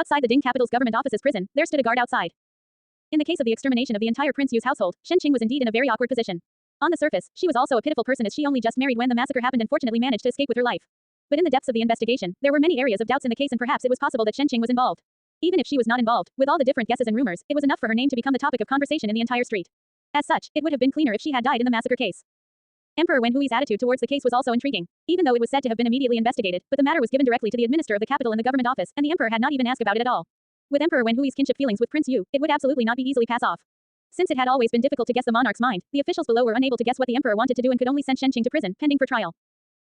Outside the Ding capital's government office's prison, there stood a guard outside. In the case of the extermination of the entire Prince Yu's household, Shen Qing was indeed in a very awkward position. On the surface, she was also a pitiful person as she only just married when the massacre happened and fortunately managed to escape with her life. But in the depths of the investigation, there were many areas of doubts in the case and perhaps it was possible that Shen Qing was involved. Even if she was not involved, with all the different guesses and rumors, it was enough for her name to become the topic of conversation in the entire street. As such, it would have been cleaner if she had died in the massacre case. Emperor Wen Hui's attitude towards the case was also intriguing. Even though it was said to have been immediately investigated, but the matter was given directly to the administrator of the capital in the government office, and the emperor had not even asked about it at all. With Emperor Wen Hui's kinship feelings with Prince Yu, it would absolutely not be easily pass off. Since it had always been difficult to guess the monarch's mind, the officials below were unable to guess what the emperor wanted to do and could only send Shen Qing to prison, pending for trial.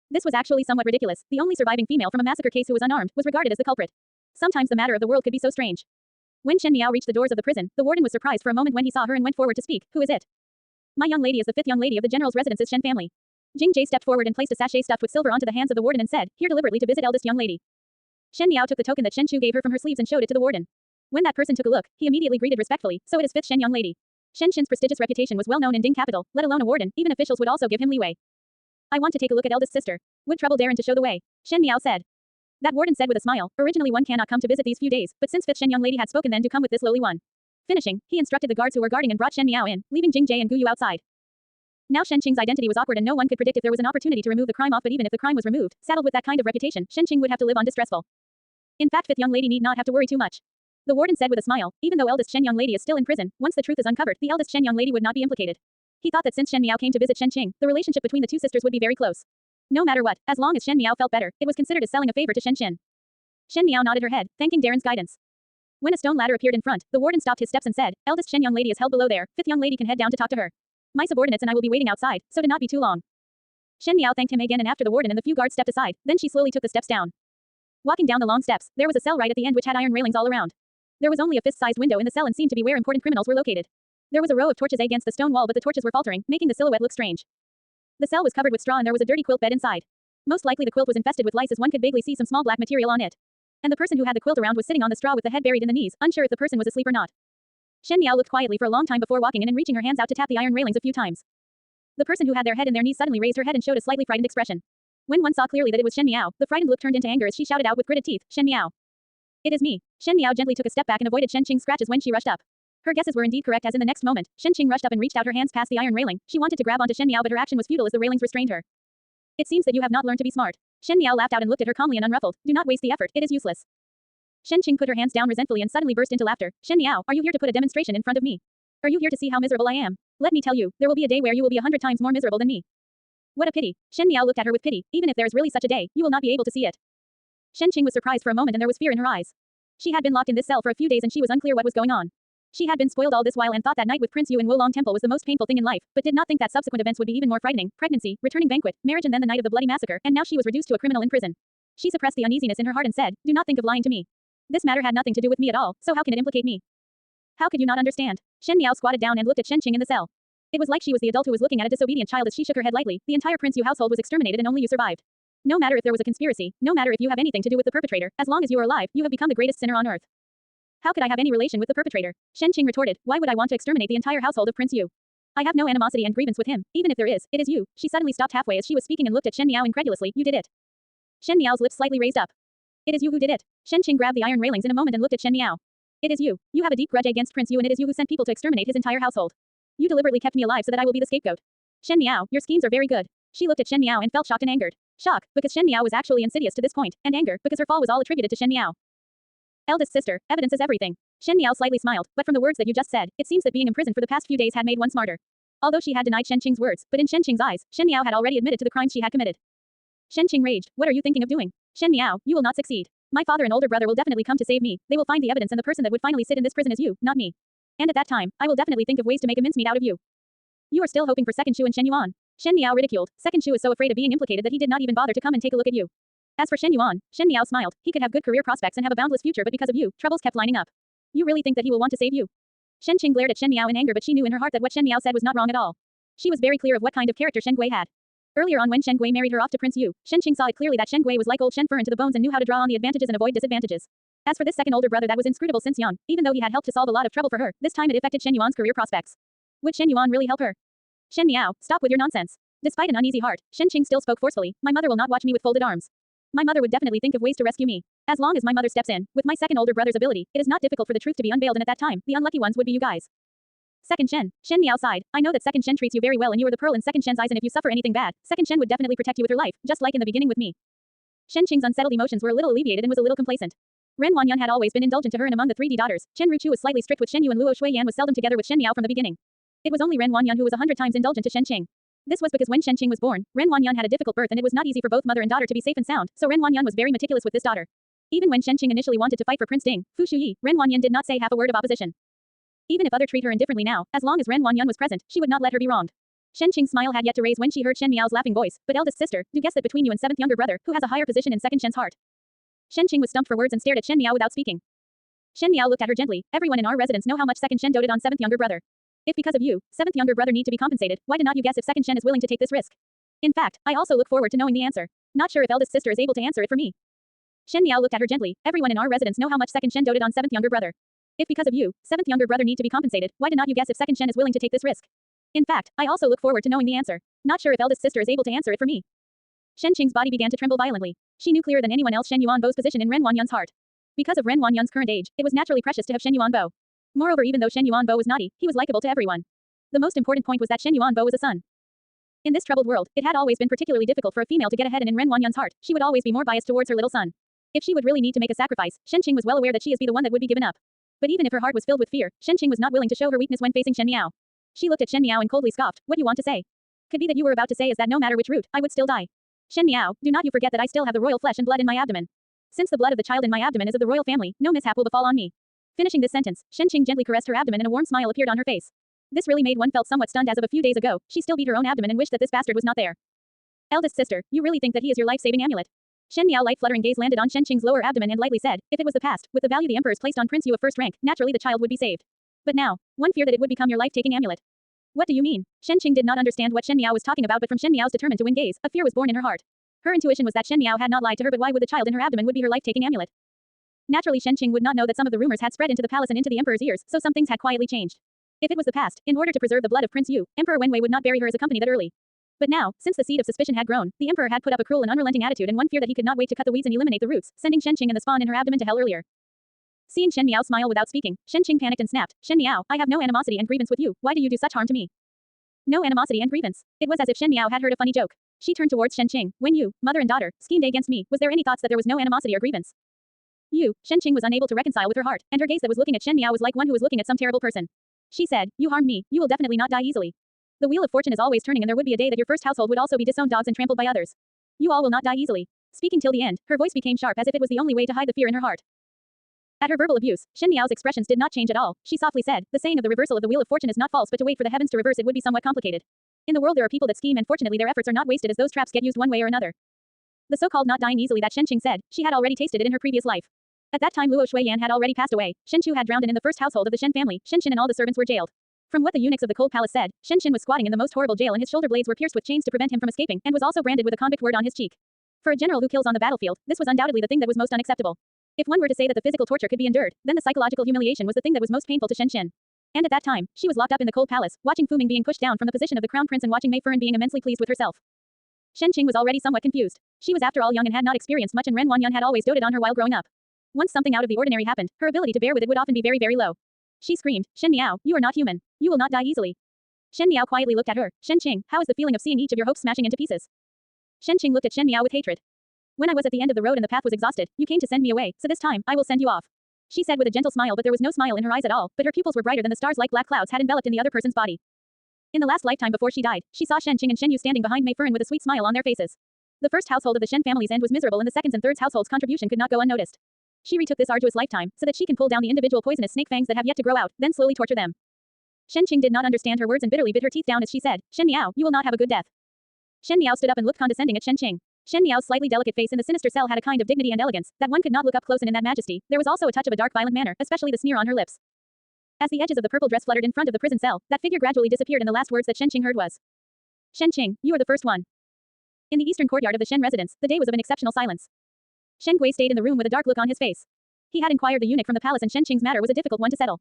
This was actually somewhat ridiculous. The only surviving female from a massacre case who was unarmed was regarded as the culprit. Sometimes the matter of the world could be so strange. When Shen Miao reached the doors of the prison, the warden was surprised for a moment when he saw her and went forward to speak. Who is it? My young lady is the fifth young lady of the general's residence's Shen family. Jing Jie stepped forward and placed a sachet stuffed with silver onto the hands of the warden and said, here deliberately to visit eldest young lady. Shen Miao took the token that Shen Chu gave her from her sleeves and showed it to the warden. When that person took a look, he immediately greeted respectfully, so it is fifth Shen young lady. Shen Qin's prestigious reputation was well known in Ding capital, let alone a warden, even officials would also give him leeway. I want to take a look at eldest sister. Would trouble Darren to show the way? Shen Miao said. That warden said with a smile, originally one cannot come to visit these few days, but since fifth Shen young lady had spoken then do come with this lowly one. Finishing, he instructed the guards who were guarding and brought Shen Miao in, leaving Jing Jie and Gu Yu outside. Now Shen Qing's identity was awkward and no one could predict if there was an opportunity to remove the crime off, but even if the crime was removed, saddled with that kind of reputation, Shen Qing would have to live on distressful. In fact, fifth young lady need not have to worry too much. The warden said with a smile, even though eldest Shen young lady is still in prison, once the truth is uncovered, the eldest Shen young lady would not be implicated. He thought that since Shen Miao came to visit Shen Qing, the relationship between the two sisters would be very close. No matter what, as long as Shen Miao felt better, it was considered as selling a favor to Shen Qin. Shen Miao nodded her head, thanking Darren's guidance. When a stone ladder appeared in front, the warden stopped his steps and said, eldest Shen young lady is held below there, fifth young lady can head down to talk to her. My subordinates and I will be waiting outside, so do not be too long. Shen Miao thanked him again and after the warden and the few guards stepped aside, then she slowly took the steps down. Walking down the long steps, there was a cell right at the end which had iron railings all around. There was only a fist-sized window in the cell and seemed to be where important criminals were located. There was a row of torches against the stone wall but the torches were faltering, making the silhouette look strange. The cell was covered with straw and there was a dirty quilt bed inside. Most likely the quilt was infested with lice as one could vaguely see some small black material on it. And the person who had the quilt around was sitting on the straw with the head buried in the knees, unsure if the person was asleep or not. Shen Miao looked quietly for a long time before walking in and reaching her hands out to tap the iron railings a few times. The person who had their head in their knees suddenly raised her head and showed a slightly frightened expression. When one saw clearly that it was Shen Miao, the frightened look turned into anger as she shouted out with gritted teeth, Shen Miao. It is me. Shen Miao gently took a step back and avoided Shen Qing's scratches when she rushed up. Her guesses were indeed correct as in the next moment, Shen Qing rushed up and reached out her hands past the iron railing. She wanted to grab onto Shen Miao but her action was futile as the railings restrained her. It seems that you have not learned to be smart. Shen Miao laughed out and looked at her calmly and unruffled. Do not waste the effort, it is useless. Shen Qing put her hands down resentfully and suddenly burst into laughter. Shen Miao, are you here to put a demonstration in front of me? Are you here to see how miserable I am? Let me tell you, there will be a day where you will be 100 times more miserable than me. What a pity. Shen Miao looked at her with pity. Even if there is really such a day, you will not be able to see it. Shen Qing was surprised for a moment and there was fear in her eyes. She had been locked in this cell for a few days and she was unclear what was going on. She had been spoiled all this while and thought that night with Prince Yu in Wolong Temple was the most painful thing in life, but did not think that subsequent events would be even more frightening. Pregnancy, returning banquet, marriage and then the night of the bloody massacre, and now she was reduced to a criminal in prison. She suppressed the uneasiness in her heart and said, do not think of lying to me. This matter had nothing to do with me at all, so how can it implicate me? How could you not understand? Shen Miao squatted down and looked at Shen Qing in the cell. It was like she was the adult who was looking at a disobedient child as she shook her head lightly. The entire Prince Yu household was exterminated and only you survived. No matter if there was a conspiracy, no matter if you have anything to do with the perpetrator, as long as you are alive, you have become the greatest sinner on earth. How could I have any relation with the perpetrator? Shen Qing retorted, why would I want to exterminate the entire household of Prince Yu? I have no animosity and grievance with him, even if there is, it is you. She suddenly stopped halfway as she was speaking and looked at Shen Miao incredulously. You did it. Shen Miao's lips slightly raised up. It is you who did it. Shen Qing grabbed the iron railings in a moment and looked at Shen Miao. It is you. You have a deep grudge against Prince Yu and it is you who sent people to exterminate his entire household. You deliberately kept me alive so that I will be the scapegoat. Shen Miao, your schemes are very good. She looked at Shen Miao and felt shocked and angered. Shock, because Shen Miao was actually insidious to this point, and anger, because her fall was all attributed to Shen Miao. Eldest sister, evidence is everything. Shen Miao slightly smiled, but from the words that you just said, it seems that being imprisoned for the past few days had made one smarter. Although she had denied Shen Qing's words, but in Shen Qing's eyes, Shen Miao had already admitted to the crimes she had committed. Shen Qing raged, what are you thinking of doing? Shen Miao, you will not succeed. My father and older brother will definitely come to save me. They will find the evidence and the person that would finally sit in this prison is you, not me. And at that time, I will definitely think of ways to make a mincemeat out of you. You are still hoping for Second Shu and Shen Yuan. Shen Miao ridiculed. Second Shu is so afraid of being implicated that he did not even bother to come and take a look at you. As for Shen Yuan, Shen Miao smiled. He could have good career prospects and have a boundless future but because of you, troubles kept lining up. You really think that he will want to save you? Shen Qing glared at Shen Miao in anger but she knew in her heart that what Shen Miao said was not wrong at all. She was very clear of what kind of character Shen Gui had. Earlier on when Shen Gui married her off to Prince Yu, Shen Qing saw it clearly that Shen Gui was like old Shen Furen to the bones and knew how to draw on the advantages and avoid disadvantages. As for this second older brother that was inscrutable since young, even though he had helped to solve a lot of trouble for her, this time it affected Shen Yuan's career prospects. Would Shen Yuan really help her? Shen Miao, stop with your nonsense. Despite an uneasy heart, Shen Qing still spoke forcefully, my mother will not watch me with folded arms. My mother would definitely think of ways to rescue me. As long as my mother steps in, with my second older brother's ability, it is not difficult for the truth to be unveiled, and at that time, the unlucky ones would be you guys. Second Shen. Shen Miao sighed. I know that Second Shen treats you very well and you are the pearl in Second Shen's eyes, and if you suffer anything bad, Second Shen would definitely protect you with her life, just like in the beginning with me. Shen Qing's unsettled emotions were a little alleviated and was a little complacent. Ren Wanyan had always been indulgent to her, and among the 3D daughters, Chen Ruchu was slightly strict with Shen Yu, and Luo Shuiyan was seldom together with Shen Miao from the beginning. It was only Ren Wanyan who was 100 times indulgent to Shen Qing. This was because when Shen Qing was born, Ren Wanyan had a difficult birth and it was not easy for both mother and daughter to be safe and sound, so Ren Wanyan was very meticulous with this daughter. Even when Shen Qing initially wanted to fight for Prince Ding, Fu Shuyi, Ren Wanyan did not say half a word of opposition. Even if other treat her indifferently now, as long as Ren Wanyan was present, she would not let her be wronged. Shen Qing's smile had yet to raise when she heard Shen Miao's laughing voice, but eldest sister, do guess that between you and seventh younger brother, who has a higher position in second Shen's heart? Shen Qing was stumped for words and stared at Shen Miao without speaking. Shen Miao looked at her gently. Everyone in our residence know how much second Shen doted on seventh younger brother. If because of you, seventh younger brother need to be compensated, why did not you guess if second Shen is willing to take this risk? In fact, I also look forward to knowing the answer. Not sure if eldest sister is able to answer it for me. Shen Miao looked at her gently. Everyone in our residence know how much second Shen doted on seventh younger brother. If because of you, seventh younger brother need to be compensated, why did not you guess if second Shen is willing to take this risk? In fact, I also look forward to knowing the answer. Not sure if eldest sister is able to answer it for me. Shen Qing's body began to tremble violently. She knew clearer than anyone else Shen Yuanbo's position in Ren Wanyan's heart. Because of Ren Wanyan's current age, it was naturally precious to have Shen Yuanbo. Moreover, even though Shen Yuanbo was naughty, he was likable to everyone. The most important point was that Shen Yuanbo was a son. In this troubled world, it had always been particularly difficult for a female to get ahead, and in Ren Wanyan's heart, she would always be more biased towards her little son. If she would really need to make a sacrifice, Shen Qing was well aware that she is the one that would be given up. But even if her heart was filled with fear, Shen Qing was not willing to show her weakness when facing Shen Miao. She looked at Shen Miao and coldly scoffed. What you want to say? Could be that you were about to say is that no matter which route, I would still die. Shen Miao, do not you forget that I still have the royal flesh and blood in my abdomen. Since the blood of the child in my abdomen is of the royal family, no mishap will befall on me. Finishing this sentence, Shen Qing gently caressed her abdomen and a warm smile appeared on her face. This really made one felt somewhat stunned, as of a few days ago, she still beat her own abdomen and wished that this bastard was not there. Eldest sister, you really think that he is your life-saving amulet? Shen Miao light fluttering gaze landed on Shen Qing's lower abdomen and lightly said, if it was the past, with the value the emperors placed on Prince Yu of first rank, naturally the child would be saved. But now, one fear that it would become your life-taking amulet. What do you mean? Shen Qing did not understand what Shen Miao was talking about, but from Shen Miao's determined to win gaze, a fear was born in her heart. Her intuition was that Shen Miao had not lied to her, but why would the child in her abdomen would be her life-taking amulet? Naturally, Shen Qing would not know that some of the rumors had spread into the palace and into the emperor's ears, so some things had quietly changed. If it was the past, in order to preserve the blood of Prince Yu, Emperor Wenwei would not bury her as a company that early. But now, since the seed of suspicion had grown, the emperor had put up a cruel and unrelenting attitude, and one fear that he could not wait to cut the weeds and eliminate the roots, sending Shen Qing and the spawn in her abdomen to hell earlier. Seeing Shen Miao smile without speaking, Shen Qing panicked and snapped, Shen Miao, I have no animosity and grievance with you, why do you do such harm to me? No animosity and grievance. It was as if Shen Miao had heard a funny joke. She turned towards Shen Qing. When you, mother and daughter, schemed against me, was there any thoughts that there was no animosity or grievance? You, Shen Qing was unable to reconcile with her heart, and her gaze that was looking at Shen Miao was like one who was looking at some terrible person. She said, you harmed me, you will definitely not die easily. The wheel of fortune is always turning, and there would be a day that your first household would also be disowned dogs and trampled by others. You all will not die easily. Speaking till the end, her voice became sharp as if it was the only way to hide the fear in her heart. At her verbal abuse, Shen Miao's expressions did not change at all. She softly said, the saying of the reversal of the wheel of fortune is not false, but to wait for the heavens to reverse it would be somewhat complicated. In the world there are people that scheme, and fortunately their efforts are not wasted, as those traps get used one way or another. The so-called not dying easily that Shen Qing said, she had already tasted it in her previous life. At that time Luo Shuiyan had already passed away, Shen Chu had drowned, and in the first household of the Shen family, Shen Qin and all the servants were jailed. From what the eunuchs of the cold palace said, Shen Qin was squatting in the most horrible jail, and his shoulder blades were pierced with chains to prevent him from escaping, and was also branded with a convict word on his cheek. For a general who kills on the battlefield, this was undoubtedly the thing that was most unacceptable. If one were to say that the physical torture could be endured, then the psychological humiliation was the thing that was most painful to Shen Qin. And at that time, she was locked up in the cold palace, watching Fu Ming being pushed down from the position of the crown prince and watching Mei Fern being immensely pleased with herself. Shen Qing was already somewhat confused. She was after all young and had not experienced much, and Ren Wanyan had always doted on her while growing up. Once something out of the ordinary happened, her ability to bear with it would often be very, very low. She screamed, Shen Miao, you are not human. You will not die easily. Shen Miao quietly looked at her. Shen Qing, how is the feeling of seeing each of your hopes smashing into pieces? Shen Qing looked at Shen Miao with hatred. When I was at the end of the road and the path was exhausted, you came to send me away, so this time, I will send you off. She said with a gentle smile, but there was no smile in her eyes at all, but her pupils were brighter than the stars like black clouds had enveloped in the other person's body. In the last lifetime before she died, she saw Shen Qing and Shen Yu standing behind Mei Fern with a sweet smile on their faces. The first household of the Shen family's end was miserable, and the second's and third's household's contribution could not go unnoticed. She retook this arduous lifetime, so that she can pull down the individual poisonous snake fangs that have yet to grow out, then slowly torture them. Shen Qing did not understand her words and bitterly bit her teeth down as she said, Shen Miao, you will not have a good death. Shen Miao stood up and looked condescending at Shen Qing. Shen Miao's slightly delicate face in the sinister cell had a kind of dignity and elegance that one could not look up close, and in that majesty, there was also a touch of a dark violent manner, especially the sneer on her lips. As the edges of the purple dress fluttered in front of the prison cell, that figure gradually disappeared, and the last words that Shen Qing heard was, Shen Qing, you are the first one. In the eastern courtyard of the Shen residence, the day was of an exceptional silence. Shen Gui stayed in the room with a dark look on his face. He had inquired the eunuch from the palace, and Shen Qing's matter was a difficult one to settle.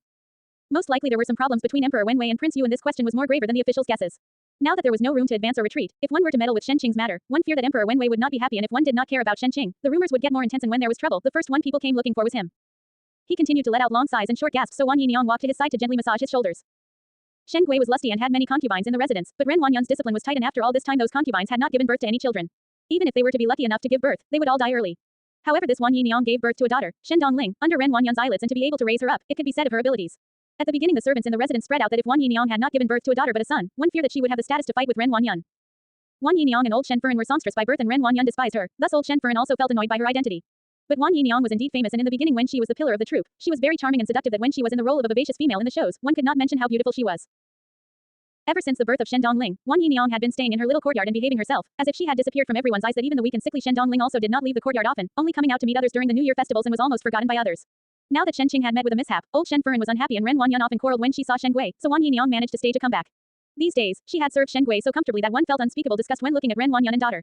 Most likely there were some problems between Emperor Wenwei and Prince Yu, and this question was more graver than the officials' guesses. Now that there was no room to advance or retreat, if one were to meddle with Shen Qing's matter, one feared that Emperor Wen Wei would not be happy, and if one did not care about Shen Qing, the rumors would get more intense, and when there was trouble, the first one people came looking for was him. He continued to let out long sighs and short gasps, so Wan Yiniang walked to his side to gently massage his shoulders. Shen Gui was lusty and had many concubines in the residence, but Ren Wanyan's discipline was tight, and after all this time those concubines had not given birth to any children. Even if they were to be lucky enough to give birth, they would all die early. However, this Wan Yiniang gave birth to a daughter, Shen Dongling, under Ren Wanyan's eyelids, and to be able to raise her up, it could be said of her abilities. At the beginning the servants in the residence spread out that if Wan Yiniang had not given birth to a daughter but a son, one feared that she would have the status to fight with Ren Wanyan. Wan Yiniang and old Shen Furen were songstress by birth, and Ren Wanyan despised her, thus old Shen Furen also felt annoyed by her identity. But Wan Yiniang was indeed famous, and in the beginning when she was the pillar of the troupe, she was very charming and seductive, that when she was in the role of a vivacious female in the shows, one could not mention how beautiful she was. Ever since the birth of Shen Dongling, Wan Yiniang had been staying in her little courtyard and behaving herself, as if she had disappeared from everyone's eyes, that even the weak and sickly Shen Dongling also did not leave the courtyard often, only coming out to meet others during the New Year festivals, and was almost forgotten by others. Now that Shen Qing had met with a mishap, old Shen Furen was unhappy, and Ren Wanyan often quarreled when she saw Shen Gui, so Wan Yiniang managed to stage a comeback. These days, she had served Shen Gui so comfortably that one felt unspeakable disgust when looking at Ren Wanyan and daughter.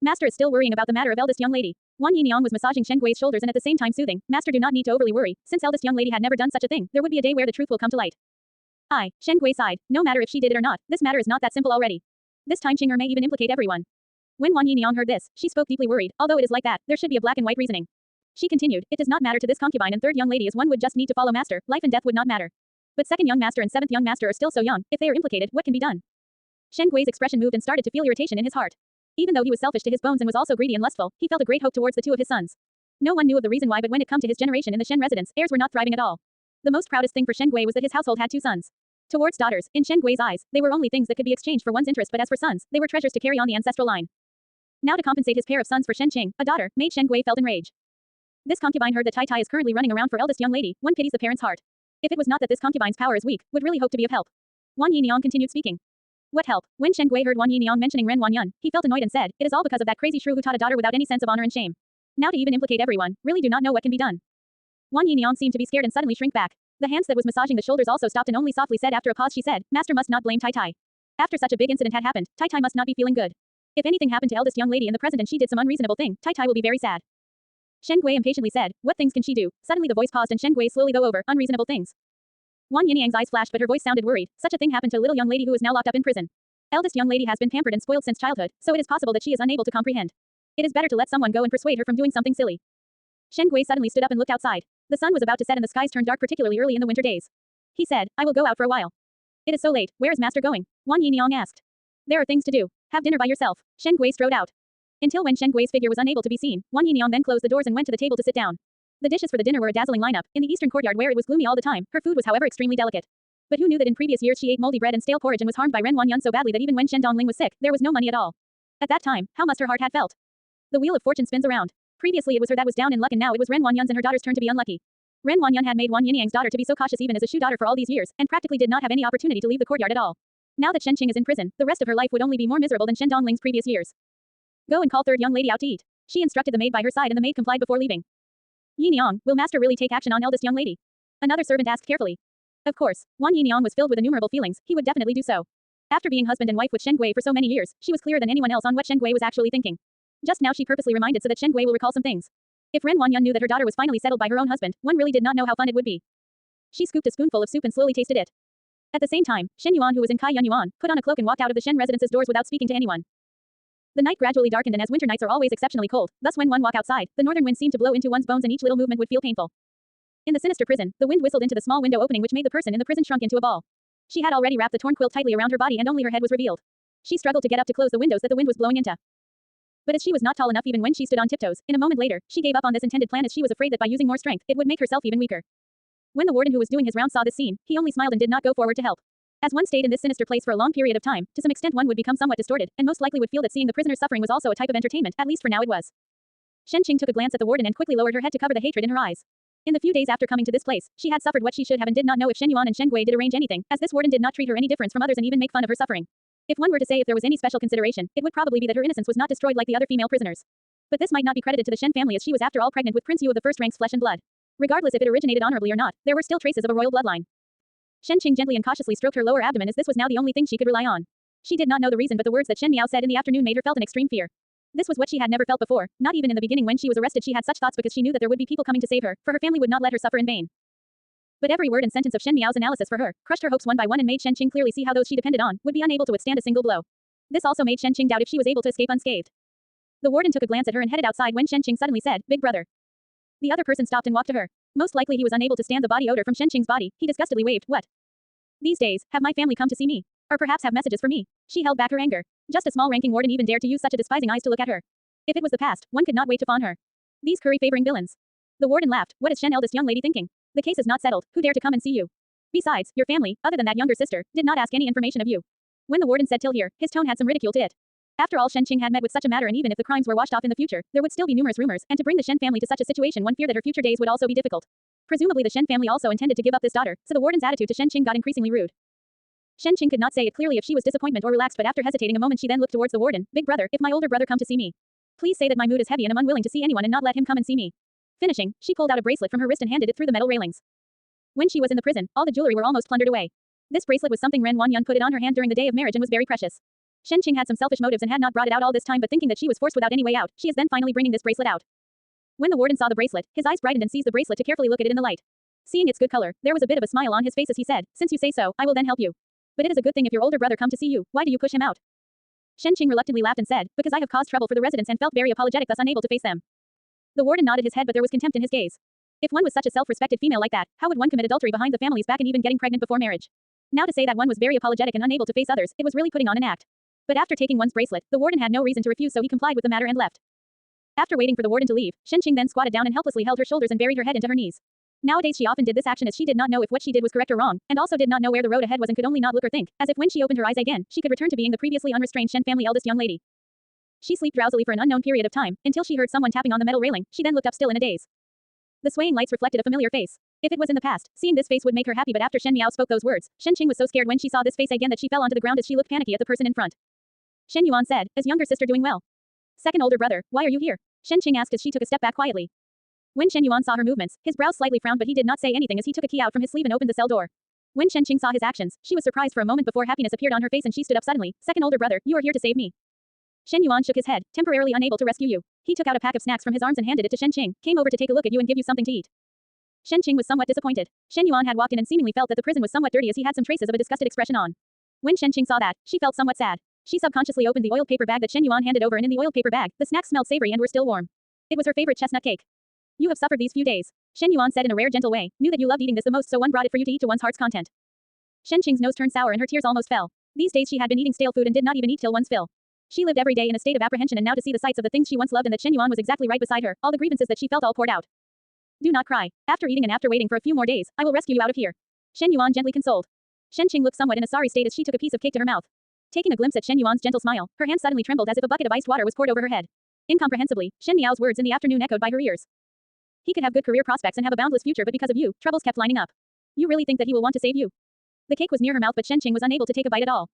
Master is still worrying about the matter of eldest young lady. Wan Yiniang was massaging Shen Gui's shoulders and at the same time soothing, Master, do not need to overly worry, since eldest young lady had never done such a thing, there would be a day where the truth will come to light. Shen Gui sighed, no matter if she did it or not, this matter is not that simple already. This time Qing'er may even implicate everyone. When Wan Yiniang heard this, she spoke deeply worried, although it is like that, there should be a black and white reasoning. She continued, it does not matter to this concubine and third young lady, as one would just need to follow Master, life and death would not matter. But second young Master and seventh young Master are still so young, if they are implicated, what can be done? Shen Gui's expression moved and started to feel irritation in his heart. Even though he was selfish to his bones and was also greedy and lustful, he felt a great hope towards the two of his sons. No one knew of the reason why, but when it come to his generation in the Shen residence, heirs were not thriving at all. The most proudest thing for Shen Gui was that his household had two sons. Towards daughters, in Shen Gui's eyes, they were only things that could be exchanged for one's interest, but as for sons, they were treasures to carry on the ancestral line. Now to compensate his pair of sons for Shen Qing, a daughter, made Shen Gui felt enraged. This concubine heard that Tai Tai is currently running around for eldest young lady, one pities the parent's heart. If it was not that this concubine's power is weak, would really hope to be of help. Wan Yiniang continued speaking. What help? When Shen Gui heard Wan Yiniang mentioning Ren Wanyan, he felt annoyed and said, it is all because of that crazy shrew who taught a daughter without any sense of honor and shame. Now to even implicate everyone, really do not know what can be done. Wan Yiniang seemed to be scared and suddenly shrink back. The hands that was massaging the shoulders also stopped and only softly said after a pause she said, Master must not blame Tai Tai. After such a big incident had happened, Tai Tai must not be feeling good. If anything happened to eldest young lady in the present and she did some unreasonable thing, Tai Tai will be very sad. Shen Gui impatiently said, what things can she do? Suddenly the voice paused and Shen Gui slowly go over, unreasonable things. Wan Yiniang's eyes flashed but her voice sounded worried, such a thing happened to little young lady who is now locked up in prison. Eldest young lady has been pampered and spoiled since childhood, so it is possible that she is unable to comprehend. It is better to let someone go and persuade her from doing something silly. Shen Gui suddenly stood up and looked outside. The sun was about to set and the skies turned dark, particularly early in the winter days. He said, I will go out for a while. It is so late, where is Master going? Wan Yiniang asked. There are things to do. Have dinner by yourself. Shen Gui strode out. Until when Shen Gui's figure was unable to be seen, Wan Yiniang then closed the doors and went to the table to sit down. The dishes for the dinner were a dazzling lineup. In the eastern courtyard where it was gloomy all the time, her food was however extremely delicate. But who knew that in previous years she ate moldy bread and stale porridge and was harmed by Ren Wanyan so badly that even when Shen Dongling was sick, there was no money at all. At that time, how must her heart had felt? The wheel of fortune spins around. Previously it was her that was down in luck and now it was Ren Wanyan's and her daughter's turn to be unlucky. Ren Wanyan had made Wan Yiniang's daughter to be so cautious even as a shoe daughter for all these years, and practically did not have any opportunity to leave the courtyard at all. Now that Shen Qing is in prison, the rest of her life would only be more miserable than Shen Dongling's previous years. Go and call third young lady out to eat. She instructed the maid by her side and the maid complied before leaving. Yiniang, will Master really take action on eldest young lady? Another servant asked carefully. Of course, Wan Yiniang was filled with innumerable feelings, he would definitely do so. After being husband and wife with Shen Gui for so many years, she was clearer than anyone else on what Shen Gui was actually thinking. Just now she purposely reminded so that Shen Gui will recall some things. If Ren Wanyan knew that her daughter was finally settled by her own husband, one really did not know how fun it would be. She scooped a spoonful of soup and slowly tasted it. At the same time, Shen Yuan, who was in Kai Yun Yuan, put on a cloak and walked out of the Shen residence's doors without speaking to anyone. The night gradually darkened, and as winter nights are always exceptionally cold, thus when one walked outside, the northern wind seemed to blow into one's bones and each little movement would feel painful. In the sinister prison, the wind whistled into the small window opening which made the person in the prison shrunk into a ball. She had already wrapped the torn quilt tightly around her body and only her head was revealed. She struggled to get up to close the windows that the wind was blowing into. But as she was not tall enough even when she stood on tiptoes, in a moment later, she gave up on this intended plan as she was afraid that by using more strength, it would make herself even weaker. When the warden who was doing his round saw this scene, he only smiled and did not go forward to help. As one stayed in this sinister place for a long period of time, to some extent one would become somewhat distorted, and most likely would feel that seeing the prisoner's suffering was also a type of entertainment, at least for now it was. Shen Qing took a glance at the warden and quickly lowered her head to cover the hatred in her eyes. In the few days after coming to this place, she had suffered what she should have and did not know if Shen Yuan and Shen Gui did arrange anything, as this warden did not treat her any difference from others and even make fun of her suffering. If one were to say if there was any special consideration, it would probably be that her innocence was not destroyed like the other female prisoners. But this might not be credited to the Shen family as she was after all pregnant with Prince Yu of the first rank's flesh and blood. Regardless if it originated honorably or not, there were still traces of a royal bloodline. Shen Qing gently and cautiously stroked her lower abdomen as this was now the only thing she could rely on. She did not know the reason, but the words that Shen Miao said in the afternoon made her felt an extreme fear. This was what she had never felt before, not even in the beginning when she was arrested she had such thoughts because she knew that there would be people coming to save her, for her family would not let her suffer in vain. But every word and sentence of Shen Miao's analysis for her crushed her hopes one by one and made Shen Qing clearly see how those she depended on would be unable to withstand a single blow. This also made Shen Qing doubt if she was able to escape unscathed. The warden took a glance at her and headed outside when Shen Qing suddenly said, "Big brother." The other person stopped and walked to her. Most likely he was unable to stand the body odor from Shen Qing's body. He disgustedly waved, "What? These days, have my family come to see me? Or perhaps have messages for me?" She held back her anger. Just a small-ranking warden even dared to use such a despising eyes to look at her. If it was the past, one could not wait to fawn her. These curry-favoring villains. The warden laughed. What is Shen eldest young lady thinking? The case is not settled. Who dare to come and see you? Besides, your family, other than that younger sister, did not ask any information of you. When the warden said till here, his tone had some ridicule to it. After all, Shen Qing had met with such a matter, and even if the crimes were washed off in the future, there would still be numerous rumors, and to bring the Shen family to such a situation one feared that her future days would also be difficult. Presumably the Shen family also intended to give up this daughter, so the warden's attitude to Shen Qing got increasingly rude. Shen Qing could not say it clearly if she was disappointment or relaxed, but after hesitating a moment she then looked towards the warden. "Big brother, if my older brother come to see me, please say that my mood is heavy and am unwilling to see anyone and not let him come and see me." Finishing, she pulled out a bracelet from her wrist and handed it through the metal railings. When she was in the prison, all the jewelry were almost plundered away. This bracelet was something Ren Wanyun put it on her hand during the day of marriage and was very precious. Shen Qing had some selfish motives and had not brought it out all this time, but thinking that she was forced without any way out, she is then finally bringing this bracelet out. When the warden saw the bracelet, his eyes brightened and seized the bracelet to carefully look at it in the light. Seeing its good color, there was a bit of a smile on his face as he said, "Since you say so, I will then help you. But it is a good thing if your older brother come to see you. Why do you push him out?" Shen Qing reluctantly laughed and said, "Because I have caused trouble for the residents and felt very apologetic, thus unable to face them." The warden nodded his head, but there was contempt in his gaze. If one was such a self-respected female like that, how would one commit adultery behind the family's back and even getting pregnant before marriage? Now to say that one was very apologetic and unable to face others, it was really putting on an act. But after taking one's bracelet, the warden had no reason to refuse, so he complied with the matter and left. After waiting for the warden to leave, Shen Qing then squatted down and helplessly held her shoulders and buried her head into her knees. Nowadays she often did this action as she did not know if what she did was correct or wrong, and also did not know where the road ahead was and could only not look or think, as if when she opened her eyes again, she could return to being the previously unrestrained Shen family eldest young lady. She slept drowsily for an unknown period of time, until she heard someone tapping on the metal railing. She then looked up still in a daze. The swaying lights reflected a familiar face. If it was in the past, seeing this face would make her happy, but after Shen Miao spoke those words, Shen Qing was so scared when she saw this face again that she fell onto the ground as she looked panicky at the person in front. Shen Yuan said, "Is younger sister doing well?" "Second older brother, why are you here?" Shen Qing asked as she took a step back quietly. When Shen Yuan saw her movements, his brows slightly frowned, but he did not say anything as he took a key out from his sleeve and opened the cell door. When Shen Qing saw his actions, she was surprised for a moment before happiness appeared on her face and she stood up suddenly. "Second older brother, you are here to save me." Shen Yuan shook his head, temporarily unable to rescue you. He took out a pack of snacks from his arms and handed it to Shen Qing. "Came over to take a look at you and give you something to eat." Shen Qing was somewhat disappointed. Shen Yuan had walked in and seemingly felt that the prison was somewhat dirty as he had some traces of a disgusted expression on. When Shen Qing saw that, she felt somewhat sad. She subconsciously opened the oiled paper bag that Shen Yuan handed over, and in the oiled paper bag, the snacks smelled savory and were still warm. It was her favorite chestnut cake. "You have suffered these few days," Shen Yuan said in a rare gentle way. "Knew that you loved eating this the most, so one brought it for you to eat to one's heart's content." Shen Qing's nose turned sour and her tears almost fell. These days she had been eating stale food and did not even eat till one's fill. She lived every day in a state of apprehension, and now to see the sights of the things she once loved and that Shen Yuan was exactly right beside her, all the grievances that she felt all poured out. "Do not cry. After eating and after waiting for a few more days, I will rescue you out of here," Shen Yuan gently consoled. Shen Qing looked somewhat in a sorry state as she took a piece of cake to her mouth. Taking a glimpse at Shen Yuan's gentle smile, her hand suddenly trembled as if a bucket of iced water was poured over her head. Incomprehensibly, Shen Miao's words in the afternoon echoed by her ears. He could have good career prospects and have a boundless future, but because of you, troubles kept lining up. You really think that he will want to save you? The cake was near her mouth, but Shen Qing was unable to take a bite at all.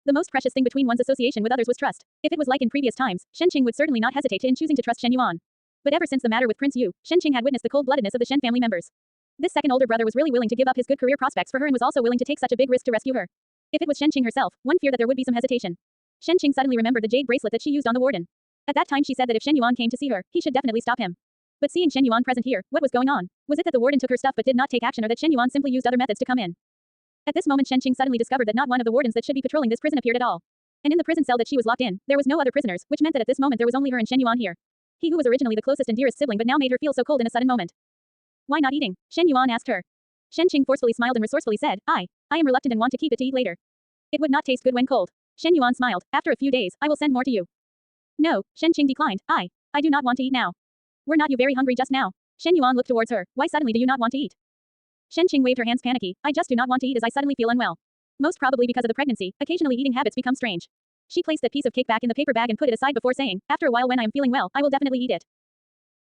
The most precious thing between one's association with others was trust. If it was like in previous times, Shen Qing would certainly not hesitate in choosing to trust Shen Yuan. But ever since the matter with Prince Yu, Shen Qing had witnessed the cold-bloodedness of the Shen family members. This second older brother was really willing to give up his good career prospects for her and was also willing to take such a big risk to rescue her. If it was Shen Qing herself, one feared that there would be some hesitation. Shen Qing suddenly remembered the jade bracelet that she used on the warden. At that time she said that if Shen Yuan came to see her, he should definitely stop him. But seeing Shen Yuan present here, what was going on? Was it that the warden took her stuff but did not take action, or that Shen Yuan simply used other methods to come in? At this moment Shen Qing suddenly discovered that not one of the wardens that should be patrolling this prison appeared at all. And in the prison cell that she was locked in, there was no other prisoners, which meant that at this moment there was only her and Shen Yuan here. He who was originally the closest and dearest sibling but now made her feel so cold in a sudden moment. "Why not eating?" Shen Yuan asked her. Shen Qing forcefully smiled and resourcefully said, I am reluctant and want to keep it to eat later. It would not taste good when cold." Shen Yuan smiled. "After a few days, I will send more to you." "No," Shen Qing declined. I do not want to eat now." "Were not you very hungry just now?" Shen Yuan looked towards her. "Why suddenly do you not want to eat?" Shen Qing waved her hands panicky. "I just do not want to eat as I suddenly feel unwell. Most probably because of the pregnancy, occasionally eating habits become strange." She placed that piece of cake back in the paper bag and put it aside before saying, "After a while when I am feeling well, I will definitely eat it."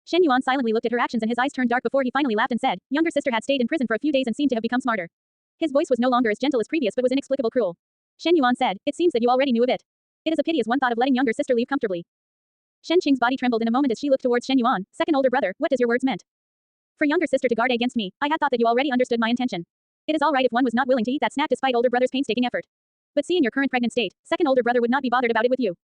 Shen Yuan silently looked at her actions and his eyes turned dark before he finally laughed and said, "Younger sister had stayed in prison for a few days and seemed to have become smarter." His voice was no longer as gentle as previous but was inexplicable cruel. Shen Yuan said, "It seems that you already knew of it. It is a pity as one thought of letting younger sister leave comfortably." Shen Qing's body trembled in a moment as she looked towards Shen Yuan. "Second older brother, what does your words meant?" "For younger sister to guard against me, I had thought that you already understood my intention. It is all right if one was not willing to eat that snack despite older brother's painstaking effort. But seeing your current pregnant state, second older brother would not be bothered about it with you."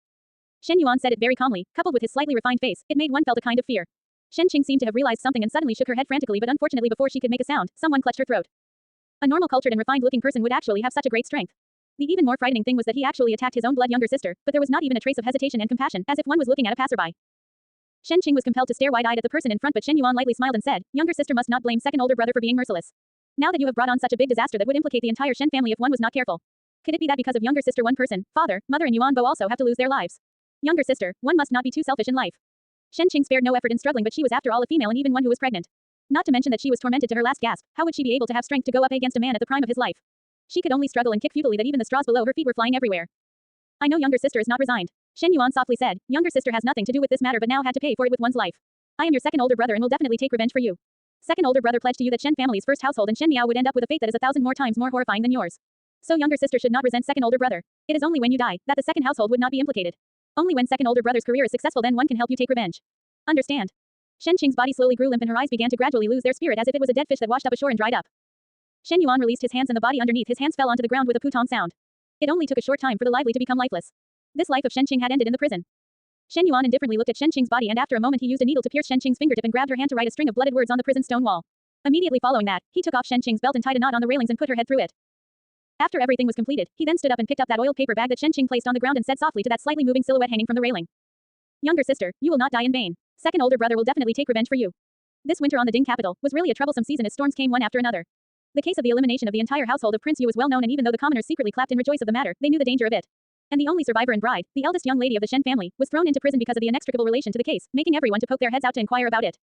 Shen Yuan said it very calmly, coupled with his slightly refined face, it made one felt a kind of fear. Shen Qing seemed to have realized something and suddenly shook her head frantically, but unfortunately before she could make a sound, someone clutched her throat. A normal cultured and refined-looking person would actually have such a great strength. The even more frightening thing was that he actually attacked his own blood younger sister, but there was not even a trace of hesitation and compassion, as if one was looking at a passerby. Shen Qing was compelled to stare wide-eyed at the person in front, but Shen Yuan lightly smiled and said, "Younger sister must not blame second older brother for being merciless. Now that you have brought on such a big disaster that would implicate the entire Shen family if one was not careful. Could it be that because of younger sister one person, father, mother and Yuan Bo also have to lose their lives? Younger sister, one must not be too selfish in life." Shen Qing spared no effort in struggling, but she was after all a female and even one who was pregnant. Not to mention that she was tormented to her last gasp. How would she be able to have strength to go up against a man at the prime of his life? She could only struggle and kick futilely that even the straws below her feet were flying everywhere. "I know younger sister is not resigned," Shen Yuan softly said. "Younger sister has nothing to do with this matter but now had to pay for it with one's life. I am your second older brother and will definitely take revenge for you. Second older brother pledged to you that Shen family's first household and Shen Miao would end up with a fate that is 1,000 more times more horrifying than yours. So younger sister should not resent second older brother. It is only when you die that the second household would not be implicated. Only when second older brother's career is successful then one can help you take revenge. Understand?" Shen Qing's body slowly grew limp and her eyes began to gradually lose their spirit as if it was a dead fish that washed up ashore and dried up. Shen Yuan released his hands and the body underneath his hands fell onto the ground with a putong sound. It only took a short time for the lively to become lifeless. This life of Shen Qing had ended in the prison. Shen Yuan indifferently looked at Shen Qing's body and after a moment he used a needle to pierce Shen Qing's fingertip and grabbed her hand to write a string of blooded words on the prison stone wall. Immediately following that, he took off Shen Qing's belt and tied a knot on the railings and put her head through it. After everything was completed, he then stood up and picked up that oiled paper bag that Shen Qing placed on the ground and said softly to that slightly moving silhouette hanging from the railing. "Younger sister, you will not die in vain. Second older brother will definitely take revenge for you." This winter on the Ding capital was really a troublesome season as storms came one after another. The case of the elimination of the entire household of Prince Yu was well known, and even though the commoners secretly clapped and rejoiced of the matter, they knew the danger of it. And the only survivor and bride, the eldest young lady of the Shen family, was thrown into prison because of the inextricable relation to the case, making everyone to poke their heads out to inquire about it.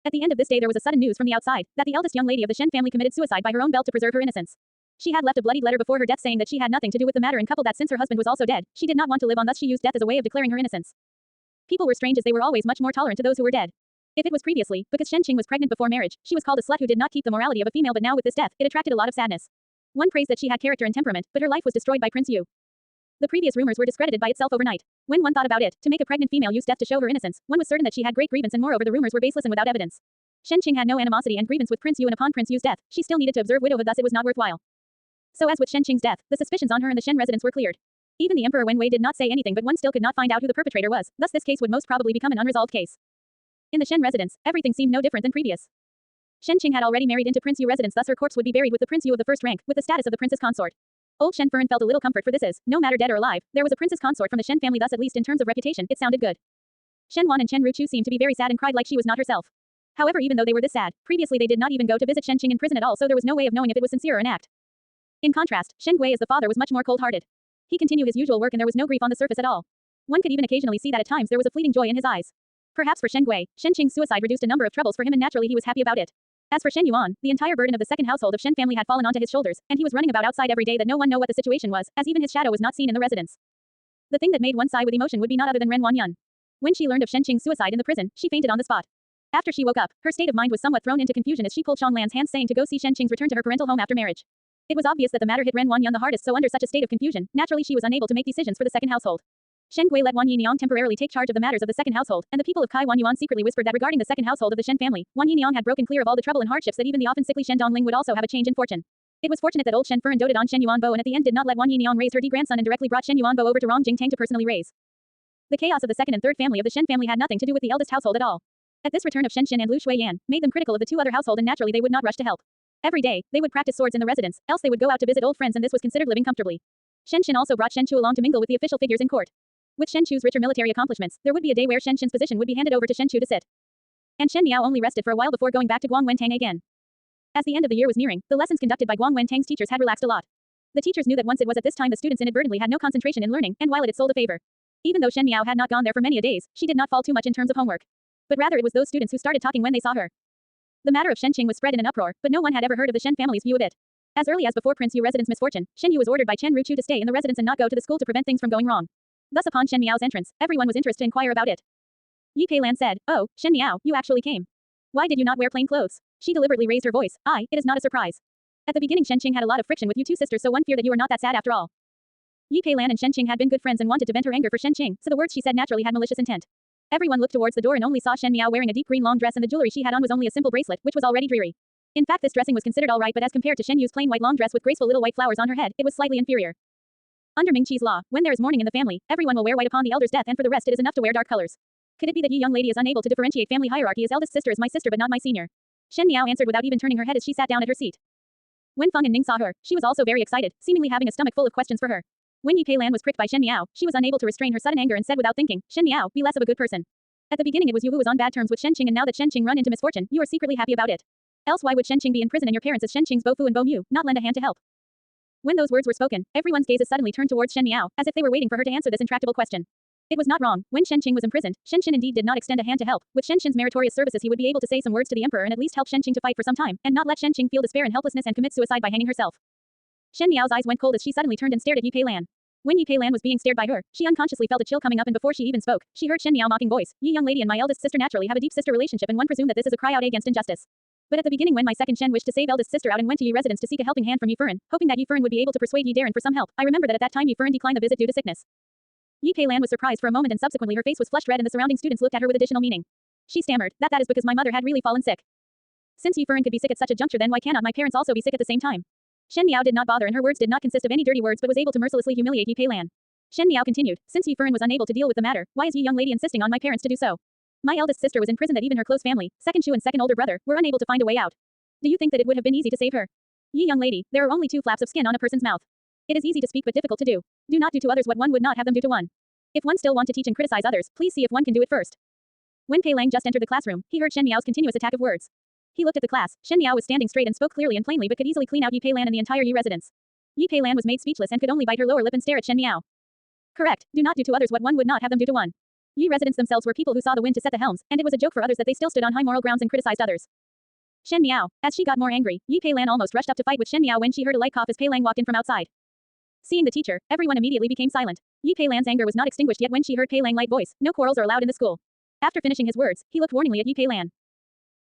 At the end of this day there was a sudden news from the outside, that the eldest young lady of the Shen family committed suicide by her own belt to preserve her innocence. She had left a bloodied letter before her death saying that she had nothing to do with the matter and coupled that since her husband was also dead, she did not want to live on, thus she used death as a way of declaring her innocence. People were strange as they were always much more tolerant to those who were dead. If it was previously, because Shen Qing was pregnant before marriage, she was called a slut who did not keep the morality of a female, but now with this death, it attracted a lot of sadness. One praised that she had character and temperament, but her life was destroyed by Prince Yu. The previous rumors were discredited by itself overnight. When one thought about it, to make a pregnant female use death to show her innocence, one was certain that she had great grievance and moreover the rumors were baseless and without evidence. Shen Qing had no animosity and grievance with Prince Yu and upon Prince Yu's death, she still needed to observe widowhood, thus it was not worthwhile. So as with Shen Qing's death, the suspicions on her and the Shen residents were cleared. Even the Emperor Wen Wei did not say anything but one still could not find out who the perpetrator was, thus this case would most probably become an unresolved case. In the Shen residence, everything seemed no different than previous. Shen Qing had already married into Prince Yu residence, thus her corpse would be buried with the Prince Yu of the first rank, with the status of the princess consort. Old Shen Furen felt a little comfort for this as, no matter dead or alive, there was a princess consort from the Shen family, thus at least in terms of reputation, it sounded good. Shen Wan and Chen Ruchu seemed to be very sad and cried like she was not herself. However, even though they were this sad, previously they did not even go to visit Shen Qing in prison at all, so there was no way of knowing if it was sincere or an act. In contrast, Shen Gui as the father was much more cold-hearted. He continued his usual work and there was no grief on the surface at all. One could even occasionally see that at times there was a fleeting joy in his eyes. Perhaps for Shen Gui, Shen Qing's suicide reduced a number of troubles for him and naturally he was happy about it. As for Shen Yuan, the entire burden of the second household of Shen family had fallen onto his shoulders, and he was running about outside every day that no one know what the situation was, as even his shadow was not seen in the residence. The thing that made one sigh with emotion would be not other than Ren Wanyan. When she learned of Shen Qing's suicide in the prison, she fainted on the spot. After she woke up, her state of mind was somewhat thrown into confusion as she pulled Chonglan's hand saying to go see Shen Qing's return to her parental home after marriage. It was obvious that the matter hit Ren Wanyan the hardest, so under such a state of confusion, naturally she was unable to make decisions for the second household. Shen Gui let Wan Yiniang temporarily take charge of the matters of the second household, and the people of Kai Wan Yuan secretly whispered that regarding the second household of the Shen family, Wan Yiniang had broken clear of all the trouble and hardships that even the often sickly Shen Dongling would also have a change in fortune. It was fortunate that old Shen Furen doted on Shen Yuan Bo and at the end did not let Wan Yiniang raise her grandson and directly brought Shen Yuan Bo over to Rong Jingtang to personally raise. The chaos of the second and third family of the Shen family had nothing to do with the eldest household at all. At this return of Shen Xin and Lu Shuiyan, made them critical of the two other household and naturally they would not rush to help. Every day, they would practice swords in the residence, else they would go out to visit old friends and this was considered living comfortably. Shen Xin also brought Shen Chu along to mingle with the official figures in court. With Shen Chu's richer military accomplishments, there would be a day where Shen Xin's position would be handed over to Shen Chu to sit. And Shen Miao only rested for a while before going back to Guang Wentang again. As the end of the year was nearing, the lessons conducted by Guang Wentang's teachers had relaxed a lot. The teachers knew that once it was at this time the students inadvertently had no concentration in learning, and while it sold a favor. Even though Shen Miao had not gone there for many a days, she did not fall too much in terms of homework. But rather it was those students who started talking when they saw her. The matter of Shen Qing was spread in an uproar, but no one had ever heard of the Shen family's view of it. As early as before Prince Yu residence misfortune, Shen Yu was ordered by Chen Ruchu to stay in the residence and not go to the school to prevent things from going wrong. Thus upon Shen Miao's entrance, everyone was interested to inquire about it. Yi Peilan said, "Oh, Shen Miao, you actually came. Why did you not wear plain clothes?" She deliberately raised her voice. It is not a surprise. At the beginning Shen Qing had a lot of friction with you two sisters, so one feared that you were not that sad after all. Yi Peilan and Shen Qing had been good friends and wanted to vent her anger for Shen Qing, so the words she said naturally had malicious intent. Everyone looked towards the door and only saw Shen Miao wearing a deep green long dress and the jewelry she had on was only a simple bracelet, which was already dreary. In fact this dressing was considered alright, but as compared to Shen Yu's plain white long dress with graceful little white flowers on her head, it was slightly inferior. Under Ming Qi's law, when there is mourning in the family, everyone will wear white upon the elder's death and for the rest it is enough to wear dark colors. Could it be that Yi young lady is unable to differentiate family hierarchy as eldest sister is my sister but not my senior? Shen Miao answered without even turning her head as she sat down at her seat. When Feng and Ning saw her, she was also very excited, seemingly having a stomach full of questions for her. When Yi Peilan was pricked by Shen Miao, she was unable to restrain her sudden anger and said without thinking, Shen Miao, be less of a good person. At the beginning it was you who was on bad terms with Shen Qing and now that Shen Qing run into misfortune, you are secretly happy about it. Else why would Shen Qing be in prison and your parents as Shen Qing's Bo Fu and Bo Mu, not lend a hand to help? When those words were spoken, everyone's gazes suddenly turned towards Shen Miao, as if they were waiting for her to answer this intractable question. It was not wrong. When Shen Qing was imprisoned, Shen Qin indeed did not extend a hand to help. With Shen Qin's meritorious services he would be able to say some words to the emperor and at least help Shen Qing to fight for some time, and not let Shen Qing feel despair and helplessness and commit suicide by hanging herself. Shen Miao's eyes went cold as she suddenly turned and stared at Yi Peilan. When Yi Peilan was being stared by her, she unconsciously felt a chill coming up and before she even spoke, she heard Shen Miao mocking voice, Yi young lady and my eldest sister naturally have a deep sister relationship and one presume that this is a cry out against injustice. But at the beginning when my second Shen wished to save eldest sister out and went to Yi residence to seek a helping hand from Yi Furen, hoping that Yi Furen would be able to persuade Yi Darren for some help, I remember that at that time Yi Furen declined the visit due to sickness. Yi Peilan was surprised for a moment and subsequently her face was flushed red and the surrounding students looked at her with additional meaning. She stammered, that is because my mother had really fallen sick. Since Yi Furen could be sick at such a juncture then why cannot my parents also be sick at the same time? Shen Miao did not bother and her words did not consist of any dirty words but was able to mercilessly humiliate Yi Peilan. Shen Miao continued, since Yi Furen was unable to deal with the matter, why is Yi young lady insisting on my parents to do so? My eldest sister was in prison that even her close family, second Shu and second older brother, were unable to find a way out. Do you think that it would have been easy to save her? Yi young lady, there are only two flaps of skin on a person's mouth. It is easy to speak but difficult to do. Do not do to others what one would not have them do to one. If one still want to teach and criticize others, please see if one can do it first. When Pei Lang just entered the classroom, he heard Shen Miao's continuous attack of words. He looked at the class. Shen Miao was standing straight and spoke clearly and plainly but could easily clean out Yi Peilan and the entire Yi residence. Yi Peilan was made speechless and could only bite her lower lip and stare at Shen Miao. Correct. Do not do to others what one would not have them do to one. Yi residents themselves were people who saw the wind to set the helms, and it was a joke for others that they still stood on high moral grounds and criticized others. Shen Miao. As she got more angry, Yi Peilan almost rushed up to fight with Shen Miao when she heard a light cough as Pei Lang walked in from outside. Seeing the teacher, everyone immediately became silent. Yi Peilan's anger was not extinguished yet when she heard Pei Lang light voice, no quarrels are allowed in the school. After finishing his words, he looked warningly at Yi Peilan.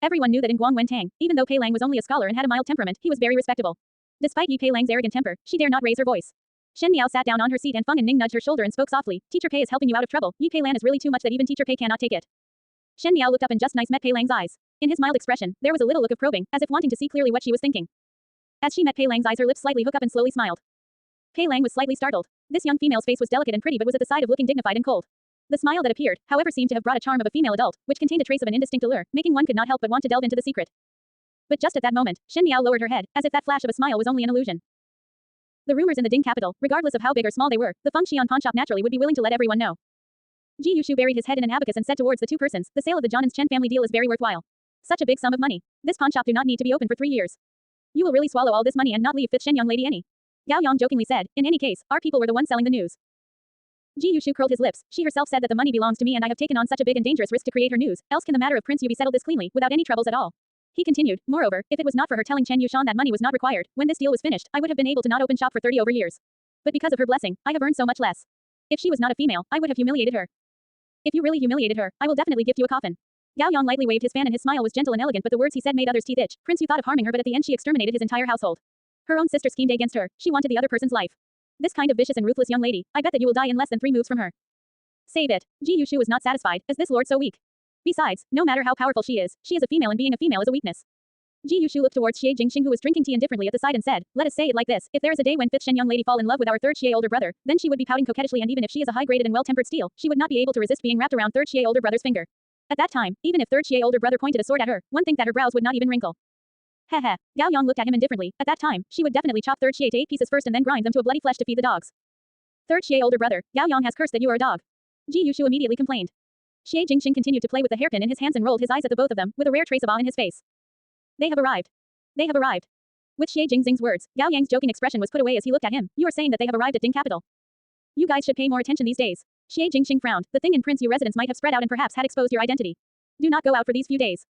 Everyone knew that in Guang Wentang, even though Pei Lang was only a scholar and had a mild temperament, he was very respectable. Despite Yi Peilang's arrogant temper, she dare not raise her voice. Shen Miao sat down on her seat and Feng and Ning nudged her shoulder and spoke softly, Teacher Pei is helping you out of trouble, Yi Peilan is really too much that even Teacher Pei cannot take it. Shen Miao looked up and just nice met Pei Lang's eyes. In his mild expression, there was a little look of probing, as if wanting to see clearly what she was thinking. As she met Pei Lang's eyes her lips slightly hook up and slowly smiled. Pei Lang was slightly startled. This young female's face was delicate and pretty but was at the side of looking dignified and cold. The smile that appeared, however seemed to have brought a charm of a female adult, which contained a trace of an indistinct allure, making one could not help but want to delve into the secret. But just at that moment, Shen Miao lowered her head, as if that flash of a smile was only an illusion. The rumors in the Ding capital, regardless of how big or small they were, the Feng Xian pawn shop naturally would be willing to let everyone know. Ji Yushu buried his head in an abacus and said towards the two persons, the sale of the Zhonan's Chen family deal is very worthwhile. Such a big sum of money. This pawn shop do not need to be open for 3 years. You will really swallow all this money and not leave fifth Shen young lady any. Gao Yang jokingly said, in any case, our people were the ones selling the news. Ji Yushu curled his lips. She herself said that the money belongs to me and I have taken on such a big and dangerous risk to create her news, else can the matter of Prince Yu be settled this cleanly, without any troubles at all. He continued, moreover, if it was not for her telling Chen Yushan that money was not required, when this deal was finished, I would have been able to not open shop for 30 over years. But because of her blessing, I have earned so much less. If she was not a female, I would have humiliated her. If you really humiliated her, I will definitely gift you a coffin. Gao Yang lightly waved his fan and his smile was gentle and elegant but the words he said made others' teeth itch. Prince Yu thought of harming her but at the end she exterminated his entire household. Her own sister schemed against her, she wanted the other person's life. This kind of vicious and ruthless young lady, I bet that you will die in less than 3 moves from her. Save it. Ji Yushu was not satisfied, is this lord so weak? Besides, no matter how powerful she is a female and being a female is a weakness. Ji Yushu looked towards Xie Jingxing who was drinking tea indifferently at the side and said, let us say it like this, if there is a day when fifth Shen young lady fall in love with our third Xie older brother, then she would be pouting coquettishly and even if she is a high-graded and well-tempered steel, she would not be able to resist being wrapped around third Xie older brother's finger. At that time, even if third Xie older brother pointed a sword at her, one think that her brows would not even wrinkle. Heh. Gao Yang looked at him indifferently. At that time, she would definitely chop third Xie to 8 pieces first and then grind them to a bloody flesh to feed the dogs. Third Xie older brother, Gao Yang has cursed that you are a dog. Ji Yushu immediately complained. Xie Jingxing continued to play with the hairpin in his hands and rolled his eyes at the both of them, with a rare trace of awe in his face. They have arrived. They have arrived. With Xie Jingxing's words, Gao Yang's joking expression was put away as he looked at him. You are saying that they have arrived at Ding capital. You guys should pay more attention these days. Xie Jingxing frowned. The thing in Prince Yu residence might have spread out and perhaps had exposed your identity. Do not go out for these few days.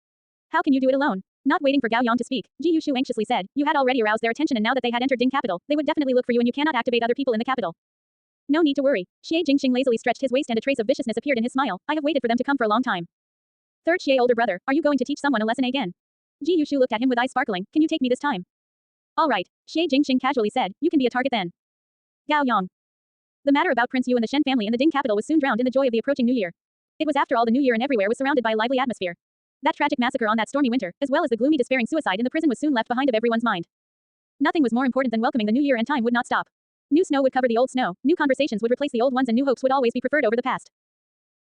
How can you do it alone? Not waiting for Gao Yang to speak, Ji Yushu anxiously said, you had already aroused their attention and now that they had entered Ding capital, they would definitely look for you and you cannot activate other people in the capital. No need to worry. Xie Jingxing lazily stretched his waist and a trace of viciousness appeared in his smile. I have waited for them to come for a long time. Third Xie older brother, are you going to teach someone a lesson again? Ji Yushu looked at him with eyes sparkling. Can you take me this time? All right. Xie Jingxing casually said, you can be a target then. Gao Yang. The matter about Prince Yu and the Shen family in the Ding capital was soon drowned in the joy of the approaching New Year. It was after all the New Year and everywhere was surrounded by a lively atmosphere. That tragic massacre on that stormy winter, as well as the gloomy despairing suicide in the prison was soon left behind of everyone's mind. Nothing was more important than welcoming the new year and time would not stop. New snow would cover the old snow, new conversations would replace the old ones and new hopes would always be preferred over the past.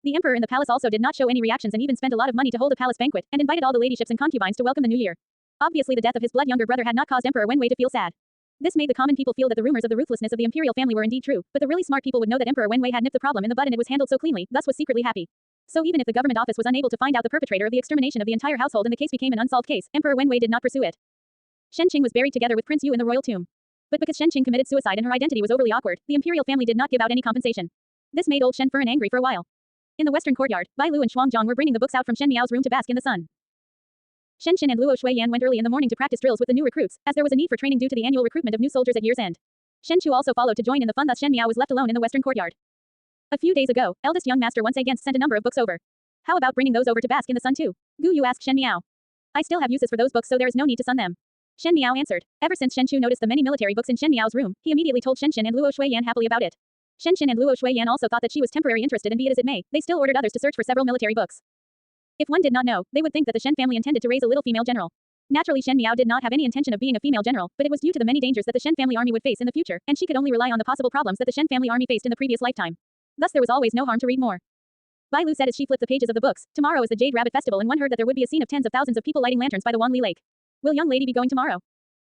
The emperor in the palace also did not show any reactions and even spent a lot of money to hold a palace banquet, and invited all the ladyships and concubines to welcome the new year. Obviously the death of his blood younger brother had not caused Emperor Wenwei to feel sad. This made the common people feel that the rumors of the ruthlessness of the imperial family were indeed true, but the really smart people would know that Emperor Wenwei had nipped the problem in the bud and it was handled so cleanly, thus was secretly happy. So even if the government office was unable to find out the perpetrator of the extermination of the entire household and the case became an unsolved case, Emperor Wenwei did not pursue it. Shen Qing was buried together with Prince Yu in the royal tomb. But because Shen Qing committed suicide and her identity was overly awkward, the imperial family did not give out any compensation. This made old Shen Fern angry for a while. In the western courtyard, Bai Lu and Shuangjiang were bringing the books out from Shen Miao's room to bask in the sun. Shen Qin and Luo Shuiyan went early in the morning to practice drills with the new recruits, as there was a need for training due to the annual recruitment of new soldiers at year's end. Shen Chu also followed to join in the fun, thus Shen Miao was left alone in the western courtyard. A few days ago, eldest young master once again sent a number of books over. How about bringing those over to bask in the sun too? Gu Yu asked Shen Miao. I still have uses for those books, so there is no need to sun them. Shen Miao answered. Ever since Shen Chu noticed the many military books in Shen Miao's room, he immediately told Shen Qin and Luo Shuiyan happily about it. Shen Qin and Luo Shuiyan also thought that she was temporarily interested, and be it as it may, they still ordered others to search for several military books. If one did not know, they would think that the Shen family intended to raise a little female general. Naturally Shen Miao did not have any intention of being a female general, but it was due to the many dangers that the Shen family army would face in the future, and she could only rely on the possible problems that the Shen family army faced in the previous lifetime. Thus there was always no harm to read more. Bai Lu said as she flipped the pages of the books, tomorrow is the Jade Rabbit Festival, and one heard that there would be a scene of tens of thousands of people lighting lanterns by the Wanli Lake. Will young lady be going tomorrow?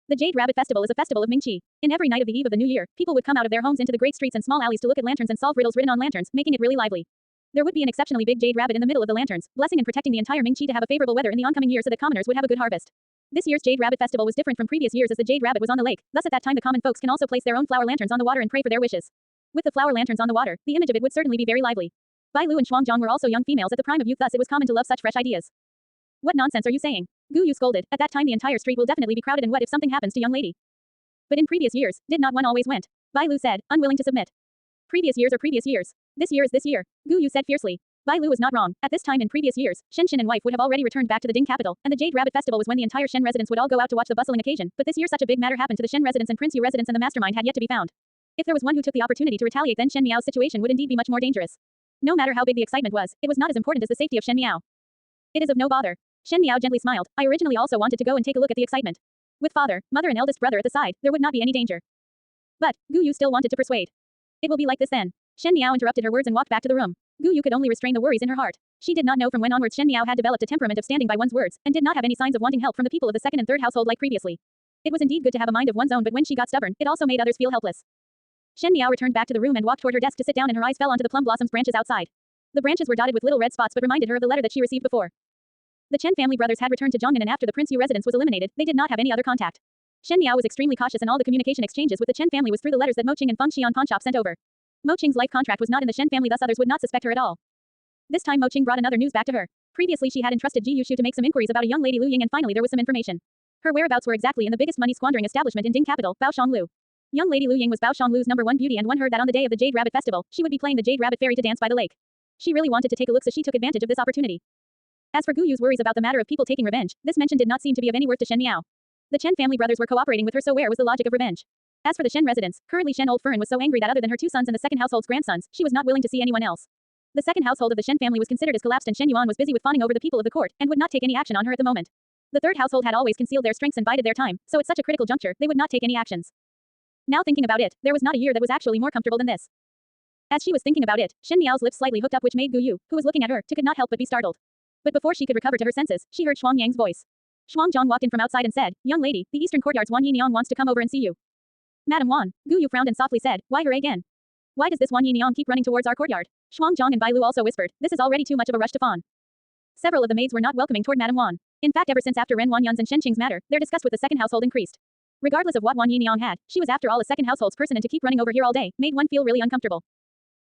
The Jade Rabbit Festival is a festival of Mingqi. In every night of the eve of the new year, people would come out of their homes into the great streets and small alleys to look at lanterns and solve riddles written on lanterns, making it really lively. There would be an exceptionally big jade rabbit in the middle of the lanterns, blessing and protecting the entire Mingqi to have a favorable weather in the oncoming year so that commoners would have a good harvest. This year's Jade Rabbit Festival was different from previous years as the Jade Rabbit was on the lake, thus at that time the common folks can also place their own flower lanterns on the water and pray for their wishes. With the flower lanterns on the water, the image of it would certainly be very lively. Bai Lu and Shuangjiang were also young females at the prime of youth, thus it was common to love such fresh ideas. What nonsense are you saying? Gu Yu scolded. At that time the entire street will definitely be crowded, and what if something happens to young lady? But in previous years, did not one always went? Bai Lu said, unwilling to submit. Previous years are previous years. This year is this year. Gu Yu said fiercely. Bai Lu was not wrong. At this time in previous years, Shen Qin and wife would have already returned back to the Ding capital, and the Jade Rabbit Festival was when the entire Shen residence would all go out to watch the bustling occasion, but this year such a big matter happened to the Shen residence, and Prince Yu residence and the mastermind had yet to be found. If there was one who took the opportunity to retaliate, then Shen Miao's situation would indeed be much more dangerous. No matter how big the excitement was, it was not as important as the safety of Shen Miao. It is of no bother. Shen Miao gently smiled. I originally also wanted to go and take a look at the excitement. With father, mother and eldest brother at the side, there would not be any danger. But, Gu Yu still wanted to persuade. It will be like this then. Shen Miao interrupted her words and walked back to the room. Gu Yu could only restrain the worries in her heart. She did not know from when onwards Shen Miao had developed a temperament of standing by one's words, and did not have any signs of wanting help from the people of the second and third household like previously. It was indeed good to have a mind of one's own, but when she got stubborn, it also made others feel helpless. Shen Miao returned back to the room and walked toward her desk to sit down, and her eyes fell onto the plum blossoms branches outside. The branches were dotted with little red spots but reminded her of the letter that she received before. The Chen family brothers had returned to Zhongnan, and after the Prince Yu residence was eliminated, they did not have any other contact. Shen Miao was extremely cautious, and all the communication exchanges with the Chen family was through the letters that Mo Qing and Feng Xian pawnshop sent over. Mo Qing's life contract was not in the Shen family, thus others would not suspect her at all. This time Mo Qing brought another news back to her. Previously she had entrusted Ji Yushu to make some inquiries about a young lady Lu Ying, and finally there was some information. Her whereabouts were exactly in the biggest money squandering establishment in Ding capital, Baoshang Lu. Young lady Lu Ying was Baoshang Lu's #1 beauty, and one heard that on the day of the Jade Rabbit Festival, she would be playing the Jade Rabbit Fairy to dance by the lake. She really wanted to take a look, so she took advantage of this opportunity. As for Gu Yu's worries about the matter of people taking revenge, this mention did not seem to be of any worth to Shen Miao. The Chen family brothers were cooperating with her, so where was the logic of revenge? As for the Shen residence, currently Shen Old Fern was so angry that other than her two sons and the second household's grandsons, she was not willing to see anyone else. The second household of the Shen family was considered as collapsed, and Shen Yuan was busy with fawning over the people of the court, and would not take any action on her at the moment. The third household had always concealed their strengths and bided their time, so at such a critical juncture, they would not take any actions. Now thinking about it, there was not a year that was actually more comfortable than this. As she was thinking about it, Shen Miao's lips slightly hooked up, which made Gu Yu, who was looking at her, could not help but be startled. But before she could recover to her senses, she heard Shuang Yang's voice. Shuangjiang walked in from outside and said, Young lady, the eastern courtyard's Wan Yiniang wants to come over and see you. Madam Wan, Gu Yu frowned and softly said, why her again? Why does this Wan Yiniang keep running towards our courtyard? Shuangjiang and Bai Lu also whispered, this is already too much of a rush to fawn. Several of the maids were not welcoming toward Madam Wan. In fact, ever since after Ren Wanyun's and Shen Qing's matter, their disgust with the second household increased. Regardless of what Wan Yiniang had, she was after all a second household's person, and to keep running over here all day made one feel really uncomfortable.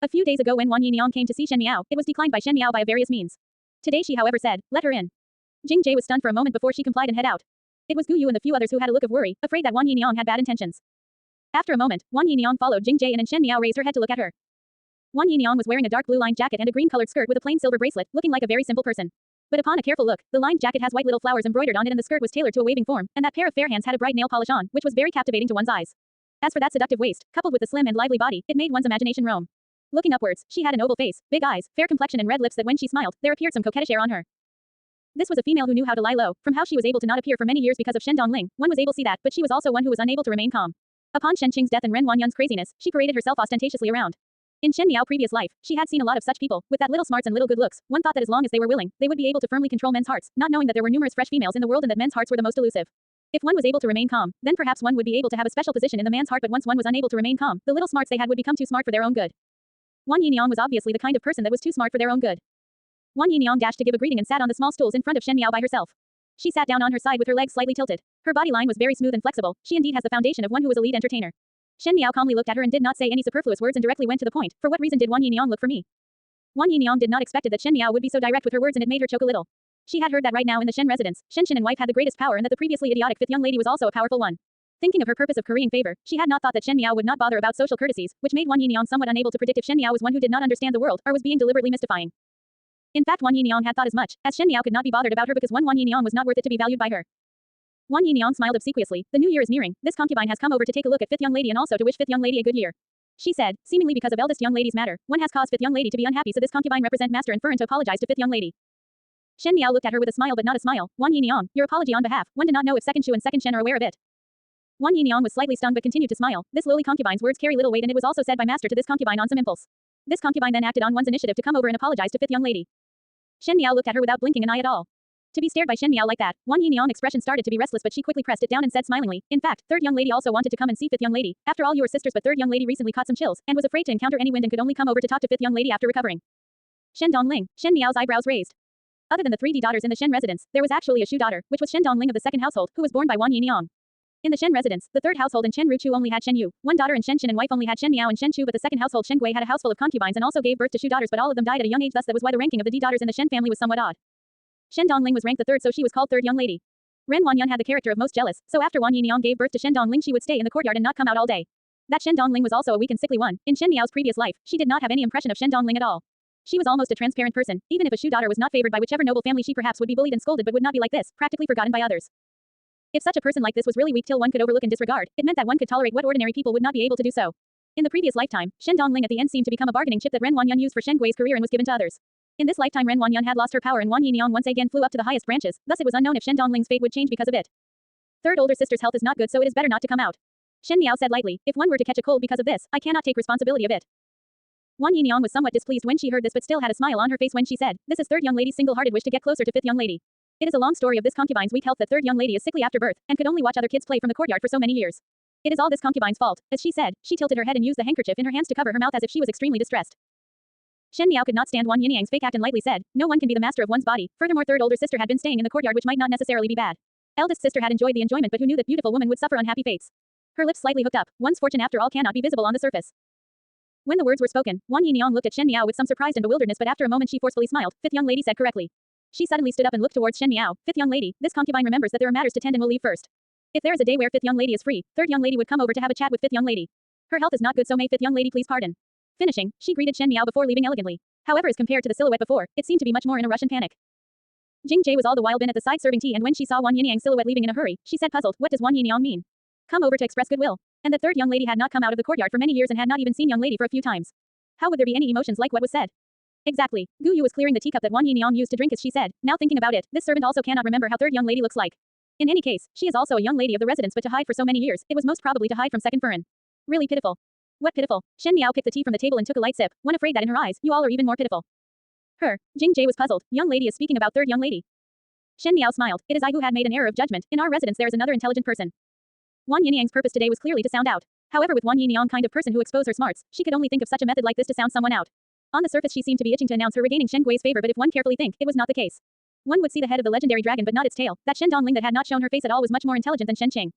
A few days ago when Wan Yiniang came to see Shen Miao, it was declined by Shen Miao by various means. Today she however said, let her in. Jing Jie was stunned for a moment before she complied and head out. It was Gu Yu and the few others who had a look of worry, afraid that Wan Yiniang had bad intentions. After a moment, Wan Yiniang followed Jing Jie in, and Shen Miao raised her head to look at her. Wan Yiniang was wearing a dark blue lined jacket and a green colored skirt with a plain silver bracelet, looking like a very simple person. But upon a careful look, the lined jacket has white little flowers embroidered on it, and the skirt was tailored to a waving form, and that pair of fair hands had a bright nail polish on, which was very captivating to one's eyes. As for that seductive waist, coupled with the slim and lively body, it made one's imagination roam. Looking upwards, she had an oval face, big eyes, fair complexion and red lips that when she smiled, there appeared some coquettish air on her. This was a female who knew how to lie low. From how she was able to not appear for many years because of Shen Dongling, one was able to see that, but she was also one who was unable to remain calm. Upon Shen Qing's death and Ren Wanyun's craziness, she paraded herself ostentatiously around. In Shen Miao's previous life, she had seen a lot of such people, with that little smarts and little good looks. One thought that as long as they were willing, they would be able to firmly control men's hearts, not knowing that there were numerous fresh females in the world and that men's hearts were the most elusive. If one was able to remain calm, then perhaps one would be able to have a special position in the man's heart, but once one was unable to remain calm, the little smarts they had would become too smart for their own good. Wan Yinyang was obviously the kind of person that was too smart for their own good. Wan Yinyang dashed to give a greeting and sat on the small stools in front of Shen Miao by herself. She sat down on her side with her legs slightly tilted. Her body line was very smooth and flexible. She indeed has the foundation of one who is a lead entertainer. Shen Miao calmly looked at her and did not say any superfluous words and directly went to the point. For what reason did Wan Yinyang look for me? Wan Yinyang did not expect that Shen Miao would be so direct with her words and it made her choke a little. She had heard that right now in the Shen residence, Shen and wife had the greatest power and that the previously idiotic fifth young lady was also a powerful one. Thinking of her purpose of currying favor, she had not thought that Shen Miao would not bother about social courtesies, which made Wan Yinyang somewhat unable to predict if Shen Miao was one who did not understand the world or was being deliberately mystifying. In fact, Wan Yinyang had thought as much, as Shen Miao could not be bothered about her because Wan Yinyang was not worth it to be valued by her. Wan Yinyang smiled obsequiously. The new year is nearing. This concubine has come over to take a look at fifth young lady and also to wish fifth young lady a good year. She said, seemingly because of eldest young lady's matter, one has caused fifth young lady to be unhappy, so this concubine represent master and Furin to apologize to fifth young lady. Shen Miao looked at her with a smile but not a smile. Wan Yinyang, your apology on behalf. One did not know if second Shu and second Shen are aware of it. Wan Yinyang was slightly stunned but continued to smile. This lowly concubine's words carry little weight and it was also said by master to this concubine on some impulse. This concubine then acted on one's initiative to come over and apologize to fifth young lady. Shen Miao looked at her without blinking an eye at all. To be stared by Shen Miao like that, Wan Yinyang's expression started to be restless but she quickly pressed it down and said smilingly, in fact, third young lady also wanted to come and see fifth young lady. After all you were sisters but third young lady recently caught some chills, and was afraid to encounter any wind and could only come over to talk to fifth young lady after recovering. Shen Dongling, Shen Miao's eyebrows raised. Other than the 3D daughters in the Shen residence, there was actually a Shu daughter, which was Shen Dongling of the second household, who was born by Wan Yinyang. In the Shen residence, the third household and Shen Ruchu only had Shen Yu. One daughter and Shen Shin and wife only had Shen Miao and Shen Chu, but the second household Shen Gui had a house full of concubines and also gave birth to Shu daughters, but all of them died at a young age, thus that was why the ranking of the D daughters in the Shen family was somewhat odd. Shen Dongling was ranked the third, so she was called third young lady. Ren Wanyun had the character of most jealous, so after Wan Yinyang gave birth to Shen Dongling she would stay in the courtyard and not come out all day. That Shen Dongling was also a weak and sickly one. In Shen Miao's previous life, she did not have any impression of Shen Dongling at all. She was almost a transparent person. Even if a Shu daughter was not favored by whichever noble family, she perhaps would be bullied and scolded but would not be like this, practically forgotten by others. If such a person like this was really weak till one could overlook and disregard, it meant that one could tolerate what ordinary people would not be able to do so. In the previous lifetime, Shen Dongling at the end seemed to become a bargaining chip that Ren Wanyun used for Shen Gui's career and was given to others. In this lifetime Ren Wanyun had lost her power and Wan Yinyang once again flew up to the highest branches, thus it was unknown if Shen Dongling's fate would change because of it. Third older sister's health is not good, so it is better not to come out. Shen Miao said lightly, if one were to catch a cold because of this, I cannot take responsibility of it. Wan Yinyang was somewhat displeased when she heard this but still had a smile on her face when she said, this is third young lady's single-hearted wish to get closer to fifth young lady. It is a long story of this concubine's weak health that third young lady is sickly after birth, and could only watch other kids play from the courtyard for so many years. It is all this concubine's fault. As she said, she tilted her head and used the handkerchief in her hands to cover her mouth as if she was extremely distressed. Shen Miao could not stand Wan Yinyang's fake act and lightly said, no one can be the master of one's body. Furthermore, third older sister had been staying in the courtyard, which might not necessarily be bad. Eldest sister had enjoyed the enjoyment but who knew that beautiful woman would suffer unhappy fates. Her lips slightly hooked up. One's fortune after all cannot be visible on the surface. When the words were spoken, Wan Yinyang looked at Shen Miao with some surprise and bewilderedness, but after a moment she forcefully smiled. Fifth young lady said correctly. She suddenly stood up and looked towards Shen Miao. Fifth young lady, this concubine remembers that there are matters to tend and will leave first. If there is a day where fifth young lady is free, third young lady would come over to have a chat with fifth young lady. Her health is not good, so may fifth young lady please pardon. Finishing, she greeted Shen Miao before leaving elegantly. However, as compared to the silhouette before, it seemed to be much more in a rush and panic. Jing Jie was all the while been at the side serving tea, and when she saw Wan Yinyang's silhouette leaving in a hurry, she said puzzled, what does Wan Yinyang mean? Come over to express goodwill. And the third young lady had not come out of the courtyard for many years and had not even seen young lady for a few times. How would there be any emotions like what was said? Exactly. Gu Yu was clearing the teacup that Wan Yinyang used to drink as she said, now thinking about it, this servant also cannot remember how third young lady looks like. In any case, she is also a young lady of the residence, but to hide for so many years, it was most probably to hide from second Furin. Really pitiful. What pitiful? Shen Miao picked the tea from the table and took a light sip, one afraid that in her eyes, you all are even more pitiful. Her. Jing Jie was puzzled. Young lady is speaking about third young lady. Shen Miao smiled. It is I who had made an error of judgment. In our residence there is another intelligent person. Wan Yinyang's purpose today was clearly to sound out. However, with Wan Yinyang kind of person who expose her smarts, she could only think of such a method like this to sound someone out. On the surface she seemed to be itching to announce her regaining Shen Gui's favor, but if one carefully think, it was not the case. One would see the head of the legendary dragon but not its tail. That Shen Dongling that had not shown her face at all was much more intelligent than Shen Qing.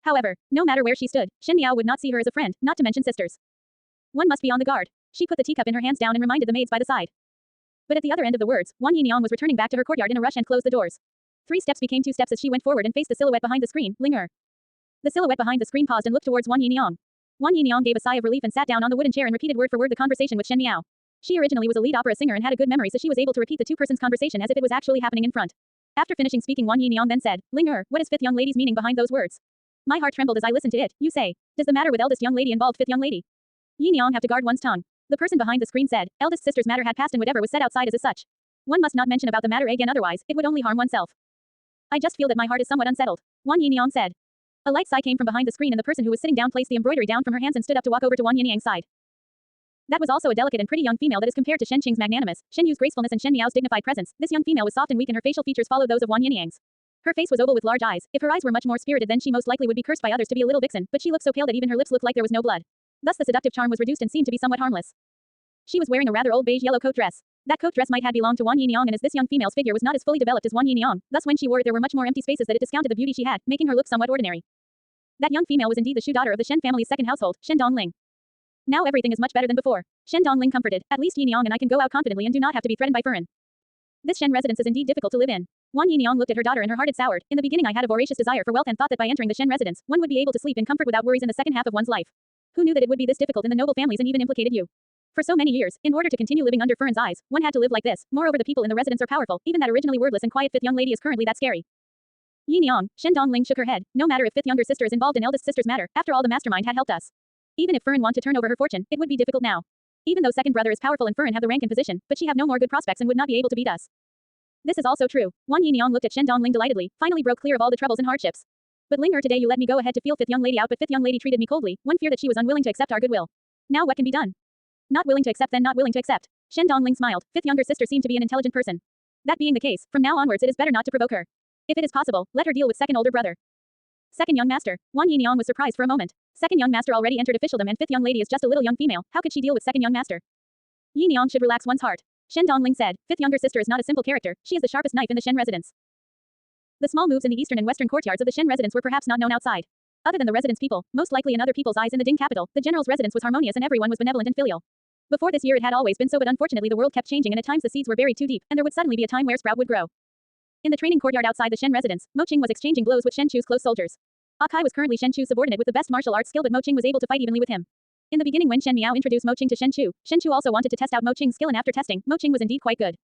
However, no matter where she stood, Shen Miao would not see her as a friend, not to mention sisters. One must be on the guard. She put the teacup in her hands down and reminded the maids by the side. But at the other end of the words, Wan Yinyang was returning back to her courtyard in a rush and closed the doors. 3 steps became 2 steps as she went forward and faced the silhouette behind the screen, Linger. The silhouette behind the screen paused and looked towards Wan Yinyang. Wan Yinyang gave a sigh of relief and sat down on the wooden chair and repeated word for word the conversation with Shen Miao. She originally was a lead opera singer and had a good memory, so she was able to repeat the two persons' conversation as if it was actually happening in front. After finishing speaking, Wan Yinyang then said, Linger, what is fifth young lady's meaning behind those words? My heart trembled as I listened to it. You say, does the matter with eldest young lady involve fifth young lady? Yinyang have to guard one's tongue. The person behind the screen said, eldest sister's matter had passed and whatever was said outside is as such. One must not mention about the matter again, otherwise, it would only harm oneself. I just feel that my heart is somewhat unsettled. Wan Yinyang said. A light sigh came from behind the screen and the person who was sitting down placed the embroidery down from her hands and stood up to walk over to Wan Yinyang's side. That was also a delicate and pretty young female that is compared to Shen Qing's magnanimous, Shen Yu's gracefulness and Shen Miao's dignified presence. This young female was soft and weak and her facial features followed those of Wan Yinyang's. Her face was oval with large eyes. If her eyes were much more spirited then she most likely would be cursed by others to be a little vixen, but she looked so pale that even her lips looked like there was no blood. Thus the seductive charm was reduced and seemed to be somewhat harmless. She was wearing a rather old beige-yellow coat dress. That coat dress might have belonged to Wan Yinyang, and as this young female's figure was not as fully developed as Wan Yinyang, thus when she wore it there were much more empty spaces that it discounted the beauty she had, making her look somewhat ordinary. That young female was indeed the Shu daughter of the Shen family's second household, Shen Dongling. Now everything is much better than before. Shen Dongling comforted. At least Yinyang and I can go out confidently and do not have to be threatened by Furin. This Shen residence is indeed difficult to live in. Wan Yinyang looked at her daughter and her heart had soured. In the beginning I had a voracious desire for wealth and thought that by entering the Shen residence, one would be able to sleep in comfort without worries in the second half of one's life. Who knew that it would be this difficult in the noble families and even implicated you? For so many years, in order to continue living under Furin's eyes, one had to live like this. Moreover the people in the residence are powerful, even that originally wordless and quiet fifth young lady is currently that scary. Yinyang, Shen Dongling shook her head. No matter if fifth younger sister is involved in eldest sister's matter, after all the mastermind had helped us. Even if Furin want to turn over her fortune, it would be difficult now. Even though second brother is powerful and Furin have the rank and position, but she have no more good prospects and would not be able to beat us. This is also true. Wan Yinyang looked at Shen Dongling delightedly, finally broke clear of all the troubles and hardships. But Ling today you let me go ahead to feel fifth young lady out but fifth young lady treated me coldly, one fear that she was unwilling to accept our goodwill. Now what can be done? Not willing to accept then not willing to accept. Shen Dongling smiled. Fifth younger sister seemed to be an intelligent person. That being the case, from now onwards it is better not to provoke her. If it is possible, let her deal with second older brother. Second young master. Wan Yinyang was surprised for a moment. Second young master already entered officialdom and fifth young lady is just a little young female. How could she deal with second young master? Yinyang should relax one's heart. Shen Dongling said. Fifth younger sister is not a simple character. She is the sharpest knife in the Shen residence. The small moves in the eastern and western courtyards of the Shen residence were perhaps not known outside. Other than the residence people, most likely in other people's eyes in the Ding capital, the general's residence was harmonious and everyone was benevolent and filial. Before this year it had always been so, but unfortunately the world kept changing and at times the seeds were buried too deep, and there would suddenly be a time where sprout would grow. In the training courtyard outside the Shen residence, Mo Qing was exchanging blows with Shen Chu's close soldiers. Akai was currently Shen Chu's subordinate with the best martial arts skill, but Mo Qing was able to fight evenly with him. In the beginning when Shen Miao introduced Mo Qing to Shen Chu also wanted to test out Mo Qing's skill and after testing, Mo Qing was indeed quite good.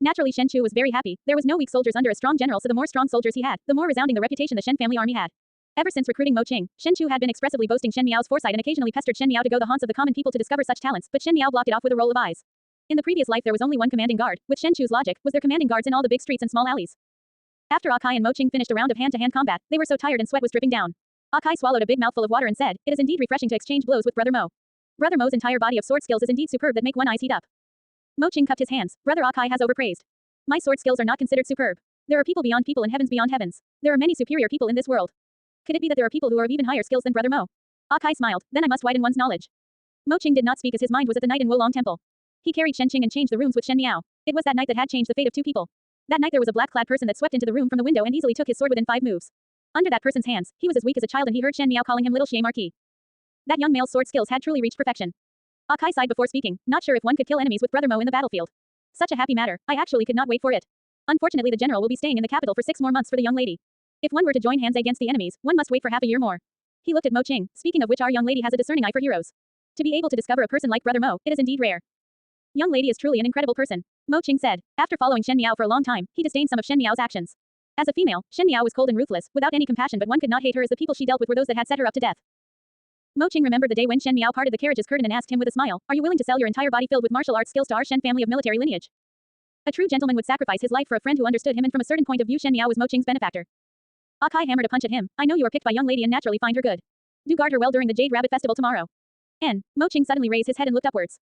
Naturally Shen Chu was very happy. There was no weak soldiers under a strong general, so the more strong soldiers he had, the more resounding the reputation the Shen family army had. Ever since recruiting Mo Qing, Shen Chu had been expressively boasting Shen Miao's foresight and occasionally pestered Shen Miao to go the haunts of the common people to discover such talents, but Shen Miao blocked it off with a roll of eyes. In the previous life there was only one commanding guard. With Shen Chu's logic, was there commanding guards in all the big streets and small alleys. After Akai and Mo Qing finished a round of hand-to-hand combat, they were so tired and sweat was dripping down. Akai swallowed a big mouthful of water and said, "It is indeed refreshing to exchange blows with Brother Mo. Brother Mo's entire body of sword skills is indeed superb that make one eyes heat up." Mo Qing cupped his hands. Brother Akai has overpraised. My sword skills are not considered superb. There are people beyond people and heavens beyond heavens. There are many superior people in this world. Could it be that there are people who are of even higher skills than Brother Mo? Akai smiled. Then I must widen one's knowledge. Mo Qing did not speak as his mind was at the night in Wolong Temple. He carried Shen Qing and changed the rooms with Shen Miao. It was that night that had changed the fate of two people. That night there was a black-clad person that swept into the room from the window and easily took his sword within 5 moves. Under that person's hands, he was as weak as a child and he heard Shen Miao calling him Little Xie Marquis. That young male's sword skills had truly reached perfection. Akai sighed before speaking, not sure if one could kill enemies with Brother Mo in the battlefield. Such a happy matter, I actually could not wait for it. Unfortunately the general will be staying in the capital for 6 more months for the young lady. If one were to join hands against the enemies, one must wait for half a year more. He looked at Mo Qing, speaking of which our young lady has a discerning eye for heroes. To be able to discover a person like Brother Mo, it is indeed rare. Young lady is truly an incredible person, Mo Qing said. After following Shen Miao for a long time, he disdained some of Shen Miao's actions. As a female, Shen Miao was cold and ruthless, without any compassion, but one could not hate her as the people she dealt with were those that had set her up to death. Mo Qing remembered the day when Shen Miao parted the carriage's curtain and asked him with a smile, "Are you willing to sell your entire body filled with martial arts skills to our Shen family of military lineage?" A true gentleman would sacrifice his life for a friend who understood him, and from a certain point of view Shen Miao was Mo Qing's benefactor. Akai hammered a punch at him. "I know you are picked by young lady and naturally find her good. Do guard her well during the Jade Rabbit Festival tomorrow." Mo Qing suddenly raised his head and looked upwards.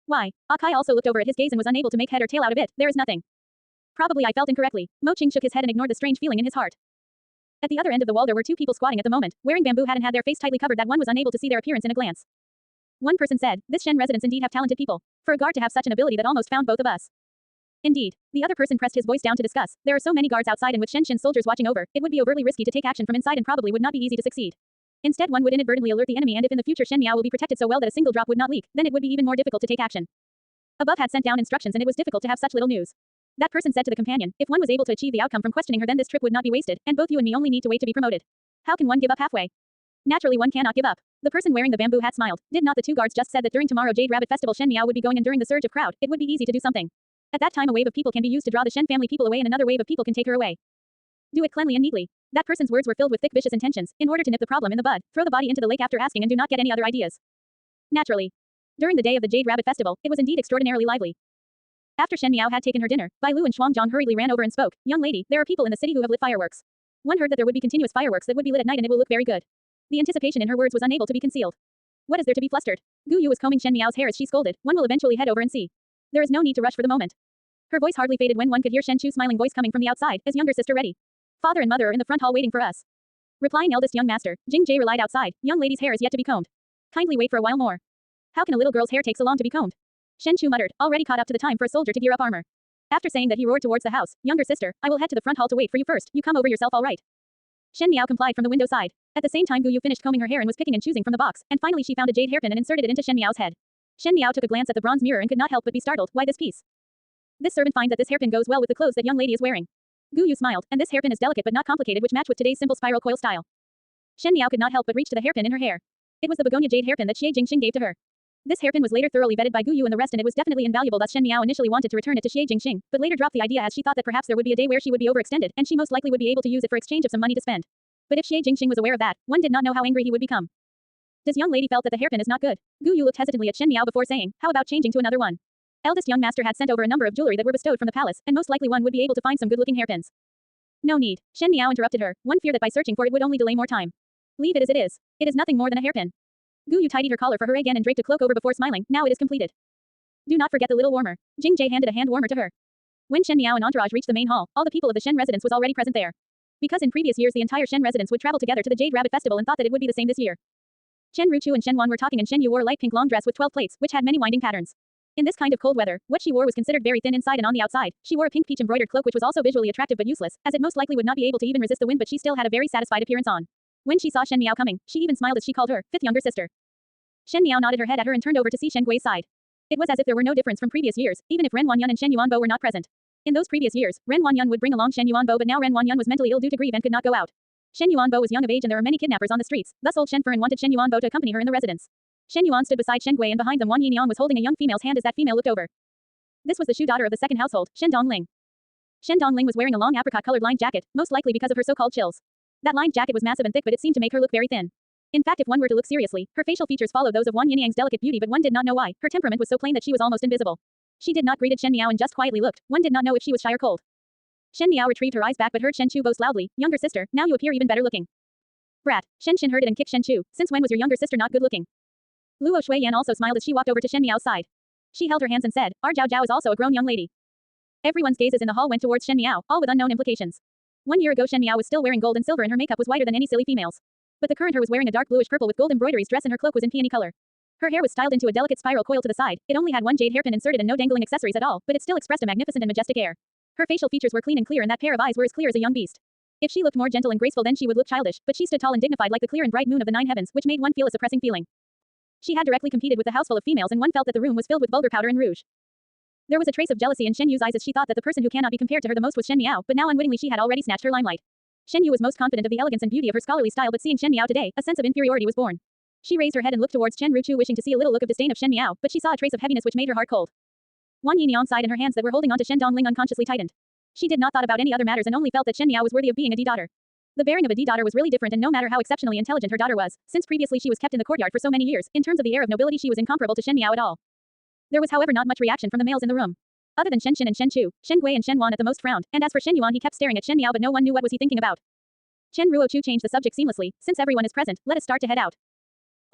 Why? Akai also looked over at his gaze and was unable to make head or tail out of it. There is nothing. Probably I felt incorrectly. Mo Qing shook his head and ignored the strange feeling in his heart. At the other end of the wall there were 2 people squatting at the moment, wearing bamboo hat and had their face tightly covered that one was unable to see their appearance in a glance. One person said, "This Shen residents indeed have talented people. For a guard to have such an ability that almost found both of us." Indeed. The other person pressed his voice down to discuss. There are so many guards outside and with Shen soldiers watching over, it would be overly risky to take action from inside and probably would not be easy to succeed. Instead one would inadvertently alert the enemy, and if in the future Shen Miao will be protected so well that a single drop would not leak, then it would be even more difficult to take action. Above had sent down instructions and it was difficult to have such little news. That person said to the companion, "If one was able to achieve the outcome from questioning her then this trip would not be wasted, and both you and me only need to wait to be promoted. How can one give up halfway?" Naturally one cannot give up. The person wearing the bamboo hat smiled. Did not the 2 guards just said that during tomorrow Jade Rabbit Festival Shen Miao would be going, and during the surge of crowd, it would be easy to do something. At that time a wave of people can be used to draw the Shen family people away and another wave of people can take her away. Do it cleanly and neatly. That person's words were filled with thick vicious intentions. In order to nip the problem in the bud, throw the body into the lake after asking and do not get any other ideas. Naturally. During the day of the Jade Rabbit Festival, it was indeed extraordinarily lively. After Shen Miao had taken her dinner, Bai Lu and Shuangzhong hurriedly ran over and spoke, "Young lady, there are people in the city who have lit fireworks. One heard that there would be continuous fireworks that would be lit at night and it will look very good." The anticipation in her words was unable to be concealed. What is there to be flustered? Gu Yu was combing Shen Miao's hair as she scolded. One will eventually head over and see. There is no need to rush for the moment. Her voice hardly faded when one could hear Shen Chu's smiling voice coming from the outside, as younger sister ready. Father and mother are in the front hall waiting for us. Replying eldest young master, Jing Jie relied outside. Young lady's hair is yet to be combed. Kindly wait for a while more. How can a little girl's hair take so long to be combed? Shen Chu muttered, already caught up to the time for a soldier to gear up armor. After saying that he roared towards the house, younger sister, I will head to the front hall to wait for you first, you come over yourself all right. Shen Miao complied from the window side. At the same time Gu Yu finished combing her hair and was picking and choosing from the box, and finally she found a jade hairpin and inserted it into Shen Miao's head. Shen Miao took a glance at the bronze mirror and could not help but be startled. Why this piece? This servant finds that this hairpin goes well with the clothes that young lady is wearing. Gu Yu smiled, and this hairpin is delicate but not complicated, which match with today's simple spiral coil style. Shen Miao could not help but reach to the hairpin in her hair. It was the begonia jade hairpin that Xie Jingxing gave to her. This hairpin was later thoroughly vetted by Gu Yu and the rest, and it was definitely invaluable. Thus Shen Miao initially wanted to return it to Xie Jingxing, but later dropped the idea as she thought that perhaps there would be a day where she would be overextended, and she most likely would be able to use it for exchange of some money to spend. But if Xie Jingxing was aware of that, one did not know how angry he would become. This young lady felt that the hairpin is not good. Gu Yu looked hesitantly at Shen Miao before saying, how about changing to another one? Eldest young master had sent over a number of jewelry that were bestowed from the palace, and most likely one would be able to find some good-looking hairpins. No need. Shen Miao interrupted her. One feared that by searching for it would only delay more time. Leave it as it is. It is nothing more than a hairpin. Gu Yu tidied her collar for her again and draped a cloak over before smiling. Now it is completed. Do not forget the little warmer. Jing Jie handed a hand warmer to her. When Shen Miao and entourage reached the main hall, all the people of the Shen residence was already present there. Because in previous years the entire Shen residence would travel together to the Jade Rabbit Festival and thought that it would be the same this year. Chen Ruchu and Shen Wan were talking, and Shen Yu wore a light pink long dress with 12 plaits, which had many winding patterns. In this kind of cold weather, what she wore was considered very thin inside, and on the outside, she wore a pink peach embroidered cloak which was also visually attractive but useless, as it most likely would not be able to even resist the wind, but she still had a very satisfied appearance on. When she saw Shen Miao coming, she even smiled as she called her fifth younger sister. Shen Miao nodded her head at her and turned over to see Shen Gui's side. It was as if there were no difference from previous years, even if Ren Wanyan and Shen Yuanbo were not present. In those previous years, Ren Wanyan would bring along Shen Yuanbo, but now Ren Wanyan was mentally ill due to grief and could not go out. Shen Yuanbo was young of age and there were many kidnappers on the streets, thus old Shen Furen wanted Shen Yuanbo to accompany her in the residence. Shen Yuan stood beside Shen Gui, and behind them Wan Yiniang was holding a young female's hand as that female looked over. This was the Shu daughter of the second household, Shen Dongling. Shen Dongling was wearing a long apricot-colored lined jacket, most likely because of her so-called chills. That lined jacket was massive and thick, but it seemed to make her look very thin. In fact, if one were to look seriously, her facial features followed those of Wan Yiniang's delicate beauty, but one did not know why. Her temperament was so plain that she was almost invisible. She did not greet Shen Miao and just quietly looked. One did not know if she was shy or cold. Shen Miao retrieved her eyes back but heard Shen Chu boast loudly, "Younger sister, now you appear even better looking." Brat. Shen Xin heard it and kicked Shen Chu. Since when was your younger sister not good looking? Luo Shuiyan also smiled as she walked over to Shen Miao's side. She held her hands and said, "Our Zhao Zhao is also a grown young lady." Everyone's gazes in the hall went towards Shen Miao, all with unknown implications. 1 year ago Shen Miao was still wearing gold and silver and her makeup was whiter than any silly female's. But the current her was wearing a dark bluish purple with gold embroideries dress and her cloak was in peony color. Her hair was styled into a delicate spiral coil to the side. It only had one jade hairpin inserted and no dangling accessories at all, but it still expressed a magnificent and majestic air. Her facial features were clean and clear, and that pair of eyes were as clear as a young beast. If she looked more gentle and graceful then she would look childish, but she stood tall and dignified like the clear and bright moon of the 9 heavens, which made one feel a suppressing feeling. She had directly competed with the house full of females and one felt that the room was filled with vulgar powder and rouge. There was a trace of jealousy in Shen Yu's eyes as she thought that the person who cannot be compared to her the most was Shen Miao, but now unwittingly she had already snatched her limelight. Shen Yu was most confident of the elegance and beauty of her scholarly style, but seeing Shen Miao today, a sense of inferiority was born. She raised her head and looked towards Chen Ruchu, wishing to see a little look of disdain of Shen Miao, but she saw a trace of heaviness which made her heart cold. Wan Yiniang sighed and her hands that were holding onto Shen Dongling unconsciously tightened. She did not thought about any other matters and only felt that Shen Miao was worthy of being a D daughter. The bearing of a D daughter was really different, and no matter how exceptionally intelligent her daughter was, since previously she was kept in the courtyard for so many years, in terms of the air of nobility she was incomparable to Shen Miao at all. There was however not much reaction from the males in the room. Other than Shen Xin and Shen Chu, Shen Gui and Shen Wan at the most frowned, and as for Shen Yuan he kept staring at Shen Miao but no one knew what was he thinking about. Chen Ruochu changed the subject seamlessly. Since everyone is present, let us start to head out.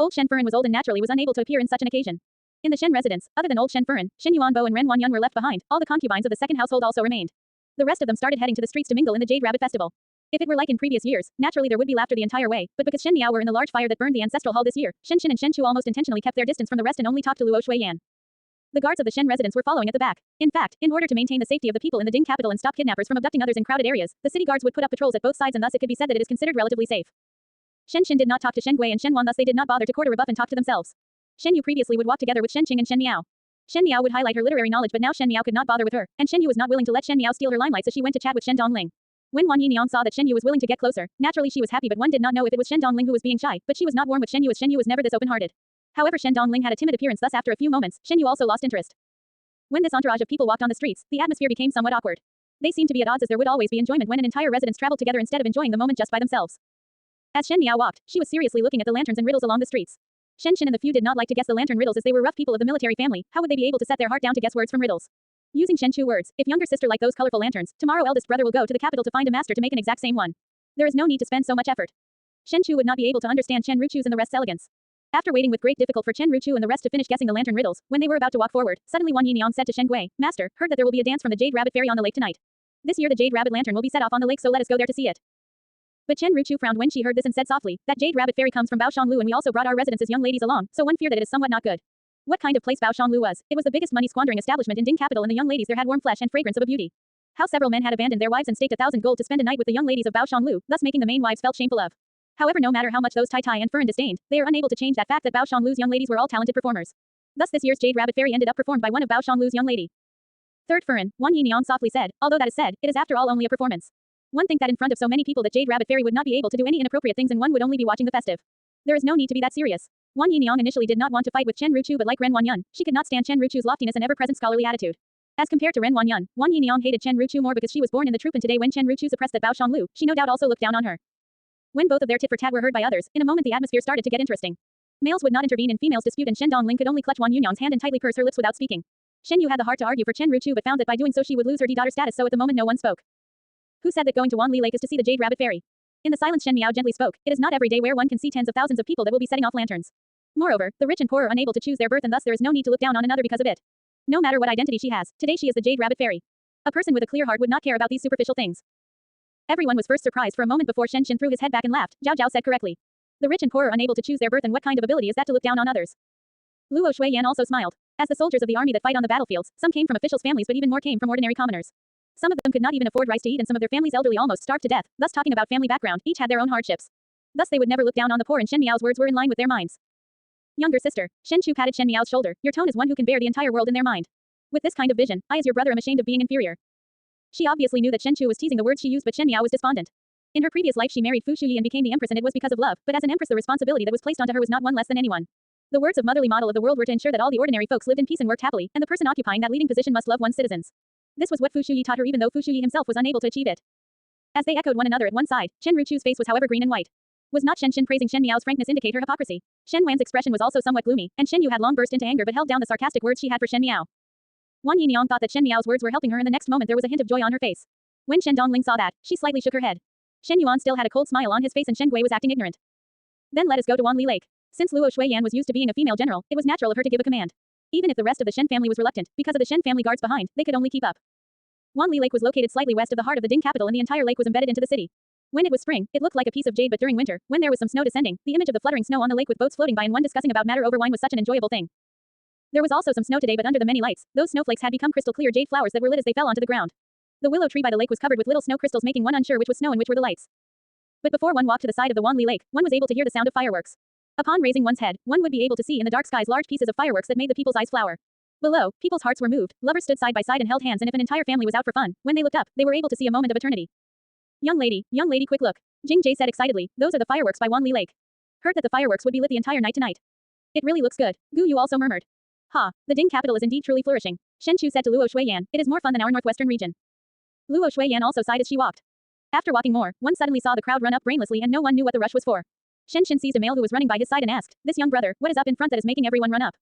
Old Shen Furen was old and naturally was unable to appear in such an occasion. In the Shen residence, other than old Shen Furen, Shen Yuanbo and Ren Wanyun were left behind. All the concubines of the second household also remained. The rest of them started heading to the streets to mingle in the Jade Rabbit Festival. If it were like in previous years, naturally there would be laughter the entire way, but because Shen Miao were in the large fire that burned the ancestral hall this year, Shen Xin and Shen Chu almost intentionally kept their distance from the rest and only talked to Luo Shuiyan. The guards of the Shen residence were following at the back. In fact, in order to maintain the safety of the people in the Ding capital and stop kidnappers from abducting others in crowded areas, the city guards would put up patrols at both sides, and thus it could be said that it is considered relatively safe. Shen Xin did not talk to Shen Gui and Shen Wan, thus they did not bother to court a rebuff and talk to themselves. Shen Yu previously would walk together with Shen Qing and Shen Miao. Shen Miao would highlight her literary knowledge, but now Shen Miao could not bother with her, and Shen Yu was not willing to let Shen Miao steal her limelight, so she went to chat with Shen Dongling. When Wan Yiniang saw that Shen Yu was willing to get closer, naturally she was happy, but one did not know if it was Shen Dongling who was being shy, but she was not warm with Shen Yu as Shen Yu was never this open-hearted. However, Shen Dongling had a timid appearance, thus after a few moments, Shen Yu also lost interest. When this entourage of people walked on the streets, the atmosphere became somewhat awkward. They seemed to be at odds, as there would always be enjoyment when an entire residence traveled together instead of enjoying the moment just by themselves. As Shen Miao walked, she was seriously looking at the lanterns and riddles along the streets. Shen Xin and the few did not like to guess the lantern riddles as they were rough people of the military family. How would they be able to set their heart down to guess words from riddles? Using Shen Chu words, if younger sister like those colorful lanterns, tomorrow eldest brother will go to the capital to find a master to make an exact same one. There is no need to spend so much effort. Shen Chu would not be able to understand Chen Ruchu's and the rest's elegance. After waiting with great difficulty for Chen Ruchu and the rest to finish guessing the lantern riddles, when they were about to walk forward, suddenly Wan Yinyang said to Shen Gui, Master, heard that there will be a dance from the Jade Rabbit Fairy on the lake tonight. This year the Jade Rabbit Lantern will be set off on the lake, so let us go there to see it. But Chen Ruchu frowned when she heard this and said softly, that Jade Rabbit Fairy comes from Baoshanlu and we also brought our residences young ladies along, so one fear that it is somewhat not good. What kind of place Baoshanlu was? It was the biggest money-squandering establishment in Ding capital, and the young ladies there had warm flesh and fragrance of a beauty. How several men had abandoned their wives and staked 1,000 gold to spend a night with the young ladies of Baoshanlu, thus making the main wives felt shameful of. However, no matter how much those Tai Tai and Furin disdained, they are unable to change that fact that Baoshanlu's young ladies were all talented performers. Thus this year's Jade Rabbit Fairy ended up performed by one of Baoshanlu's young lady. Third Furin, Wan Yinyang softly said, although that is said, it is after all only a performance. One think that in front of so many people that Jade Rabbit Fairy would not be able to do any inappropriate things and one would only be watching the festive. There is no need to be that serious. Wan Yinyang initially did not want to fight with Chen Ruchu, but like Ren Wanyun, she could not stand Chen Ruchu's loftiness and ever-present scholarly attitude. As compared to Ren Wanyun, Wan Yinyang hated Chen Ruchu more because she was born in the troop, and today when Chen Ruchu suppressed at Baoshanlu, she no doubt also looked down on her. When both of their tit-for-tat were heard by others, in a moment the atmosphere started to get interesting. Males would not intervene in females' dispute, and Shen Dongling could only clutch Wan Yunyang's hand and tightly purse her lips without speaking. Shen Yu had the heart to argue for Chen Ruchu but found that by doing so she would lose her daughter status, so at the moment no one spoke. Who said that going to Wanli Lake is to see the Jade Rabbit Fairy? In the silence Shen Miao gently spoke, it is not every day where one can see tens of thousands of people that will be setting off lanterns. Moreover, the rich and poor are unable to choose their birth, and thus there is no need to look down on another because of it. No matter what identity she has, today she is the Jade Rabbit Fairy. A person with a clear heart would not care about these superficial things. Everyone was first surprised for a moment before Shen Xin threw his head back and laughed. Zhao Zhao said correctly. The rich and poor are unable to choose their birth, and what kind of ability is that to look down on others? Luo Shuiyan also smiled. As the soldiers of the army that fight on the battlefields, some came from officials' families but even more came from ordinary commoners. Some of them could not even afford rice to eat, and some of their families elderly almost starved to death, thus talking about family background, each had their own hardships. Thus they would never look down on the poor, and Shen Miao's words were in line with their minds. Younger sister, Shen Chu patted Shen Miao's shoulder, your tone is one who can bear the entire world in their mind. With this kind of vision, I as your brother am ashamed of being inferior. She obviously knew that Shen Chu was teasing the words she used, but Shen Miao was despondent. In her previous life she married Fu Shuyi and became the empress, and it was because of love, but as an empress the responsibility that was placed onto her was not one less than anyone. The words of motherly model of the world were to ensure that all the ordinary folks lived in peace and worked happily, and the person occupying that leading position must love one's citizens. This was what Fu Shuyi taught her, even though Fu Shuyi himself was unable to achieve it. As they echoed one another at one side, Chen Ruchu's face was however green and white. Was not Shen Xin praising Shen Miao's frankness indicate her hypocrisy? Shen Wan's expression was also somewhat gloomy, and Shen Yu had long burst into anger but held down the sarcastic words she had for Shen Miao. Wan Yinyang thought that Shen Miao's words were helping her, and the next moment there was a hint of joy on her face. When Shen Dongling saw that, she slightly shook her head. Shen Yuan still had a cold smile on his face, and Shen Gui was acting ignorant. Then let us go to Wanli Lake. Since Luo Shuiyan was used to being a female general, it was natural of her to give a command. Even if the rest of the Shen family was reluctant, because of the Shen family guards behind, they could only keep up. Wanli Lake was located slightly west of the heart of the Ding capital, and the entire lake was embedded into the city. When it was spring, it looked like a piece of jade, but during winter, when there was some snow descending, the image of the fluttering snow on the lake with boats floating by and one discussing about matter over wine was such an enjoyable thing. There was also some snow today, but under the many lights, those snowflakes had become crystal clear jade flowers that were lit as they fell onto the ground. The willow tree by the lake was covered with little snow crystals, making one unsure which was snow and which were the lights. But before one walked to the side of the Wanli Lake, one was able to hear the sound of fireworks. Upon raising one's head, one would be able to see in the dark skies large pieces of fireworks that made the people's eyes flower. Below, people's hearts were moved, lovers stood side by side and held hands, and if an entire family was out for fun, when they looked up, they were able to see a moment of eternity. Young lady, quick look. Jing Jie said excitedly, those are the fireworks by Wanli Lake. Heard that the fireworks would be lit the entire night tonight. It really looks good. Gu Yu also murmured. Ha, the Ding capital is indeed truly flourishing. Shen Chu said to Luo Shuiyan, it is more fun than our northwestern region. Luo Shuiyan also sighed as she walked. After walking more, one suddenly saw the crowd run up brainlessly, and no one knew what the rush was for. Shen Xin seized a male who was running by his side and asked, this young brother, what is up in front that is making everyone run up?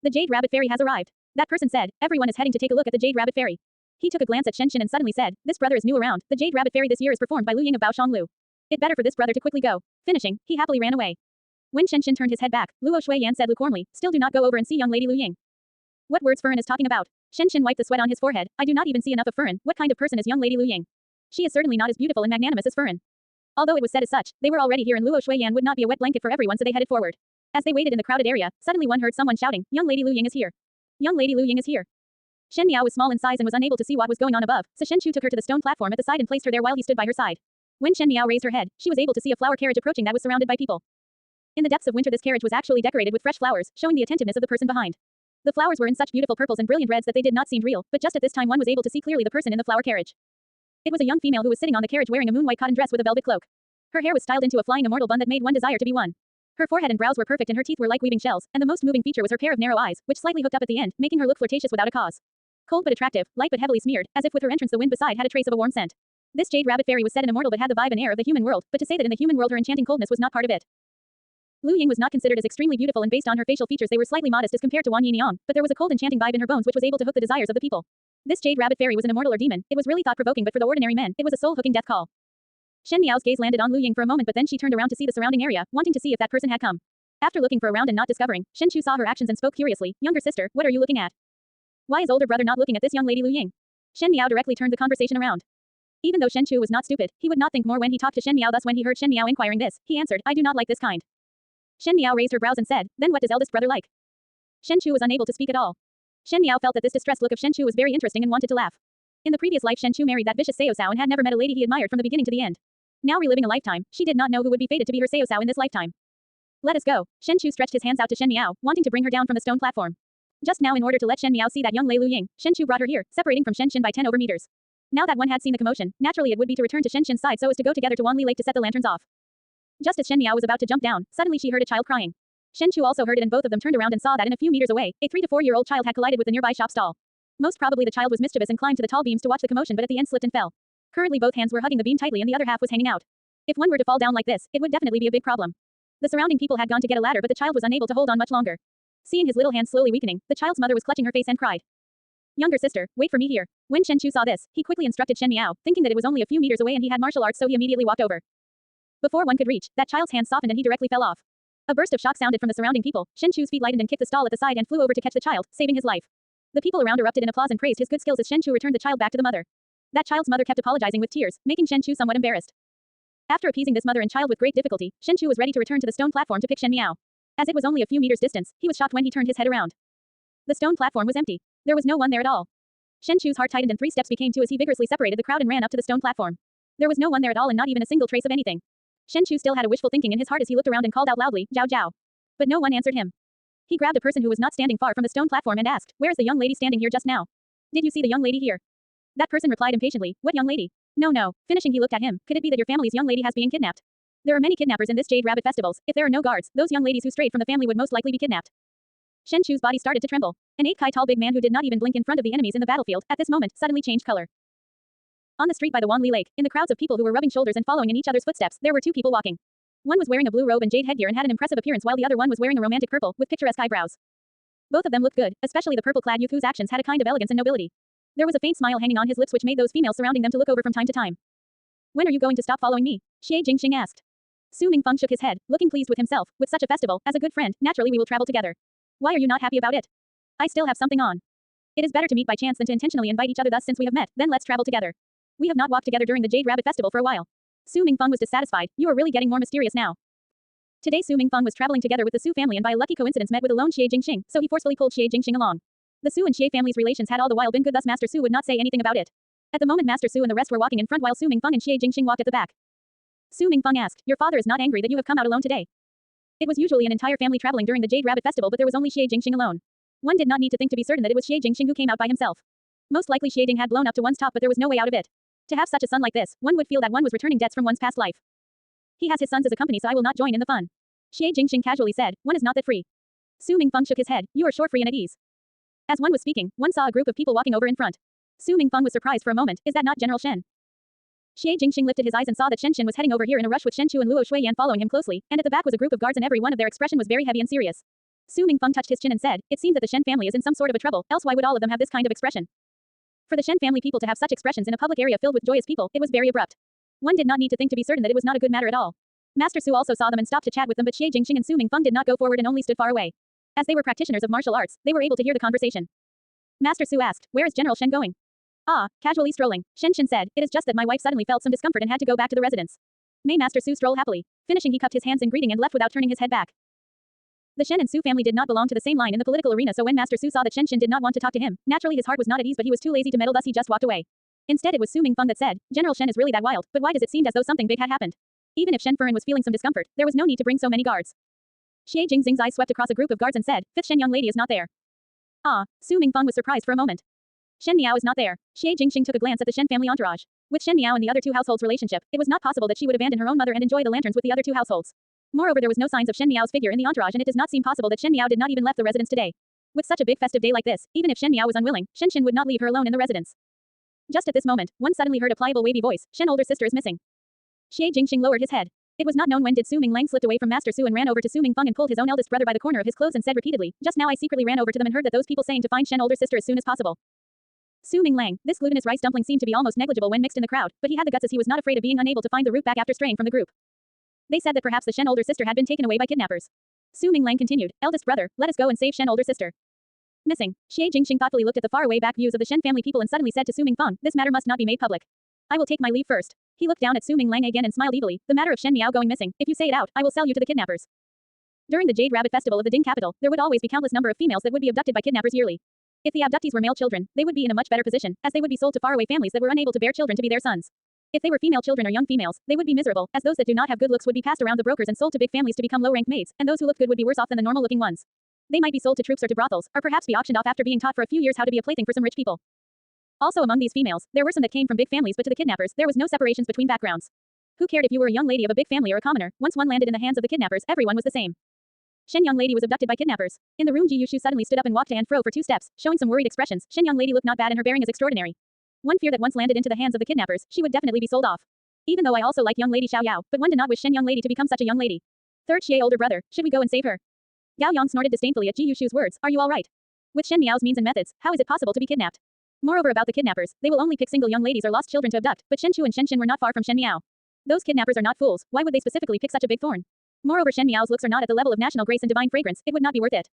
The Jade Rabbit Fairy has arrived. That person said, everyone is heading to take a look at the Jade Rabbit Fairy. He took a glance at Shen Xin and suddenly said, this brother is new around, the Jade Rabbit Fairy this year is performed by Lu Ying of Baoshanlu. It better for this brother to quickly go. Finishing, he happily ran away. When Shen Xin turned his head back, Luo Shuiyan said lukewarmly, still do not go over and see young lady Lu Ying. What words Furin is talking about? Shen Xin wiped the sweat on his forehead, I do not even see enough of Furin, what kind of person is young lady Lu Ying? She is certainly not as beautiful and magnanimous as Furin. Although it was said as such, they were already here, and Luo Shuiyan would not be a wet blanket for everyone, so they headed forward. As they waited in the crowded area, suddenly one heard someone shouting, young lady Lu Ying is here. Young lady Lu Ying is here. Shen Miao was small in size and was unable to see what was going on above, so Shen Chu took her to the stone platform at the side and placed her there while he stood by her side. When Shen Miao raised her head, she was able to see a flower carriage approaching that was surrounded by people. In the depths of winter this carriage was actually decorated with fresh flowers, showing the attentiveness of the person behind. The flowers were in such beautiful purples and brilliant reds that they did not seem real, but just at this time one was able to see clearly the person in the flower carriage. It was a young female who was sitting on the carriage wearing a moon-white cotton dress with a velvet cloak. Her hair was styled into a flying immortal bun that made one desire to be one. Her forehead and brows were perfect and her teeth were like weaving shells, and the most moving feature was her pair of narrow eyes, which slightly hooked up at the end, making her look flirtatious without a cause. Cold but attractive, light but heavily smeared, as if with her entrance the wind beside had a trace of a warm scent. This Jade Rabbit Fairy was said an immortal but had the vibe and air of the human world, but to say that in the human world her enchanting coldness was not part of it. Lu Ying was not considered as extremely beautiful, and based on her facial features they were slightly modest as compared to Wan Yinyang, but there was a cold enchanting vibe in her bones which was able to hook the desires of the people. This Jade Rabbit Fairy was an immortal or demon, it was really thought-provoking, but for the ordinary men, it was a soul-hooking death call. Shen Miao's gaze landed on Lu Ying for a moment, but then she turned around to see the surrounding area, wanting to see if that person had come. After looking for a round and not discovering, Shen Chu saw her actions and spoke curiously, "Younger sister, what are you looking at? Why is older brother not looking at this young lady Lu Ying?" Shen Miao directly turned the conversation around. Even though Shen Chu was not stupid, he would not think more when he talked to Shen Miao. Thus when he heard Shen Miao inquiring this, he answered, "I do not like this kind." Shen Miao raised her brows and said, "Then what does eldest brother like?" Shen Chu was unable to speak at all. Shen Miao felt that this distressed look of Shen Chu was very interesting and wanted to laugh. In the previous life Shen Chu married that vicious Seosao and had never met a lady he admired from the beginning to the end. Now reliving a lifetime, she did not know who would be fated to be her Seosao in this lifetime. "Let us go." Shen Chu stretched his hands out to Shen Miao, wanting to bring her down from the stone platform. Just now in order to let Shen Miao see that young Lei Lu Ying, Shen Chu brought her here, separating from Shen Shin by 10 meters. Now that one had seen the commotion, naturally it would be to return to Shen Shin's side so as to go together to Wanli Lake to set the lanterns off. Just as Shen Miao was about to jump down, suddenly she heard a child crying. Shen Chu also heard it and both of them turned around and saw that in a few meters away, a 3 to 4-year-old child had collided with the nearby shop stall. Most probably the child was mischievous and climbed to the tall beams to watch the commotion but at the end slipped and fell. Currently both hands were hugging the beam tightly and the other half was hanging out. If one were to fall down like this, it would definitely be a big problem. The surrounding people had gone to get a ladder but the child was unable to hold on much longer. Seeing his little hands slowly weakening, the child's mother was clutching her face and cried. "Younger sister, wait for me here." When Shen Chu saw this, he quickly instructed Shen Miao, thinking that it was only a few meters away and he had martial arts so he immediately walked over. Before one could reach, that child's hands softened and he directly fell off. A burst of shock sounded from the surrounding people. Shen Chu's feet lightened and kicked the stall at the side and flew over to catch the child, saving his life. The people around erupted in applause and praised his good skills as Shen Chu returned the child back to the mother. That child's mother kept apologizing with tears, making Shen Chu somewhat embarrassed. After appeasing this mother and child with great difficulty, Shen Chu was ready to return to the stone platform to pick Shen Miao. As it was only a few meters distance, he was shocked when he turned his head around. The stone platform was empty. There was no one there at all. Shen Chu's heart tightened and 3 steps became 2 as he vigorously separated the crowd and ran up to the stone platform. There was no one there at all and not even a single trace of anything. Shen Chu still had a wishful thinking in his heart as he looked around and called out loudly, "Zhao Zhao." But no one answered him. He grabbed a person who was not standing far from the stone platform and asked, "Where is the young lady standing here just now? Did you see the young lady here?" That person replied impatiently, "What young lady? No. Finishing he looked at him, "Could it be that your family's young lady has been kidnapped? There are many kidnappers in this Jade Rabbit festivals. If there are no guards, those young ladies who strayed from the family would most likely be kidnapped." Shen Chu's body started to tremble. An 8-kai tall big man who did not even blink in front of the enemies in the battlefield, at this moment, suddenly changed color. On the street by the Wanli Lake, in the crowds of people who were rubbing shoulders and following in each other's footsteps, there were 2 people walking. One was wearing a blue robe and jade headgear and had an impressive appearance while the other one was wearing a romantic purple, with picturesque eyebrows. Both of them looked good, especially the purple-clad youth whose actions had a kind of elegance and nobility. There was a faint smile hanging on his lips which made those females surrounding them to look over from time to time. "When are you going to stop following me?" Xie Jingxing asked. Su Mingfeng shook his head, looking pleased with himself. "With such a festival, as a good friend, naturally we will travel together. Why are you not happy about it?" "I still have something on. It is better to meet by chance than to intentionally invite each other. Thus since we have met, then let's travel together. We have not walked together during the Jade Rabbit Festival for a while." Su Mingfeng was dissatisfied. "You are really getting more mysterious now." Today Su Mingfeng was traveling together with the Su family and by a lucky coincidence met with a lone Xie Jingxing, so he forcefully pulled Xie Jingxing along. The Su and Xie family's relations had all the while been good, thus Master Su would not say anything about it. At the moment Master Su and the rest were walking in front while Su Mingfeng and Xie Jingxing walked at the back. Su Mingfeng asked, "Your father is not angry that you have come out alone today?" It was usually an entire family traveling during the Jade Rabbit Festival but there was only Xie Jingxing alone. One did not need to think to be certain that it was Xie Jingxing who came out by himself. Most likely Xie Ding had blown up to one's top but there was no way out of it. To have such a son like this, one would feel that one was returning debts from one's past life. He has his sons as a company so I will not join in the fun. Xie Jingxing casually said, "One is not that free." Su Mingfeng shook his head, "You are sure free and at ease." As one was speaking, one saw a group of people walking over in front. Su Mingfeng was surprised for a moment, "Is that not General Shen?" Xie Jingxing lifted his eyes and saw that Shen Shin was heading over here in a rush with Shen Chu and Luo Shuiyan following him closely, and at the back was a group of guards and every one of their expression was very heavy and serious. Su Mingfeng touched his chin and said, "It seems that the Shen family is in some sort of a trouble, else why would all of them have this kind of expression?" For the Shen family people to have such expressions in a public area filled with joyous people, it was very abrupt. One did not need to think to be certain that it was not a good matter at all. Master Su also saw them and stopped to chat with them but Xie Jingxing and Su Mingfeng did not go forward and only stood far away. As they were practitioners of martial arts, they were able to hear the conversation. Master Su asked, "Where is General Shen going?" "Ah, casually strolling," Shen Shin said, "It is just that my wife suddenly felt some discomfort and had to go back to the residence." May Master Su stroll happily. Finishing he cupped his hands in greeting and left without turning his head back. The Shen and Su family did not belong to the same line in the political arena so when Master Su saw that Shen Shin did not want to talk to him, naturally his heart was not at ease but he was too lazy to meddle thus he just walked away. Instead it was Su Mingfeng that said, "General Shen is really that wild, but why does it seem as though something big had happened?" Even if Shen Furen was feeling some discomfort, there was no need to bring so many guards. Xie Jingxing's eyes swept across a group of guards and said, "Fifth Shen young lady is not there." Ah, Su Mingfeng was surprised for a moment. Shen Miao is not there. Xie Jingxing took a glance at the Shen family entourage. With Shen Miao and the other 2 households' relationship, it was not possible that she would abandon her own mother and enjoy the lanterns with the other 2 households. Moreover there was no signs of Shen Miao's figure in the entourage and it does not seem possible that Shen Miao did not even left the residence today. With such a big festive day like this, even if Shen Miao was unwilling, Shen Shin would not leave her alone in the residence. Just at this moment, one suddenly heard a pliable wavy voice, "Shen older sister is missing." Xie Jingxing lowered his head. It was not known when did Su Minglang slipped away from Master Su and ran over to Su Mingfeng and pulled his own eldest brother by the corner of his clothes and said repeatedly, "Just now I secretly ran over to them and heard that those people saying to find Shen older sister as soon as possible." Su Minglang, this glutinous rice dumpling seemed to be almost negligible when mixed in the crowd, but he had the guts as he was not afraid of being unable to find the route back after straying from the group. They said that perhaps the Shen older sister had been taken away by kidnappers. Su Minglang continued, eldest brother, let us go and save Shen older sister. Missing. Xie Jingxing thoughtfully looked at the faraway back views of the Shen family people and suddenly said to Su Mingfeng, this matter must not be made public. I will take my leave first. He looked down at Su Minglang again and smiled evilly, the matter of Shen Miao going missing, if you say it out, I will sell you to the kidnappers. During the Jade Rabbit Festival of the Ding capital, there would always be countless number of females that would be abducted by kidnappers yearly. If the abductees were male children, they would be in a much better position, as they would be sold to faraway families that were unable to bear children to be their sons. If they were female children or young females, they would be miserable, as those that do not have good looks would be passed around the brokers and sold to big families to become low-ranked maids, and those who looked good would be worse off than the normal-looking ones. They might be sold to troops or to brothels, or perhaps be auctioned off after being taught for a few years how to be a plaything for some rich people. Also among these females, there were some that came from big families, but to the kidnappers, there was no separations between backgrounds. Who cared if you were a young lady of a big family or a commoner? Once one landed in the hands of the kidnappers, everyone was the same. Shen young lady was abducted by kidnappers. In the room, Ji Yushu suddenly stood up and walked to and fro for 2 steps, showing some worried expressions. Shen young lady looked not bad and her bearing is extraordinary. One fear that once landed into the hands of the kidnappers, she would definitely be sold off. Even though I also like young lady Xiao Yao, but one did not wish Shen young lady to become such a young lady. Third Xie older brother, should we go and save her? Gao Yang snorted disdainfully at Ji Yushu's words, are you all right? With Shen Miao's means and methods, how is it possible to be kidnapped? Moreover about the kidnappers, they will only pick single young ladies or lost children to abduct, but Shen Chu and Shen Xin were not far from Shen Miao. Those kidnappers are not fools, why would they specifically pick such a big thorn? Moreover Shen Miao's looks are not at the level of national grace and divine fragrance, it would not be worth it.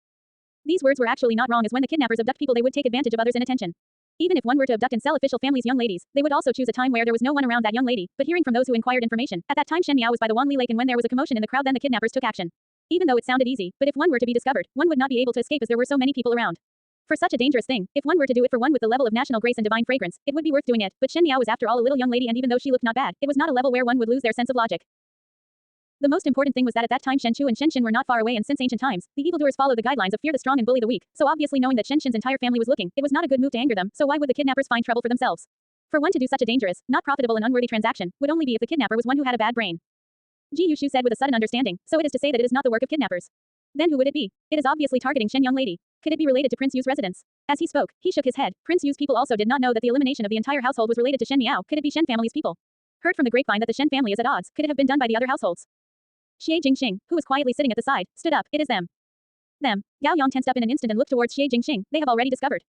These words were actually not wrong, as when the kidnappers abduct people they would take advantage of others' inattention. Even if one were to abduct and sell official families' young ladies, they would also choose a time where there was no one around that young lady, but hearing from those who inquired information, at that time Shen Miao was by the Wanli Lake and when there was a commotion in the crowd then the kidnappers took action. Even though it sounded easy, but if one were to be discovered, one would not be able to escape as there were so many people around. For such a dangerous thing, if one were to do it for one with the level of national grace and divine fragrance, it would be worth doing it, but Shen Miao was after all a little young lady and even though she looked not bad, it was not a level where one would lose their sense of logic. The most important thing was that at that time Shen Chu and Shen Xin were not far away and since ancient times, the evildoers followed the guidelines of fear the strong and bully the weak, so obviously knowing that Shen Xin's entire family was looking, it was not a good move to anger them, so why would the kidnappers find trouble for themselves? For one to do such a dangerous, not profitable and unworthy transaction, would only be if the kidnapper was one who had a bad brain. Ji Yushu said with a sudden understanding, so it is to say that it is not the work of kidnappers. Then who would it be? It is obviously targeting Shen young lady. Could it be related to Prince Yu's residence? As he spoke, he shook his head. Prince Yu's people also did not know that the elimination of the entire household was related to Shen Miao. Could it be Shen family's people? Heard from the grapevine that the Shen family is at odds. Could it have been done by the other households? Xie Jingxing, who was quietly sitting at the side, stood up. It is them. Them. Gao Yang tensed up in an instant and looked towards Xie Jingxing. They have already discovered.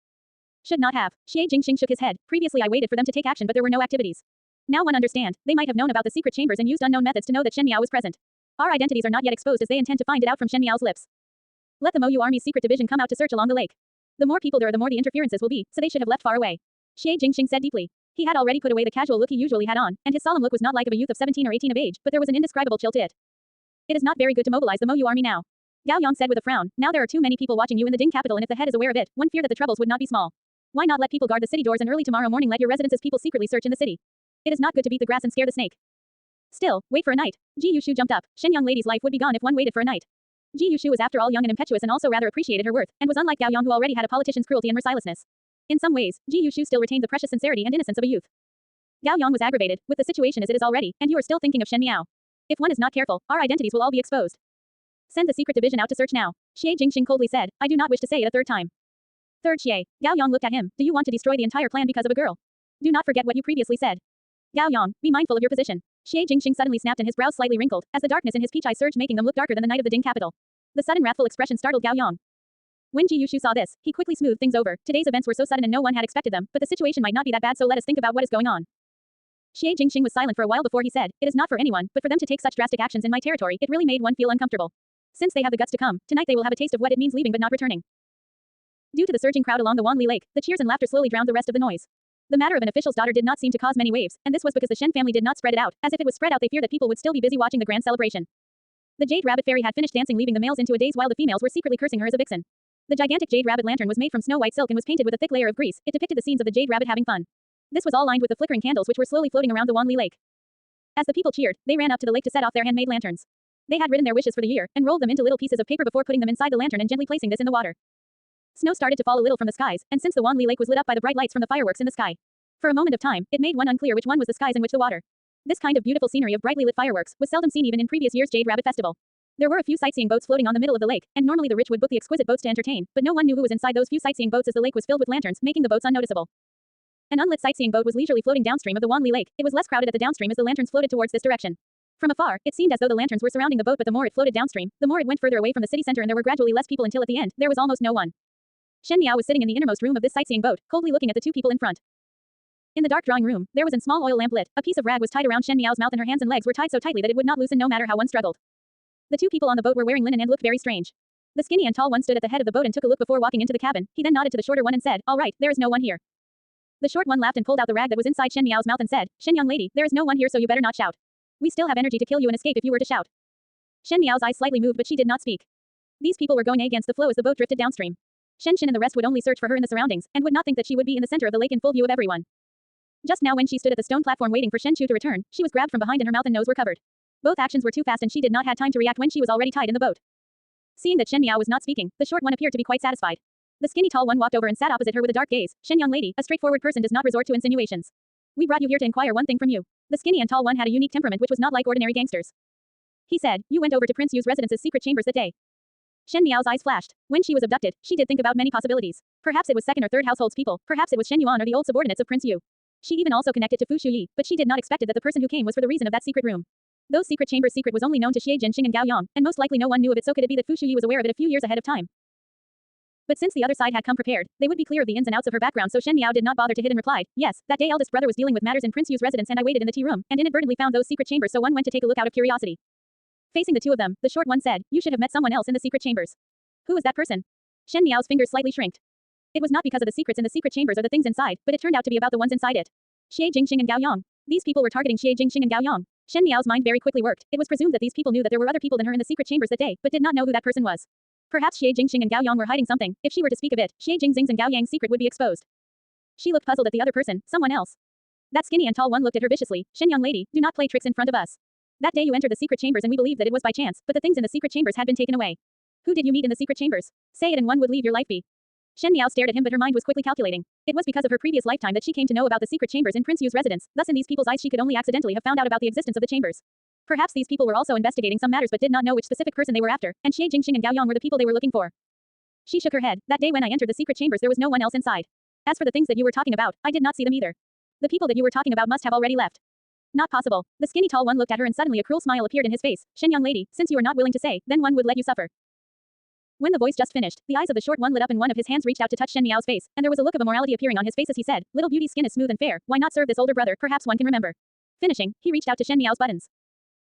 Should not have. Xie Jingxing shook his head. Previously I waited for them to take action but there were no activities. Now one understand. They might have known about the secret chambers and used unknown methods to know that Shen Miao was present. Our identities are not yet exposed as they intend to find it out from Shen Miao's lips. Let the Moyu Army's secret division come out to search along the lake. The more people there are the more the interferences will be, so they should have left far away. Xie Jingxing said deeply. He had already put away the casual look he usually had on, and his solemn look was not like of a youth of 17 or 18 of age, but there was an indescribable chill to it. It is not very good to mobilize the Moyu Army now. Gao Yang said with a frown, now there are too many people watching you in the Ding capital and if the head is aware of it, one fear that the troubles would not be small. Why not let people guard the city doors and early tomorrow morning let your residence's people secretly search in the city? It is not good to beat the grass and scare the snake. Still, wait for a night. Ji Yushu jumped up. Shen young lady's life would be gone if one waited for a night. Ji Yushu was after all young and impetuous and also rather appreciated her worth, and was unlike Gao Yang who already had a politician's cruelty and mercilessness. In some ways, Ji Yushu still retained the precious sincerity and innocence of a youth. Gao Yang was aggravated, with the situation as it is already, and you are still thinking of Shen Miao. If one is not careful, our identities will all be exposed. Send the secret division out to search now. Xie Jingxing coldly said, I do not wish to say it a third time. Third Xie. Gao Yang looked at him, do you want to destroy the entire plan because of a girl? Do not forget what you previously said. Gao Yang, be mindful of your position. Xie Jingxing suddenly snapped and his brows slightly wrinkled, as the darkness in his peach eyes surged making them look darker than the night of the Ding capital. The sudden wrathful expression startled Gao Yang. When Ji Yushu saw this, he quickly smoothed things over. Today's events were so sudden and no one had expected them, but the situation might not be that bad so let us think about what is going on. Xie Jingxing was silent for a while before he said, it is not for anyone, but for them to take such drastic actions in my territory, it really made one feel uncomfortable. Since they have the guts to come, tonight they will have a taste of what it means leaving but not returning. Due to the surging crowd along the Wanli Lake, the cheers and laughter slowly drowned the rest of the noise. The matter of an official's daughter did not seem to cause many waves, and this was because the Shen family did not spread it out, as if it was spread out they feared that people would still be busy watching the grand celebration. The Jade Rabbit Fairy had finished dancing leaving the males into a daze while the females were secretly cursing her as a vixen. The gigantic Jade Rabbit lantern was made from snow-white silk and was painted with a thick layer of grease. It depicted the scenes of the Jade Rabbit having fun. This was all lined with the flickering candles which were slowly floating around the Wanli Lake. As the people cheered, they ran up to the lake to set off their handmade lanterns. They had written their wishes for the year, and rolled them into little pieces of paper before putting them inside the lantern and gently placing this in the water. Snow started to fall a little from the skies, and since the Wanli Lake was lit up by the bright lights from the fireworks in the sky, for a moment of time, it made one unclear which one was the skies and which the water. This kind of beautiful scenery of brightly lit fireworks was seldom seen even in previous year's Jade Rabbit Festival. There were a few sightseeing boats floating on the middle of the lake, and normally the rich would book the exquisite boats to entertain, but no one knew who was inside those few sightseeing boats as the lake was filled with lanterns, making the boats unnoticeable. An unlit sightseeing boat was leisurely floating downstream of the Wanli Lake. It was less crowded at the downstream as the lanterns floated towards this direction. From afar, it seemed as though the lanterns were surrounding the boat, but the more it floated downstream, the more it went further away from the city center and there were gradually less people until at the end, there was almost no one. Shen Miao was sitting in the innermost room of this sightseeing boat, coldly looking at the two people in front. In the dark drawing room, there was a small oil lamp lit. A piece of rag was tied around Shen Miao's mouth and her hands and legs were tied so tightly that it would not loosen no matter how one struggled. The two people on the boat were wearing linen and looked very strange. The skinny and tall one stood at the head of the boat and took a look before walking into the cabin. He then nodded to the shorter one and said, "All right, there is no one here." The short one laughed and pulled out the rag that was inside Shen Miao's mouth and said, "Shen young lady, there is no one here, so you better not shout. We still have energy to kill you and escape if you were to shout." Shen Miao's eyes slightly moved but she did not speak. These people were going against the flow as the boat drifted downstream. Shen and the rest would only search for her in the surroundings, and would not think that she would be in the center of the lake in full view of everyone. Just now when she stood at the stone platform waiting for Shen Chu to return, she was grabbed from behind and her mouth and nose were covered. Both actions were too fast and she did not have time to react when she was already tied in the boat. Seeing that Shen Miao was not speaking, the short one appeared to be quite satisfied. The skinny tall one walked over and sat opposite her with a dark gaze. "Shen young lady, a straightforward person does not resort to insinuations. We brought you here to inquire one thing from you." The skinny and tall one had a unique temperament which was not like ordinary gangsters. He said, "You went over to Prince Yu's residence's secret chambers that day." Shen Miao's eyes flashed. When she was abducted, she did think about many possibilities. Perhaps it was second or third household's people, perhaps it was Shen Yuan or the old subordinates of Prince Yu. She even also connected to Fu Shuyi, but she did not expect that the person who came was for the reason of that secret room. Those secret chambers' secret was only known to Xie Jinxing and Gao Yang, and most likely no one knew of it, so could it be that Fu Shuyi was aware of it a few years ahead of time. But since the other side had come prepared, they would be clear of the ins and outs of her background, so Shen Miao did not bother to hid and replied, "Yes, that day eldest brother was dealing with matters in Prince Yu's residence and I waited in the tea room, and inadvertently found those secret chambers, so one went to take a look out of curiosity." Facing the two of them, the short one said, "You should have met someone else in the secret chambers." "Who was that person?" Shen Miao's fingers slightly shrinked. It was not because of the secrets in the secret chambers or the things inside, but it turned out to be about the ones inside it. Xie Jinxing and Gao Yang. These people were targeting Xie Jinxing and Gao Yang. Shen Miao's mind very quickly worked. It was presumed that these people knew that there were other people than her in the secret chambers that day, but did not know who that person was. Perhaps Xie Jinxing and Gao Yang were hiding something. If she were to speak of it, Xie Jinxing's and Gao Yang's secret would be exposed. She looked puzzled at the other person, someone else. That skinny and tall one looked at her viciously. "Shen young lady, do not play tricks in front of us. That day you entered the secret chambers and we believed that it was by chance, but the things in the secret chambers had been taken away. Who did you meet in the secret chambers? Say it and one would leave your life be." Shen Miao stared at him but her mind was quickly calculating. It was because of her previous lifetime that she came to know about the secret chambers in Prince Yu's residence, thus in these people's eyes she could only accidentally have found out about the existence of the chambers. Perhaps these people were also investigating some matters but did not know which specific person they were after, and Xie Jinxing and Gao Yang were the people they were looking for. She shook her head. "That day when I entered the secret chambers there was no one else inside. As for the things that you were talking about, I did not see them either. The people that you were talking about must have already left." "Not possible." The skinny tall one looked at her and suddenly a cruel smile appeared in his face. "Shen young lady, since you are not willing to say, then one would let you suffer." When the voice just finished, the eyes of the short one lit up and one of his hands reached out to touch Shen Miao's face, and there was a look of immorality appearing on his face as he said, "Little beauty's skin is smooth and fair, why not serve this older brother, perhaps one can remember." Finishing, he reached out to Shen Miao's buttons.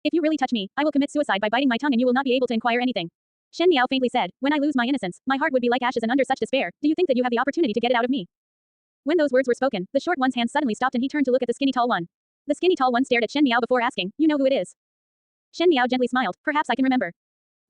"If you really touch me, I will commit suicide by biting my tongue and you will not be able to inquire anything." Shen Miao faintly said, "When I lose my innocence, my heart would be like ashes and under such despair, do you think that you have the opportunity to get it out of me?" When those words were spoken, the short one's hand suddenly stopped and he turned to look at the skinny tall one. The skinny tall one stared at Shen Miao before asking, "You know who it is?" Shen Miao gently smiled, "Perhaps I can remember."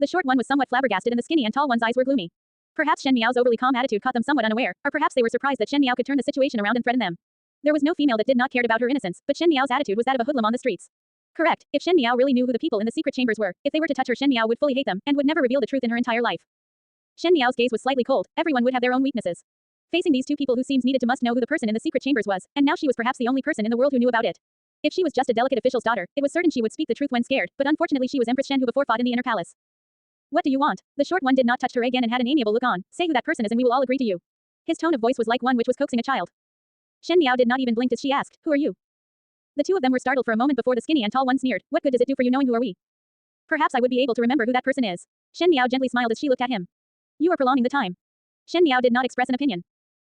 The short one was somewhat flabbergasted and the skinny and tall one's eyes were gloomy. Perhaps Shen Miao's overly calm attitude caught them somewhat unaware, or perhaps they were surprised that Shen Miao could turn the situation around and threaten them. There was no female that did not care about her innocence, but Shen Miao's attitude was that of a hoodlum on the streets. Correct, if Shen Miao really knew who the people in the secret chambers were, if they were to touch her Shen Miao would fully hate them, and would never reveal the truth in her entire life. Shen Miao's gaze was slightly cold, everyone would have their own weaknesses. Facing these two people who seems needed to must know who the person in the secret chambers was, and now she was perhaps the only person in the world who knew about it. If she was just a delicate official's daughter, it was certain she would speak the truth when scared, but unfortunately she was Empress Shen who before fought in the inner palace. "What do you want?" The short one did not touch her again and had an amiable look on. "Say who that person is and we will all agree to you." His tone of voice was like one which was coaxing a child. Shen Miao did not even blink as she asked, "Who are you?" The two of them were startled for a moment before the skinny and tall one sneered, "What good does it do for you knowing who are we? Perhaps I would be able to remember who that person is." Shen Miao gently smiled as she looked at him. "You are prolonging the time." Shen Miao did not express an opinion.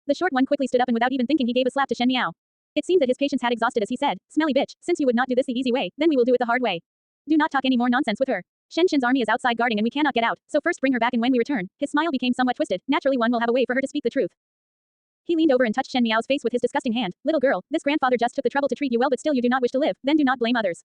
The short one quickly stood up and without even thinking he gave a slap to Shen Miao. It seemed that his patience had exhausted as he said, "Smelly bitch, since you would not do this the easy way, then we will do it the hard way. Do not talk any more nonsense with her. Shen's army is outside guarding and we cannot get out, so first bring her back and when we return." His smile became somewhat twisted, "Naturally one will have a way for her to speak the truth." He leaned over and touched Shen Miao's face with his disgusting hand. "Little girl, this grandfather just took the trouble to treat you well but still you do not wish to live, then do not blame others."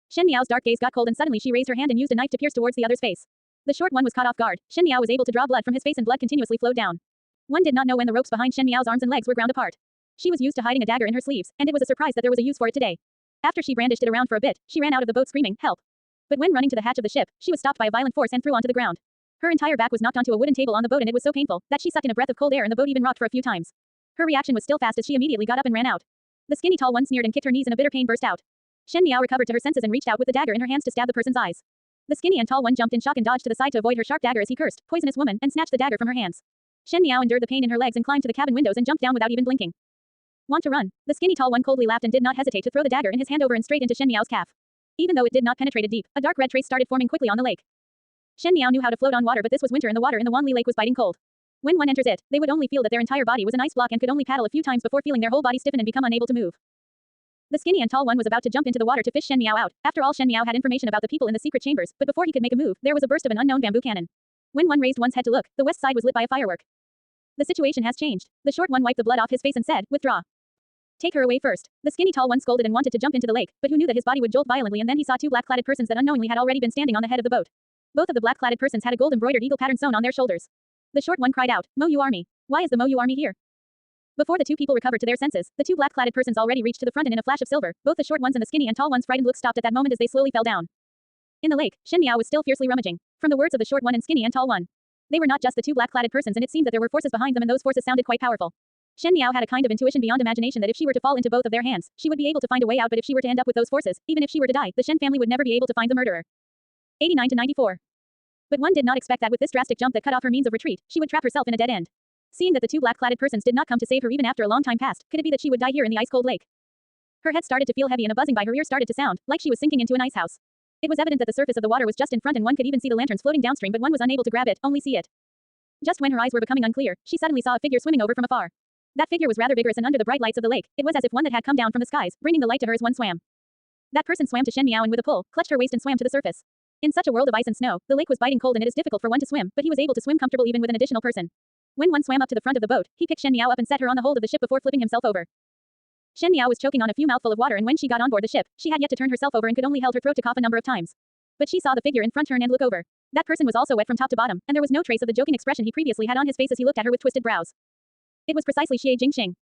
Shen Miao's dark gaze got cold and suddenly she raised her hand and used a knife to pierce towards the other's face. The short one was caught off guard. Shen Miao was able to draw blood from his face and blood continuously flowed down. One did not know when the ropes behind Shen Miao's arms and legs were ground apart. She was used to hiding a dagger in her sleeves, and it was a surprise that there was a use for it today. After she brandished it around for a bit, she ran out of the boat screaming, "Help!" But when running to the hatch of the ship, she was stopped by a violent force and threw onto the ground. Her entire back was knocked onto a wooden table on the boat and it was so painful that she sucked in a breath of cold air and the boat even rocked for a few times. Her reaction was still fast as she immediately got up and ran out. The skinny tall one sneered and kicked her knees and a bitter pain burst out. Shen Miao recovered to her senses and reached out with the dagger in her hands to stab the person's eyes. The skinny and tall one jumped in shock and dodged to the side to avoid her sharp dagger as he cursed, "Poisonous woman," and snatched the dagger from her hands. Shen Miao endured the pain in her legs and climbed to the cabin windows and jumped down without even blinking. "Want to run?" The skinny tall one coldly laughed and did not hesitate to throw the dagger in his hand over and straight into Shen Miao's calf. Even though it did not penetrate it deep, a dark red trace started forming quickly on the lake. Shen Miao knew how to float on water but this was winter and the water in the Wanli Lake was biting cold. When one enters it, they would only feel that their entire body was an ice block and could only paddle a few times before feeling their whole body stiffen and become unable to move. The skinny and tall one was about to jump into the water to fish Shen Miao out. After all, Shen Miao had information about the people in the secret chambers, but before he could make a move, there was a burst of an unknown bamboo cannon. When one raised one's head to look, the west side was lit by a firework. The situation has changed. The short one wiped the blood off his face and said, "Withdraw. Take her away first." The skinny tall one scolded and wanted to jump into the lake, but who knew that his body would jolt violently, and then he saw two black-cladded persons that unknowingly had already been standing on the head of the boat. Both of the black-cladded persons had a gold-embroidered eagle pattern sewn on their shoulders. The short one cried out, "Mo Yu army. Why is the Mo Yu army here?" Before the two people recovered to their senses, the two black-cladded persons already reached to the front, and in a flash of silver, both the short ones and the skinny and tall one's frightened looks stopped at that moment as they slowly fell down. In the lake, Shen Miao was still fiercely rummaging. From the words of the short one and skinny and tall one, they were not just the two black-cladded persons, and it seemed that there were forces behind them, and those forces sounded quite powerful. Shen Miao had a kind of intuition beyond imagination that if she were to fall into both of their hands, she would be able to find a way out, but if she were to end up with those forces, even if she were to die, the Shen family would never be able to find the murderer. 89 to 94. But one did not expect that with this drastic jump that cut off her means of retreat, she would trap herself in a dead end. Seeing that the two black-cladded persons did not come to save her even after a long time passed, could it be that she would die here in the ice-cold lake? Her head started to feel heavy and a buzzing by her ear started to sound, like she was sinking into an ice house. It was evident that the surface of the water was just in front and one could even see the lanterns floating downstream, but one was unable to grab it, only see it. Just when her eyes were becoming unclear, she suddenly saw a figure swimming over from afar. That figure was rather vigorous, and under the bright lights of the lake, it was as if one that had come down from the skies, bringing the light to her as one swam. That person swam to Shen Miao and with a pull, clutched her waist and swam to the surface. In such a world of ice and snow, the lake was biting cold and it is difficult for one to swim, but he was able to swim comfortable even with an additional person. When one swam up to the front of the boat, he picked Shen Miao up and set her on the hold of the ship before flipping himself over. Shen Miao was choking on a few mouthful of water, and when she got on board the ship, she had yet to turn herself over and could only held her throat to cough a number of times. But she saw the figure in front turn and look over. That person was also wet from top to bottom, and there was no trace of the joking expression he previously had on his face as he looked at her with twisted brows. It was precisely Xie Jingxing.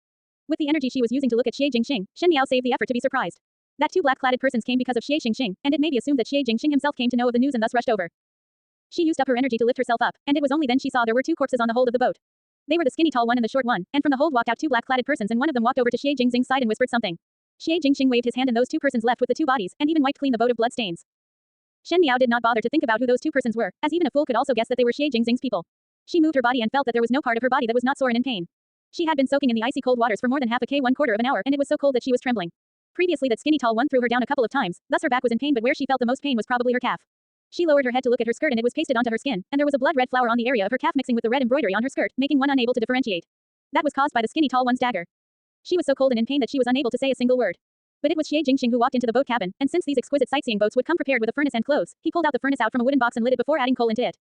With the energy she was using to look at Xie Jingxing, Shen Miao saved the effort to be surprised. That two black-cladded persons came because of Xie Jingxing, and it may be assumed that Xie Jingxing himself came to know of the news and thus rushed over. She used up her energy to lift herself up, and it was only then she saw there were two corpses on the hold of the boat. They were the skinny tall one and the short one, and from the hold walked out two black-cladded persons, and one of them walked over to Xie Jingxing's side and whispered something. Xie Jingxing waved his hand and those two persons left with the two bodies, and even wiped clean the boat of blood stains. Shen Miao did not bother to think about who those two persons were, as even a fool could also guess that they were Xie Jingxing's people. She moved her body and felt that there was no part of her body that was not sore and in pain. She had been soaking in the icy cold waters for more than half a k1/4 of an hour, and it was so cold that she was trembling. Previously that skinny tall one threw her down a couple of times, thus her back was in pain, but where she felt the most pain was probably her calf. She lowered her head to look at her skirt and it was pasted onto her skin, and there was a blood-red flower on the area of her calf mixing with the red embroidery on her skirt, making one unable to differentiate. That was caused by the skinny tall one's dagger. She was so cold and in pain that she was unable to say a single word. But it was Xie Jingxing who walked into the boat cabin, and since these exquisite sightseeing boats would come prepared with a furnace and clothes, he pulled out the furnace out from a wooden box and lit it before adding coal into it.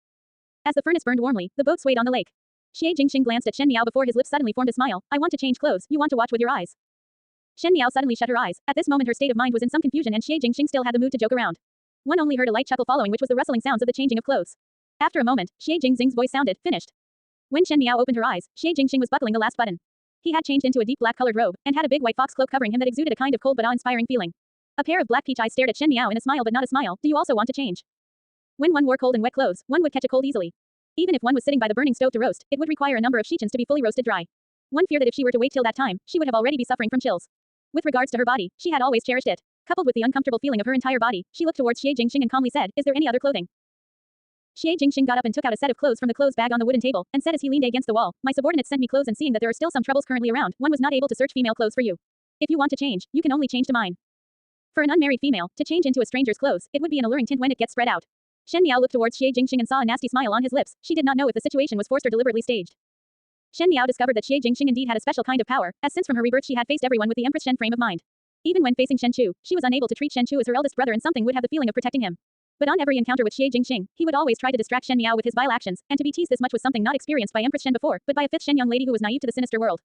As the furnace burned warmly, the boat swayed on the lake. Xie Jingxing glanced at Shen Miao before his lips suddenly formed a smile. "I want to change clothes, you want to watch with your eyes." Shen Miao suddenly shut her eyes. At this moment her state of mind was in some confusion, and Xie Jingxing still had the mood to joke around. One only heard a light chuckle following, which was the rustling sounds of the changing of clothes. After a moment, Xie Jingxing's voice sounded, "Finished." When Shen Miao opened her eyes, Xie Jingxing was buckling the last button. He had changed into a deep black-colored robe, and had a big white fox cloak covering him that exuded a kind of cold but awe-inspiring feeling. A pair of black peach eyes stared at Shen Miao in a smile but not a smile. "Do you also want to change?" When one wore cold and wet clothes, one would catch a cold easily. Even if one was sitting by the burning stove to roast, it would require a number of shichins to be fully roasted dry. One feared that if she were to wait till that time, she would have already be suffering from chills. With regards to her body, she had always cherished it. Coupled with the uncomfortable feeling of her entire body, she looked towards Xie Jingxing and calmly said, "Is there any other clothing?" Xie Jingxing got up and took out a set of clothes from the clothes bag on the wooden table, and said as he leaned against the wall, "My subordinates sent me clothes, and seeing that there are still some troubles currently around, one was not able to search female clothes for you. If you want to change, you can only change to mine." For an unmarried female, to change into a stranger's clothes, it would be an alluring tint when it gets spread out. Shen Miao looked towards Xie Jingxing and saw a nasty smile on his lips. She did not know if the situation was forced or deliberately staged. Shen Miao discovered that Xie Jingxing indeed had a special kind of power, as since from her rebirth she had faced everyone with the Empress Shen frame of mind. Even when facing Shen Chu, she was unable to treat Shen Chu as her eldest brother, and something would have the feeling of protecting him. But on every encounter with Xie Jingxing, he would always try to distract Shen Miao with his vile actions, and to be teased this much was something not experienced by Empress Shen before, but by a fifth Shen young lady who was naive to the sinister world.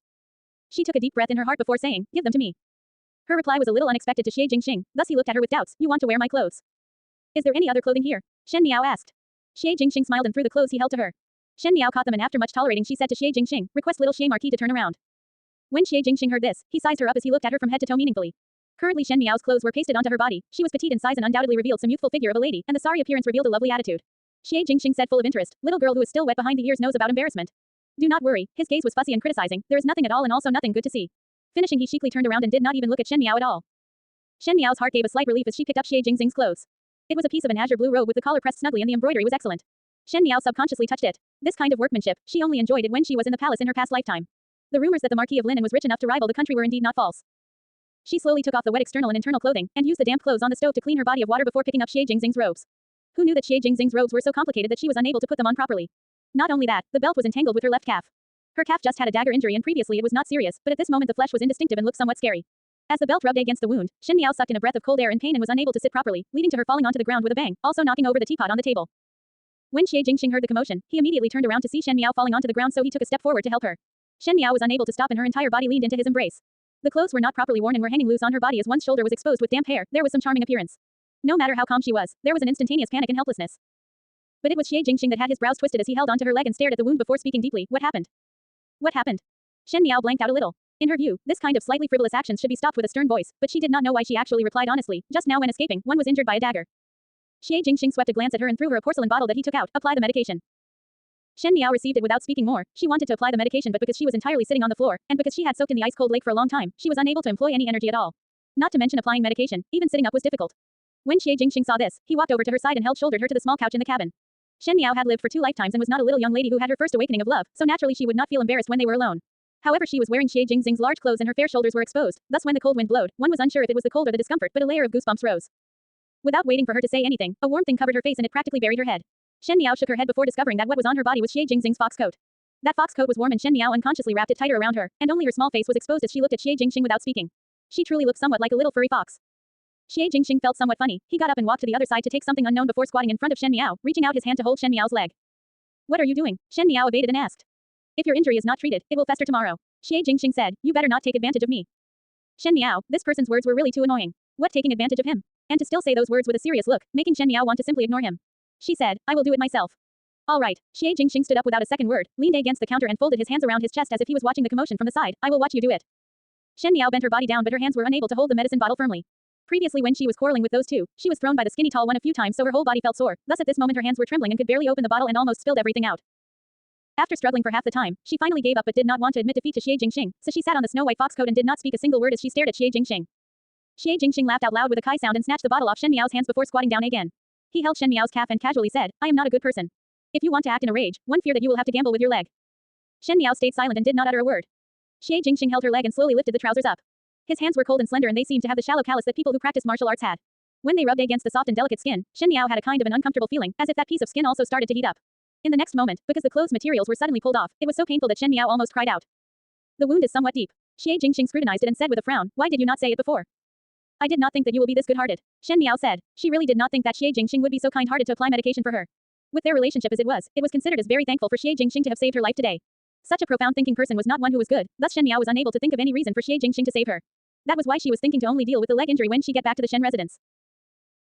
She took a deep breath in her heart before saying, "Give them to me." Her reply was a little unexpected to Xie Jingxing, thus he looked at her with doubts. "You want to wear my clothes? Is there any other clothing here?" Shen Miao asked. Xie Jingxing smiled and threw the clothes he held to her. Shen Miao caught them, and after much tolerating she said to Xie Jingxing, "Request little Xie Marquis to turn around." When Xie Jingxing heard this, he sized her up as he looked at her from head to toe meaningfully. Currently Shen Miao's clothes were pasted onto her body. She was petite in size and undoubtedly revealed some youthful figure of a lady, and the sari appearance revealed a lovely attitude. Xie Jingxing said full of interest, "Little girl who is still wet behind the ears knows about embarrassment." "Do not worry." His gaze was fussy and criticizing. "There is nothing at all and also nothing good to see." Finishing, he chicly turned around and did not even look at Shen Miao at all. Shen Miao's heart gave a slight relief as she picked up Xie Jingxing's clothes. It was a piece of an azure blue robe with the collar pressed snugly, and the embroidery was excellent. Shen Miao subconsciously touched it. This kind of workmanship, she only enjoyed it when she was in the palace in her past lifetime. The rumors that the Marquis of Linen was rich enough to rival the country were indeed not false. She slowly took off the wet external and internal clothing, and used the damp clothes on the stove to clean her body of water before picking up Xie Jingxing's robes. Who knew that Xie Jingxing's robes were so complicated that she was unable to put them on properly? Not only that, the belt was entangled with her left calf. Her calf just had a dagger injury, and previously it was not serious, but at this moment the flesh was indistinctive and looked somewhat scary. As the belt rubbed against the wound, Shen Miao sucked in a breath of cold air in pain and was unable to sit properly, leading to her falling onto the ground with a bang, also knocking over the teapot on the table. When Xie Jingxing heard the commotion, he immediately turned around to see Shen Miao falling onto the ground, so he took a step forward to help her. Shen Miao was unable to stop and her entire body leaned into his embrace. The clothes were not properly worn and were hanging loose on her body as one's shoulder was exposed with damp hair. There was some charming appearance. No matter how calm she was, there was an instantaneous panic and helplessness. But it was Xie Jingxing that had his brows twisted as he held onto her leg and stared at the wound before speaking deeply. What happened? What happened? Shen Miao blanked out a little. In her view, this kind of slightly frivolous actions should be stopped with a stern voice, but she did not know why she actually replied honestly. Just now when escaping, one was injured by a dagger. Xie Jingxing swept a glance at her and threw her a porcelain bottle that he took out. Apply the medication. Shen Miao received it without speaking more. She wanted to apply the medication, but because she was entirely sitting on the floor, and because she had soaked in the ice-cold lake for a long time, she was unable to employ any energy at all. Not to mention applying medication, even sitting up was difficult. When Xie Jingxing saw this, he walked over to her side and shouldered her to the small couch in the cabin. Shen Miao had lived for 2 lifetimes and was not a little young lady who had her first awakening of love, so naturally she would not feel embarrassed when they were alone. However, she was wearing Xie Jingxing's large clothes and her fair shoulders were exposed, thus when the cold wind blowed, one was unsure if it was the cold or the discomfort, but a layer of goosebumps rose. Without waiting for her to say anything, a warm thing covered her face and it practically buried her head. Shen Miao shook her head before discovering that what was on her body was Xie Jingxing's fox coat. That fox coat was warm and Shen Miao unconsciously wrapped it tighter around her, and only her small face was exposed as she looked at Xie Jingxing without speaking. She truly looked somewhat like a little furry fox. Xie Jingxing felt somewhat funny. He got up and walked to the other side to take something unknown before squatting in front of Shen Miao, reaching out his hand to hold Shen Miao's leg. What are you doing? Shen Miao evaded and asked. If your injury is not treated, it will fester tomorrow. Xie Jingxing said, you better not take advantage of me. Shen Miao, this person's words were really too annoying. What, taking advantage of him? And to still say those words with a serious look, making Shen Miao want to simply ignore him. She said, I will do it myself. All right. Xie Jingxing stood up without a second word, leaned against the counter and folded his hands around his chest as if he was watching the commotion from the side. I will watch you do it. Shen Miao bent her body down but her hands were unable to hold the medicine bottle firmly. Previously when she was quarreling with those two, she was thrown by the skinny tall one a few times so her whole body felt sore, thus at this moment her hands were trembling and could barely open the bottle and almost spilled everything out. After struggling for half the time, she finally gave up but did not want to admit defeat to Xie Jingxing, so she sat on the snow-white fox coat and did not speak a single word as she stared at Xie Jingxing. Xie Jingxing laughed out loud with a kai sound and snatched the bottle off Shen Miao's hands before squatting down again. He held Shen Miao's calf and casually said, I am not a good person. If you want to act in a rage, one fear that you will have to gamble with your leg. Shen Miao stayed silent and did not utter a word. Xie Jingxing held her leg and slowly lifted the trousers up. His hands were cold and slender and they seemed to have the shallow callus that people who practice martial arts had. When they rubbed against the soft and delicate skin, Shen Miao had a kind of an uncomfortable feeling, as if that piece of skin also started to heat up. In the next moment, because the clothes materials were suddenly pulled off, it was so painful that Shen Miao almost cried out. The wound is somewhat deep. Xie Jingxing scrutinized it and said with a frown, why did you not say it before? I did not think that you will be this good-hearted. Shen Miao said. She really did not think that Xie Jingxing would be so kind-hearted to apply medication for her. With their relationship as it was considered as very thankful for Xie Jingxing to have saved her life today. Such a profound thinking person was not one who was good, thus Shen Miao was unable to think of any reason for Xie Jingxing to save her. That was why she was thinking to only deal with the leg injury when she get back to the Shen residence.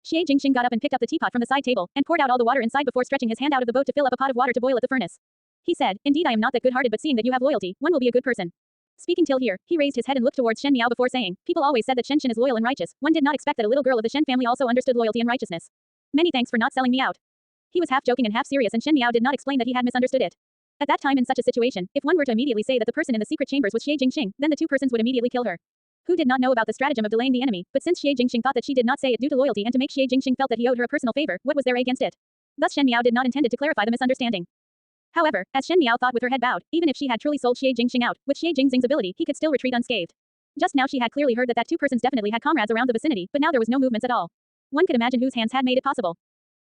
Xie Jingxing got up and picked up the teapot from the side table, and poured out all the water inside before stretching his hand out of the boat to fill up a pot of water to boil at the furnace. He said, indeed I am not that good-hearted but seeing that you have loyalty, one will be a good person. Speaking till here, he raised his head and looked towards Shen Miao before saying, people always said that Shen is loyal and righteous, one did not expect that a little girl of the Shen family also understood loyalty and righteousness. Many thanks for not selling me out. He was half joking and half serious and Shen Miao did not explain that he had misunderstood it. At that time in such a situation, if one were to immediately say that the person in the secret chambers was Xie Jingxing, then the two persons would immediately kill her. Who did not know about the stratagem of delaying the enemy, but since Xie Jingxing thought that she did not say it due to loyalty and to make Xie Jingxing felt that he owed her a personal favor, what was there against it? Thus Shen Miao did not intend to clarify the misunderstanding. However, as Shen Miao thought with her head bowed, even if she had truly sold Xie Jingxing out, with Xie Jingxing's ability he could still retreat unscathed. Just now she had clearly heard that two persons definitely had comrades around the vicinity, but now there was no movements at all. One could imagine whose hands had made it possible.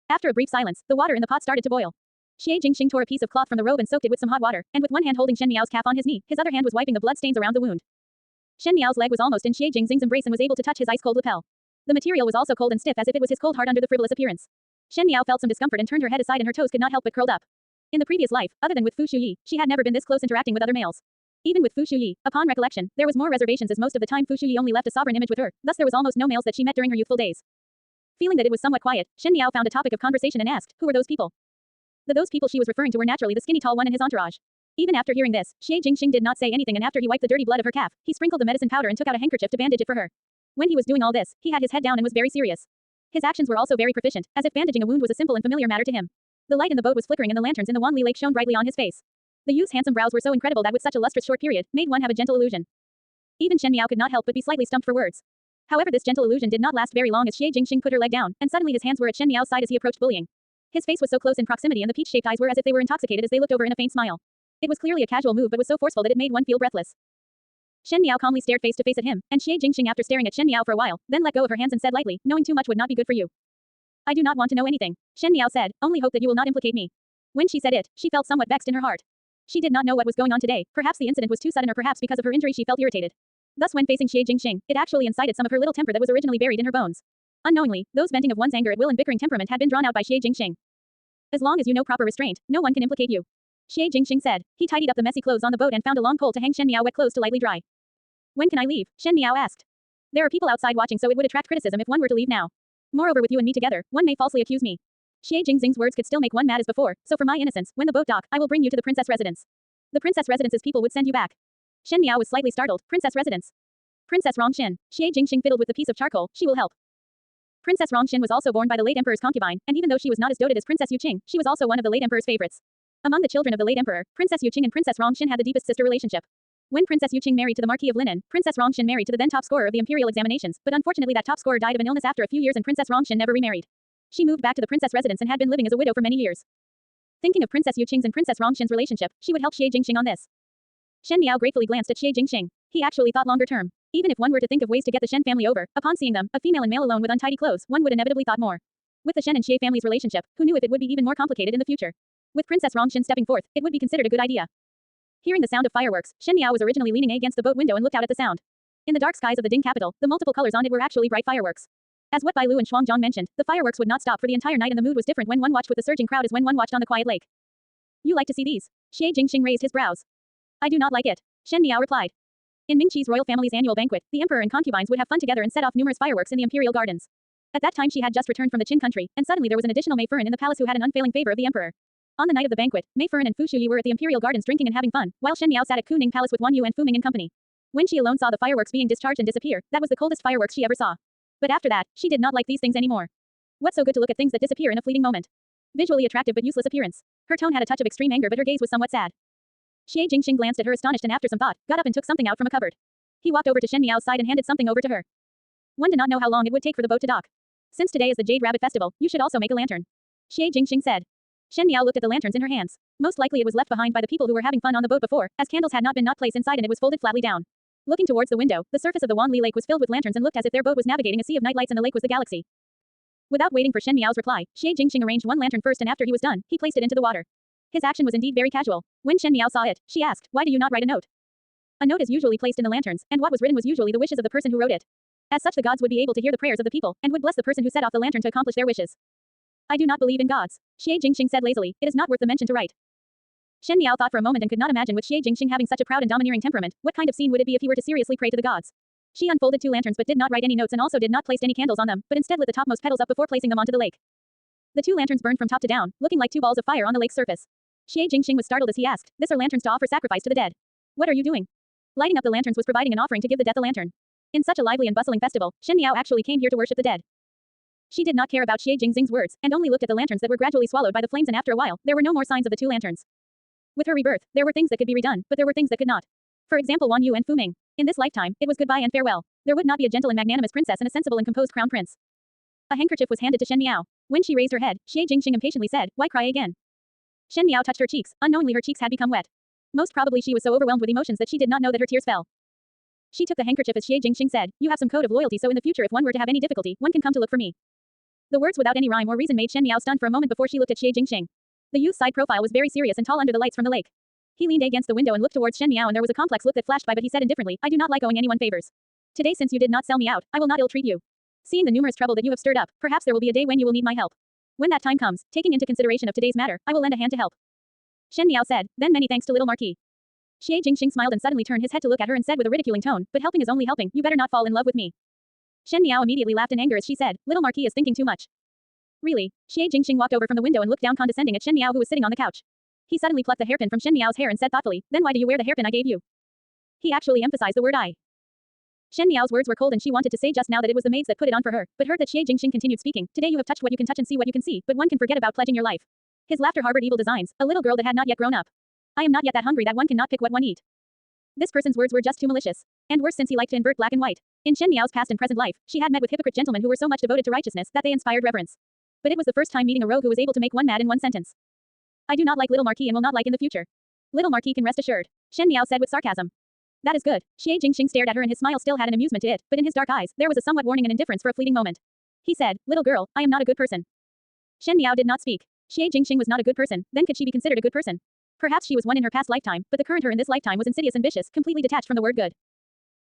After a brief silence, the water in the pot started to boil. Xie Jingxing tore a piece of cloth from the robe and soaked it with some hot water, and with one hand holding Shen Miao's calf on his knee, his other hand was wiping the blood stains around the wound. Shen Miao's leg was almost in Xie Jingxing's embrace and was able to touch his ice-cold lapel. The material was also cold and stiff as if it was his cold heart under the frivolous appearance. Shen Miao felt some discomfort and turned her head aside and her toes could not help but curled up. In the previous life, other than with Fu Shuyi, she had never been this close interacting with other males. Even with Fu Shuyi, upon recollection, there was more reservations as most of the time Fu Shuyi only left a sovereign image with her, thus there was almost no males that she met during her youthful days. Feeling that it was somewhat quiet, Shen Miao found a topic of conversation and asked, who were those people? Those people she was referring to were naturally the skinny tall one and his entourage. Even after hearing this, Xie Jingxing did not say anything and after he wiped the dirty blood of her calf, he sprinkled the medicine powder and took out a handkerchief to bandage it for her. When he was doing all this, he had his head down and was very serious. His actions were also very proficient, as if bandaging a wound was a simple and familiar matter to him. The light in the boat was flickering and the lanterns in the Wanli Lake shone brightly on his face. The youth's handsome brows were so incredible that with such a lustrous short period, made one have a gentle illusion. Even Shen Miao could not help but be slightly stumped for words. However, this gentle illusion did not last very long as Xie Jingxing put her leg down, and suddenly his hands were at Shen Miao's side as he approached bullying. His face was so close in proximity and the peach-shaped eyes were as if they were intoxicated as they looked over in a faint smile. It was clearly a casual move but was so forceful that it made one feel breathless. Shen Miao calmly stared face to face at him, and Xie Jingxing after staring at Shen Miao for a while, then let go of her hands and said lightly, knowing too much would not be good for you. I do not want to know anything. Shen Miao said, only hope that you will not implicate me. When she said it, she felt somewhat vexed in her heart. She did not know what was going on today, perhaps the incident was too sudden or perhaps because of her injury she felt irritated. Thus when facing Xie Jingxing, it actually incited some of her little temper that was originally buried in her bones. Unknowingly, those venting of one's anger at will and bickering temperament had been drawn out by Xie Jingxing. As long as you know proper restraint, no one can implicate you. Xie Jingxing said. He tidied up the messy clothes on the boat and found a long pole to hang Shen Miao wet clothes to lightly dry. When can I leave? Shen Miao asked. There are people outside watching, so it would attract criticism if one were to leave now. Moreover, with you and me together, one may falsely accuse me. Xie Jingxing's words could still make one mad as before, so for my innocence, when the boat dock, I will bring you to the princess residence. The princess residence's people would send you back. Shen Miao was slightly startled. Princess residence. Princess Rongxin. Xie Jingxing fiddled with the piece of charcoal. She will help. Princess Rongxin was also born by the late emperor's concubine, and even though she was not as doted as Princess Yuqing, she was also one of the late emperor's favorites. Among the children of the late emperor, Princess Yuqing and Princess Rongxin had the deepest sister relationship. When Princess Yuqing married to the Marquis of Linen, Princess Rongxin married to the then top scorer of the imperial examinations, but unfortunately that top scorer died of an illness after a few years and Princess Rongxin never remarried. She moved back to the princess residence and had been living as a widow for many years. Thinking of Princess Yuqing's and Princess Rongxin's relationship, she would help Xie Jingxing on this. Shen Miao gratefully glanced at Xie Jingxing. He actually thought longer term. Even if one were to think of ways to get the Shen family over, upon seeing them, a female and male alone with untidy clothes, one would inevitably thought more. With the Shen and Xie family's relationship, who knew if it would be even more complicated in the future? With Princess Rongxin stepping forth, it would be considered a good idea. Hearing the sound of fireworks, Shen Miao was originally leaning against the boat window and looked out at the sound. In the dark skies of the Ding capital, the multiple colors on it were actually bright fireworks. As what Bai Lu and Shuangjiang mentioned, the fireworks would not stop for the entire night and the mood was different when one watched with the surging crowd as when one watched on the quiet lake. You like to see these? Xie Jingxing raised his brows. I do not like it. Shen Miao replied. In Mingqi's royal family's annual banquet, the emperor and concubines would have fun together and set off numerous fireworks in the imperial gardens. At that time she had just returned from the Qin country, and suddenly there was an additional Mei Furan in the palace who had an unfailing favor of the emperor. On the night of the banquet, Mei Furan and Fu Shuyi were at the imperial gardens drinking and having fun, while Shen Miao sat at Kuning Palace with Wan Yu and Fu Ming in company. When she alone saw the fireworks being discharged and disappear, that was the coldest fireworks she ever saw. But after that, she did not like these things anymore. What's so good to look at things that disappear in a fleeting moment? Visually attractive but useless appearance. Her tone had a touch of extreme anger but her gaze was somewhat sad. Xie Jingxing glanced at her astonished and after some thought, got up and took something out from a cupboard. He walked over to Shen Miao's side and handed something over to her. One did not know how long it would take for the boat to dock. Since today is the Jade Rabbit Festival, you should also make a lantern. Xie Jingxing said. Shen Miao looked at the lanterns in her hands. Most likely it was left behind by the people who were having fun on the boat before, as candles had not been placed inside and it was folded flatly down. Looking towards the window, the surface of the Wanli Lake was filled with lanterns and looked as if their boat was navigating a sea of nightlights and the lake was the galaxy. Without waiting for Shen Miao's reply, Xie Jingxing arranged one lantern first and after he was done, he placed it into the water. His action was indeed very casual. When Shen Miao saw it, she asked, why do you not write a note? A note is usually placed in the lanterns, and what was written was usually the wishes of the person who wrote it. As such the gods would be able to hear the prayers of the people, and would bless the person who set off the lantern to accomplish their wishes. I do not believe in gods. Xie Jingxing said lazily, it is not worth the mention to write. Shen Miao thought for a moment and could not imagine with Xie Jingxing having such a proud and domineering temperament, what kind of scene would it be if he were to seriously pray to the gods. She unfolded 2 lanterns but did not write any notes and also did not place any candles on them, but instead lit the topmost petals up before placing them onto the lake. The 2 lanterns burned from top to down, looking like 2 balls of fire on the lake's surface. Xie Jingxing was startled as he asked, "This are lanterns to offer sacrifice to the dead. What are you doing?" Lighting up the lanterns was providing an offering to give the dead the lantern. In such a lively and bustling festival, Shen Miao actually came here to worship the dead. She did not care about Xie Jingxing's words, and only looked at the lanterns that were gradually swallowed by the flames and after a while, there were no more signs of the 2 lanterns. With her rebirth, there were things that could be redone, but there were things that could not. For example Wan Yu and Fu Ming. In this lifetime, it was goodbye and farewell. There would not be a gentle and magnanimous princess and a sensible and composed crown prince. A handkerchief was handed to Shen Miao. When she raised her head, Xie Jingxing impatiently said, "Why cry again?" Shen Miao touched her cheeks. Unknowingly her cheeks had become wet. Most probably she was so overwhelmed with emotions that she did not know that her tears fell. She took the handkerchief as Xie Jingxing said, "You have some code of loyalty so in the future if one were to have any difficulty, one can come to look for me." The words without any rhyme or reason made Shen Miao stun for a moment before she looked at Xie Jingxing. The youth's side profile was very serious and tall under the lights from the lake. He leaned against the window and looked towards Shen Miao and there was a complex look that flashed by but he said indifferently, "I do not like owing anyone favors. Today since you did not sell me out, I will not ill-treat you. Seeing the numerous trouble that you have stirred up, perhaps there will be a day when you will need my help. When that time comes, taking into consideration of today's matter, I will lend a hand to help." Shen Miao said, "Then many thanks to little Marquis." Xie Jingxing smiled and suddenly turned his head to look at her and said with a ridiculing tone, "But helping is only helping, you better not fall in love with me." Shen Miao immediately laughed in anger as she said, "Little Marquis is thinking too much." Really? Xie Jingxing walked over from the window and looked down condescending at Shen Miao who was sitting on the couch. He suddenly plucked the hairpin from Shen Miao's hair and said thoughtfully, "Then why do you wear the hairpin I gave you?" He actually emphasized the word I. Shen Miao's words were cold and she wanted to say just now that it was the maids that put it on for her, but heard that Xie Jingxing continued speaking, "Today you have touched what you can touch and see what you can see, but one can forget about pledging your life." His laughter harbored evil designs, a little girl that had not yet grown up. "I am not yet that hungry that one cannot pick what one eat." This person's words were just too malicious. And worse since he liked to invert black and white. In Shen Miao's past and present life, she had met with hypocrite gentlemen who were so much devoted to righteousness that they inspired reverence. But it was the first time meeting a rogue who was able to make one mad in one sentence. "I do not like little Marquis and will not like in the future." "Little Marquis can rest assured," Shen Miao said with sarcasm. "That is good." Xie Jingxing stared at her and his smile still had an amusement to it, but in his dark eyes, there was a somewhat warning and indifference for a fleeting moment. He said, "Little girl, I am not a good person." Shen Miao did not speak. Xie Jingxing was not a good person, then could she be considered a good person? Perhaps she was one in her past lifetime, but the current her in this lifetime was insidious and vicious, completely detached from the word good.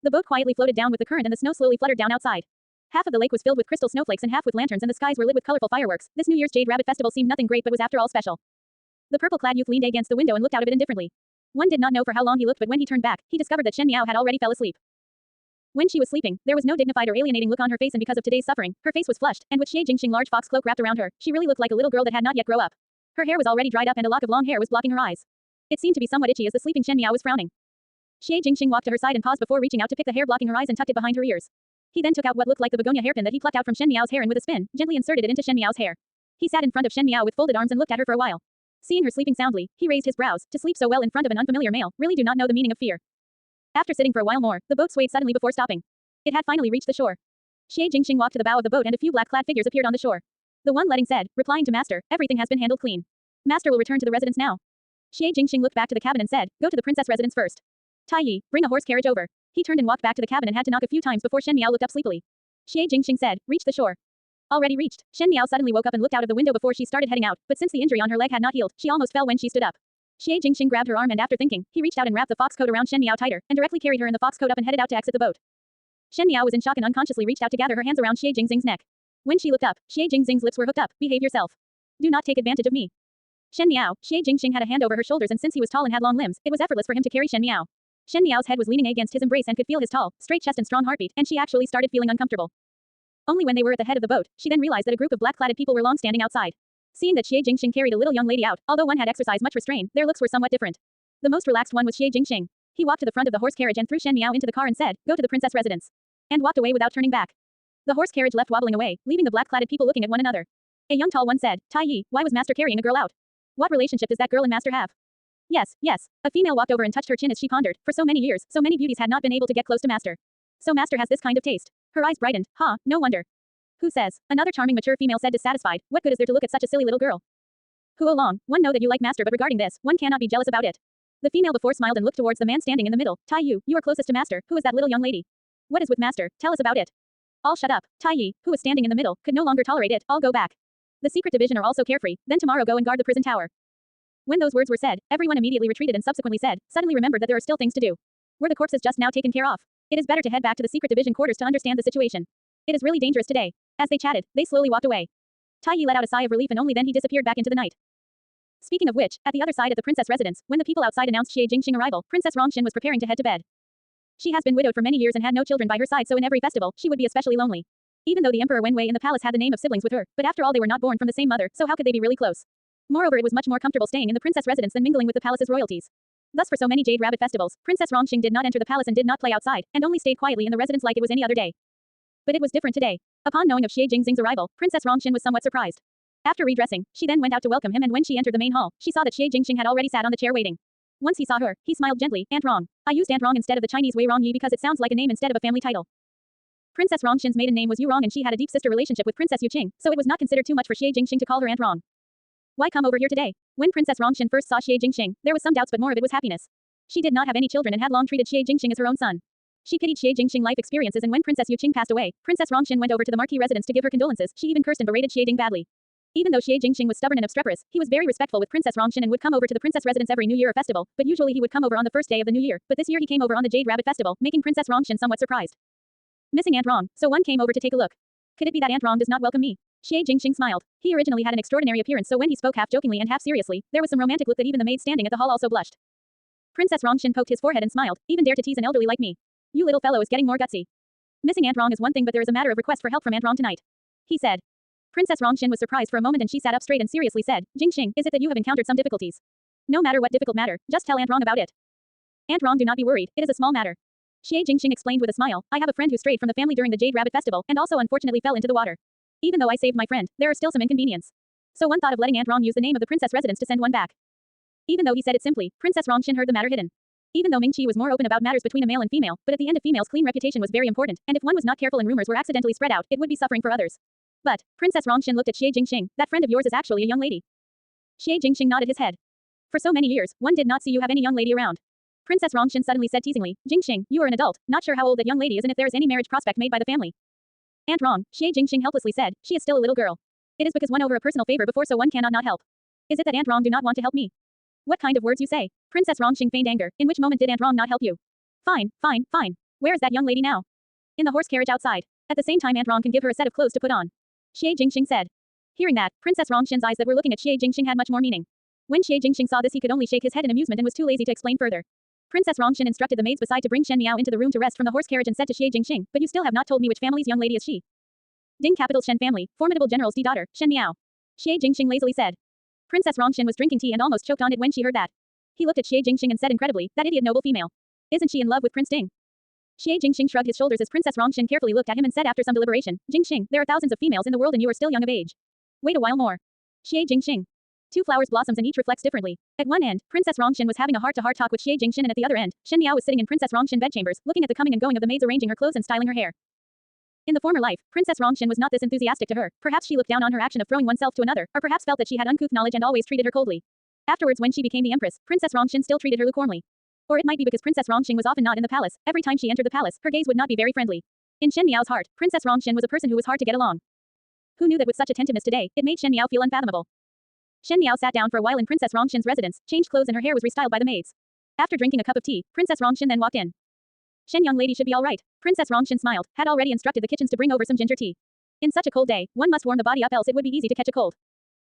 The boat quietly floated down with the current and the snow slowly fluttered down outside. Half of the lake was filled with crystal snowflakes and half with lanterns and the skies were lit with colorful fireworks. This New Year's Jade Rabbit Festival seemed nothing great but was after all special. The purple-clad youth leaned against the window and looked out of it indifferently. One did not know for how long he looked, but when he turned back, he discovered that Shen Miao had already fell asleep. When she was sleeping, there was no dignified or alienating look on her face, and because of today's suffering, her face was flushed, and with Xie Jingxing large fox cloak wrapped around her, she really looked like a little girl that had not yet grown up. Her hair was already dried up and a lock of long hair was blocking her eyes. It seemed to be somewhat itchy as the sleeping Shen Miao was frowning. Xie Jingxing walked to her side and paused before reaching out to pick the hair blocking her eyes and tucked it behind her ears. He then took out what looked like the begonia hairpin that he plucked out from Shen Miao's hair and with a spin, gently inserted it into Shen Miao's hair. He sat in front of Shen Miao with folded arms and looked at her for a while. Seeing her sleeping soundly, he raised his brows. To sleep so well in front of an unfamiliar male, really do not know the meaning of fear. After sitting for a while more, the boat swayed suddenly before stopping. It had finally reached the shore. Xie Jingxing walked to the bow of the boat and a few black-clad figures appeared on the shore. The one letting said, replying to Master, everything has been handled clean. Master will return to the residence now. Xie Jingxing looked back to the cabin and said, go to the princess residence first. Tai Yi, bring a horse carriage over. He turned and walked back to the cabin and had to knock a few times before Shen Miao looked up sleepily. Xie Jingxing said, reach the shore. Already reached. Shen Miao suddenly woke up and looked out of the window before she started heading out, but since the injury on her leg had not healed, she almost fell when she stood up. Xie Jingxing grabbed her arm and after thinking, he reached out and wrapped the fox coat around Shen Miao tighter, and directly carried her in the fox coat up and headed out to exit the boat. Shen Miao was in shock and unconsciously reached out to gather her hands around Xie Jingxing's neck. When she looked up, Xie Jingxing's lips were hooked up. Behave yourself. Do not take advantage of me. Shen Miao, Xie Jingxing had a hand over her shoulders and since he was tall and had long limbs, it was effortless for him to carry Shen Miao. Shen Miao's head was leaning against his embrace and could feel his tall, straight chest and strong heartbeat, and she actually started feeling uncomfortable. Only when they were at the head of the boat, she then realized that a group of black-cladded people were long standing outside. Seeing that Xie Jingxing carried a little young lady out, although one had exercised much restraint, their looks were somewhat different. The most relaxed one was Xie Jingxing. He walked to the front of the horse carriage and threw Shen Miao into the car and said, go to the princess residence. And walked away without turning back. The horse carriage left wobbling away, leaving the black-cladded people looking at one another. A young tall one said, Tai Yi, why was Master carrying a girl out? What relationship does that girl and Master have? Yes, yes. A female walked over and touched her chin as she pondered. For so many years, so many beauties had not been able to get close to Master. So Master has this kind of taste. Her eyes brightened. Ha, no wonder. Who says? Another charming mature female said dissatisfied. What good is there to look at such a silly little girl? Who along? One know that you like Master but regarding this, one cannot be jealous about it. The female before smiled and looked towards the man standing in the middle. Tai Yu, you are closest to Master. Who is that little young lady? What is with Master? Tell us about it. All shut up. Tai Yi, who was standing in the middle, could no longer tolerate it. All go back. The secret division are also carefree. Then tomorrow go and guard the prison tower. When those words were said, everyone immediately retreated and subsequently said, suddenly remembered that there are still things to do. Were the corpses just now taken care of? It is better to head back to the secret division quarters to understand the situation. It is really dangerous today. As they chatted, they slowly walked away. Tai Yi let out a sigh of relief and only then he disappeared back into the night. Speaking of which, at the other side of the princess residence, when the people outside announced Xie Jingxing arrival, Princess Rongxin was preparing to head to bed. She has been widowed for many years and had no children by her side, so in every festival, she would be especially lonely. Even though the Emperor Wenwei in the palace had the name of siblings with her, but after all they were not born from the same mother, so how could they be really close? Moreover, it was much more comfortable staying in the princess residence than mingling with the palace's royalties. Thus for so many Jade Rabbit festivals, Princess Rongxing did not enter the palace and did not play outside, and only stayed quietly in the residence like it was any other day. But it was different today. Upon knowing of Xie Jingxing's arrival, Princess Rongxin was somewhat surprised. After redressing, she then went out to welcome him and when she entered the main hall, she saw that Xie Jingxing had already sat on the chair waiting. Once he saw her, he smiled gently, Aunt Rong. I used Aunt Rong instead of the Chinese Wei Rong Yi because it sounds like a name instead of a family title. Princess Rongxin's maiden name was Yu Rong and she had a deep sister relationship with Princess Yu Qing, so it was not considered too much for Xie Jingxing to call her Aunt Rong. Why come over here today? When Princess Rongxin first saw Xie Jingxing, there was some doubts but more of it was happiness. She did not have any children and had long treated Xie Jingxing as her own son. She pitied Xie Jingxing life experiences and when Princess Yu Qing passed away, Princess Rongxin went over to the marquis residence to give her condolences. She even cursed and berated Xie Ding badly. Even though Xie Jingxing was stubborn and obstreperous, he was very respectful with Princess Rongxin and would come over to the princess residence every New Year or festival, but usually he would come over on the first day of the New Year, but this year he came over on the Jade Rabbit Festival, making Princess Rongxin somewhat surprised. Missing Aunt Rong, so one came over to take a look. Could it be that Aunt Rong does not welcome me? Xie Jingxing smiled. He originally had an extraordinary appearance so when he spoke half jokingly and half seriously, there was some romantic look that even the maid standing at the hall also blushed. Princess Rongxin poked his forehead and smiled, even dare to tease an elderly like me. You little fellow is getting more gutsy. Missing Aunt Rong is one thing but there is a matter of request for help from Aunt Rong tonight. He said. Princess Rongxin was surprised for a moment and she sat up straight and seriously said, Jingxing, is it that you have encountered some difficulties? No matter what difficult matter, just tell Aunt Rong about it. Aunt Rong, do not be worried, it is a small matter. Xie Jingxing explained with a smile, I have a friend who strayed from the family during the Jade Rabbit Festival and also unfortunately fell into the water. Even though I saved my friend, there are still some inconvenience. So one thought of letting Aunt Rong use the name of the princess residence to send one back. Even though he said it simply, Princess Rongxin heard the matter hidden. Even though Ming-Chi was more open about matters between a male and female, but at the end a female's clean reputation was very important, and if one was not careful and rumors were accidentally spread out, it would be suffering for others. But, Princess Rongxin looked at Xie Jingxing, that friend of yours is actually a young lady. Xie Jingxing nodded his head. For so many years, one did not see you have any young lady around. Princess Rongxin suddenly said teasingly, Jingxing, you are an adult, not sure how old that young lady is and if there is any marriage prospect made by the family. Aunt Rong, Xie Jingxing helplessly said, she is still a little girl. It is because one over a personal favor before so one cannot not help. Is it that Aunt Rong do not want to help me? What kind of words you say? Princess Rongxing feigned anger, in which moment did Aunt Rong not help you? Fine, fine, fine. Where is that young lady now? In the horse carriage outside. At the same time Aunt Rong can give her a set of clothes to put on. Xie Jingxing said. Hearing that, Princess Rongxin's eyes that were looking at Xie Jingxing had much more meaning. When Xie Jingxing saw this he could only shake his head in amusement and was too lazy to explain further. Princess Rongxin instructed the maids beside to bring Shen Miao into the room to rest from the horse carriage and said to Xie Jingxing, but you still have not told me which family's young lady is she. Ding capital Shen family, formidable general's daughter, Shen Miao. Xie Jingxing lazily said. Princess Rongxin was drinking tea and almost choked on it when she heard that. He looked at Xie Jingxing and said incredibly, that idiot noble female. Isn't she in love with Prince Ding? Xie Jingxing shrugged his shoulders as Princess Rongxin carefully looked at him and said after some deliberation, Jingxing, there are thousands of females in the world and you are still young of age. Wait a while more. Xie Jingxing. Two flowers blossoms and each reflects differently. At one end, Princess Rongxin was having a heart-to-heart talk with Xie Jingxin and at the other end, Shen Miao was sitting in Princess Rongxin bedchambers, looking at the coming and going of the maids arranging her clothes and styling her hair. In the former life, Princess Rongxin was not this enthusiastic to her, perhaps she looked down on her action of throwing oneself to another, or perhaps felt that she had uncouth knowledge and always treated her coldly. Afterwards when she became the empress, Princess Rongxin still treated her lukewarmly. Or it might be because Princess Rongxin was often not in the palace, every time she entered the palace, her gaze would not be very friendly. In Shen Miao's heart, Princess Rongxin was a person who was hard to get along. Who knew that with such attentiveness today, it made Shen Miao feel unfathomable. Shen Miao sat down for a while in Princess Rongxin's residence, changed clothes and her hair was restyled by the maids. After drinking a cup of tea, Princess Rongxin then walked in. Shen young lady should be all right. Princess Rongxin smiled, had already instructed the kitchens to bring over some ginger tea. In such a cold day, one must warm the body up else it would be easy to catch a cold.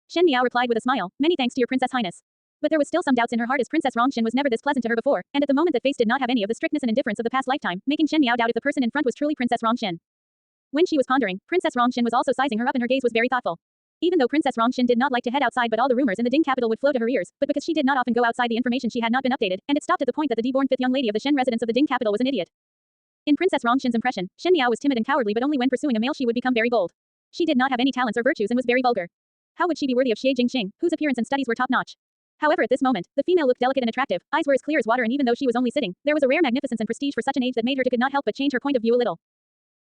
Shen Miao replied with a smile, many thanks to your Princess Highness. But there was still some doubts in her heart as Princess Rongxin was never this pleasant to her before, and at the moment that face did not have any of the strictness and indifference of the past lifetime, making Shen Miao doubt if the person in front was truly Princess Rongxin. When she was pondering, Princess Rongxin was also sizing her up and her gaze was very thoughtful. Even though Princess Rongxin did not like to head outside but all the rumors in the Ding capital would flow to her ears, but because she did not often go outside the information she had not been updated, and it stopped at the point that the deborn fifth young lady of the Shen residence of the Ding capital was an idiot. In Princess Rongxin's impression, Shen Miao was timid and cowardly but only when pursuing a male she would become very bold. She did not have any talents or virtues and was very vulgar. How would she be worthy of Xie Jingxing, whose appearance and studies were top-notch? However at this moment, the female looked delicate and attractive, eyes were as clear as water and even though she was only sitting, there was a rare magnificence and prestige for such an age that made her could not help but change her point of view a little.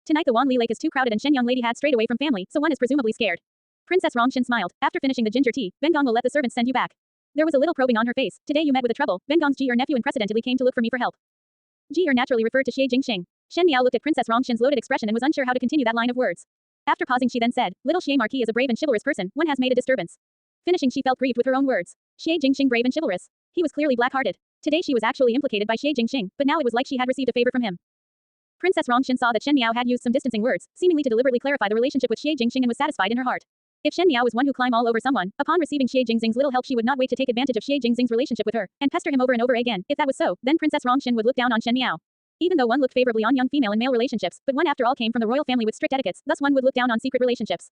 Tonight the Wanli Lake is too crowded and Shen young lady had strayed away from family, so one is presumably scared. Princess Rongxin smiled. After finishing the ginger tea, Ben Gong will let the servants send you back. There was a little probing on her face. Today you met with a trouble. Ben Gong's Ji nephew unprecedentedly came to look for me for help. Ji naturally referred to Xie Jingxing. Shen Miao looked at Princess Rongxin's loaded expression and was unsure how to continue that line of words. After pausing she then said, little Xie Marquis is a brave and chivalrous person, one has made a disturbance. Finishing she felt grieved with her own words. Xie Jingxing brave and chivalrous. He was clearly black-hearted. Today she was actually implicated by Xie Jingxing, but now it was like she had received a favor from him. Princess Rongxin saw that Shen Miao had used some distancing words, seemingly to deliberately clarify the relationship with Xie Jingxing and was satisfied in her heart. If Shen Miao was one who climbed all over someone, upon receiving Xie Jingxing's little help she would not wait to take advantage of Xie Jingxing's relationship with her, and pester him over and over again. If that was so, then Princess Rongxin would look down on Shen Miao. Even though one looked favorably on young female and male relationships, but one after all came from the royal family with strict etiquettes, thus one would look down on secret relationships.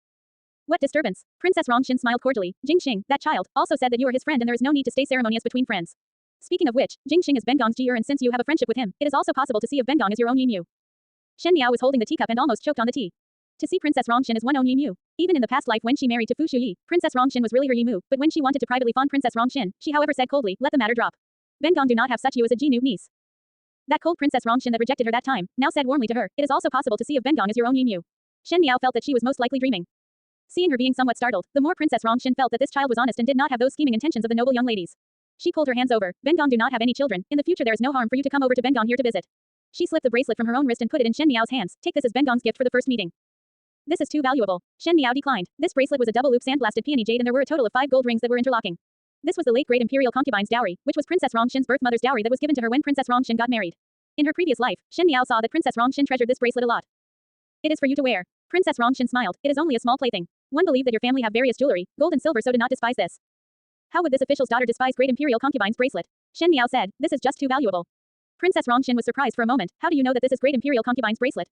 What disturbance? Princess Rongxin smiled cordially. Jingxing, that child, also said that you are his friend and there is no need to stay ceremonious between friends. Speaking of which, Jingxing is Ben Gong's Ji and since you have a friendship with him, it is also possible to see if Ben Gong is your own Yin Yu. Shen Miao was holding the teacup and almost choked on the tea. To see Princess Rongxin as one own Yin Yu. Even in the past life when she married to Fu Shuyi, Princess Rongxin was really her Yimu, but when she wanted to privately fawn Princess Rongxin, she however said coldly, let the matter drop. Ben Gong do not have such you as a Ji-nu niece. That cold Princess Rongxin that rejected her that time, now said warmly to her, it is also possible to see if Ben Gong is your own Yin Yu. Shen Miao felt that she was most likely dreaming. Seeing her being somewhat startled, the more Princess Rongxin felt that this child was honest and did not have those scheming intentions of the noble young ladies. She pulled her hands over. Ben Gong do not have any children. In the future there is no harm for you to come over to Ben Gong here to visit. She slipped the bracelet from her own wrist and put it in Shen Miao's hands. Take this as Ben Gong's gift for the first meeting. This is too valuable. Shen Miao declined. This bracelet was a double loop sandblasted peony jade and there were a total of 5 gold rings that were interlocking. This was the late great imperial concubine's dowry, which was Princess Rongxin's birth mother's dowry that was given to her when Princess Rongxin got married. In her previous life, Shen Miao saw that Princess Rongxin treasured this bracelet a lot. It is for you to wear. Princess Rongxin smiled. It is only a small plaything. One believed that your family have various jewelry, gold and silver, so do not despise this. How would this official's daughter despise great imperial concubine's bracelet? Shen Miao said, this is just too valuable. Princess Rongxin was surprised for a moment. How do you know that this is great imperial concubine's bracelet?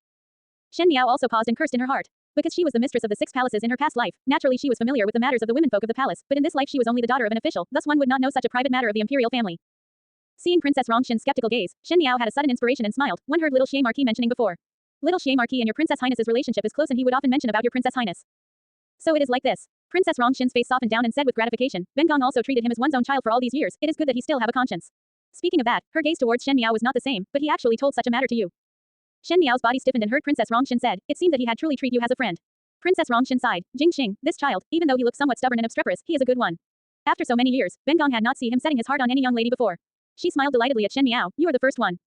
Shen Miao also paused and cursed in her heart. Because she was the mistress of the 6 palaces in her past life, naturally she was familiar with the matters of the womenfolk of the palace, but in this life she was only the daughter of an official, thus one would not know such a private matter of the imperial family. Seeing Princess Rongxin's skeptical gaze, Shen Miao had a sudden inspiration and smiled. One heard little Xie Marquis mentioning before. Little Xie Marquis and your Princess Highness's relationship is close and he would often mention about your Princess Highness. So it is like this. Princess Rongxin's face softened down and said with gratification, Ben Gong also treated him as one's own child for all these years, it is good that he still have a conscience. Speaking of that, her gaze towards Shen Miao was not the same, but he actually told such a matter to you. Shen Miao's body stiffened and heard Princess Rongxin said, it seemed that he had truly treated you as a friend. Princess Rongxin sighed. Jingxing, this child, even though he looks somewhat stubborn and obstreperous, he is a good one. After so many years, Ben Gong had not seen him setting his heart on any young lady before. She smiled delightedly at Shen Miao. You are the first one.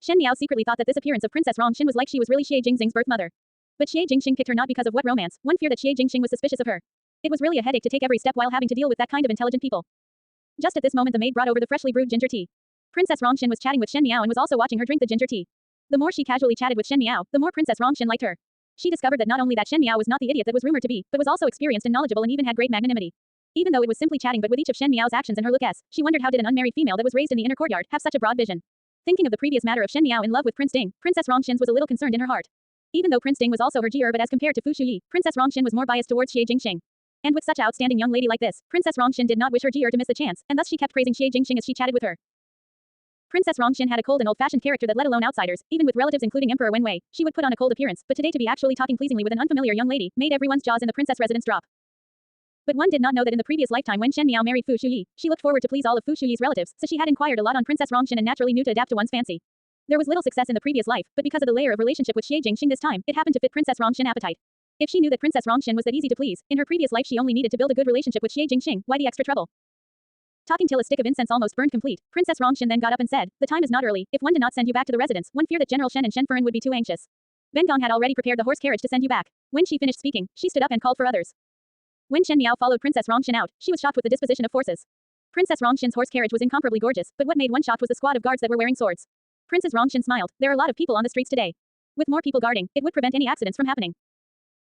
Shen Miao secretly thought that this appearance of Princess Rongxin was like she was really Xie Jingxing's birth mother. But Xie Jingxing picked her not because of what romance, one feared that Xie Jingxing was suspicious of her. It was really a headache to take every step while having to deal with that kind of intelligent people. Just at this moment the maid brought over the freshly brewed ginger tea. Princess Rongxin was chatting with Shen Miao and was also watching her drink the ginger tea. The more she casually chatted with Shen Miao, the more Princess Rongshin liked her. She discovered that not only that Shen Miao was not the idiot that was rumored to be, but was also experienced and knowledgeable and even had great magnanimity. Even though it was simply chatting, but with each of Shen Miao's actions and her looks, she wondered how did an unmarried female that was raised in the inner courtyard have such a broad vision. Thinking of the previous matter of Shen Miao in love with Prince Ding, Princess Rongshin was a little concerned in her heart. Even though Prince Ding was also her Jier, but as compared to Fu Shuyi, Princess Rongshin was more biased towards Xie Jingxing. And with such outstanding young lady like this, Princess Rongshin did not wish her Jier to miss the chance, and thus she kept praising Xie Jingxing as she chatted with her. Princess Rongshin had a cold and old-fashioned character that let alone outsiders, even with relatives including Emperor Wenwei, she would put on a cold appearance, but today to be actually talking pleasingly with an unfamiliar young lady, made everyone's jaws in the princess residence drop. But one did not know that in the previous lifetime when Shen Miao married Fu Shuyi, she looked forward to please all of Fu Shuyi's relatives, so she had inquired a lot on Princess Rongshin and naturally knew to adapt to one's fancy. There was little success in the previous life, but because of the layer of relationship with Xie Jingxing this time, it happened to fit Princess Rongshin appetite. If she knew that Princess Rongshin was that easy to please, in her previous life she only needed to build a good relationship with Xie Jingxing, why the extra trouble? Talking till a stick of incense almost burned complete, Princess Rongshin then got up and said, the time is not early, if one did not send you back to the residence, one feared that General Shen and Shen Furen would be too anxious. Ben Gong had already prepared the horse carriage to send you back. When she finished speaking, she stood up and called for others. When Shen Miao followed Princess Rongshin out, she was shocked with the disposition of forces. Princess Rongshin's horse carriage was incomparably gorgeous, but what made one shocked was the squad of guards that were wearing swords. Princess Rongshin smiled, there are a lot of people on the streets today. With more people guarding, it would prevent any accidents from happening.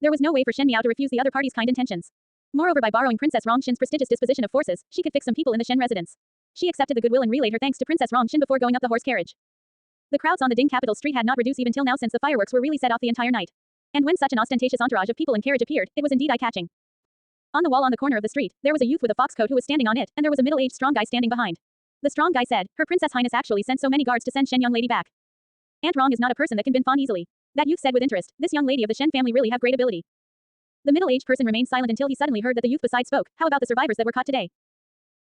There was no way for Shen Miao to refuse the other party's kind intentions. Moreover, by borrowing Princess Rongshin's prestigious disposition of forces, she could fix some people in the Shen residence. She accepted the goodwill and relayed her thanks to Princess Rongshin before going up the horse carriage. The crowds on the Ding capital street had not reduced even till now since the fireworks were really set off the entire night. And when such an ostentatious entourage of people and carriage appeared, it was indeed eye-catching. On the wall on the corner of the street, there was a youth with a fox coat who was standing on it, and there was a middle-aged strong guy standing behind. The strong guy said, Her Princess Highness actually sent so many guards to send Shen young lady back. Aunt Rong is not a person that can bin fawn easily. That youth said with interest, this young lady of the Shen family really have great ability. The middle-aged person remained silent until he suddenly heard that the youth beside spoke, how about the survivors that were caught today?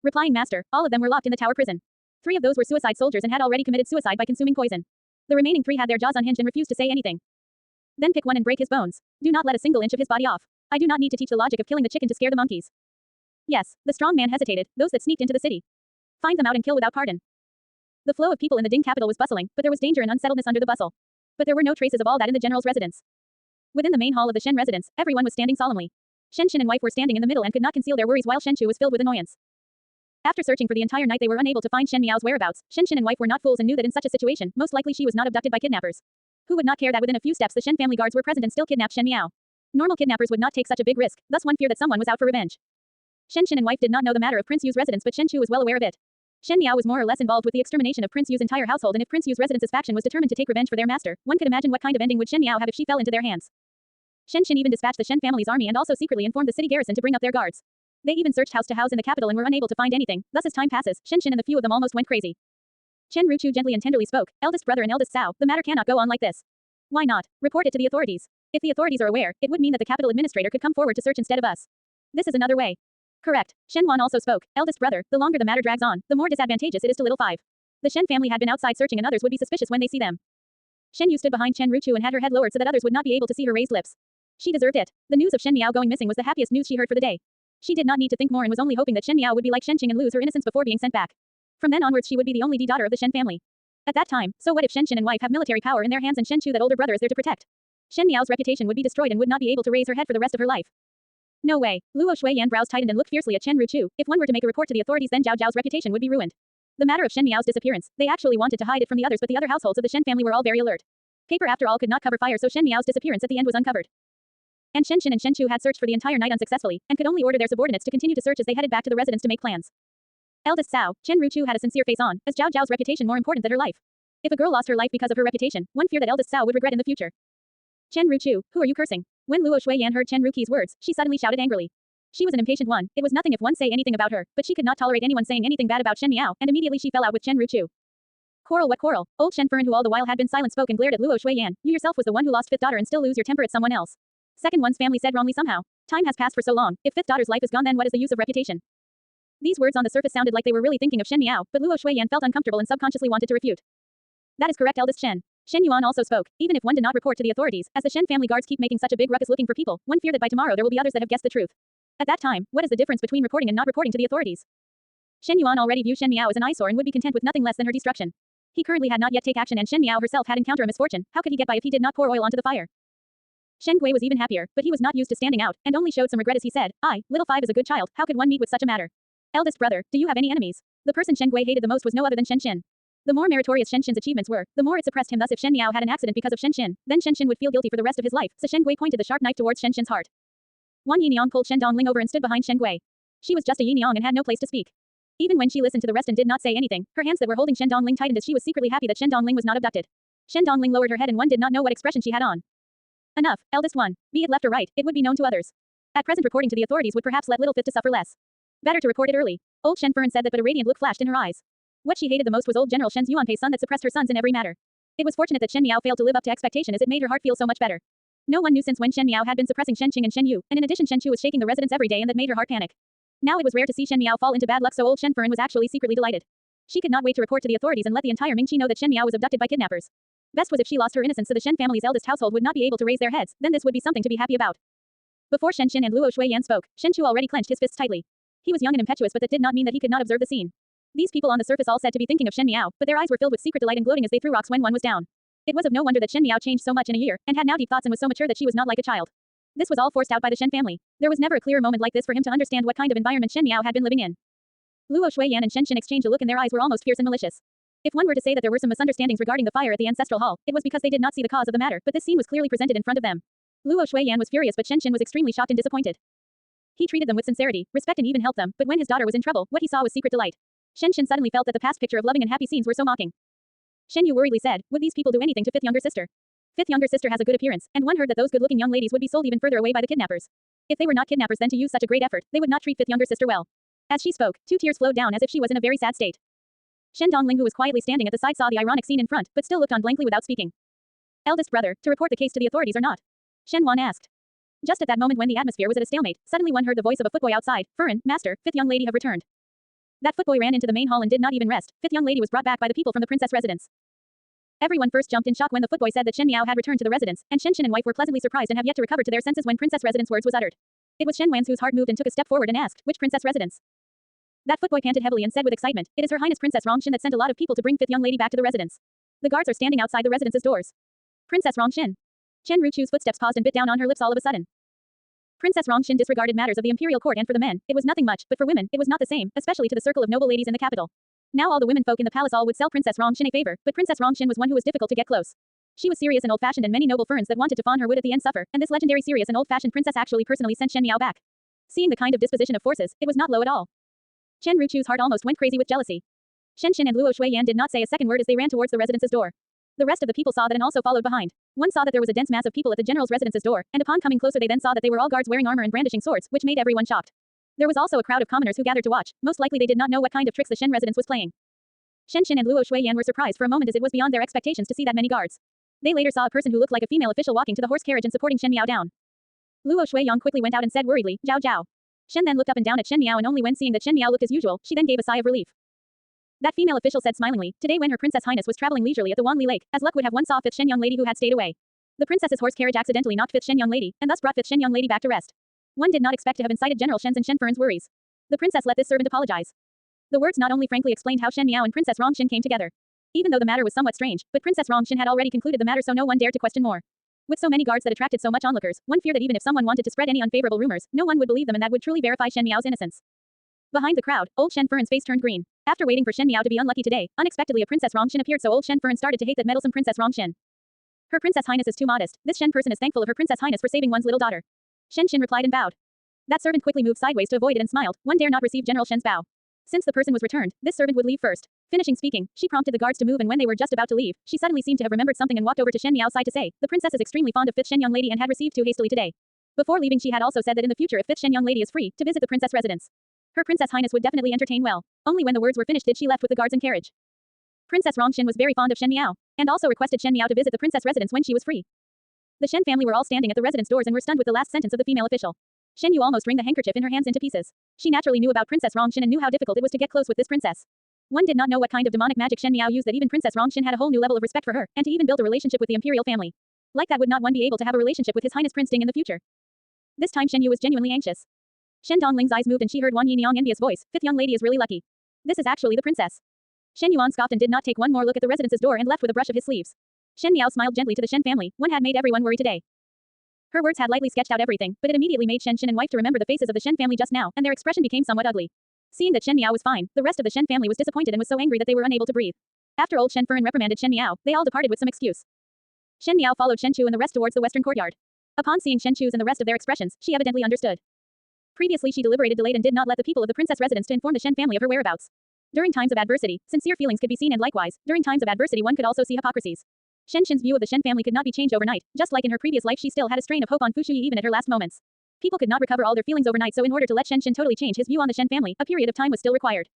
Replying master, all of them were locked in the tower prison. 3 of those were suicide soldiers and had already committed suicide by consuming poison. The remaining 3 had their jaws unhinged and refused to say anything. Then pick one and break his bones. Do not let a single inch of his body off. I do not need to teach the logic of killing the chicken to scare the monkeys. Yes, the strong man hesitated, those that sneaked into the city. Find them out and kill without pardon. The flow of people in the Ding capital was bustling, but there was danger and unsettledness under the bustle. But there were no traces of all that in the general's residence. Within the main hall of the Shen residence, everyone was standing solemnly. Shen Xin and wife were standing in the middle and could not conceal their worries while Shen Chu was filled with annoyance. After searching for the entire night they were unable to find Shen Miao's whereabouts. Shen Xin and wife were not fools and knew that in such a situation, most likely she was not abducted by kidnappers. Who would not care that within a few steps the Shen family guards were present and still kidnapped Shen Miao? Normal kidnappers would not take such a big risk, thus one feared that someone was out for revenge. Shen Xin and wife did not know the matter of Prince Yu's residence, but Shen Chu was well aware of it. Shen Miao was more or less involved with the extermination of Prince Yu's entire household, and if Prince Yu's residence's faction was determined to take revenge for their master, one could imagine what kind of ending would Shen Miao have if she fell into their hands. Shen Xin even dispatched the Shen family's army and also secretly informed the city garrison to bring up their guards. They even searched house to house in the capital and were unable to find anything, thus as time passes, Shen Xin and the few of them almost went crazy. Chen Ruchu gently and tenderly spoke, eldest brother and eldest Sao, the matter cannot go on like this. Why not? Report it to the authorities. If the authorities are aware, it would mean that the capital administrator could come forward to search instead of us. This is another way. Correct. Shen Wan also spoke, eldest brother, the longer the matter drags on, the more disadvantageous it is to little 5. The Shen family had been outside searching and others would be suspicious when they see them. Shen Yu stood behind Chen Ruchu and had her head lowered so that others would not be able to see her raised lips. She deserved it. The news of Shen Miao going missing was the happiest news she heard for the day. She did not need to think more and was only hoping that Shen Miao would be like Shen Qing and lose her innocence before being sent back. From then onwards she would be the only daughter of the Shen family. At that time, so what if Shen Xin and wife have military power in their hands and Shen Chu that older brother is there to protect? Shen Miao's reputation would be destroyed and would not be able to raise her head for the rest of her life. No way. Luo Shuiyan brows tightened and looked fiercely at Chen Ruchu. If one were to make a report to the authorities then Zhao Zhao's reputation would be ruined. The matter of Shen Miao's disappearance, they actually wanted to hide it from the others but the other households of the Shen family were all very alert. Paper after all could not cover fire so Shen Miao's disappearance at the end was uncovered. And Shen Xin and Shen Chu had searched for the entire night unsuccessfully, and could only order their subordinates to continue to search as they headed back to the residence to make plans. Eldest Sao, Chen Ruchu had a sincere face on, as Zhao Zhao's reputation more important than her life. If a girl lost her life because of her reputation, one feared that eldest Sao would regret in the future. Chen Ruchu, who are you cursing? When Luo Shuiyan heard Chen Ruqi's words, she suddenly shouted angrily. She was an impatient one, it was nothing if one say anything about her, but she could not tolerate anyone saying anything bad about Shen Miao, and immediately she fell out with Chen Ruchu. Quarrel what quarrel? Old Shen Furen who all the while had been silent spoke and glared at Luo Shuiyan, you yourself was the one who lost 5th daughter and still lose your temper at someone else. Second one's family said wrongly somehow. Time has passed for so long, if 5th daughter's life is gone then what is the use of reputation? These words on the surface sounded like they were really thinking of Shen Miao, but Luo Shuiyan felt uncomfortable and subconsciously wanted to refute. That is correct eldest Shen. Shen Yuan also spoke, even if one did not report to the authorities, as the Shen family guards keep making such a big ruckus looking for people, one feared that by tomorrow there will be others that have guessed the truth. At that time, what is the difference between reporting and not reporting to the authorities? Shen Yuan already viewed Shen Miao as an eyesore and would be content with nothing less than her destruction. He currently had not yet taken action and Shen Miao herself had encountered a misfortune, how could he get by if he did not pour oil onto the fire? Shen Gui was even happier, but he was not used to standing out, and only showed some regret as he said, little 5 is a good child, how could one meet with such a matter? Eldest brother, do you have any enemies? The person Shen Gui hated the most was no other than Shen Xin. The more meritorious Shen Qin's achievements were, the more it suppressed him. Thus, if Shen Miao had an accident because of Shen Qin, then Shen Qin would feel guilty for the rest of his life. So Shen Gui pointed the sharp knife towards Shen Qin's heart. Wan Yiniang pulled Shen Dongling over and stood behind Shen Gui. She was just a Yiniang and had no place to speak. Even when she listened to the rest and did not say anything, her hands that were holding Shen Dongling tightened as she was secretly happy that Shen Dongling was not abducted. Shen Dongling lowered her head and one did not know what expression she had on. Enough, eldest one. Be it left or right, it would be known to others. At present reporting to the authorities would perhaps let little fit to suffer less. Better to report it early. Old Shen Fern said that, but a radiant look flashed in her eyes. What she hated the most was old General Shen's Yuanpei son that suppressed her sons in every matter. It was fortunate that Shen Miao failed to live up to expectation as it made her heart feel so much better. No one knew since when Shen Miao had been suppressing Shen Qing and Shen Yu, and in addition Shen Chu was shaking the residents every day and that made her heart panic. Now it was rare to see Shen Miao fall into bad luck, so old Shen Fern was actually secretly delighted. She could not wait to report to the authorities and let the entire Mingqi know that Shen Miao was abducted by kidnappers. Best was if she lost her innocence so the Shen family's eldest household would not be able to raise their heads, then this would be something to be happy about. Before Shen Qin and Luo Shuiyan spoke, Shen Chu already clenched his fists tightly. He was young and impetuous, but that did not mean that he could not observe the scene. These people on the surface all said to be thinking of Shen Miao, but their eyes were filled with secret delight and gloating as they threw rocks when one was down. It was of no wonder that Shen Miao changed so much in a year, and had now deep thoughts and was so mature that she was not like a child. This was all forced out by the Shen family. There was never a clearer moment like this for him to understand what kind of environment Shen Miao had been living in. Luo Shuiyan and Shen Qin exchanged a look and their eyes were almost fierce and malicious. If one were to say that there were some misunderstandings regarding the fire at the ancestral hall, it was because they did not see the cause of the matter, but this scene was clearly presented in front of them. Luo Shuiyan was furious, but Shen Qin was extremely shocked and disappointed. He treated them with sincerity, respect and even helped them, but when his daughter was in trouble, what he saw was secret delight. Shen Qin suddenly felt that the past picture of loving and happy scenes were so mocking. Shen Yu worriedly said, would these people do anything to fifth younger sister? Fifth younger sister has a good appearance, and one heard that those good-looking young ladies would be sold even further away by the kidnappers. If they were not kidnappers then to use such a great effort, they would not treat fifth younger sister well. As she spoke, 2 tears flowed down as if she was in a very sad state. Shen Dongling, who was quietly standing at the side, saw the ironic scene in front, but still looked on blankly without speaking. Eldest brother, to report the case to the authorities or not? Shen Wan asked. Just at that moment when the atmosphere was at a stalemate, suddenly one heard the voice of a footboy outside. Furin, master, fifth young lady have returned. That footboy ran into the main hall and did not even rest. Fifth young lady was brought back by the people from the princess residence. Everyone first jumped in shock when the footboy said that Shen Miao had returned to the residence, and Shen Qin and wife were pleasantly surprised and have yet to recover to their senses when princess residence words was uttered. It was Shen Wan's whose heart moved and took a step forward and asked, which princess residence? That footboy panted heavily and said with excitement, it is Her Highness Princess Rongxin that sent a lot of people to bring fifth young lady back to the residence. The guards are standing outside the residence's doors. Princess Rongxin. Chen Ruchu's footsteps paused and bit down on her lips all of a sudden. Princess Rongxin disregarded matters of the imperial court, and for the men, it was nothing much, but for women, it was not the same, especially to the circle of noble ladies in the capital. Now all the women folk in the palace all would sell Princess Rongxin a favor, but Princess Rongxin was one who was difficult to get close. She was serious and old-fashioned, and many noble ferns that wanted to fawn her would at the end suffer, and this legendary serious and old-fashioned princess actually personally sent Shen Miao back. Seeing the kind of disposition of forces, it was not low at all. Chen Ruchu's heart almost went crazy with jealousy. Shen Qin and Luo Shuiyan did not say a second word as they ran towards the residence's door. The rest of the people saw that and also followed behind. One saw that there was a dense mass of people at the general's residence's door, and upon coming closer they then saw that they were all guards wearing armor and brandishing swords, which made everyone shocked. There was also a crowd of commoners who gathered to watch. Most likely they did not know what kind of tricks the Shen residence was playing. Shen Qin and Luo Shuiyan were surprised for a moment as it was beyond their expectations to see that many guards. They later saw a person who looked like a female official walking to the horse carriage and supporting Shen Miao down. Luo Shuiyan quickly went out and said worriedly, Zhao Zhao. Shen then looked up and down at Shen Miao, and only when seeing that Shen Miao looked as usual, she then gave a sigh of relief. That female official said smilingly, today when Her Princess Highness was traveling leisurely at the Wanli Lake, as luck would have, one saw fifth Shen young lady who had stayed away. The princess's horse carriage accidentally knocked fifth Shen young lady, and thus brought fifth Shen young lady back to rest. One did not expect to have incited General Shen's and Shen Fern's worries. The princess let this servant apologize. The words not only frankly explained how Shen Miao and Princess Rongxin came together. Even though the matter was somewhat strange, but Princess Rongxin had already concluded the matter, so no one dared to question more. With so many guards that attracted so much onlookers, one feared that even if someone wanted to spread any unfavorable rumors, no one would believe them, and that would truly verify Shen Miao's innocence. Behind the crowd, old Shen Fern's face turned green. After waiting for Shen Miao to be unlucky today, unexpectedly a Princess Rongxin appeared, so old Shen Fern started to hate that meddlesome Princess Rongxin. Her Princess Highness is too modest. This Shen person is thankful of Her Princess Highness for saving one's little daughter. Shen Qin replied and bowed. That servant quickly moved sideways to avoid it and smiled. One dare not receive General Shen's bow. Since the person was returned, this servant would leave first. Finishing speaking, she prompted the guards to move, and when they were just about to leave, she suddenly seemed to have remembered something and walked over to Shen Miao's side to say, the princess is extremely fond of fifth Shen young lady and had received too hastily today. Before leaving she had also said that in the future if fifth Shen young lady is free, to visit the princess residence. Her Princess Highness would definitely entertain well. Only when the words were finished did she left with the guards and carriage. Princess Rongxin was very fond of Shen Miao, and also requested Shen Miao to visit the princess residence when she was free. The Shen family were all standing at the residence doors and were stunned with the last sentence of the female official. Shen Yu almost wrung the handkerchief in her hands into pieces. She naturally knew about Princess Rongxin and knew how difficult it was to get close with this princess. One did not know what kind of demonic magic Shen Miao used that even Princess Rongxin had a whole new level of respect for her, and to even build a relationship with the imperial family. Like that would not one be able to have a relationship with His Highness Prince Ding in the future. This time Shen Yu was genuinely anxious. Shen Dongling's eyes moved and she heard Wan Yiniang envious voice, fifth young lady is really lucky. This is actually the princess. Shen Yuan scoffed and did not take one more look at the residence's door and left with a brush of his sleeves. Shen Miao smiled gently to the Shen family. One had made everyone worry today. Her words had lightly sketched out everything, but it immediately made Shen Qin and wife to remember the faces of the Shen family just now, and their expression became somewhat ugly. Seeing that Shen Miao was fine, the rest of the Shen family was disappointed and was so angry that they were unable to breathe. After old Shen Furen reprimanded Shen Miao, they all departed with some excuse. Shen Miao followed Shen Chu and the rest towards the western courtyard. Upon seeing Shen Chu's and the rest of their expressions, she evidently understood. Previously she deliberated, delayed and did not let the people of the princess residence to inform the Shen family of her whereabouts. During times of adversity, sincere feelings could be seen, and likewise, during times of adversity one could also see hypocrisies. Shen Shen's view of the Shen family could not be changed overnight. Just like in her previous life, she still had a strain of hope on Fu Shuyi even at her last moments. People could not recover all their feelings overnight, so in order to let Shen Shen totally change his view on the Shen family, a period of time was still required.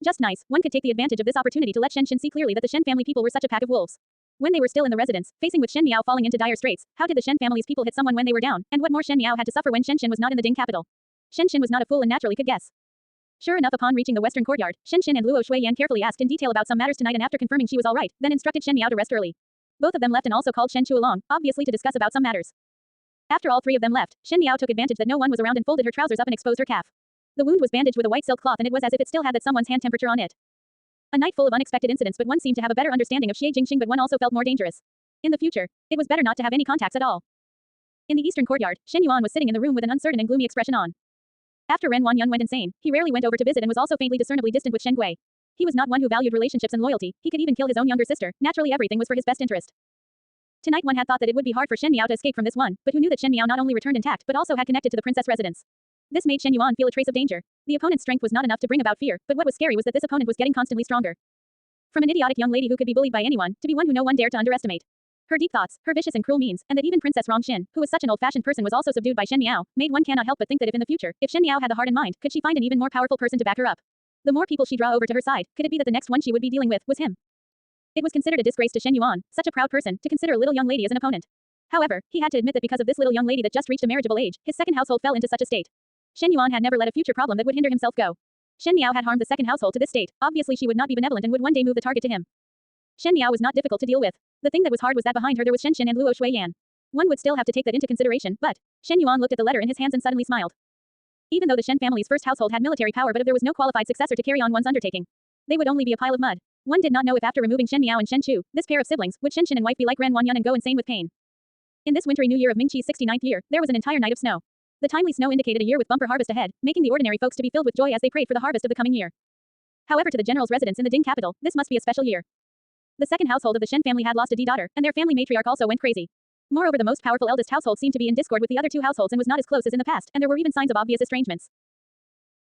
Just nice, one could take the advantage of this opportunity to let Shen Shen see clearly that the Shen family people were such a pack of wolves. When they were still in the residence, facing with Shen Miao falling into dire straits, how did the Shen family's people hit someone when they were down, and what more Shen Miao had to suffer when Shen Shen was not in the Ding capital? Shen Shen was not a fool and naturally could guess. Sure enough, upon reaching the western courtyard, Shen Shen and Luo Shuiyan carefully asked in detail about some matters tonight, and after confirming she was all right, then instructed Shen Miao to rest early. Both of them left and also called Shen Chu along, obviously to discuss about some matters. After all three of them left, Shen Miao took advantage that no one was around and folded her trousers up and exposed her calf. The wound was bandaged with a white silk cloth, and it was as if it still had that someone's hand temperature on it. A night full of unexpected incidents, but one seemed to have a better understanding of Xie Jingxing, but one also felt more dangerous. In the future, it was better not to have any contacts at all. In the eastern courtyard, Shen Yuan was sitting in the room with an uncertain and gloomy expression on. After Ren Wanyan went insane, he rarely went over to visit and was also faintly discernibly distant with Shen Gui. He was not one who valued relationships and loyalty. He could even kill his own younger sister. Naturally, everything was for his best interest. Tonight one had thought that it would be hard for Shen Miao to escape from this one, but who knew that Shen Miao not only returned intact but also had connected to the princess residence. This made Shen Yuan feel a trace of danger. The opponent's strength was not enough to bring about fear, but what was scary was that this opponent was getting constantly stronger. From an idiotic young lady who could be bullied by anyone, to be one who no one dared to underestimate. Her deep thoughts, her vicious and cruel means, and that even Princess Rongxin, who was such an old-fashioned person, was also subdued by Shen Miao, made one cannot help but think that if in the future, if Shen Miao had the heart and mind, could she find an even more powerful person to back her up? The more people she draw over to her side, could it be that the next one she would be dealing with was him? It was considered a disgrace to Shen Yuan, such a proud person, to consider a little young lady as an opponent. However, he had to admit that because of this little young lady that just reached a marriageable age, his second household fell into such a state. Shen Yuan had never let a future problem that would hinder himself go. Shen Miao had harmed the second household to this state. Obviously she would not be benevolent and would one day move the target to him. Shen Miao was not difficult to deal with. The thing that was hard was that behind her there was Shen Shen and Luo Shuiyan. One would still have to take that into consideration, but Shen Yuan looked at the letter in his hands and suddenly smiled. Even though the Shen family's first household had military power, but if there was no qualified successor to carry on one's undertaking, they would only be a pile of mud. One did not know if after removing Shen Miao and Shen Chu, this pair of siblings, would Shen Shen and wife be like Ren Wanyan and go insane with pain. In this wintry new year of Mingqi's 69th year, there was an entire night of snow. The timely snow indicated a year with bumper harvest ahead, making the ordinary folks to be filled with joy as they prayed for the harvest of the coming year. However, to the general's residence in the Ding capital, this must be a special year. The second household of the Shen family had lost a daughter, and their family matriarch also went crazy. Moreover, the most powerful eldest household seemed to be in discord with the other two households and was not as close as in the past, and there were even signs of obvious estrangements.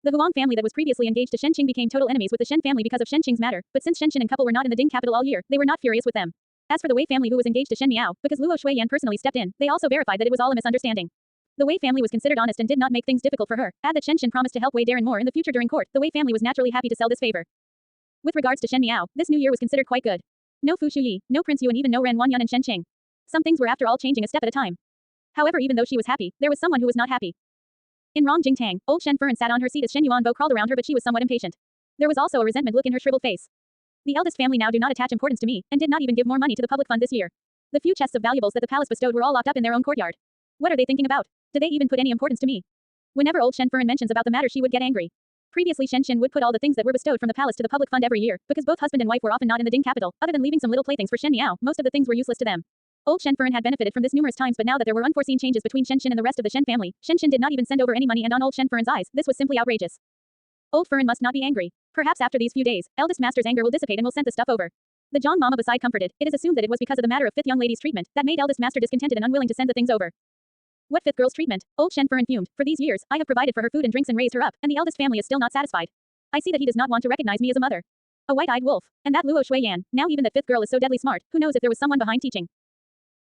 The Huang family that was previously engaged to Shen Qing became total enemies with the Shen family because of Shen Qing's matter, but since Shen Shen and couple were not in the Ding capital all year, they were not furious with them. As for the Wei family who was engaged to Shen Miao, because Luo Shuiyan personally stepped in, they also verified that it was all a misunderstanding. The Wei family was considered honest and did not make things difficult for her. Add that Shen Shen promised to help Wei Darren more in the future during court, the Wei family was naturally happy to sell this favor. With regards to Shen Miao, this new year was considered quite good. No Fu Shuyi, no Prince Yu and even no Ren Wanyan and Shen Qing. Some things were after all changing a step at a time. However, even though she was happy, there was someone who was not happy. In Rong Jingtang, old Shen Furen sat on her seat as Shen Yuanbo crawled around her, but she was somewhat impatient. There was also a resentment look in her shriveled face. The eldest family now do not attach importance to me, and did not even give more money to the public fund this year. The few chests of valuables that the palace bestowed were all locked up in their own courtyard. What are they thinking about? Do they even put any importance to me? Whenever old Shen Furen mentions about the matter, she would get angry. Previously Shen Shen would put all the things that were bestowed from the palace to the public fund every year, because both husband and wife were often not in the Ding capital. Other than leaving some little playthings for Shen Miao, most of the things were useless to them. Old Shen Furen had benefited from this numerous times, but now that there were unforeseen changes between Shen Shen and the rest of the Shen family, Shen Shen did not even send over any money, and on old Shen Furen's eyes, this was simply outrageous. Old Furen must not be angry. Perhaps after these few days, eldest master's anger will dissipate and will send the stuff over. The Zhang Mama beside comforted. It is assumed that it was because of the matter of fifth young lady's treatment that made eldest master discontented and unwilling to send the things over. What fifth girl's treatment? Old Shen Furen fumed. For these years, I have provided for her food and drinks and raised her up, and the eldest family is still not satisfied. I see that he does not want to recognize me as a mother. A white-eyed wolf. And that Luo Shuiyan. Now even that fifth girl is so deadly smart, who knows if there was someone behind teaching.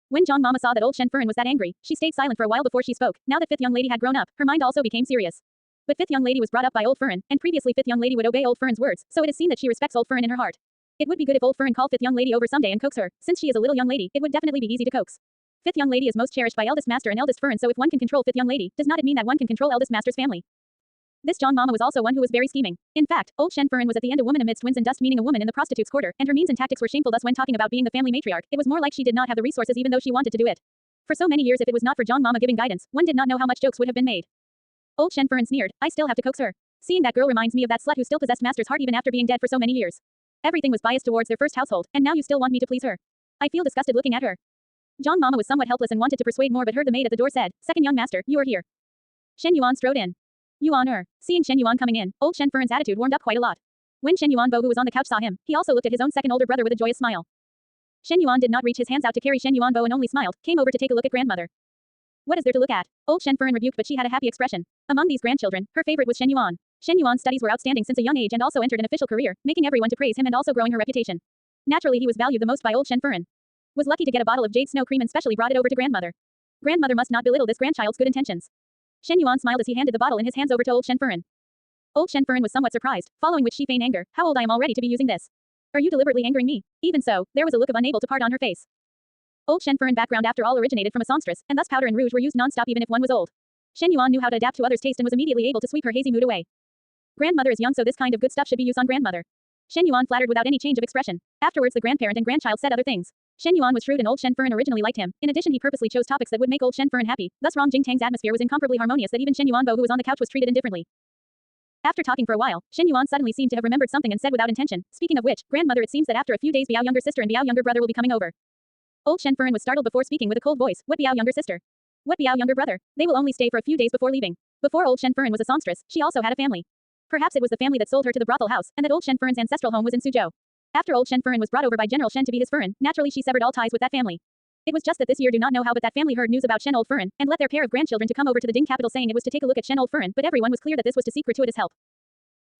When Zhang Mama saw that old Shen Furen was that angry, she stayed silent for a while before she spoke. Now that fifth young lady had grown up, her mind also became serious. But fifth young lady was brought up by old Furen, and previously fifth young lady would obey old Furen's words, so it is seen that she respects old Furen in her heart. It would be good if old Furen called fifth young lady over someday and coax her. Since she is a little young lady, it would definitely be easy to coax. Fifth young lady is most cherished by eldest master and eldest Furen, so if one can control fifth young lady, does not it mean that one can control eldest master's family? This Zhang Mama was also one who was very scheming. In fact, old Shen Furen was at the end a woman amidst winds and dust, meaning a woman in the prostitute's quarter, and her means and tactics were shameful. Thus when talking about being the family matriarch, it was more like she did not have the resources even though she wanted to do it. For so many years if it was not for Zhang Mama giving guidance, one did not know how much jokes would have been made. Old Shen Furen sneered, I still have to coax her. Seeing that girl reminds me of that slut who still possessed master's heart even after being dead for so many years. Everything was biased towards their first household, and now you still want me to please her. I feel disgusted looking at her. Zhang Mama was somewhat helpless and wanted to persuade more, but heard the maid at the door said, Second young master, you are here. Shen Yuan strode in. Yuan Seeing Shen Yuan coming in, old Shen Furen's attitude warmed up quite a lot. When Shen Yuanbo, who was on the couch, saw him, he also looked at his own second older brother with a joyous smile. Shen Yuan did not reach his hands out to carry Shen Yuanbo and only smiled, came over to take a look at grandmother. What is there to look at? Old Shen Furen rebuked, but she had a happy expression. Among these grandchildren, her favorite was Shen Yuan. Shen Yuan's studies were outstanding since a young age and also entered an official career, making everyone to praise him and also growing her reputation. Naturally, he was valued the most by old Shen Furen. Was lucky to get a bottle of jade snow cream and specially brought it over to grandmother. Grandmother must not belittle this grandchild's good intentions. Shen Yuan smiled as he handed the bottle in his hands over to old Shen Furen. Old Shen Furen was somewhat surprised, following which she feigned anger. How old I am already to be using this? Are you deliberately angering me? Even so, there was a look of unable to part on her face. Old Shen Furen background after all originated from a songstress, and thus powder and rouge were used non-stop even if one was old. Shen Yuan knew how to adapt to others' taste and was immediately able to sweep her hazy mood away. Grandmother is young, so this kind of good stuff should be used on grandmother. Shen Yuan flattered without any change of expression. Afterwards the grandparent and grandchild said other things. Shen Yuan was shrewd and old Shen Furen originally liked him. In addition, he purposely chose topics that would make old Shen Furen happy. Thus Rong Jingtang's atmosphere was incomparably harmonious that even Shen Yuanbo, who was on the couch, was treated indifferently. After talking for a while, Shen Yuan suddenly seemed to have remembered something and said without intention, speaking of which, grandmother, it seems that after a few days Biao younger sister and Biao younger brother will be coming over. Old Shen Furen was startled before speaking with a cold voice. What Biao younger sister? What Biao younger brother? They will only stay for a few days before leaving. Before old Shen Furen was a songstress, she also had a family. Perhaps it was the family that sold her to the brothel house, and that old Shen Furen's ancestral home was in Suzhou. After old Shen Furen was brought over by General Shen to be his Furen, naturally she severed all ties with that family. It was just that this year do not know how but that family heard news about Shen old Furen, and let their pair of grandchildren to come over to the Ding capital saying it was to take a look at Shen old Furen, but everyone was clear that this was to seek gratuitous help.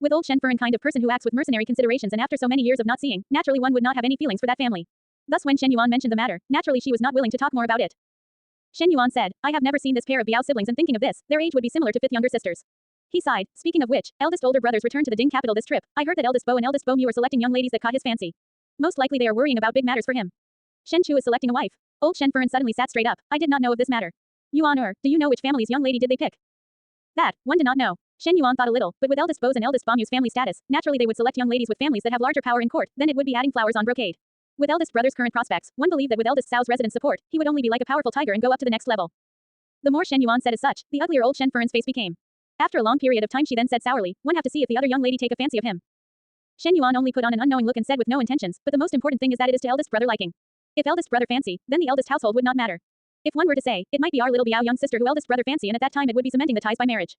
With old Shen Furen kind of person who acts with mercenary considerations and after so many years of not seeing, naturally one would not have any feelings for that family. Thus when Shen Yuan mentioned the matter, naturally she was not willing to talk more about it. Shen Yuan said, I have never seen this pair of Biao siblings and thinking of this, their age would be similar to fifth younger sisters. He sighed, speaking of which, eldest older brothers returned to the Ding capital this trip. I heard that eldest Bo and eldest Bo Mu are selecting young ladies that caught his fancy. Most likely they are worrying about big matters for him. Shen Chu is selecting a wife. Old Shen Furen suddenly sat straight up. I did not know of this matter. Yuan do you know which family's young lady did they pick? That, one did not know. Shen Yuan thought a little, but with eldest Bo's and eldest Bamu's family status, naturally they would select young ladies with families that have larger power in court, then it would be adding flowers on brocade. With eldest brother's current prospects, one believed that with eldest Sao's resident support, he would only be like a powerful tiger and go up to the next level. The more Shen Yuan said as such, the uglier old Shen Furen's face became. After a long period of time she then said sourly, one have to see if the other young lady take a fancy of him. Shen Yuan only put on an unknowing look and said with no intentions, but the most important thing is that it is to eldest brother liking. If eldest brother fancy, then the eldest household would not matter. If one were to say, it might be our little Biao young sister who eldest brother fancy and at that time it would be cementing the ties by marriage.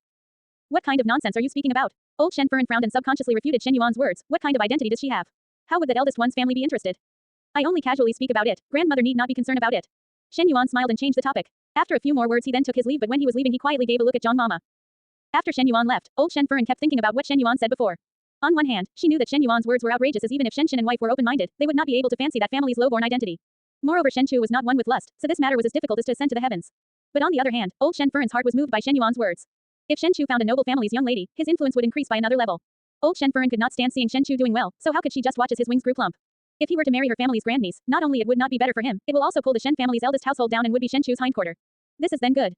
What kind of nonsense are you speaking about? Old Shen Furen frowned and subconsciously refuted Shen Yuan's words. What kind of identity does she have? How would that eldest one's family be interested? I only casually speak about it. Grandmother need not be concerned about it. Shen Yuan smiled and changed the topic. After a few more words he then took his leave, but when he was leaving he quietly gave a look at Zhang Mama. After Shen Yuan left, old Shen Furen kept thinking about what Shen Yuan said before. On one hand, she knew that Shen Yuan's words were outrageous as even if Shen Shen and wife were open-minded, they would not be able to fancy that family's low-born identity. Moreover Shen Chu was not one with lust, so this matter was as difficult as to ascend to the heavens. But on the other hand, old Shen Furen's heart was moved by Shen Yuan's words. If Shen Chu found a noble family's young lady, his influence would increase by another level. Old Shen Furen could not stand seeing Shen Chu doing well, so how could she just watch as his wings grew plump? If he were to marry her family's grandniece, not only it would not be better for him, it will also pull the Shen family's eldest household down and would be Shen Chu's hindquarter. This is then good.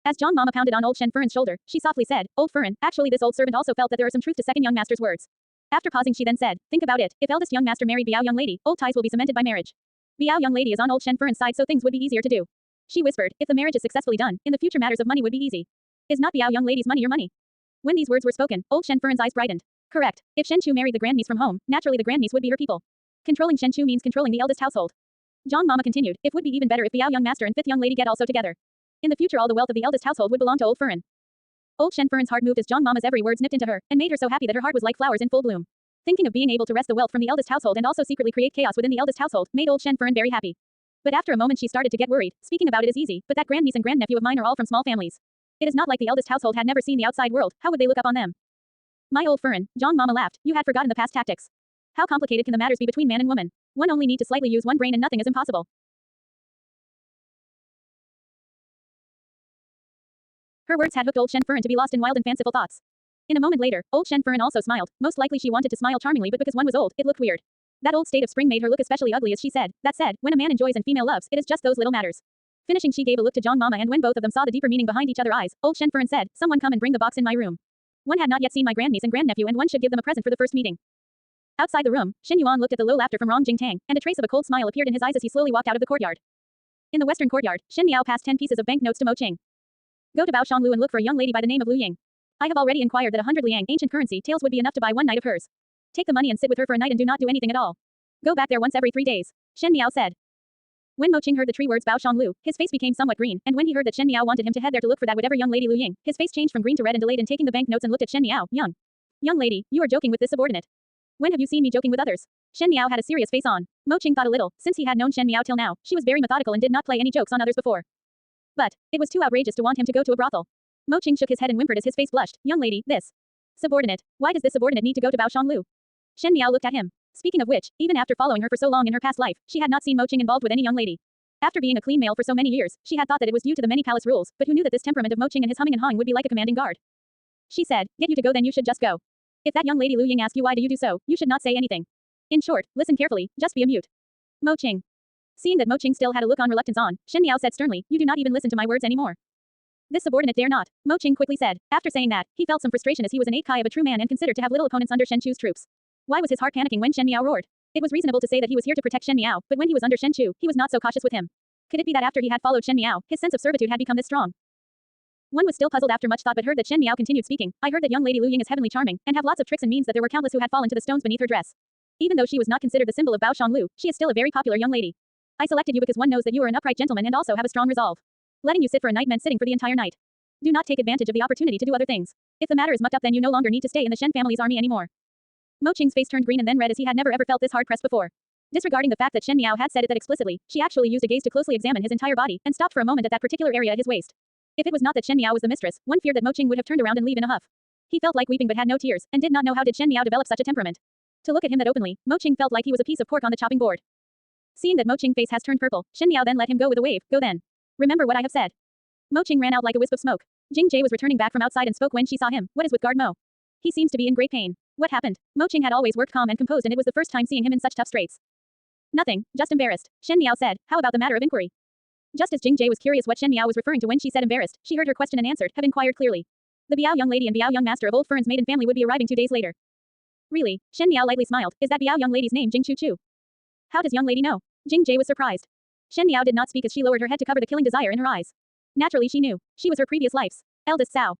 As Zhang Mama pounded on old Shen Furen's shoulder, she softly said, Old Furen, actually this old servant also felt that there is some truth to second young master's words. After pausing she then said, think about it, if eldest young master married Biao young lady, old ties will be cemented by marriage. Biao young lady is on old Shen Furen's side so things would be easier to do. She whispered, if the marriage is successfully done, in the future matters of money would be easy. Is not Biao young lady's money your money? When these words were spoken, old Shen Furen's eyes brightened. Correct. If Shen Chu married the grandniece from home, naturally the grandniece would be her people. Controlling Shen Chu means controlling the eldest household. Zhang Mama continued, it would be even better if Biao young master and fifth young lady get also together. In the future all the wealth of the eldest household would belong to old Furen. Old Shen Furen's heart moved as Zhang Mama's every word nipped into her, and made her so happy that her heart was like flowers in full bloom. Thinking of being able to wrest the wealth from the eldest household and also secretly create chaos within the eldest household, made old Shen Furen very happy. But after a moment she started to get worried. Speaking about it is easy, but that grandniece and grandnephew of mine are all from small families. It is not like the eldest household had never seen the outside world, how would they look up on them? My old Furen, Zhang Mama laughed, you had forgotten the past tactics. How complicated can the matters be between man and woman? One only need to slightly use one brain and nothing is impossible. Her words had hooked old Shen Furen to be lost in wild and fanciful thoughts. In a moment later, old Shen Furen also smiled. Most likely she wanted to smile charmingly but because one was old, it looked weird. That old state of spring made her look especially ugly as she said, that said, when a man enjoys and female loves, it is just those little matters. Finishing she gave a look to Zhang Mama and when both of them saw the deeper meaning behind each other's eyes, old Shen Furen said, someone come and bring the box in my room. One had not yet seen my grandniece and grandnephew and one should give them a present for the first meeting. Outside the room, Shen Yuan looked at the low laughter from Rong Jingtang, and a trace of a cold smile appeared in his eyes as he slowly walked out of the courtyard. In the western courtyard, Shen Miao passed 10 pieces of banknotes to Mo Qing. Go to Baoshan Lu and look for a young lady by the name of Lu Ying. I have already inquired that 100 liang ancient currency taels would be enough to buy one night of hers. Take the money and sit with her for a night and do not do anything at all. Go back there once every 3 days. Shen Miao said. When Mo Qing heard the 3 words Baoshan Lu, his face became somewhat green, and when he heard that Shen Miao wanted him to head there to look for that whatever young lady Lu Ying, his face changed from green to red and delayed in taking the banknotes and looked at Shen Miao, young lady, you are joking with this subordinate. When have you seen me joking with others? Shen Miao had a serious face on. Mo Qing thought a little, since he had known Shen Miao till now, she was very methodical and did not play any jokes on others before. But, it was too outrageous to want him to go to a brothel. Mo Qing shook his head and whimpered as his face blushed. Young lady, this. Subordinate. Why does this subordinate need to go to Bao Shanglu? Shen Miao looked at him. Speaking of which, even after following her for so long in her past life, she had not seen Mo Qing involved with any young lady. After being a clean male for so many years, she had thought that it was due to the many palace rules, but who knew that this temperament of Mo Qing and his humming and hawing would be like a commanding guard. She said, get you to go then you should just go. If that young lady Lu Ying asks you why do you do so, you should not say anything. In short, listen carefully, just be a mute. Mo Qing. Seeing that Mo Qing still had a look on reluctance on, Shen Miao said sternly, you do not even listen to my words anymore. This subordinate dare not, Mo Qing quickly said. After saying that, he felt some frustration as he was an 8 kai of a true man and considered to have little opponents under Shen Chu's troops. Why was his heart panicking when Shen Miao roared? It was reasonable to say that he was here to protect Shen Miao, but when he was under Shen Chu, he was not so cautious with him. Could it be that after he had followed Shen Miao, his sense of servitude had become this strong? One was still puzzled after much thought but heard that Shen Miao continued speaking. I heard that young lady Lu Ying is heavenly charming, and have lots of tricks and means that there were countless who had fallen to the stones beneath her dress. Even though she was not considered the symbol of Bao Shanglu, she is still a very popular young lady. I selected you because one knows that you are an upright gentleman and also have a strong resolve. Letting you sit for a night meant sitting for the entire night. Do not take advantage of the opportunity to do other things. If the matter is mucked up then you no longer need to stay in the Shen family's army anymore. Mo Qing's face turned green and then red as he had never ever felt this hard pressed before. Disregarding the fact that Shen Miao had said it that explicitly, she actually used a gaze to closely examine his entire body, and stopped for a moment at that particular area at his waist. If it was not that Shen Miao was the mistress, one feared that Mo Qing would have turned around and leave in a huff. He felt like weeping but had no tears, and did not know how did Shen Miao develop such a temperament. To look at him that openly, Mo Qing felt like he was a piece of pork on the chopping board. Seeing that Mo Qing's face has turned purple, Shen Miao then let him go with a wave, go then. Remember what I have said. Mo Qing ran out like a wisp of smoke. Jing Jie was returning back from outside and spoke when she saw him. What is with guard Mo? He seems to be in great pain. What happened? Mo Qing had always worked calm and composed and it was the first time seeing him in such tough straits. Nothing, just embarrassed. Shen Miao said, how about the matter of inquiry? Just as Jing Jie was curious what Shen Miao was referring to when she said embarrassed, she heard her question and answered, have inquired clearly. The Biao young lady and Biao young master of Old Fern's maiden family would be arriving 2 days later. Really? Shen Miao lightly smiled. Is that Biao young lady's name Jing Chu Chu? How does young lady know? Jing Jie was surprised. Shen Miao did not speak as she lowered her head to cover the killing desire in her eyes. Naturally she knew. She was her previous life's eldest Sao.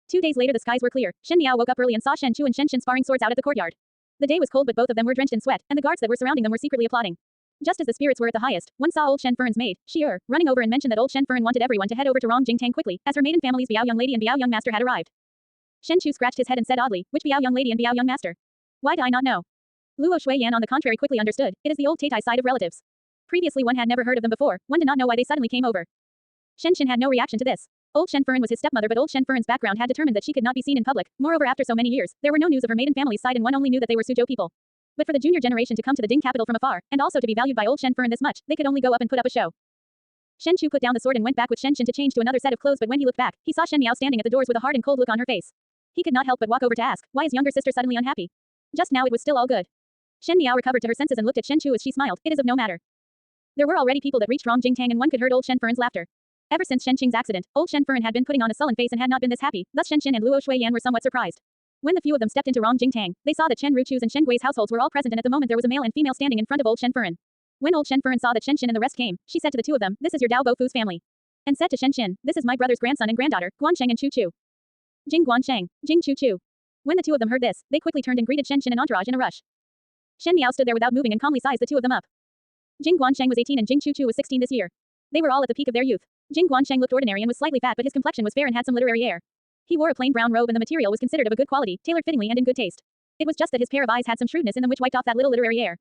2 days later the skies were clear. Shen Miao woke up early and saw Shen Chu and Shen Shin sparring swords out at the courtyard. The day was cold but both of them were drenched in sweat, and the guards that were surrounding them were secretly applauding. Just as the spirits were at the highest, one saw old Shen Fern's maid, Shi running over and mentioned that old Shen Fern wanted everyone to head over to Rong Jingtang quickly, as her maiden family's Biao young lady and Biao young master had arrived. Shen Chu scratched his head and said oddly, which Biao young lady and Biao young master? Why do I not know? Luo Shuiyan on the contrary quickly understood, it is the old Taitai side of relatives. Previously one had never heard of them before, one did not know why they suddenly came over. Shen Shin had no reaction to this. Old Shen Fern was his stepmother but old Shen Fern's background had determined that she could not be seen in public, moreover after so many years, there were no news of her maiden family's side and one only knew that they were Suzhou people. But for the junior generation to come to the Ding capital from afar, and also to be valued by old Shen Fern this much, they could only go up and put up a show. Shen Chu put down the sword and went back with Shen Shin to change to another set of clothes but when he looked back, he saw Shen Miao standing at the doors with a hard and cold look on her face. He could not help but walk over to ask, why is younger sister suddenly unhappy? Just now it was still all good. Shen Miao recovered to her senses and looked at Shen Chu as she smiled, it is of no matter. There were already people that reached Rong Jingtang and one could heard old Shen Fern's laughter. Ever since Shen Qing's accident, old Shen Fern had been putting on a sullen face and had not been this happy, thus Shen Shin and Luo Shuiyan were somewhat surprised. When the few of them stepped into Rong Jingtang, they saw that Chen Ruchu's and Shen Gui's households were all present and at the moment there was a male and female standing in front of old Shen Fern. When old Shen Fern saw that Shen Shin and the rest came, she said to the two of them, this is your Dao Bofu's family. And said to Shen Shin, this is my brother's grandson and granddaughter, Guansheng and Chu Chu. Jing Guansheng, Jing Chu Chu. When the two of them heard this, they quickly turned and greeted Shen Shin and entourage in a rush. Shen Miao stood there without moving and calmly sized the two of them up. Jing Guansheng was 18 and Jing Chu Chu was 16 this year. They were all at the peak of their youth. Jing Guansheng looked ordinary and was slightly fat but his complexion was fair and had some literary air. He wore a plain brown robe and the material was considered of a good quality, tailored fittingly and in good taste. It was just that his pair of eyes had some shrewdness in them which wiped off that little literary air.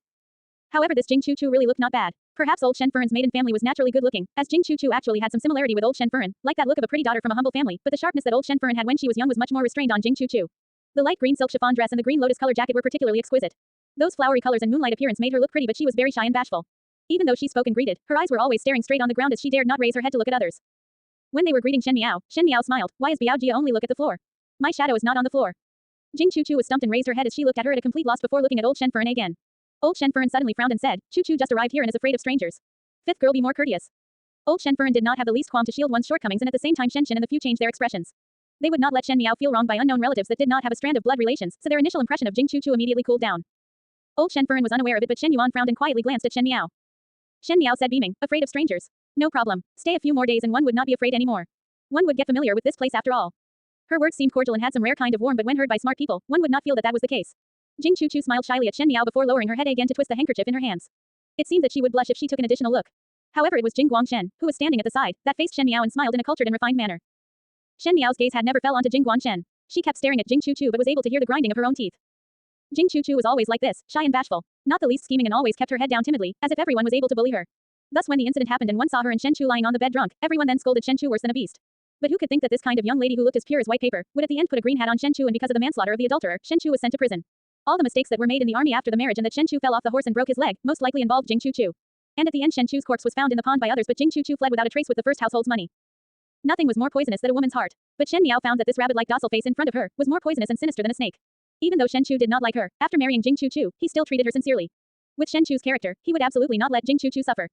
However this Jing Chu Chu really looked not bad. Perhaps old Shen Fern's maiden family was naturally good looking, as Jing Chu Chu actually had some similarity with old Shen Fern, like that look of a pretty daughter from a humble family, but the sharpness that old Shen Fern had when she was young was much more restrained on Jing Chu Chu. The light green silk chiffon dress and the green lotus color jacket were particularly exquisite. Those flowery colors and moonlight appearance made her look pretty but she was very shy and bashful. Even though she spoke and greeted, her eyes were always staring straight on the ground as she dared not raise her head to look at others. When they were greeting Shen Miao smiled, why is Biao Jia only look at the floor? My shadow is not on the floor. Jing Chu Chu was stumped and raised her head as she looked at her at a complete loss before looking at old Shen Fern again. Old Shen Fern suddenly frowned and said, Chu Chu just arrived here and is afraid of strangers. Fifth girl be more courteous. Old Shen Fern did not have the least qualm to shield one's shortcomings and at the same time Shen Shin and the few changed their expressions. They would not let Shen Miao feel wronged by unknown relatives that did not have a strand of blood relations, so their initial impression of Jing Chu Chu immediately cooled down. Old Shen Fern was unaware of it but Shen Yuan frowned and quietly glanced at Shen Miao. Shen Miao said beaming, afraid of strangers. No problem. Stay a few more days and one would not be afraid anymore. One would get familiar with this place after all. Her words seemed cordial and had some rare kind of warmth but when heard by smart people, one would not feel that that was the case. Jing Chu Chu smiled shyly at Shen Miao before lowering her head again to twist the handkerchief in her hands. It seemed that she would blush if she took an additional look. However it was Jing Guangshen, who was standing at the side, that faced Shen Miao and smiled in a cultured and refined manner. Shen Miao's gaze had never fell onto Jing Guangshen. She kept staring at Jing Chu Chu but was able to hear the grinding of her own teeth. Jing Chu was always like this, shy and bashful, not the least scheming, and always kept her head down timidly, as if everyone was able to bully her. Thus when the incident happened and one saw her and Shen Chu lying on the bed drunk, everyone then scolded Shen Chu worse than a beast. But who could think that this kind of young lady who looked as pure as white paper would at the end put a green hat on Shen Chu, and because of the manslaughter of the adulterer, Shen Chu was sent to prison. All the mistakes that were made in the army after the marriage and that Shen Chu fell off the horse and broke his leg most likely involved Jing Chu. And at the end Shen Chu's corpse was found in the pond by others, but Jing Chu fled without a trace with the first household's money. Nothing was more poisonous than a woman's heart. But Shen Miao found that this rabbit-like docile face in front of her was more poisonous and sinister than a snake. Even though Shen Chu did not like her, after marrying Jing Chu, he still treated her sincerely. With Shen Chu's character, he would absolutely not let Jing Chu suffer.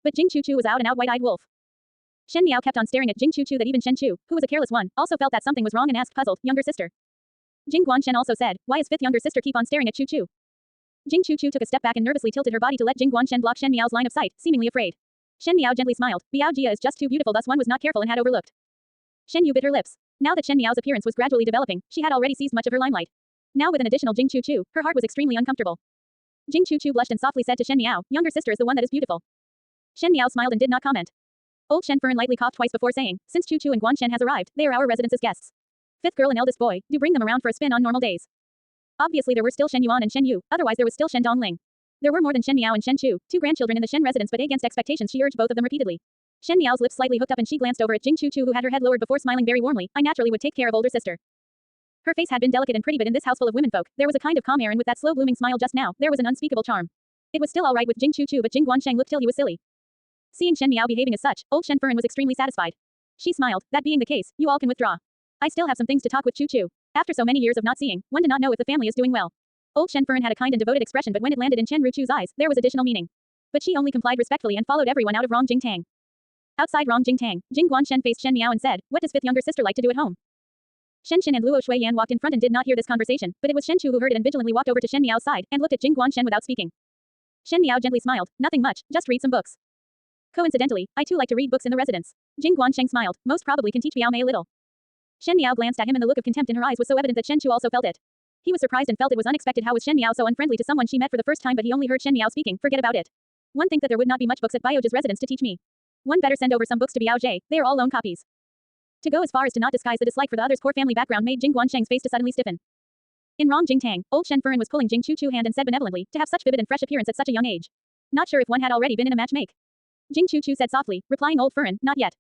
But Jing Chu was out and out white-eyed wolf. Shen Miao kept on staring at Jing Chu that even Shen Chu, who was a careless one, also felt that something was wrong and asked puzzled, younger sister. Jing Guanshen also said, why is fifth younger sister keep on staring at Chu? Jing Chu took a step back and nervously tilted her body to let Jing Guanshen block Shen Miao's line of sight, seemingly afraid. Shen Miao gently smiled. Biao Jia is just too beautiful, thus one was not careful and had overlooked. Shen Yu bit her lips. Now that Shen Miao's appearance was gradually developing, she had already seized much of her limelight. Now with an additional Jing Chu, her heart was extremely uncomfortable. Jing Chu blushed and softly said to Shen Miao, younger sister is the one that is beautiful. Shen Miao smiled and did not comment. Old Shen Fern lightly coughed twice before saying, since Chu and Guanshen has arrived, they are our residence's guests. Fifth girl and eldest boy, do bring them around for a spin on normal days. Obviously there were still Shen Yuan and Shen Yu, otherwise there was still Shen Dongling. There were more than Shen Miao and Shen Chu, two grandchildren in the Shen residence, but against expectations she urged both of them repeatedly. Shen Miao's lips slightly hooked up and she glanced over at Jing Chu who had her head lowered before smiling very warmly, I naturally would take care of older sister. Her face had been delicate and pretty, but in this house full of womenfolk, there was a kind of calm air, and with that slow blooming smile just now, there was an unspeakable charm. It was still alright with Jing Chu, but Jing Guansheng looked till he was silly. Seeing Shen Miao behaving as such, old Shen Fern was extremely satisfied. She smiled, that being the case, you all can withdraw. I still have some things to talk with Chu. After so many years of not seeing, one did not know if the family is doing well. Old Shen Fern had a kind and devoted expression, but when it landed in Chen Ruchu's eyes, there was additional meaning. But she only complied respectfully and followed everyone out of Rong Jing Tang. Outside Rong Jing Tang, Jing Guanshen faced Shen Miao and said, what does fifth younger sister like to do at home? Shen Xin and Luo Shuiyan walked in front and did not hear this conversation, but it was Shen Chu who heard it and vigilantly walked over to Shen Miao's side and looked at Jing Guanshen without speaking. Shen Miao gently smiled, nothing much, just read some books. Coincidentally, I too like to read books in the residence. Jing Guansheng smiled, most probably can teach Biao Mei a little. Shen Miao glanced at him and the look of contempt in her eyes was so evident that Shen Chu also felt it. He was surprised and felt it was unexpected. How was Shen Miao so unfriendly to someone she met for the first time, but he only heard Shen Miao speaking, forget about it. One think that there would not be much books at Bioja's residence to teach me. One better send over some books to Biao Jie, they are all loan copies. To go as far as to not disguise the dislike for the other's poor family background made Jing Guansheng's face to suddenly stiffen. In Rong Jing Tang, old Shen Fern was pulling Jing Chu hand and said benevolently, to have such vivid and fresh appearance at such a young age. Not sure if one had already been in a match make. Jing Chu said softly, replying old Fern, not yet.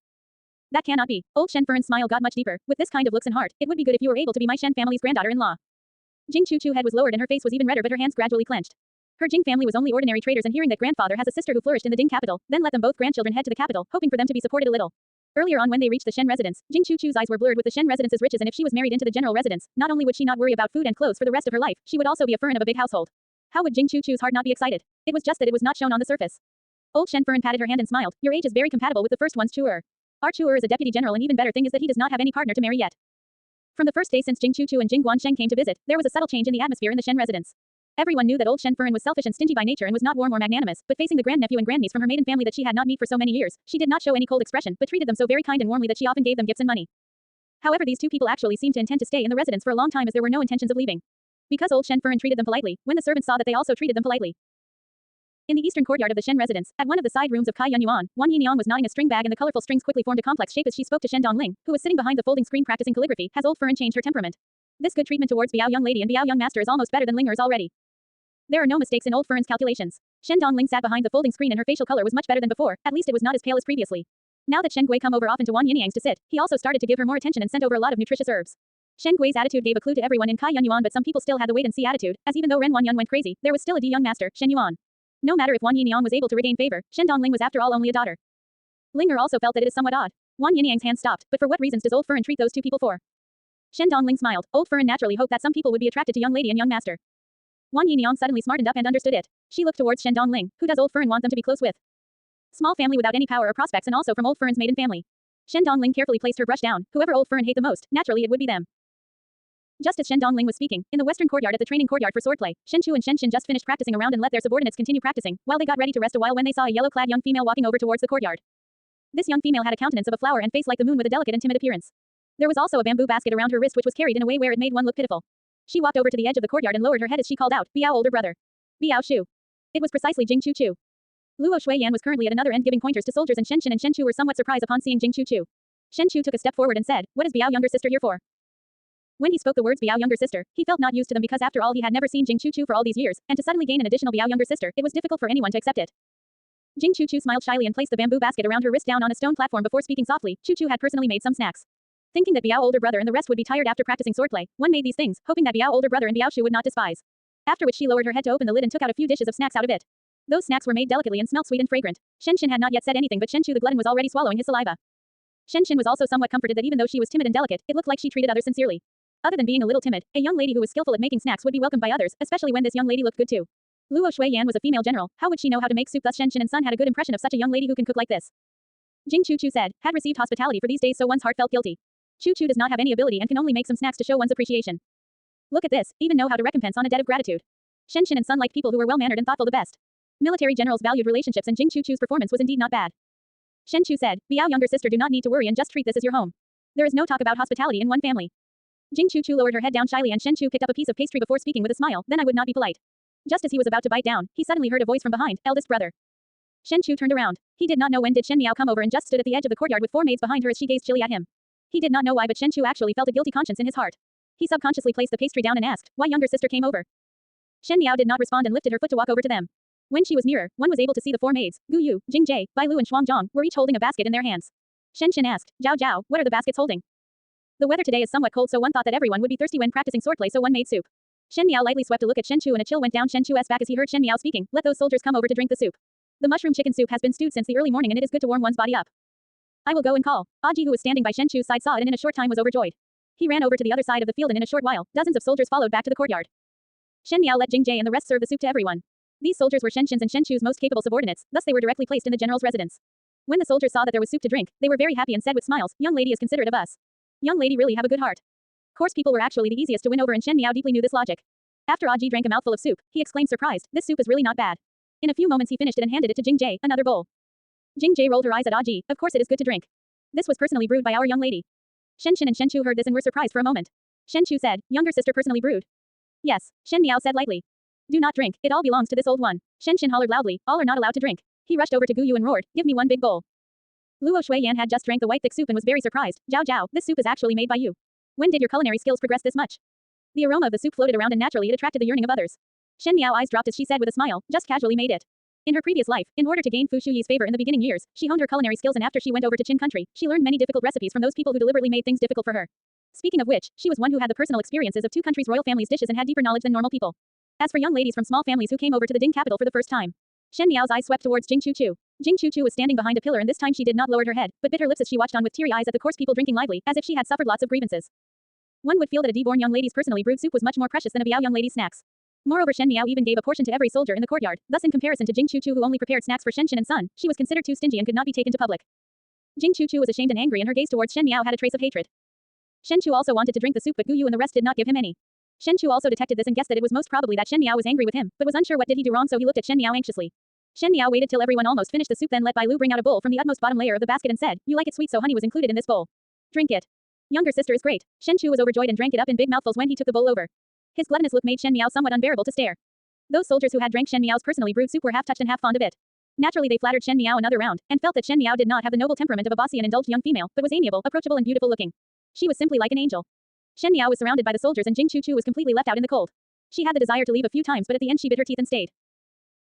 That cannot be. Old Shen Fern's smile got much deeper. With this kind of looks and heart, it would be good if you were able to be my Shen family's granddaughter-in-law. Jing Chu head was lowered and her face was even redder, but her hands gradually clenched. Her Jing family was only ordinary traders, and hearing that grandfather has a sister who flourished in the Ding capital, then let them both grandchildren head to the capital, hoping for them to be supported a little. Earlier on when they reached the Shen residence, Jing Chu's eyes were blurred with the Shen residence's riches, and if she was married into the general residence, not only would she not worry about food and clothes for the rest of her life, she would also be a Fern of a big household. How would Jing Chu's heart not be excited? It was just that it was not shown on the surface. Old Shen Fern patted her hand and smiled, your age is very compatible with the first one's Chuer. Our Chuer is a deputy general, and even better thing is that he does not have any partner to marry yet. From the first day since Jing Chu and Jing Guansheng came to visit, there was a subtle change in the atmosphere in the Shen residence. Everyone knew that old Shen Fern was selfish and stingy by nature and was not warm or magnanimous, but facing the grandnephew and grandniece from her maiden family that she had not met for so many years, she did not show any cold expression, but treated them so very kind and warmly that she often gave them gifts and money. However, these two people actually seemed to intend to stay in the residence for a long time, as there were no intentions of leaving. Because old Shen Fern treated them politely, when the servants saw that they also treated them politely. In the eastern courtyard of the Shen residence, at one of the side rooms of Kai Yunyuan, Wang Yinyang was knotting a string bag, and the colorful strings quickly formed a complex shape as she spoke to Shen Dongling, who was sitting behind the folding screen practicing calligraphy. Has old Fern changed her temperament? This good treatment towards Biao young lady and Biao young master is almost better than Linger's already. There are no mistakes in old Fern's calculations. Shen Dongling sat behind the folding screen and her facial color was much better than before, at least it was not as pale as previously. Now that Shen Gui come over often to Wang Yinyang's to sit, he also started to give her more attention and sent over a lot of nutritious herbs. Shen Gui's attitude gave a clue to everyone in Kai Yunyuan, but some people still had the wait-and-see attitude, as even though Ren Wanyun went crazy, there was still a young master, Shen Yuan. No matter if Wang Yinyang was able to regain favor, Shen Dongling was after all only a daughter. Linger also felt that it is somewhat odd. Wang Yinyang's hand stopped, but for what reasons does old Fern treat those two people for? Shen Dongling smiled. Old Fern naturally hoped that some people would be attracted to young lady and young master. Wang Yinyang suddenly smartened up and understood it. She looked towards Shen Dongling. Who does old Fern want them to be close with? Small family without any power or prospects, and also from old Fern's maiden family. Shen Dongling carefully placed her brush down. Whoever old Fern hate the most, naturally it would be them. Just as Shen Dongling was speaking, in the western courtyard at the training courtyard for swordplay, Shen Chu and Shen Xin just finished practicing a round and let their subordinates continue practicing, while they got ready to rest a while when they saw a yellow-clad young female walking over towards the courtyard. This young female had a countenance of a flower and face like the moon with a delicate and timid appearance. There was also a bamboo basket around her wrist which was carried in a way where it made one look pitiful. She walked over to the edge of the courtyard and lowered her head as she called out, Biao older brother. Biao Shu. It was precisely Jing Chu. Luo Shuiyan was currently at another end giving pointers to soldiers, and Shen Xin and Shen Chu were somewhat surprised upon seeing Jing Chu. Shen Chu took a step forward and said, what is Biao younger sister here for? When he spoke the words Biao younger sister, he felt not used to them because after all he had never seen Jing Chu Chu for all these years, and to suddenly gain an additional Biao younger sister, it was difficult for anyone to accept it. Jing Chu Chu smiled shyly and placed the bamboo basket around her wrist down on a stone platform before speaking softly. Chu Chu had personally made some snacks. Thinking that Biao older brother and the rest would be tired after practicing swordplay, one made these things, hoping that Biao older brother and Biao Shu would not despise. After which she lowered her head to open the lid and took out a few dishes of snacks out of it. Those snacks were made delicately and smelt sweet and fragrant. Shen had not yet said anything, but Shen Chu the glutton was already swallowing his saliva. Shen was also somewhat comforted that even though she was timid and delicate, it looked like she treated others sincerely. Other than being a little timid, a young lady who was skillful at making snacks would be welcomed by others, especially when this young lady looked good too. Luo Shuiyan was a female general, how would she know how to make soup? Thus Shen and Sun had a good impression of such a young lady who can cook like this. Jing Chu Chu said, had received hospitality for these days so one's heart felt guilty. Chu Chu does not have any ability and can only make some snacks to show one's appreciation. Look at this, even know how to recompense on a debt of gratitude. Shen and Sun liked people who were well-mannered and thoughtful the best. Military generals valued relationships and Jing Chu Chu's performance was indeed not bad. Shen Chu said, Biao younger sister do not need to worry and just treat this as your home. There is no talk about hospitality in one family. Jing Chu Chu lowered her head down shyly and Shen Chu picked up a piece of pastry before speaking with a smile, then I would not be polite. Just as he was about to bite down, he suddenly heard a voice from behind, eldest brother. Shen Chu turned around. He did not know when did Shen Miao come over and just stood at the edge of the courtyard with 4 maids behind her as she gazed chilly at him. He did not know why but Shen Chu actually felt a guilty conscience in his heart. He subconsciously placed the pastry down and asked, why younger sister came over. Shen Miao did not respond and lifted her foot to walk over to them. When she was nearer, one was able to see the 4 maids, Gu Yu, Jing Jie, Bai Lu and Shuang Zhong, were each holding a basket in their hands. Shen asked, Zhao Zhao, what are the baskets holding? The weather today is somewhat cold so one thought that everyone would be thirsty when practicing swordplay so one made soup. Shen Miao lightly swept a look at Shen Chu and a chill went down Shen Chu's back as he heard Shen Miao speaking, let those soldiers come over to drink the soup. The mushroom chicken soup has been stewed since the early morning and it is good to warm one's body up. I will go and call. Aji who was standing by Shen Chu's side saw it and in a short time was overjoyed. He ran over to the other side of the field and in a short while, dozens of soldiers followed back to the courtyard. Shen Miao let Jing Jie and the rest serve the soup to everyone. These soldiers were Shen and Shen Chu's most capable subordinates, thus they were directly placed in the general's residence. When the soldiers saw that there was soup to drink, they were very happy and said with smiles, young lady is considerate of us. Young lady really have a good heart. Coarse people were actually the easiest to win over and Shen Miao deeply knew this logic. After Aji drank a mouthful of soup, he exclaimed surprised, this soup is really not bad. In a few moments he finished it and handed it to Jing Jie, another bowl. Jing Jie rolled her eyes at Aji, of course it is good to drink. This was personally brewed by our young lady. Shen and Shen Chu heard this and were surprised for a moment. Shen Chu said, younger sister personally brewed. Yes, Shen Miao said lightly. Do not drink, it all belongs to this old one. Shen hollered loudly, all are not allowed to drink. He rushed over to Gu Yu and roared, give me one big bowl. Luo Shuiyan had just drank the white thick soup and was very surprised, Zhao Zhao, this soup is actually made by you. When did your culinary skills progress this much? The aroma of the soup floated around and naturally it attracted the yearning of others. Shen Miao eyes dropped as she said with a smile, just casually made it. In her previous life, in order to gain Fu Shuyi's favor in the beginning years, she honed her culinary skills and after she went over to Qin country, she learned many difficult recipes from those people who deliberately made things difficult for her. Speaking of which, she was one who had the personal experiences of 2 countries' royal families' dishes and had deeper knowledge than normal people. As for young ladies from small families who came over to the Ding capital for the first time, Shen Miao's eyes swept towards Jing Chu Chu. Jing Chu Chu was standing behind a pillar and this time she did not lower her head, but bit her lips as she watched on with teary eyes at the coarse people drinking lively, as if she had suffered lots of grievances. One would feel that a deborn young lady's personally brewed soup was much more precious than a Biao young lady's snacks. Moreover Shen Miao even gave a portion to every soldier in the courtyard, thus in comparison to Jing Chu Chu who only prepared snacks for Shen and Sun, she was considered too stingy and could not be taken to public. Jing Chu Chu was ashamed and angry and her gaze towards Shen Miao had a trace of hatred. Shen Chu also wanted to drink the soup but Gu Yu and the rest did not give him any. Shen Chu also detected this and guessed that it was most probably that Shen Miao was angry with him, but was unsure what did he do wrong so he looked at Shen Miao anxiously. Shen Miao waited till everyone almost finished the soup then let Bai Lu bring out a bowl from the utmost bottom layer of the basket and said, you like it sweet so honey was included in this bowl. Drink it. Younger sister is great. Shen Chu was overjoyed and drank it up in big mouthfuls when he took the bowl over. His gluttonous look made Shen Miao somewhat unbearable to stare. Those soldiers who had drank Shen Miao's personally brewed soup were half touched and half fond of it. Naturally they flattered Shen Miao another round, and felt that Shen Miao did not have the noble temperament of a bossy and indulged young female, but was amiable, approachable and beautiful looking. She was simply like an angel. Shen Miao was surrounded by the soldiers and Jing Chu Chu was completely left out in the cold. She had the desire to leave a few times but at the end she bit her teeth and stayed.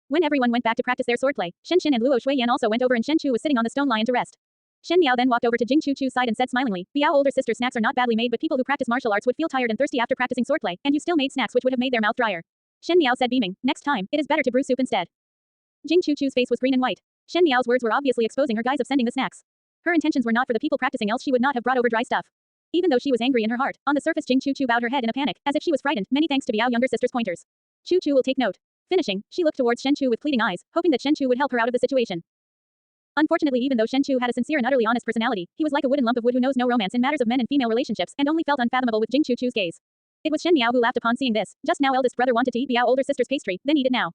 When everyone went back to practice their swordplay, Shen and Luo Shuiyan also went over and Shen Chu was sitting on the stone lion to rest. Shen Miao then walked over to Jing Chu Chu's side and said smilingly, Biao older sister snacks are not badly made but people who practice martial arts would feel tired and thirsty after practicing swordplay, and you still made snacks which would have made their mouth drier. Shen Miao said beaming, next time, it is better to brew soup instead. Jing Chu Chu's face was green and white. Shen Miao's words were obviously exposing her guise of sending the snacks. Her intentions were not for the people practicing else she would not have brought over dry stuff. Even though she was angry in her heart, on the surface Jing Chu Chu bowed her head in a panic, as if she was frightened, many thanks to Biao younger sister's pointers. Chu Chu will take note. Finishing, she looked towards Shen Chu with pleading eyes, hoping that Shen Chu would help her out of the situation. Unfortunately even though Shen Chu had a sincere and utterly honest personality, he was like a wooden lump of wood who knows no romance in matters of men and female relationships and only felt unfathomable with Jing Chu Chu's gaze. It was Shen Miao who laughed upon seeing this. Just now eldest brother wanted to eat Biao older sister's pastry, then eat it now.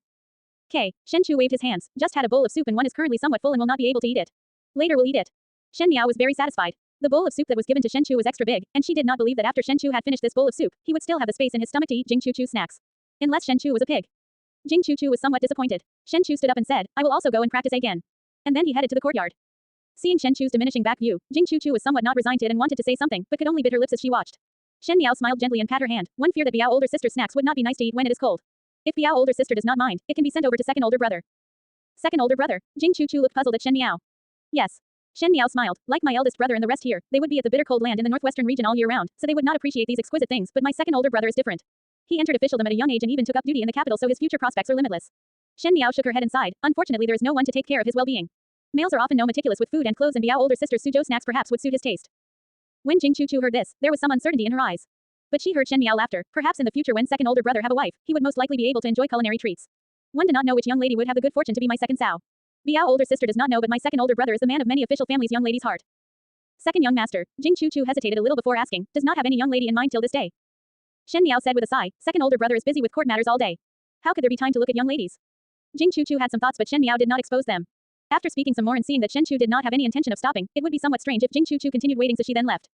Shen Chu waved his hands, just had a bowl of soup and one is currently somewhat full and will not be able to eat it. Later we'll eat it. Shen Miao was very satisfied. The bowl of soup that was given to Shen Chu was extra big, and she did not believe that after Shen Chu had finished this bowl of soup, he would still have the space in his stomach to eat Jing Chu Chu's snacks. Unless Shen Chu was a pig. Jing Chu Chu was somewhat disappointed. Shen Chu stood up and said, I will also go and practice again. And then he headed to the courtyard. Seeing Shen Chu's diminishing back view, Jing Chu Chu was somewhat not resigned to it and wanted to say something, but could only bit her lips as she watched. Shen Miao smiled gently and pat her hand. One fear that Biao older sister's snacks would not be nice to eat when it is cold. If Biao older sister does not mind, it can be sent over to second older brother. Second older brother. Jing Chu Chu looked puzzled at Shen Miao. Yes. Shen Miao smiled. Like my eldest brother and the rest here, they would be at the bitter cold land in the northwestern region all year round, so they would not appreciate these exquisite things, but my second older brother is different. He entered officialdom at a young age and even took up duty in the capital, so his future prospects are limitless. Shen Miao shook her head and sighed. Unfortunately, there is no one to take care of his well-being. Males are often no meticulous with food and clothes, and Biao older sister's Suzhou snacks perhaps would suit his taste. When Jing Chu Chu heard this, there was some uncertainty in her eyes. But she heard Shen Miao laughter. Perhaps in the future when second older brother have a wife, he would most likely be able to enjoy culinary treats. One did not know which young lady would have the good fortune to be my second Sao. Biao older sister does not know, but my second older brother is the man of many official families' young lady's heart. Second young master. Jing Chu Chu hesitated a little before asking, does not have any young lady in mind till this day. Shen Miao said with a sigh, second older brother is busy with court matters all day. How could there be time to look at young ladies? Jing Chu Chu had some thoughts, but Shen Miao did not expose them. After speaking some more and seeing that Shen Chu did not have any intention of stopping, it would be somewhat strange if Jing Chu Chu continued waiting, so she then left.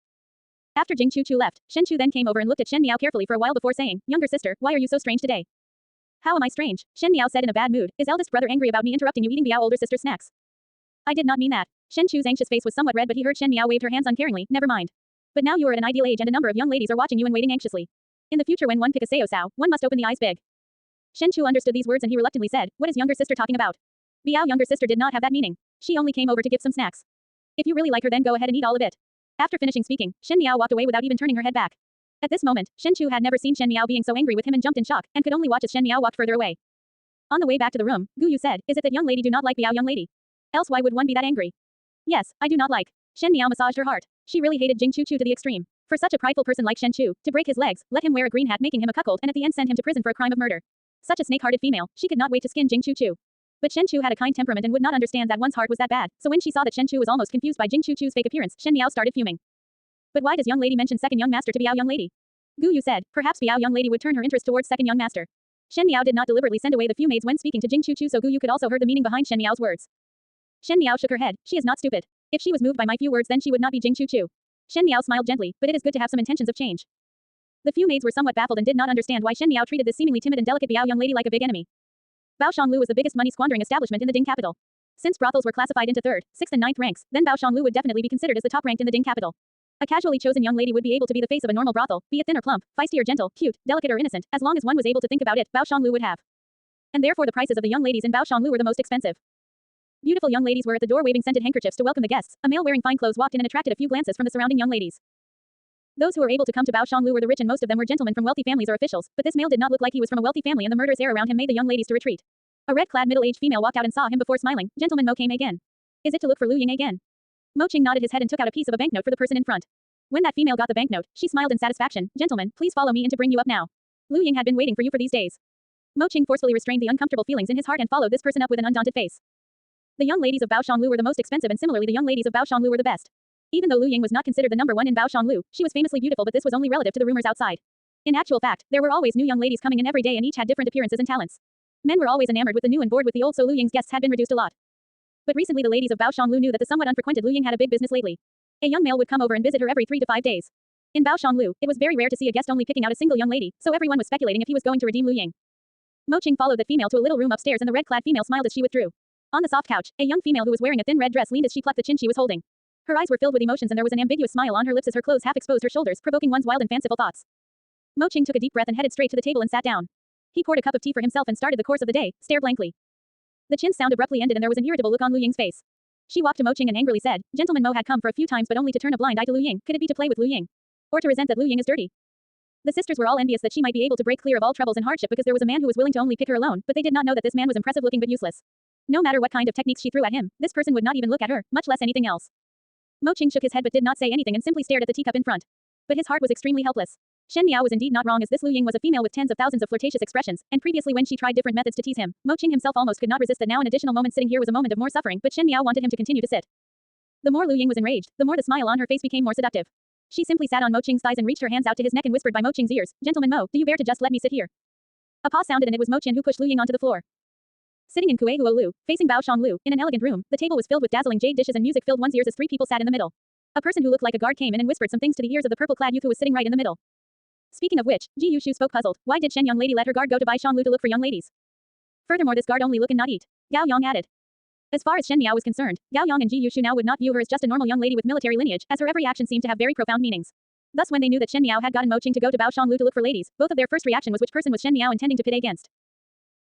After Jing Chu Chu left, Shen Chu then came over and looked at Shen Miao carefully for a while before saying, younger sister, why are you so strange today? How am I strange? Shen Miao said in a bad mood. Is eldest brother angry about me interrupting you eating Biao older sister's snacks? I did not mean that. Shen Chu's anxious face was somewhat red, but he heard Shen Miao waved her hands uncaringly. Never mind. But now you are at an ideal age and a number of young ladies are watching you and waiting anxiously. In the future when one pick a Sao Sao, one must open the eyes big. Shen Chu understood these words and he reluctantly said, what is younger sister talking about? Biao younger sister did not have that meaning. She only came over to give some snacks. If you really like her then go ahead and eat all of it. After finishing speaking, Shen Miao walked away without even turning her head back. At this moment, Shen Chu had never seen Shen Miao being so angry with him and jumped in shock, and could only watch as Shen Miao walked further away. On the way back to the room, Gu Yu said, is it that young lady do not like Biao young lady? Else why would one be that angry? Yes, I do not like. Shen Miao massaged her heart. She really hated Jing Chu Chu to the extreme. For such a prideful person like Shen Chu, to break his legs, let him wear a green hat making him a cuckold and at the end send him to prison for a crime of murder. Such a snake-hearted female, she could not wait to skin Jing Chu Chu. But Shen Chu had a kind temperament and would not understand that one's heart was that bad, so when she saw that Shen Chu was almost confused by Jing Chu Chu's fake appearance, Shen Miao started fuming. But why does young lady mention second young master to Biao young lady? Gu Yu said, perhaps Biao young lady would turn her interest towards second young master. Shen Miao did not deliberately send away the few maids when speaking to Jing Chu Chu, so Gu Yu could also heard the meaning behind Shen Miao's words. Shen Miao shook her head. She is not stupid. If she was moved by my few words then she would not be Jing Chu Chu. Shen Miao smiled gently, but it is good to have some intentions of change. The few maids were somewhat baffled and did not understand why Shen Miao treated this seemingly timid and delicate Biao young lady like a big enemy. Bao Shanglu was the biggest money-squandering establishment in the Ding capital. Since brothels were classified into 3rd, 6th and 9th ranks, then Bao Shanglu would definitely be considered as the top ranked in the Ding capital. A casually chosen young lady would be able to be the face of a normal brothel, be it thin or plump, feisty or gentle, cute, delicate or innocent, as long as one was able to think about it, Bao Shanglu would have. And therefore the prices of the young ladies in Bao Shanglu were the most expensive. Beautiful young ladies were at the door waving scented handkerchiefs to welcome the guests. A male wearing fine clothes walked in and attracted a few glances from the surrounding young ladies. Those who were able to come to Bao Shanglu were the rich and most of them were gentlemen from wealthy families or officials, but this male did not look like he was from a wealthy family and the murderous air around him made the young ladies to retreat. A red-clad middle-aged female walked out and saw him before smiling. Gentleman Mo came again. Is it to look for Lu Ying again? Mo Qing nodded his head and took out a piece of a banknote for the person in front. When that female got the banknote, she smiled in satisfaction. Gentlemen, please follow me in to bring you up now. Lu Ying had been waiting for you for these days. Mo Qing forcefully restrained the uncomfortable feelings in his heart and followed this person up with an undaunted face. The young ladies of Bao Shanglu were the most expensive and similarly the young ladies of Bao Shanglu were the best. Even though Lu Ying was not considered the number one in Bao Shanglu, she was famously beautiful, but this was only relative to the rumors outside. In actual fact, there were always new young ladies coming in every day and each had different appearances and talents. Men were always enamored with the new and bored with the old, so Lu Ying's guests had been reduced a lot. But recently the ladies of Bao Shanglu knew that the somewhat unfrequented Lu Ying had a big business lately. A young male would come over and visit her every 3 to 5 days. In Bao Shanglu, it was very rare to see a guest only picking out a single young lady, so everyone was speculating if he was going to redeem Lu Ying. Mo Qing followed that female to a little room upstairs and the red-clad female smiled as she withdrew. On the soft couch, a young female who was wearing a thin red dress leaned as she plucked the chin she was holding. Her eyes were filled with emotions and there was an ambiguous smile on her lips as her clothes half exposed her shoulders, provoking one's wild and fanciful thoughts. Mo Qing took a deep breath and headed straight to the table and sat down. He poured a cup of tea for himself and started the course of the day, stare blankly. The chin sound abruptly ended and there was an irritable look on Lu Ying's face. She walked to Mo Qing and angrily said, Gentleman Mo had come for a few times but only to turn a blind eye to Lu Ying. Could it be to play with Lu Ying? Or to resent that Lu Ying is dirty? The sisters were all envious that she might be able to break clear of all troubles and hardship because there was a man who was willing to only pick her alone, but they did not know that this man was impressive looking but useless. No matter what kind of techniques she threw at him, this person would not even look at her, much less anything else. Mo Qing shook his head but did not say anything and simply stared at the teacup in front. But his heart was extremely helpless. Shen Miao was indeed not wrong as this Lu Ying was a female with tens of thousands of flirtatious expressions, and previously when she tried different methods to tease him, Mo Qing himself almost could not resist that now an additional moment sitting here was a moment of more suffering, but Shen Miao wanted him to continue to sit. The more Lu Ying was enraged, the more the smile on her face became more seductive. She simply sat on Mo Qing's thighs and reached her hands out to his neck and whispered by Mo Qing's ears, Gentleman Mo, do you bear to just let me sit here? A pause sounded and it was Mo Qin who pushed Lu Ying onto the floor. Sitting in Kuei Huo Lu, facing Bao Shanglu, in an elegant room, the table was filled with dazzling jade dishes and music filled one's ears as 3 people sat in the middle. A person who looked like a guard came in and whispered some things to the ears of the purple-clad youth who was sitting right in the middle. Speaking of which, Ji Yushu spoke puzzled. Why did Shen young lady let her guard go to Bai Shanglu to look for young ladies? Furthermore, this guard only look and not eat. Gao Yang added. As far as Shen Miao was concerned, Gao Yang and Ji Yushu now would not view her as just a normal young lady with military lineage, as her every action seemed to have very profound meanings. Thus when they knew that Shen Miao had gotten Mo Qing to go to Baoshang Lu to look for ladies, both of their first reaction was which person was Shen Miao intending to pit against.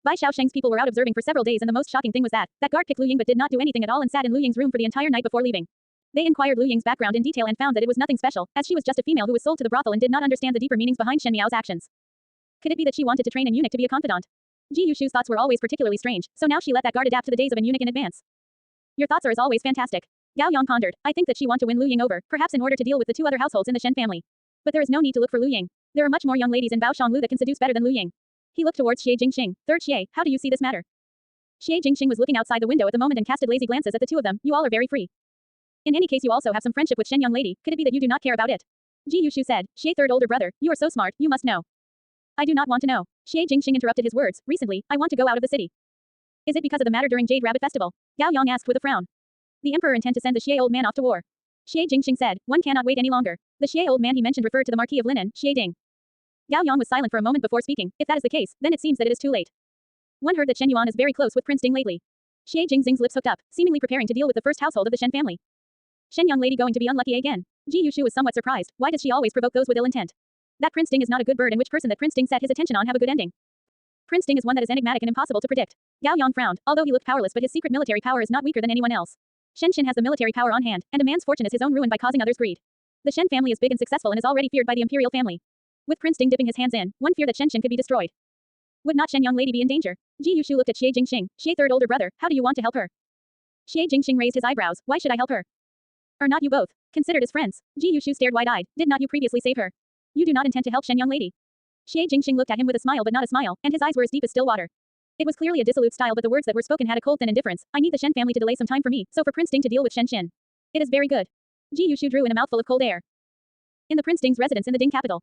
Bai Xiaosheng's people were out observing for several days and the most shocking thing was that guard picked Lu Ying but did not do anything at all and sat in Lu Ying's room for the entire night before leaving. They inquired Lu Ying's background in detail and found that it was nothing special, as she was just a female who was sold to the brothel and did not understand the deeper meanings behind Shen Miao's actions. Could it be that she wanted to train an eunuch to be a confidant? Ji Yushu's thoughts were always particularly strange, so now she let that guard adapt to the days of an eunuch in advance. Your thoughts are as always fantastic. Gao Yang pondered. I think that she want to win Lu Ying over, perhaps in order to deal with the two other households in the Shen family. But there is no need to look for Lu Ying. There are much more young ladies in Baoshang Lu that can seduce better than Lu Ying. He looked towards Xie Jingxing. Third Xie, how do you see this matter? Xie Jingxing was looking outside the window at the moment and casted lazy glances at the two of them. You all are very free. In any case you also have some friendship with Shen young lady, could it be that you do not care about it? Ji Yushu said. Xie third older brother, you are so smart, you must know. I do not want to know. Xie Jingxing interrupted his words. Recently, I want to go out of the city. Is it because of the matter during Jade Rabbit Festival? Gao Yang asked with a frown. The emperor intend to send the Xie old man off to war. Xie Jingxing said, one cannot wait any longer. The Xie old man he mentioned referred to the Marquis of Linen, Xie Ding. Gao Yang was silent for a moment before speaking. If that is the case, then it seems that it is too late. One heard that Shen Yuan is very close with Prince Ding lately. Xie Jingxing's lips hooked up, seemingly preparing to deal with the first household of the Shen family. Shen young lady going to be unlucky again. Ji Yushu was somewhat surprised. Why does she always provoke those with ill intent? That Prince Ding is not a good bird and which person that Prince Ding set his attention on have a good ending. Prince Ding is one that is enigmatic and impossible to predict. Gao Yang frowned, although he looked powerless but his secret military power is not weaker than anyone else. Shen Xin has the military power on hand, and a man's fortune is his own ruin by causing others greed. The Shen family is big and successful and is already feared by the imperial family. With Prince Ding dipping his hands in, one fear that Shen Xin could be destroyed. Would not Shen young lady be in danger? Ji Yushu looked at Xie Jingxing. Xie third older brother, how do you want to help her? Xie Jingxing raised his eyebrows. Why should I help her? Are not you both considered as friends? Ji Yushu stared wide-eyed. Did not you previously save her? You do not intend to help Shen young lady. Xie Jingxing looked at him with a smile but not a smile, and his eyes were as deep as still water. It was clearly a dissolute style but the words that were spoken had a cold thin indifference. I need the Shen family to delay some time for me, so for Prince Ding to deal with Shen Xin. It is very good. Ji Yushu drew in a mouthful of cold air. In the Prince Ding's residence in the Ding capital.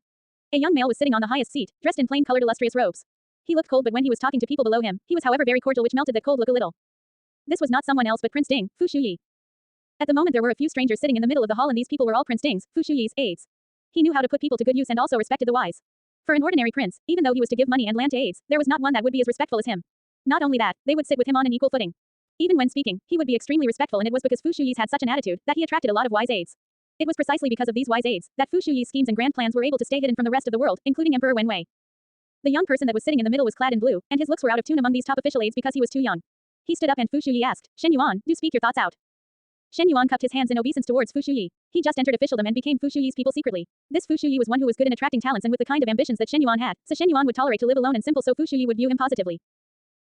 A young male was sitting on the highest seat, dressed in plain-colored illustrious robes. He looked cold but when he was talking to people below him, he was however very cordial which melted that cold look a little. This was not someone else but Prince Ding, Fu Shuyi. At the moment there were a few strangers sitting in the middle of the hall and these people were all Prince Ding's, Fu Shuyi's, aides. He knew how to put people to good use and also respected the wise. For an ordinary prince, even though he was to give money and land to aides, there was not one that would be as respectful as him. Not only that, they would sit with him on an equal footing. Even when speaking, he would be extremely respectful and it was because Fu Shuyi's had such an attitude that he attracted a lot of wise aides. It was precisely because of these wise aides that Fu Shuyi's schemes and grand plans were able to stay hidden from the rest of the world, including Emperor Wen Wei. The young person that was sitting in the middle was clad in blue, and his looks were out of tune among these top official aides because he was too young. He stood up and Fu Shuyi asked, Shen Yuan, do speak your thoughts out. Shen Yuan cupped his hands in obeisance towards Fu Shuyi. He just entered officialdom and became Fu Shuyi's people secretly. This Fu Shuyi was one who was good in attracting talents and with the kind of ambitions that Shen Yuan had, so Shen Yuan would tolerate to live alone and simple so Fu Shuyi would view him positively.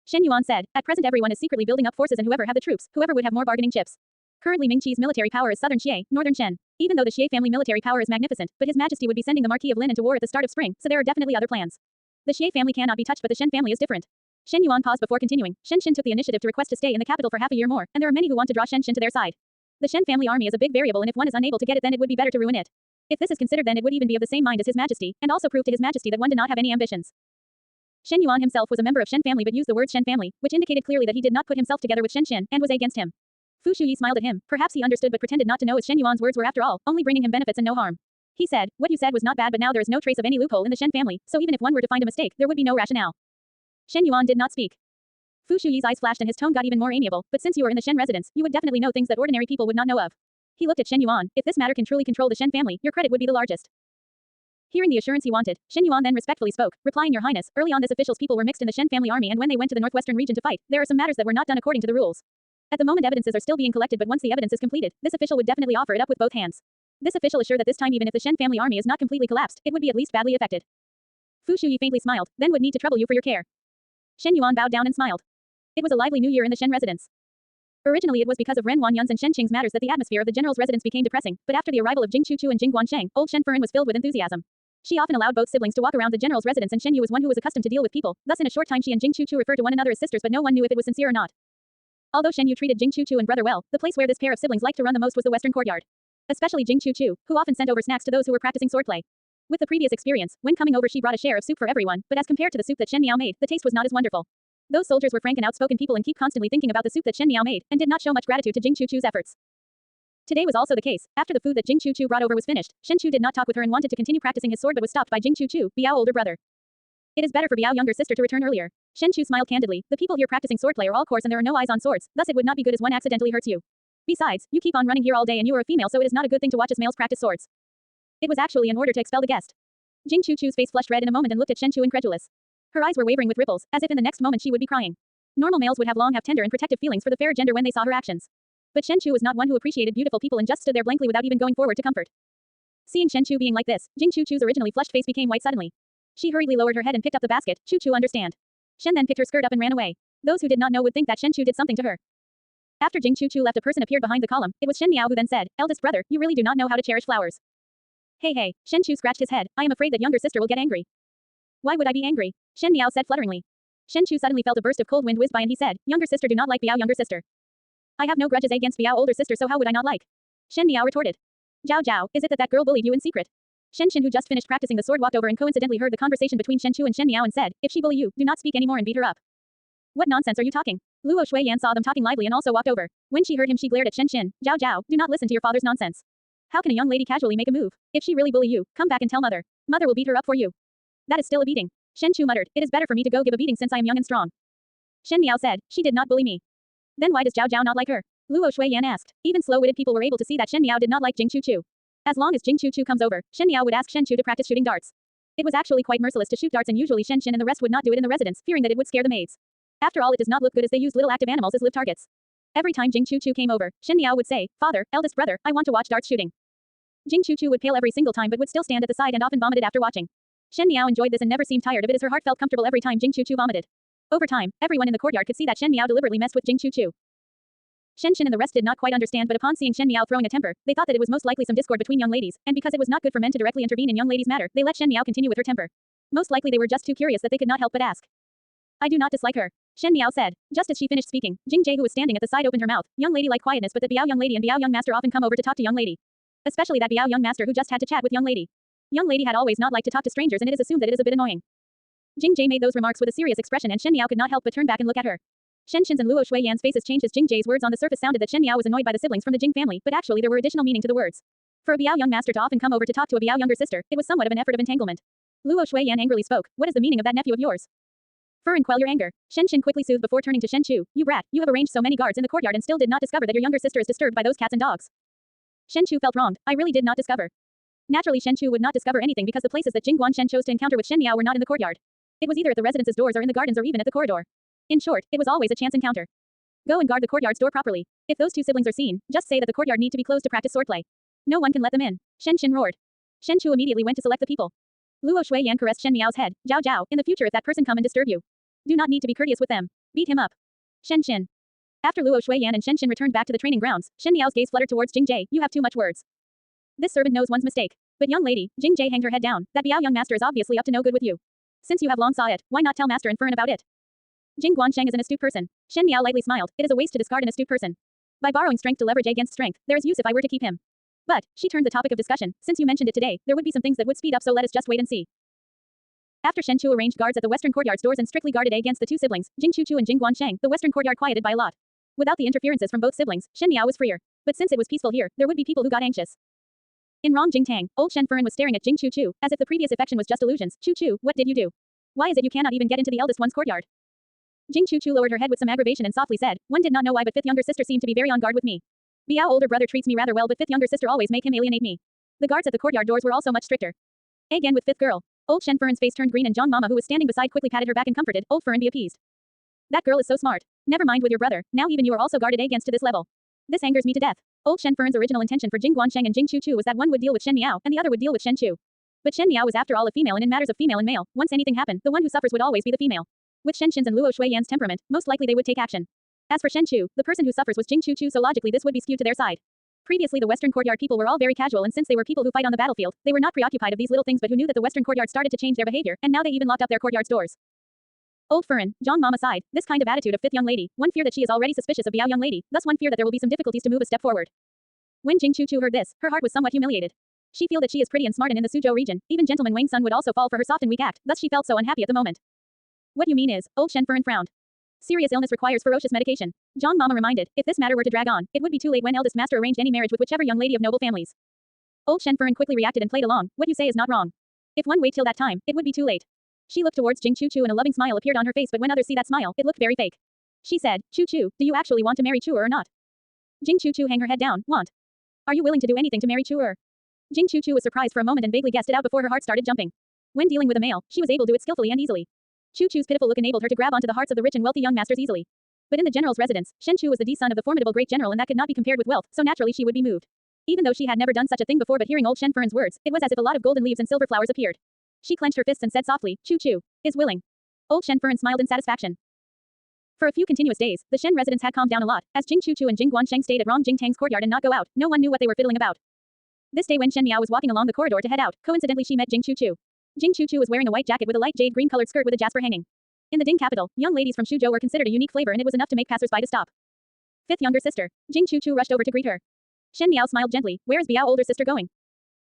Shen Yuan said, at present everyone is secretly building up forces and whoever have the troops, whoever would have more bargaining chips. Currently Ming Qi's military power is southern Xie, northern Shen. Even though the Xie family military power is magnificent, but his majesty would be sending the Marquis of Lin into war at the start of spring, so there are definitely other plans. The Xie family cannot be touched but the Shen family is different. Shen Yuan paused before continuing. Shen Xin took the initiative to request to stay in the capital for half a year more, and there are many who want to draw Shen Xin to their side. The Shen family army is a big variable and if one is unable to get it then it would be better to ruin it. If this is considered then it would even be of the same mind as his majesty, and also prove to his majesty that one did not have any ambitions. Shen Yuan himself was a member of Shen family but used the word Shen family, which indicated clearly that he did not put himself together with Shen Xin, and was against him. Fu Shuyi smiled at him, perhaps he understood but pretended not to know as Shen Yuan's words were after all, only bringing him benefits and no harm. He said, what you said was not bad but now there is no trace of any loophole in the Shen family, so even if one were to find a mistake, there would be no rationale. Shen Yuan did not speak. Fu Shuyi's eyes flashed and his tone got even more amiable, but since you are in the Shen residence, you would definitely know things that ordinary people would not know of. He looked at Shen Yuan, if this matter can truly control the Shen family, your credit would be the largest. Hearing the assurance he wanted, Shen Yuan then respectfully spoke, replying Your Highness, early on this official's people were mixed in the Shen family army and when they went to the northwestern region to fight, there are some matters that were not done according to the rules. At the moment evidences are still being collected but once the evidence is completed, this official would definitely offer it up with both hands. This official assured that this time even if the Shen family army is not completely collapsed, it would be at least badly affected. Fu Shuyi faintly smiled, then would need to trouble you for your care. Shen Yuan bowed down and smiled. It was a lively new year in the Shen residence. Originally it was because of Ren Wanyun's and Shen Qing's matters that the atmosphere of the general's residence became depressing, but after the arrival of Jing Chuchu and Jing Guansheng, old Shen Furen was filled with enthusiasm. She often allowed both siblings to walk around the general's residence and Shen Yu was one who was accustomed to deal with people, thus in a short time she and Jing Chuchu referred to one another as sisters but no one knew if it was sincere or not. Although Shen Yu treated Jing Chuchu and brother well, the place where this pair of siblings liked to run the most was the western courtyard. Especially Jing Chuchu, who often sent over snacks to those who were practicing swordplay. With the previous experience, when coming over she brought a share of soup for everyone, but as compared to the soup that Shen Miao made, the taste was not as wonderful. Those soldiers were frank and outspoken people and keep constantly thinking about the soup that Shen Miao made, and did not show much gratitude to Jing Chuchu's efforts. Today was also the case. After the food that Jing Chuchu brought over was finished, Shen Chu did not talk with her and wanted to continue practicing his sword but was stopped by Jing Chuchu, Biao older brother. It is better for Biao younger sister to return earlier. Shen Chu smiled candidly. The people here practicing swordplay are all coarse and there are no eyes on swords, thus it would not be good as one accidentally hurts you. Besides, you keep on running here all day and you are a female so it is not a good thing to watch as males practice swords. It was actually in order to expel the guest. Jing Chu-Chu's face flushed red in a moment and looked at Shen Chu incredulous. Her eyes were wavering with ripples, as if in the next moment she would be crying. Normal males would have tender and protective feelings for the fair gender when they saw her actions. But Shen Chu was not one who appreciated beautiful people and just stood there blankly without even going forward to comfort. Seeing Shen Chu being like this, Jing Chu-Chu's originally flushed face became white suddenly. She hurriedly lowered her head and picked up the basket. Chu-Chu understand. Shen then picked her skirt up and ran away. Those who did not know would think that Shen Chu did something to her. After Jing Chu-Chu left, a person appeared behind the column. It was Shen Miao who then said, "Eldest brother, you really do not know how to cherish flowers." Hey, Shen Chu scratched his head. I am afraid that younger sister will get angry. Why would I be angry? Shen Miao said flutteringly. Shen Chu suddenly felt a burst of cold wind whiz by and he said, younger sister do not like Biao younger sister. I have no grudges against Biao older sister, so how would I not like? Shen Miao retorted. Zhao, is it that girl bullied you in secret? Shen Xin, who just finished practicing the sword, walked over and coincidentally heard the conversation between Shen Chu and Shen Miao and said, if she bully you, do not speak anymore and beat her up. What nonsense are you talking? Luo Shuiyan saw them talking lively and also walked over. When she heard him, she glared at Shen Xin. Zhao, do not listen to your father's nonsense. How can a young lady casually make a move? If she really bully you, come back and tell mother. Mother will beat her up for you. That is still a beating. Shen Chu muttered, it is better for me to go give a beating since I am young and strong. Shen Miao said, she did not bully me. Then why does Zhao not like her? Luo Shuiyan asked. Even slow-witted people were able to see that Shen Miao did not like Jing Chu-Chu. As long as Jing Chu-Chu comes over, Shen Miao would ask Shen Chu to practice shooting darts. It was actually quite merciless to shoot darts and usually Shen Xin and the rest would not do it in the residence, fearing that it would scare the maids. After all, it does not look good as they use little active animals as live targets. Every time Jing Chu-Chu came over, Shen Miao would say, father, eldest brother, I want to watch darts shooting. Jing Chu-Chu would pale every single time but would still stand at the side and often vomited after watching. Shen Miao enjoyed this and never seemed tired of it as her heart felt comfortable every time Jing Chu-Chu vomited. Over time, everyone in the courtyard could see that Shen Miao deliberately messed with Jing Chu-Chu. Shen Xin and the rest did not quite understand, but upon seeing Shen Miao throwing a temper, they thought that it was most likely some discord between young ladies, and because it was not good for men to directly intervene in young ladies' matter, they let Shen Miao continue with her temper. Most likely they were just too curious that they could not help but ask. I do not dislike her. Shen Miao said. Just as she finished speaking, Jing Jie, who was standing at the side, opened her mouth. Young lady like quietness, but that Biao young lady and Biao young master often come over to talk to young lady. Especially that Biao young master who just had to chat with young lady. Young lady had always not liked to talk to strangers and it is assumed that it is a bit annoying. Jing Jie made those remarks with a serious expression and Shen Miao could not help but turn back and look at her. Shen Xin's and Luo Shuiyan's faces changed as Jing Jie's words on the surface sounded that Shen Miao was annoyed by the siblings from the Jing family, but actually there were additional meaning to the words. For a Biao young master to often come over to talk to a Biao younger sister, it was somewhat of an effort of entanglement. Luo Shuiyan angrily spoke. What is the meaning of that nephew of yours? And quell your anger. Shen Xin quickly soothed before turning to Shen Chu. You brat, you have arranged so many guards in the courtyard and still did not discover that your younger sister is disturbed by those cats and dogs. Shen Chu felt wronged. I really did not discover. Naturally Shen Chu would not discover anything because the places that Jing Guanshen chose to encounter with Shen Miao were not in the courtyard. It was either at the residence's doors or in the gardens or even at the corridor. In short, it was always a chance encounter. Go and guard the courtyard's door properly. If those two siblings are seen, just say that the courtyard need to be closed to practice swordplay. No one can let them in. Shen Xin roared. Shen Chu immediately went to select the people. Luo Shuiyan caressed Shen Miao's head. Zhao, in the future if that person come and disturb you, do not need to be courteous with them. Beat him up. Shen Xin. After Luo Shuiyan and Shen Xin returned back to the training grounds, Shen Miao's gaze fluttered towards Jing Jie. You have too much words. This servant knows one's mistake. But young lady, Jing Jie hanged her head down. That Biao young master is obviously up to no good with you. Since you have long saw it, why not tell Master and Fern about it? Jing Guansheng is an astute person. Shen Miao lightly smiled. It is a waste to discard an astute person. By borrowing strength to leverage against strength, there is use if I were to keep him. But, she turned the topic of discussion, since you mentioned it today, there would be some things that would speed up, so let us just wait and see. After Shen Chu arranged guards at the western courtyard's doors and strictly guarded against the two siblings, Jing Chu and Jing Guansheng, the western courtyard quieted by a lot. Without the interferences from both siblings, Shen Miao was freer. But since it was peaceful here, there would be people who got anxious. In Rong Jingtang, old Shen Fern was staring at Jing Chu, as if the previous affection was just illusions. Chu, what did you do? Why is it you cannot even get into the eldest one's courtyard? Jing Chu lowered her head with some aggravation and softly said, one did not know why but fifth younger sister seemed to be very on guard with me. Biao older brother treats me rather well but fifth younger sister always make him alienate me. The guards at the courtyard doors were also much stricter. Again with fifth girl. Old Shen Fern's face turned green and John Mama who was standing beside quickly patted her back and comforted, old Fern be appeased. That girl is so smart. Never mind with your brother, now even you are also guarded against to this level. This angers me to death. Old Shen Fern's original intention for Jing Guansheng and Jing Chu was that one would deal with Shen Miao and the other would deal with Shen Chu. But Shen Miao was after all a female and in matters of female and male, once anything happened, the one who suffers would always be the female. With Shen Xin's and Luo Shuiyan's temperament, most likely they would take action. As for Shen Chu, the person who suffers was Jing Chu so logically this would be skewed to their side. Previously the western courtyard people were all very casual and since they were people who fight on the battlefield, they were not preoccupied of these little things but who knew that the western courtyard started to change their behavior and now they even locked up their courtyard's doors. Old Fern, John Mama sighed, this kind of attitude of fifth young lady, one fear that she is already suspicious of Biao young lady, thus one fear that there will be some difficulties to move a step forward. When Jing Chu heard this, her heart was somewhat humiliated. She feel that she is pretty and smart and in the Suzhou region, even gentleman Wang Sun would also fall for her soft and weak act, thus she felt so unhappy at the moment. What you mean is, old Shen Fern frowned. Serious illness requires ferocious medication. John Mama reminded, if this matter were to drag on, it would be too late when eldest master arranged any marriage with whichever young lady of noble families. Old Shen Fern quickly reacted and played along, what you say is not wrong. If one wait till that time, it would be too late. She looked towards Jing Chu and a loving smile appeared on her face but when others see that smile, it looked very fake. She said, Chu, do you actually want to marry Chu or not? Jing Chu hang her head down, want. Are you willing to do anything to marry Chu? Jing Chu was surprised for a moment and vaguely guessed it out before her heart started jumping. When dealing with a male, she was able to do it skillfully and easily. Chu's pitiful look enabled her to grab onto the hearts of the rich and wealthy young masters easily. But in the general's residence, Shen Chu was the son of the formidable great general and that could not be compared with wealth, so naturally she would be moved. Even though she had never done such a thing before, but hearing old Shen Fern's words, it was as if a lot of golden leaves and silver flowers appeared. She clenched her fists and said softly, Chu is willing. Old Shen Fern smiled in satisfaction. For a few continuous days, the Shen residence had calmed down a lot, as Jing Chu and Jing Guansheng stayed at Rong Jing Tang's courtyard and not go out. No one knew what they were fiddling about. This day when Shen Miao was walking along the corridor to head out, coincidentally she met Jing Chu. Jing Chu was wearing a white jacket with a light jade green colored skirt with a jasper hanging. In the Ding capital, young ladies from Suzhou were considered a unique flavor and it was enough to make passersby to stop. Fifth younger sister. Jing Chu rushed over to greet her. Shen Miao smiled gently. Where is Biao older sister going?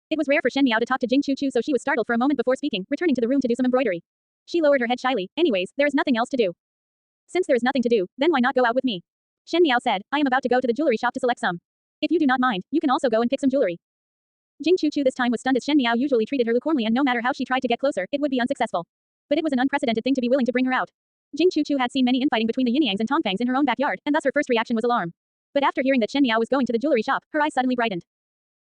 It was rare for Shen Miao to talk to Jing Chu, so she was startled for a moment before speaking, returning to the room to do some embroidery. She lowered her head shyly. Anyways, there is nothing else to do. Since there is nothing to do, then why not go out with me? Shen Miao said, I am about to go to the jewelry shop to select some. If you do not mind, you can also go and pick some jewelry. Jing Chu this time was stunned as Shen Miao usually treated her lukewarmly and no matter how she tried to get closer, it would be unsuccessful. But it was an unprecedented thing to be willing to bring her out. Jing Chu had seen many infighting between the Yinyangs and Tongfangs in her own backyard, and thus her first reaction was alarm. But after hearing that Shen Miao was going to the jewelry shop, her eyes suddenly brightened.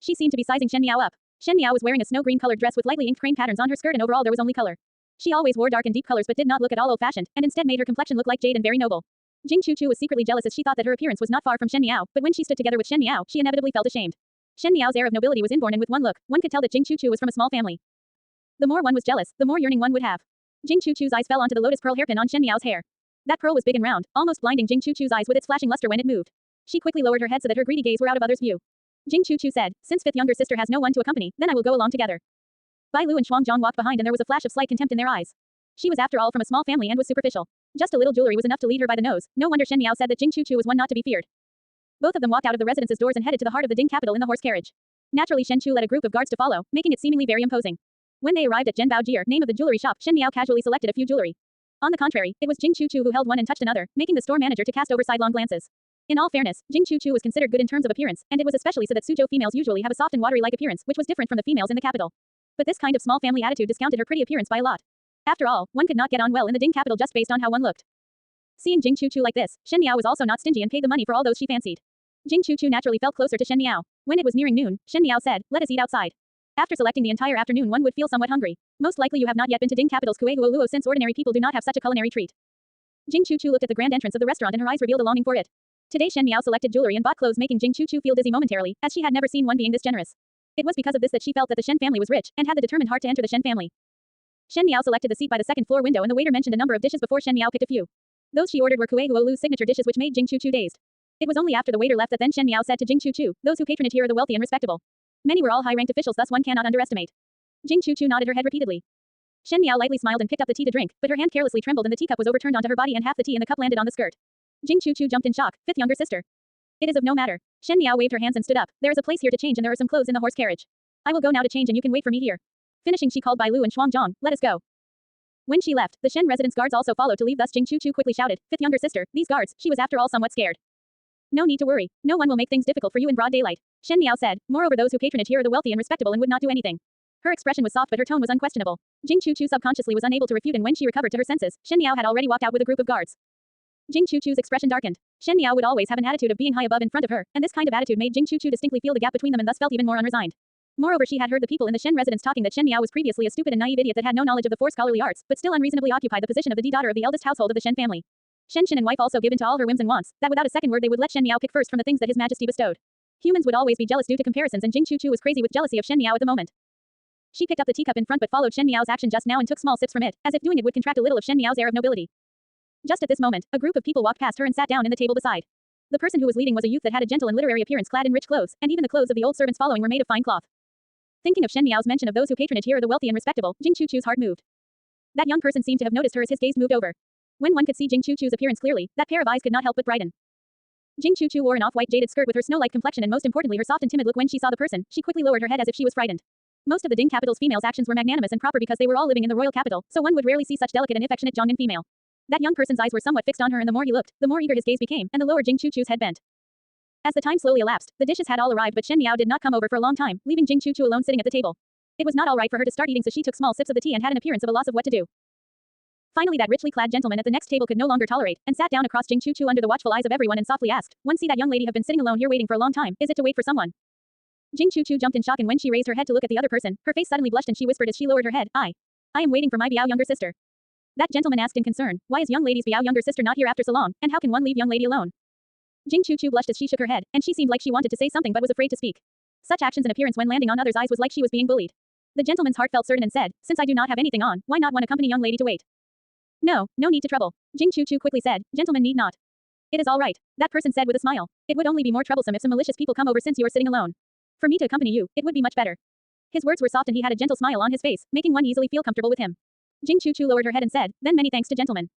She seemed to be sizing Shen Miao up. Shen Miao was wearing a snow green colored dress with lightly inked crane patterns on her skirt and overall there was only color. She always wore dark and deep colors but did not look at all old-fashioned, and instead made her complexion look like jade and very noble. Jing Chu was secretly jealous as she thought that her appearance was not far from Shen Miao, but when she stood together with Shen Miao, she inevitably felt ashamed. Shen Miao's air of nobility was inborn and with one look, one could tell that Jing Chu was from a small family. The more one was jealous, the more yearning one would have. Jing Chu's eyes fell onto the lotus pearl hairpin on Shen Miao's hair. That pearl was big and round, almost blinding Jing Chu's eyes with its flashing luster when it moved. She quickly lowered her head so that her greedy gaze were out of others' view. Jing Chu said, since fifth younger sister has no one to accompany, then I will go along together. Bai Lu and Shuangzhong walked behind and there was a flash of slight contempt in their eyes. She was after all from a small family and was superficial. Just a little jewelry was enough to lead her by the nose. No wonder Shen Miao said that Jing Chu was one not to be feared. Both of them walked out of the residence's doors and headed to the heart of the Ding capital in the horse carriage. Naturally Shen Chu led a group of guards to follow, making it seemingly very imposing. When they arrived at Zhenbao Jier, name of the jewelry shop, Shen Miao casually selected a few jewelry. On the contrary, it was Jing Chu who held one and touched another, making the store manager to cast over sidelong glances. In all fairness, Jing Chu was considered good in terms of appearance, and it was especially so that Suzhou females usually have a soft and watery-like appearance, which was different from the females in the capital. But this kind of small family attitude discounted her pretty appearance by a lot. After all, one could not get on well in the Ding capital just based on how one looked. Seeing Jing Chu like this, Shen Miao was also not stingy and paid the money for all those she fancied. Jing Chu naturally felt closer to Shen Miao. When it was nearing noon, Shen Miao said, let us eat outside. After selecting the entire afternoon one would feel somewhat hungry. Most likely you have not yet been to Ding capital's Kuehuo Luo since ordinary people do not have such a culinary treat. Jing Chu looked at the grand entrance of the restaurant and her eyes revealed a longing for it. Today Shen Miao selected jewelry and bought clothes making Jing Chu feel dizzy momentarily, as she had never seen one being this generous. It was because of this that she felt that the Shen family was rich, and had the determined heart to enter the Shen family. Shen Miao selected the seat by the second floor window and the waiter mentioned a number of dishes before Shen Miao picked a few. Those she ordered were Kuehuo Lu's signature dishes which made Jing Chu dazed. It was only after the waiter left that then Shen Miao said to Jing Chu, those who patronage here are the wealthy and respectable. Many were all high-ranked officials thus one cannot underestimate. Jing Chu nodded her head repeatedly. Shen Miao lightly smiled and picked up the tea to drink, but her hand carelessly trembled and the teacup was overturned onto her body and half the tea in the cup landed on the skirt. Jing Chu jumped in shock, fifth younger sister. It is of no matter. Shen Miao waved her hands and stood up. There is a place here to change and there are some clothes in the horse carriage. I will go now to change and you can wait for me here. Finishing she called Bai Lu and Shuangzhong, let us go. When she left, the Shen residence guards also followed to leave thus Jing Chu quickly shouted, fifth younger sister, these guards, she was after all somewhat scared. No need to worry, no one will make things difficult for you in broad daylight. Shen Miao said, moreover those who patronage here are the wealthy and respectable and would not do anything. Her expression was soft but her tone was unquestionable. Jing Chu subconsciously was unable to refute and when she recovered to her senses, Shen Miao had already walked out with a group of guards. Jing Chu's expression darkened. Shen Miao would always have an attitude of being high above in front of her, and this kind of attitude made Jing Chu distinctly feel the gap between them and thus felt even more unresigned. Moreover she had heard the people in the Shen residence talking that Shen Miao was previously a stupid and naive idiot that had no knowledge of the four scholarly arts, but still unreasonably occupied the position of the daughter of the eldest household of the Shen family. Shen and wife also give in to all her whims and wants, that without a second word they would let Shen Miao pick first from the things that his majesty bestowed. Humans would always be jealous due to comparisons and Jing Chu was crazy with jealousy of Shen Miao at the moment. She picked up the teacup in front but followed Shen Miao's action just now and took small sips from it, as if doing it would contract a little of Shen Miao's air of nobility. Just at this moment, a group of people walked past her and sat down in the table beside. The person who was leading was a youth that had a gentle and literary appearance clad in rich clothes, and even the clothes of the old servants following were made of fine cloth. Thinking of Shen Miao's mention of those who patronage here are the wealthy and respectable, Jing Chu's heart moved. That young person seemed to have noticed her as his gaze moved over. When one could see Jing Chu's appearance clearly, that pair of eyes could not help but brighten. Jing Chu wore an off-white jaded skirt with her snow-like complexion and most importantly her soft and timid look when she saw the person, she quickly lowered her head as if she was frightened. Most of the Ding capital's females' actions were magnanimous and proper because they were all living in the royal capital, so one would rarely see such delicate and affectionate Zhongnan female. That young person's eyes were somewhat fixed on her and the more he looked, the more eager his gaze became, and the lower Jing Chu's head bent. As the time slowly elapsed, the dishes had all arrived but Shen Miao did not come over for a long time, leaving Jing Chu alone sitting at the table. It was not all right for her to start eating so she took small sips of the tea and had an appearance of a loss of what to do. Finally that richly clad gentleman at the next table could no longer tolerate, and sat down across Jing Chu under the watchful eyes of everyone and softly asked, one see that young lady have been sitting alone here waiting for a long time, is it to wait for someone? Jing Chu jumped in shock, and when she raised her head to look at the other person, her face suddenly blushed and she whispered as she lowered her head, I am waiting for my Biao younger sister. That gentleman asked in concern, why is young lady's Biao younger sister not here after so long, and how can one leave young lady alone? Jing Chu blushed as she shook her head, and she seemed like she wanted to say something but was afraid to speak. Such actions and appearance when landing on others' eyes was like she was being bullied. The gentleman's heart felt certain and said, since I do not have anything on, why not one accompany young lady to wait? No need to trouble. Jing Chu quickly said, gentlemen need not. It is all right, that person said with a smile. It would only be more troublesome if some malicious people come over since you are sitting alone. For me to accompany you, it would be much better. His words were soft and he had a gentle smile on his face, making one easily feel comfortable with him. Jing Chu lowered her head and said, then many thanks to gentlemen.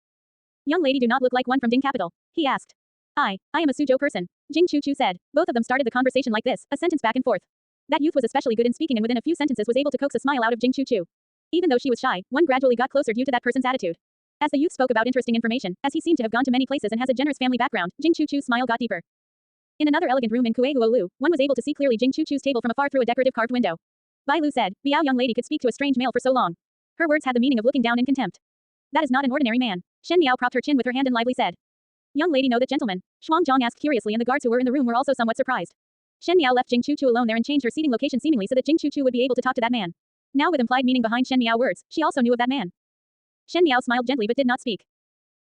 Young lady do not look like one from Ding capital. He asked. I am a Suzhou person. Jing Chu said. Both of them started the conversation like this, a sentence back and forth. That youth was especially good in speaking and within a few sentences was able to coax a smile out of Jing Chu. Even though she was shy, one gradually got closer due to that person's attitude. As the youth spoke about interesting information, as he seemed to have gone to many places and has a generous family background, Jing Chu's smile got deeper. In another elegant room in Kuehuolu, one was able to see clearly Jing Chu's table from afar through a decorative carved window. Bai Lu said, Biao young lady could speak to a strange male for so long. Her words had the meaning of looking down in contempt. That is not an ordinary man. Shen Miao propped her chin with her hand and lively said. Young lady know that gentleman. Shuang Zhang asked curiously and the guards who were in the room were also somewhat surprised. Shen Miao left Jing Chu alone there and changed her seating location seemingly so that Jing Chu would be able to talk to that man. Now with implied meaning behind Shen Miao words, she also knew of that man. Shen Miao smiled gently but did not speak.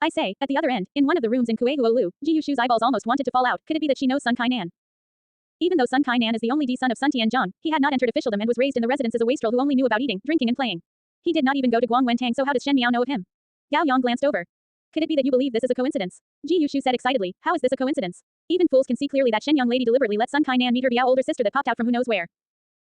I say, at the other end, in one of the rooms in Kuehuolu, Ji Yushu's eyeballs almost wanted to fall out. Could it be that she knows Sun Kainan? Even though Sun Kainan is the only son of Sun Tianzhong, he had not entered officialdom and was raised in the residence as a wastrel who only knew about eating, drinking and playing. He did not even go to Guangwentang, so how does Shen Miao know of him? Gao Yang glanced over. Could it be that you believe this is a coincidence? Ji Yushu said excitedly, how is this a coincidence? Even fools can see clearly that Shen Young lady deliberately let Sun Kainan meet her Biao older sister that popped out from who knows where.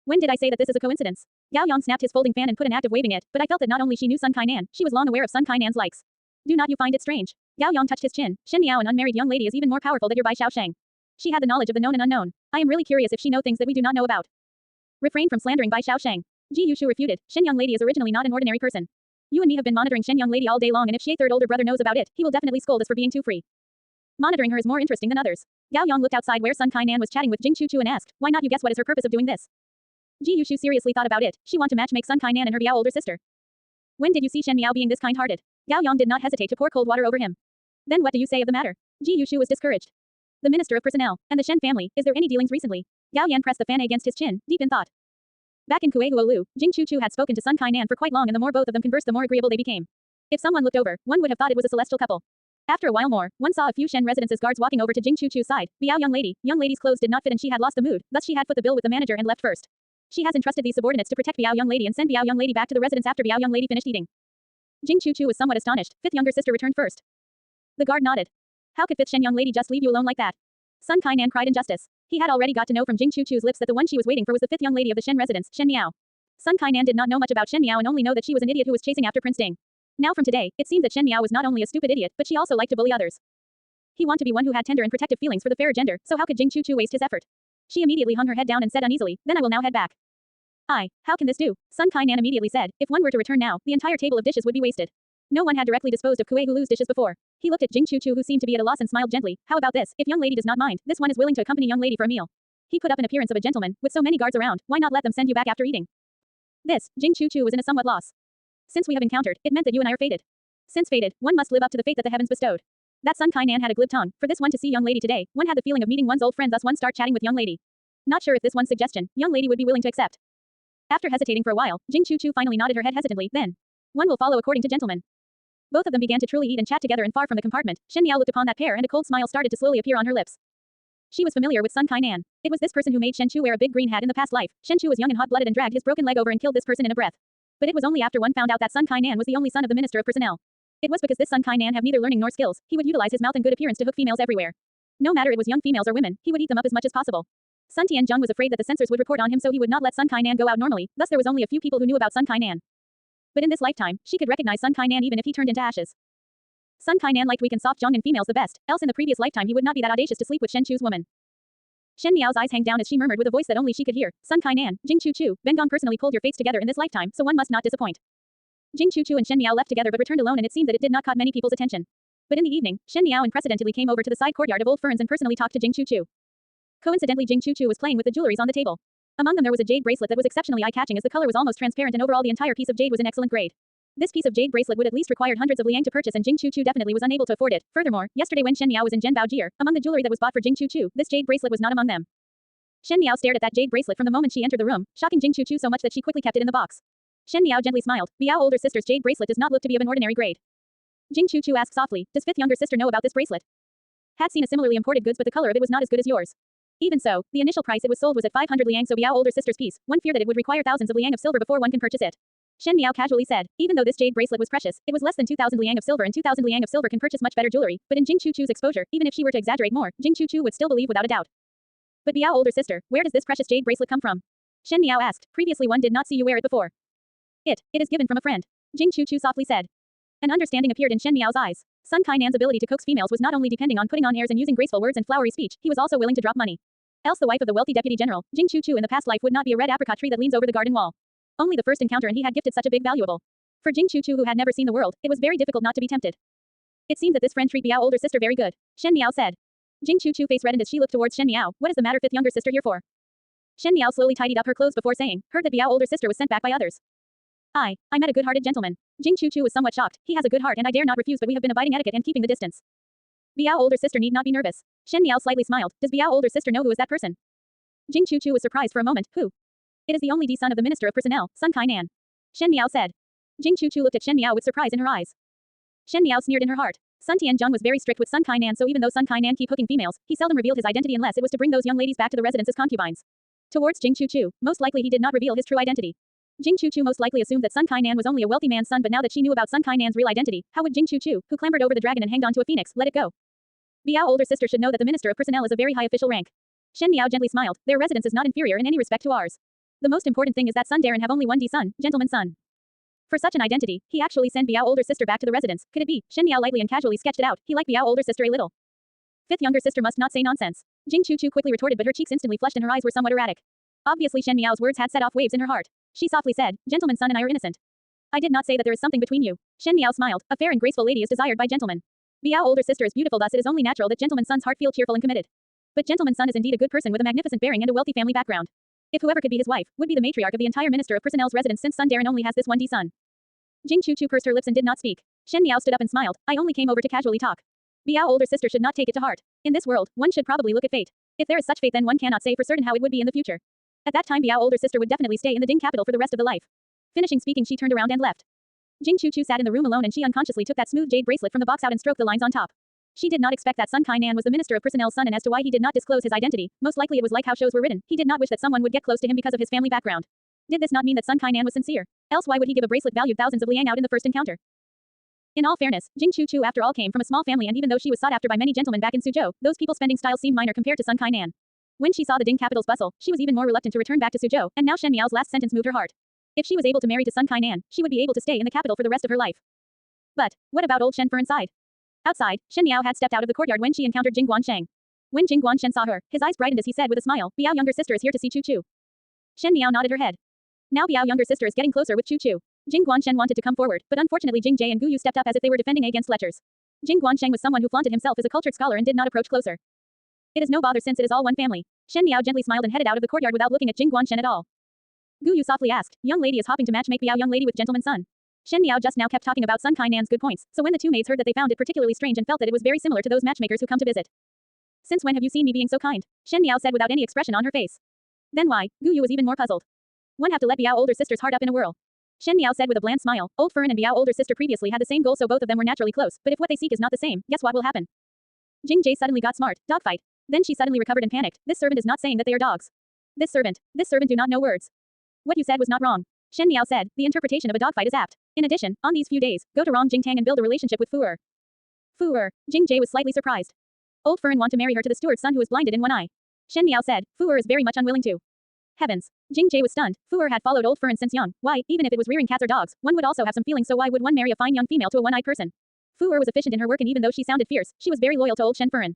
When did I say that this is a coincidence? Gao Yang snapped his folding fan and put an act of waving it, but I felt that not only she knew Sun Kainan, she was long aware of Sun Kainan's likes. Do not you find it strange? Gao Yang touched his chin. Shen Miao, an unmarried young lady, is even more powerful than your Bai Xiaosheng. She had the knowledge of the known and unknown. I am really curious if she know things that we do not know about. Refrain from slandering Bai Xiaosheng. Ji Yushu refuted. Shen Young lady is originally not an ordinary person. You and me have been monitoring Shen Young lady all day long, and if Xie third older brother knows about it, he will definitely scold us for being too free. Monitoring her is more interesting than others. Gao Yang looked outside where Sun Kainan was chatting with Jing Chu and asked, why not you guess what is her purpose of doing this? Ji Yushu seriously thought about it. She want to matchmake Sun Kainan and her Biao older sister. When did you see Shen Miao being this kind-hearted? Gao Yang did not hesitate to pour cold water over him. Then what do you say of the matter? Ji Yushu was discouraged. The Minister of Personnel, and the Shen family, is there any dealings recently? Gao Yan pressed the fan against his chin, deep in thought. Back in Kuehuolu, Jing Chu had spoken to Sun Kainan for quite long, and the more both of them conversed the more agreeable they became. If someone looked over, one would have thought it was a celestial couple. After a while more, one saw a few Shen residences guards walking over to Jing Chu's side. Biao young lady's clothes did not fit and she had lost the mood, thus she had put the bill with the manager and left first. She has entrusted these subordinates to protect Biao young lady and send Biao young lady back to the residence after Biao young lady finished eating. Jing Chu was somewhat astonished. Fifth younger sister returned first. The guard nodded. How could fifth Shen young lady just leave you alone like that? Sun Kainan cried in justice. He had already got to know from Jing Chu's lips that the one she was waiting for was the fifth young lady of the Shen residence, Shen Miao. Sun Kainan did not know much about Shen Miao and only know that she was an idiot who was chasing after Prince Ding. Now from today, it seemed that Shen Miao was not only a stupid idiot, but she also liked to bully others. He wanted to be one who had tender and protective feelings for the fairer gender, so how could Jing Chu waste his effort? She immediately hung her head down and said uneasily, then I will now head back. How can this do? Sun Kainan immediately said, if one were to return now, the entire table of dishes would be wasted. No one had directly disposed of Kuehuolu's dishes before. He looked at Jing Chu who seemed to be at a loss and smiled gently. How about this? If young lady does not mind, this one is willing to accompany young lady for a meal. He put up an appearance of a gentleman, with so many guards around, why not let them send you back after eating? Jing Chu was in a somewhat loss. Since we have encountered, it meant that you and I are fated. Since fated, one must live up to the fate that the heavens bestowed. That Sun Kainan had a glib tongue. For this one to see young lady today, one had the feeling of meeting one's old friend, thus one start chatting with young lady. Not sure if this one's suggestion, young lady would be willing to accept. After hesitating for a while, Jing Chu finally nodded her head hesitantly, then. One will follow according to gentlemen. Both of them began to truly eat and chat together, and far from the compartment, Shen Miao looked upon that pair and a cold smile started to slowly appear on her lips. She was familiar with Sun Kainan. It was this person who made Shen Chu wear a big green hat in the past life. Shen Chu was young and hot-blooded and dragged his broken leg over and killed this person in a breath. But it was only after one found out that Sun Kainan was the only son of the Minister of Personnel. It was because this Sun Kainan have neither learning nor skills, he would utilize his mouth and good appearance to hook females everywhere. No matter it was young females or women, he would eat them up as much as possible. Sun Tianzhong was afraid that the censors would report on him, so he would not let Sun Kainan go out normally, thus there was only a few people who knew about Sun Kainan. But in this lifetime, she could recognize Sun Kainan even if he turned into ashes. Sun Kainan liked weak and soft Zhong and females the best, else in the previous lifetime he would not be that audacious to sleep with Shen Chu's woman. Shen Miao's eyes hang down as she murmured with a voice that only she could hear, Sun Kainan, Jing Chu, Bengong personally pulled your fates together in this lifetime, so one must not disappoint. Jing Chu and Shen Miao left together but returned alone, and it seemed that it did not caught many people's attention. But in the evening, Shen Miao unprecedentedly came over to the side courtyard of Old Ferns and personally talked to Jing Chu. Coincidentally, Jing Chu was playing with the jewelries on the table. Among them there was a jade bracelet that was exceptionally eye-catching as the color was almost transparent and overall the entire piece of jade was in excellent grade. This piece of jade bracelet would at least required hundreds of liang to purchase, and Jing Chu definitely was unable to afford it. Furthermore, yesterday when Shen Miao was in Zhenbao Jier, among the jewelry that was bought for Jing Chu, this jade bracelet was not among them. Shen Miao stared at that jade bracelet from the moment she entered the room, shocking Jing Chu so much that she quickly kept it in the box. Shen Miao gently smiled. Biao older sister's jade bracelet does not look to be of an ordinary grade. Jing Chu asked softly, does fifth younger sister know about this bracelet? Had seen a similarly imported goods but the color of it was not as good as yours. Even so, the initial price it was sold was at 500 liang, so Biao older sister's piece, one fear that it would require thousands of liang of silver before one can purchase it. Shen Miao casually said, even though this jade bracelet was precious, it was less than 2,000 liang of silver and 2,000 liang of silver can purchase much better jewelry, but in Jing Chu's exposure, even if she were to exaggerate more, Jing Chu would still believe without a doubt. But Biao older sister, where does this precious jade bracelet come from? Shen Miao asked, previously one did not see you wear it before. It is given from a friend. Jing Chu softly said. An understanding appeared in Shen Miao's eyes. Sun Kainan's ability to coax females was not only depending on putting on airs and using graceful words and flowery speech, he was also willing to drop money. Else the wife of the wealthy deputy general, Jing Chu in the past life would not be a red apricot tree that leans over the garden wall. Only the first encounter and he had gifted such a big valuable. For Jing Chu who had never seen the world, it was very difficult not to be tempted. It seemed that this friend treat Biao older sister very good, Shen Miao said. Jing Chu face reddened as she looked towards Shen Miao. What is the matter fifth younger sister here for? Shen Miao slowly tidied up her clothes before saying, heard that Biao older sister was sent back by others. I met a good-hearted gentleman. Jing Chu was somewhat shocked. He has a good heart and I dare not refuse, but we have been abiding etiquette and keeping the distance. Biao older sister need not be nervous. Shen Miao slightly smiled. Does Biao older sister know who is that person? Jing Chu was surprised for a moment. Who? It is the only son of the Minister of Personnel, Sun Kainan. Shen Miao said. Jing Chu looked at Shen Miao with surprise in her eyes. Shen Miao sneered in her heart. Sun Tianzhong was very strict with Sun Kainan, so even though Sun Kainan keep hooking females, he seldom revealed his identity unless it was to bring those young ladies back to the residence as concubines. Towards Jing Chu, most likely he did not reveal his true identity. Jing Chu most likely assumed that Sun Kainan was only a wealthy man's son, but now that she knew about Sun Kainan's real identity, how would Jing Chu, who clambered over the dragon and hanged onto a phoenix, let it go? Biao older sister should know that the Minister of Personnel is a very high official rank. Shen Miao gently smiled. Their residence is not inferior in any respect to ours. The most important thing is that Sun Darren have only one son, gentleman's son. For such an identity, he actually sent Biao older sister back to the residence. Could it be? Shen Miao lightly and casually sketched it out. He liked Biao older sister a little. Fifth younger sister must not say nonsense. Jing Chu quickly retorted, but her cheeks instantly flushed and her eyes were somewhat erratic. Obviously Shen Miao's words had set off waves in her heart. She softly said, gentleman's son and I are innocent. I did not say that there is something between you. Shen Miao smiled. A fair and graceful lady is desired by gentlemen. Biao older sister is beautiful, thus it is only natural that gentleman's son's heart feel cheerful and committed. But gentleman's son is indeed a good person with a magnificent bearing and a wealthy family background. If whoever could be his wife, would be the matriarch of the entire Minister of Personnel's residence, since Sun Darren only has this one son. Jing Chu pursed her lips and did not speak. Shen Miao stood up and smiled. I only came over to casually talk. Biao older sister should not take it to heart. In this world, one should probably look at fate. If there is such fate, then one cannot say for certain how it would be in the future. At that time Biao older sister would definitely stay in the Ding capital for the rest of the life. Finishing speaking, she turned around and left. Jing Chu sat in the room alone and she unconsciously took that smooth jade bracelet from the box out and stroked the lines on top. She did not expect that Sun Kainan was the Minister of Personnel's son, and as to why he did not disclose his identity, most likely it was like how shows were written. He did not wish that someone would get close to him because of his family background. Did this not mean that Sun Kainan was sincere? Else why would he give a bracelet valued thousands of liang out in the first encounter? In all fairness, Jing Chu after all came from a small family, and even though she was sought after by many gentlemen back in Suzhou, those people spending styles seemed minor compared to Sun Kainan. When she saw the Ding capital's bustle, she was even more reluctant to return back to Suzhou, and now Shen Miao's last sentence moved her heart. If she was able to marry to Sun Kainan, she would be able to stay in the capital for the rest of her life. But what about old Shen for inside? Outside, Shen Miao had stepped out of the courtyard when she encountered Jing Guansheng. When Jing Guansheng saw her, his eyes brightened as he said with a smile, Biao younger sister is here to see Chu. Shen Miao nodded her head. Now Biao younger sister is getting closer with Chu. Jing Guansheng wanted to come forward, but unfortunately Jing Jie and Gu Yu stepped up as if they were defending against lechers. Jing Guansheng was someone who flaunted himself as a cultured scholar and did not approach closer. It is no bother since it is all one family. Shen Miao gently smiled and headed out of the courtyard without looking at Jing Guansheng at all. Gu Yu softly asked, young lady is hopping to match make Biao young lady with gentleman's son. Shen Miao just now kept talking about Sun Kainan's good points, so when the two maids heard that, they found it particularly strange and felt that it was very similar to those matchmakers who come to visit. Since when have you seen me being so kind? Shen Miao said without any expression on her face. Then why? Gu Yu was even more puzzled. One have to let Biao older sister's heart up in a whirl. Shen Miao said with a bland smile, Old Fern and Biao older sister previously had the same goal, so both of them were naturally close, but if what they seek is not the same, guess what will happen? Jing Jie suddenly got smart. Dogfight. Then she suddenly recovered and panicked. This servant is not saying that they are dogs. This servant do not know words. What you said was not wrong. Shen Miao said, the interpretation of a dogfight is apt. In addition, on these few days, go to Rong Jingtang and build a relationship with Fu Er. Fu Er. Jing Jie was slightly surprised. Old Fern want to marry her to the steward's son who is blinded in one eye. Shen Miao said, Fu Er is very much unwilling to. Heavens. Jing Jie was stunned. Fu Er had followed Old Fern since young. Why, even if it was rearing cats or dogs, one would also have some feelings, so why would one marry a fine young female to a one-eyed person? Fu Er was efficient in her work, and even though she sounded fierce, she was very loyal to Old Shen Fern.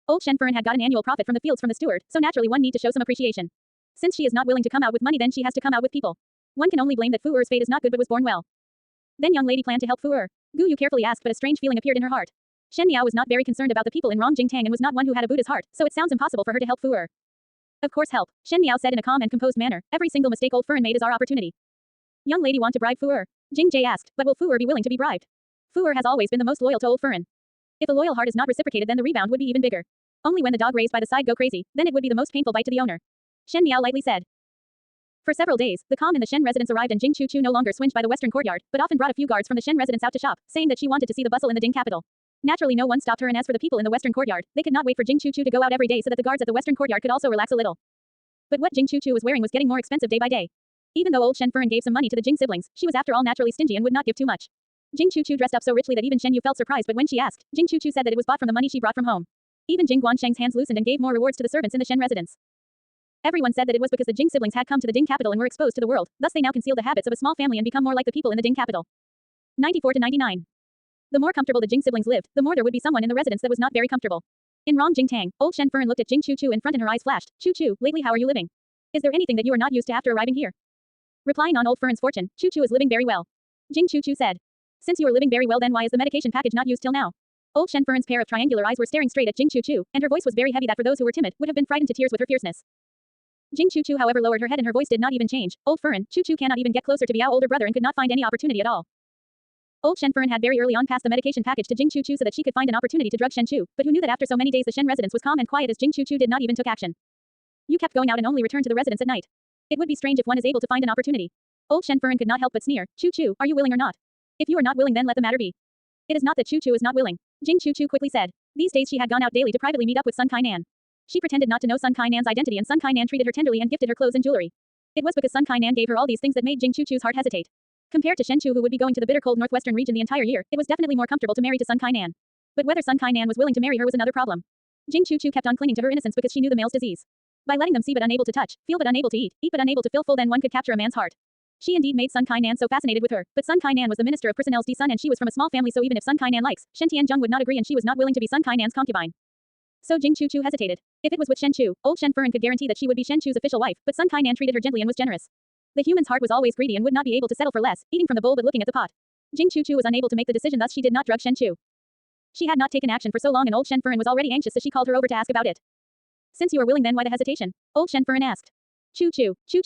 Old Shen Fern had got an annual profit from the fields from the steward, so naturally one need to show some appreciation. Since she is not willing to come out with money, then she has to come out with people. One can only blame that Fu Er's fate is not good but was born well. Then young lady planned to help Fu Er. Gu Yu carefully asked, but a strange feeling appeared in her heart. Shen Miao was not very concerned about the people in Rong Jingtang and was not one who had a Buddha's heart, so it sounds impossible for her to help Fu Er. Of course help, Shen Miao said in a calm and composed manner. Every single mistake Old Fern made is our opportunity. Young lady want to bribe Fu Er. Jing Jie asked, but will Fu Er be willing to be bribed? Fu Er has always been the most loyal to Old Fern. If a loyal heart is not reciprocated, then the rebound would be even bigger. Only when the dog raised by the side go crazy, then it would be the most painful bite to the owner. Shen Miao lightly said. For several days, the calm in the Shen residence arrived and Jing Chu no longer swinged by the western courtyard, but often brought a few guards from the Shen residence out to shop, saying that she wanted to see the bustle in the Ding capital. Naturally no one stopped her, and as for the people in the western courtyard, they could not wait for Jing Chu to go out every day so that the guards at the western courtyard could also relax a little. But what Jing Chu was wearing was getting more expensive day by day. Even though old Shen Furen gave some money to the Jing siblings, she was after all naturally stingy and would not give too much. Jing Chu dressed up so richly that even Shen Yu felt surprised, but when she asked, Jing Chu said that it was bought from the money she brought from home. Even Jing Guansheng's hands loosened and gave more rewards to the servants in the Shen residence. Everyone said that it was because the Jing siblings had come to the Ding capital and were exposed to the world, thus they now concealed the habits of a small family and become more like the people in the Ding capital. 94 to 99. The more comfortable the Jing siblings lived, the more there would be someone in the residence that was not very comfortable. In Rong Jingtang, old Shen Furen looked at Jing Chu in front and her eyes flashed. Chu, lately how are you living? Is there anything that you are not used to after arriving here? Replying on old Furen's fortune, Chu is living very well. Jing Chu said. Since you are living very well, then why is the medication package not used till now? Old Shen Furen's pair of triangular eyes were staring straight at Jing Chu, and her voice was very heavy that for those who were timid, would have been frightened to tears with her fierceness. Jing Chu however lowered her head and her voice did not even change. Old Furen, Chu cannot even get closer to Biao older brother and could not find any opportunity at all. Old Shen Furen had very early on passed the medication package to Jing Chu so that she could find an opportunity to drug Shen Chu, but who knew that after so many days the Shen residence was calm and quiet as Jing Chu did not even took action. You kept going out and only returned to the residence at night. It would be strange if one is able to find an opportunity. Old Shen Furen could not help but sneer. Chu, are you willing or not? If you are not willing, then let the matter be. It is not that Chu is not willing. Jing Chu quickly said. These days she had gone out daily to privately meet up with Sun Kainan. She pretended not to know Sun Kainan's identity and Sun Kainan treated her tenderly and gifted her clothes and jewelry. It was because Sun Kainan gave her all these things that made Jing Chu's heart hesitate. Compared to Shen Chu, who would be going to the bitter cold northwestern region the entire year, it was definitely more comfortable to marry to Sun Kainan. But whether Sun Kainan was willing to marry her was another problem. Jing Chu kept on clinging to her innocence because she knew the male's disease. By letting them see but unable to touch, feel but unable to eat but unable to fill full, then one could capture a man's heart. She indeed made Sun Kainan so fascinated with her, but Sun Kainan was the minister of personnel's son and she was from a small family, so even if Sun Kainan likes, Shen Tianzhong would not agree and she was not willing to be Sun Kainan's concubine. So Jing Chu hesitated. If it was with Shen Chu, old Shen Furen could guarantee that she would be Shen Chu's official wife, but Sun Kainan treated her gently and was generous. The human's heart was always greedy and would not be able to settle for less, eating from the bowl but looking at the pot. Jing Chu was unable to make the decision, thus she did not drug Shen Chu. She had not taken action for so long and old Shen Furen was already anxious, so she called her over to ask about it. Since you are willing, then why the hesitation? Old Shen Furen asked. Chu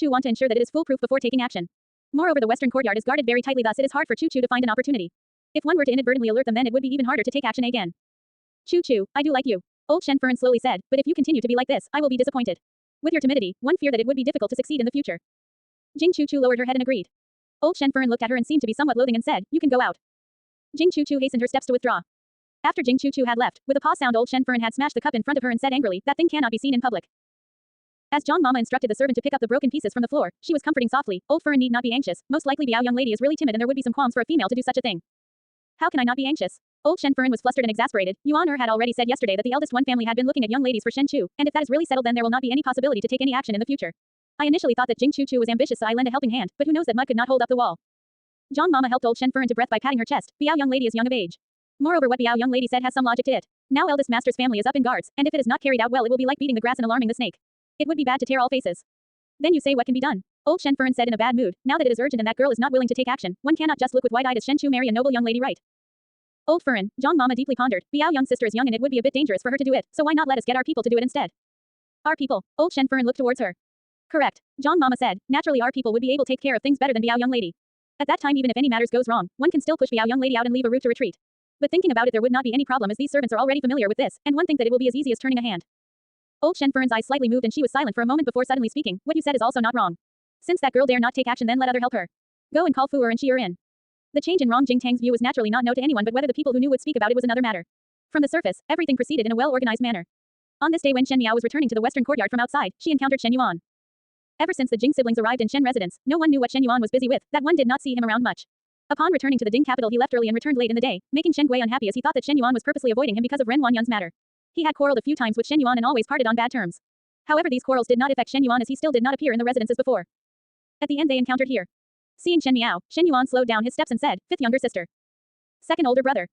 want to ensure that it is foolproof before taking action. Moreover, the western courtyard is guarded very tightly, thus it is hard for Chu to find an opportunity. If one were to inadvertently alert them, then it would be even harder to take action again. Chu, I do like you. Old Shen Furen slowly said, but if you continue to be like this, I will be disappointed. With your timidity, one fear that it would be difficult to succeed in the future. Jing Chu lowered her head and agreed. Old Shen Furen looked at her and seemed to be somewhat loathing and said, you can go out. Jing Chu hastened her steps to withdraw. After Jing Chu had left, with a paw sound old Shen Furen had smashed the cup in front of her and said angrily, that thing cannot be seen in public. As Zhang Mama instructed the servant to pick up the broken pieces from the floor, she was comforting softly, old Furen need not be anxious, most likely Biao young lady is really timid and there would be some qualms for a female to do such a thing. How can I not be anxious? Old Shen Furen was flustered and exasperated. Yuan had already said yesterday that the eldest one family had been looking at young ladies for Shen Chu, and if that is really settled then there will not be any possibility to take any action in the future. I initially thought that Jing Chu was ambitious, so I lent a helping hand, but who knows that mud could not hold up the wall. Zhang Mama helped old Shen Furen to breath by patting her chest. Biao young lady is young of age. Moreover, what Biao young lady said has some logic to it. Now eldest master's family is up in guards, and if it is not carried out well it will be like beating the grass and alarming the snake. It would be bad to tear all faces. Then you say what can be done? Old Shen Furen said in a bad mood. Now that it is urgent and that girl is not willing to take action, one cannot just look with wide-eyed as Shen Chu marry a noble young lady, right? Old Furen, Zhang Mama deeply pondered. Biao young sister is young and it would be a bit dangerous for her to do it, so why not let us get our people to do it instead? Our people. Old Shen Furen looked towards her. Correct. Zhang Mama said. Naturally our people would be able to take care of things better than Biao young lady. At that time even if any matters goes wrong, one can still push Biao young lady out and leave a route to retreat. But thinking about it there would not be any problem as these servants are already familiar with this, and one think that it will be as easy as turning a hand. Old Shen Furen's eyes slightly moved and she was silent for a moment before suddenly speaking. What you said is also not wrong. Since that girl dare not take action then let other help her. Go and call Fu and she are in. The change in Rong Jingtang's view was naturally not known to anyone, but whether the people who knew would speak about it was another matter. From the surface, everything proceeded in a well-organized manner. On this day when Shen Miao was returning to the western courtyard from outside, she encountered Shen Yuan. Ever since the Jing siblings arrived in Shen residence, no one knew what Shen Yuan was busy with, that one did not see him around much. Upon returning to the Ding capital he left early and returned late in the day, making Shen Gui unhappy as he thought that Shen Yuan was purposely avoiding him because of Ren Wanyun's matter. He had quarreled a few times with Shen Yuan and always parted on bad terms. However, these quarrels did not affect Shen Yuan as he still did not appear in the residence as before. At the end they encountered here. Seeing Shen Miao, Shen Yuan slowed down his steps and said, fifth younger sister. Second older brother.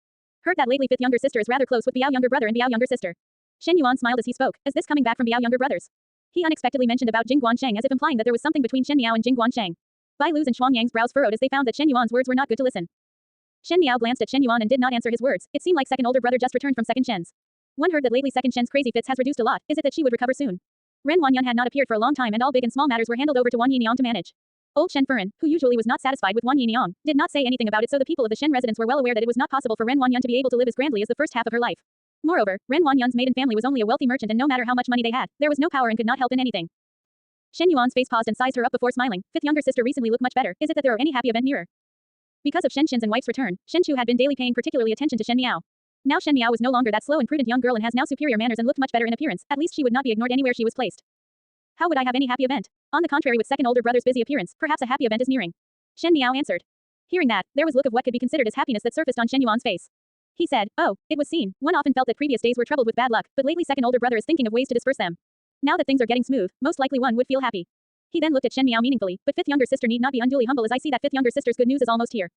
Heard that lately fifth younger sister is rather close with Biao younger brother and Biao younger sister. Shen Yuan smiled as he spoke. Is this coming back from Biao younger brothers? He unexpectedly mentioned about Jing Guansheng as if implying that there was something between Shen Miao and Jing Guansheng. Bai Lu's and Shuang Yang's brows furrowed as they found that Shen Yuan's words were not good to listen. Shen Miao glanced at Shen Yuan and did not answer his words. It seemed like second older brother just returned from second Shen's. One heard that lately second Shen's crazy fits has reduced a lot. Is it that she would recover soon? Ren Wanyun had not appeared for a long time and all big and small matters were handled over to Wan Yiniang to manage. Old Shen Furen, who usually was not satisfied with Wan Yiniang, did not say anything about it, so the people of the Shen residence were well aware that it was not possible for Ren Wanyun to be able to live as grandly as the first half of her life. Moreover, Ren Wanyun's maiden family was only a wealthy merchant, and no matter how much money they had, there was no power and could not help in anything. Shen Yuan's face paused and sized her up before smiling. Fifth younger sister recently looked much better. Is it that there are any happy event nearer? Because of Shen Qin's and wife's return, Shen Chu had been daily paying particularly attention to Shen Miao. Now Shen Miao was no longer that slow and prudent young girl and has now superior manners and looked much better in appearance. At least she would not be ignored anywhere she was placed. How would I have any happy event? On the contrary, with second older brother's busy appearance, perhaps a happy event is nearing. Shen Miao answered. Hearing that, there was a look of what could be considered as happiness that surfaced on Shen Yuan's face. He said, oh, it was seen. One often felt that previous days were troubled with bad luck, but lately second older brother is thinking of ways to disperse them. Now that things are getting smooth, most likely one would feel happy. He then looked at Shen Miao meaningfully, but fifth younger sister need not be unduly humble, as I see that fifth younger sister's good news is almost here.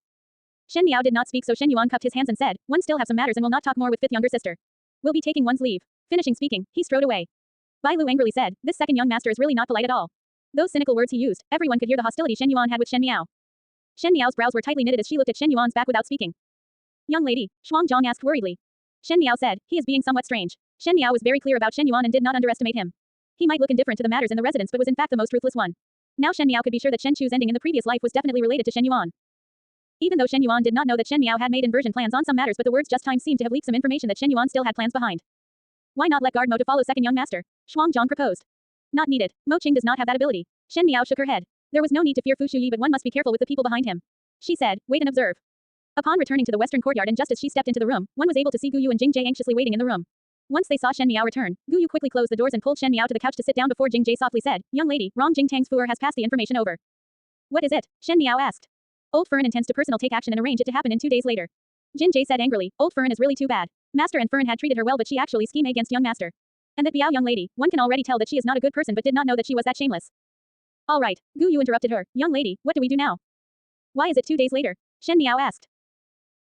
Shen Miao did not speak, so Shen Yuan cupped his hands and said, one still have some matters and will not talk more with fifth younger sister. We'll be taking one's leave. Finishing speaking, he strode away. Bai Lu angrily said, this second young master is really not polite at all. Those cynical words he used, everyone could hear the hostility Shen Yuan had with Shen Miao. Shen Miao's brows were tightly knitted as she looked at Shen Yuan's back without speaking. Young lady, Shuang Zhang asked worriedly. Shen Miao said, he is being somewhat strange. Shen Miao was very clear about Shen Yuan and did not underestimate him. He might look indifferent to the matters in the residence but was in fact the most ruthless one. Now Shen Miao could be sure that Shen Chu's ending in the previous life was definitely related to Shen Yuan. Even though Shen Yuan did not know that Shen Miao had made inversion plans on some matters, but the words just time seemed to have leaked some information that Shen Yuan still had plans behind. Why not let guard Mo to follow second young master? Shuang Zhang proposed. Not needed. Mo Qing does not have that ability. Shen Miao shook her head. There was no need to fear Fu Shuyi, but one must be careful with the people behind him. She said, wait and observe. Upon returning to the western courtyard and just as she stepped into the room, one was able to see Gu Yu and Jing Jie anxiously waiting in the room. Once they saw Shen Miao return, Gu Yu quickly closed the doors and pulled Shen Miao to the couch to sit down before Jing Jie softly said, young lady, Rong Jing Tang's Fuer has passed the information over. What is it? Shen Miao asked. Old Fern intends to personal take action and arrange it to happen in 2 days later. Jin Jie said angrily, Old Fern is really too bad. Master and Fern had treated her well, but she actually scheme against young master. And that Biao young lady, one can already tell that she is not a good person but did not know that she was that shameless. All right, Gu Yu interrupted her, young lady, what do we do now? Why is it 2 days later? Shen Miao asked.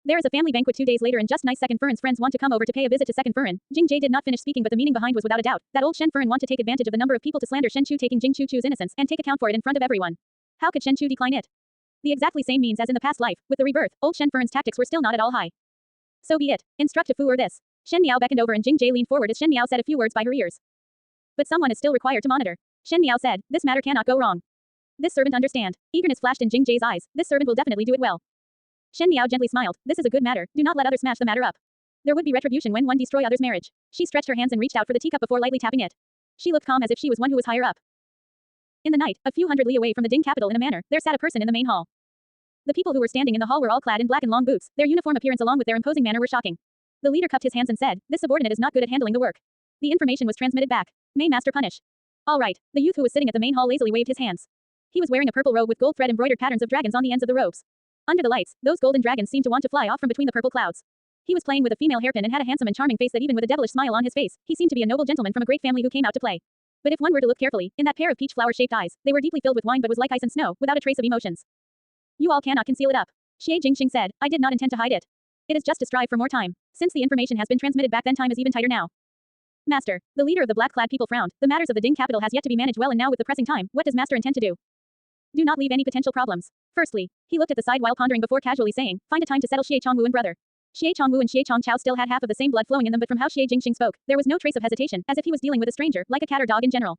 There is a family banquet 2 days later and just nice second Fern's friends want to come over to pay a visit to second Fern. Jing Jie did not finish speaking, but the meaning behind was without a doubt that old Shen Fern want to take advantage of the number of people to slander Shen Chu, taking Jing Chu's innocence and take account for it in front of everyone. How could Shen Chu decline it? The exactly same means as in the past life, with the rebirth, old Shen Fern's tactics were still not at all high. So be it. Instruct to Fu or this. Shen Miao beckoned over and Jing Jie leaned forward as Shen Miao said a few words by her ears. But someone is still required to monitor. Shen Miao said, this matter cannot go wrong. This servant understand. Eagerness flashed in Jing Jie's eyes. This servant will definitely do it well. Shen Miao gently smiled. This is a good matter. Do not let others smash the matter up. There would be retribution when one destroy others' marriage. She stretched her hands and reached out for the teacup before lightly tapping it. She looked calm as if she was one who was higher up. In the night, a few hundred li away from the Ding capital in a manor, there sat a person in the main hall. The people who were standing in the hall were all clad in black and long boots. Their uniform appearance along with their imposing manner were shocking. The leader cupped his hands and said, this subordinate is not good at handling the work. The information was transmitted back. May master punish. All right. The youth who was sitting at the main hall lazily waved his hands. He was wearing a purple robe with gold thread embroidered patterns of dragons on the ends of the robes. Under the lights, those golden dragons seemed to want to fly off from between the purple clouds. He was playing with a female hairpin and had a handsome and charming face that even with a devilish smile on his face, he seemed to be a noble gentleman from a great family who came out to play. But if one were to look carefully, in that pair of peach flower-shaped eyes, they were deeply filled with wine but was like ice and snow, without a trace of emotions. You all cannot conceal it up. Xie Jingxing said, I did not intend to hide it. It is just to strive for more time. Since the information has been transmitted back then, time is even tighter now. Master, the leader of the black-clad people frowned. The matters of the Ding capital has yet to be managed well, and now with the pressing time, what does master intend to do? Do not leave any potential problems. Firstly, he looked at the side while pondering before casually saying, find a time to settle Xie Chongwu and brother. Xie Chongwu and Xie Chongchao still had half of the same blood flowing in them, but from how Xie Jingxing spoke, there was no trace of hesitation, as if he was dealing with a stranger, like a cat or dog in general.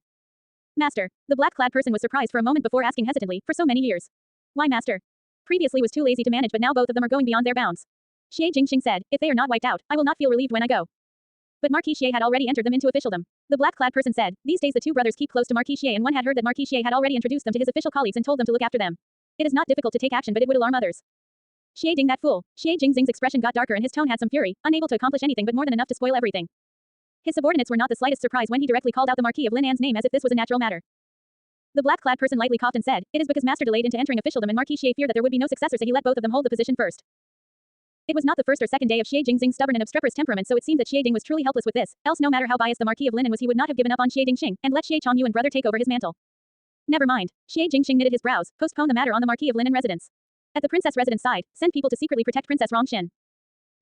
Master, the black-clad person was surprised for a moment before asking hesitantly, for so many years. Why master? Previously was too lazy to manage, but now both of them are going beyond their bounds. Xie Jingxing said, if they are not wiped out, I will not feel relieved when I go. But Marquis Xie had already entered them into officialdom. The black-clad person said, these days the two brothers keep close to Marquis Xie, and one had heard that Marquis Xie had already introduced them to his official colleagues and told them to look after them. It is not difficult to take action, but it would alarm others. Xie Ding, that fool. Xie Jingxing's expression got darker and his tone had some fury, unable to accomplish anything but more than enough to spoil everything. His subordinates were not the slightest surprise when he directly called out the Marquis of Linan's name as if this was a natural matter. The black-clad person lightly coughed and said, it is because master delayed into entering officialdom and Marquis Xie feared that there would be no successor, so he let both of them hold the position first. It was not the first or second day of Xie Jingxing's stubborn and obstreperous temperament, so it seemed that Xie Ding was truly helpless with this, else no matter how biased the Marquis of Linan was, he would not have given up on Xie Dingxing, and let Xie Chongyu and brother take over his mantle. Never mind. Xie Jingxing knitted his brows, postpone the matter on the Marquis of Linan residence. At the princess residence side, send people to secretly protect Princess Rongxin.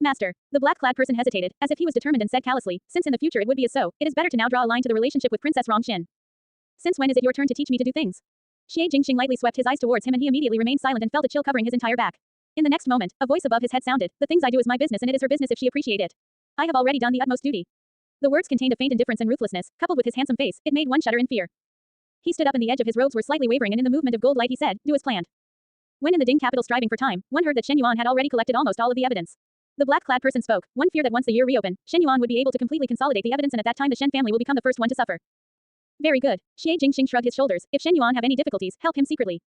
Master, the black-clad person hesitated, as if he was determined and said callously, since in the future it would be as so, it is better to now draw a line to the relationship with Princess Rongxin. Since when is it your turn to teach me to do things? Xie Jingxing lightly swept his eyes towards him and he immediately remained silent and felt a chill covering his entire back. In the next moment, a voice above his head sounded, the things I do is my business and it is her business if she appreciate it. I have already done the utmost duty. The words contained a faint indifference and ruthlessness, coupled with his handsome face, it made one shudder in fear. He stood up and the edge of his robes were slightly wavering and in the movement of gold light he said, do as planned. When in the Ding capital striving for time, one heard that Shen Yuan had already collected almost all of the evidence. The black-clad person spoke. One fear that once the year reopened, Shen Yuan would be able to completely consolidate the evidence, and at that time the Shen family will become the first one to suffer. Very good. Xie Jingxing shrugged his shoulders. If Shen Yuan have any difficulties, help him secretly.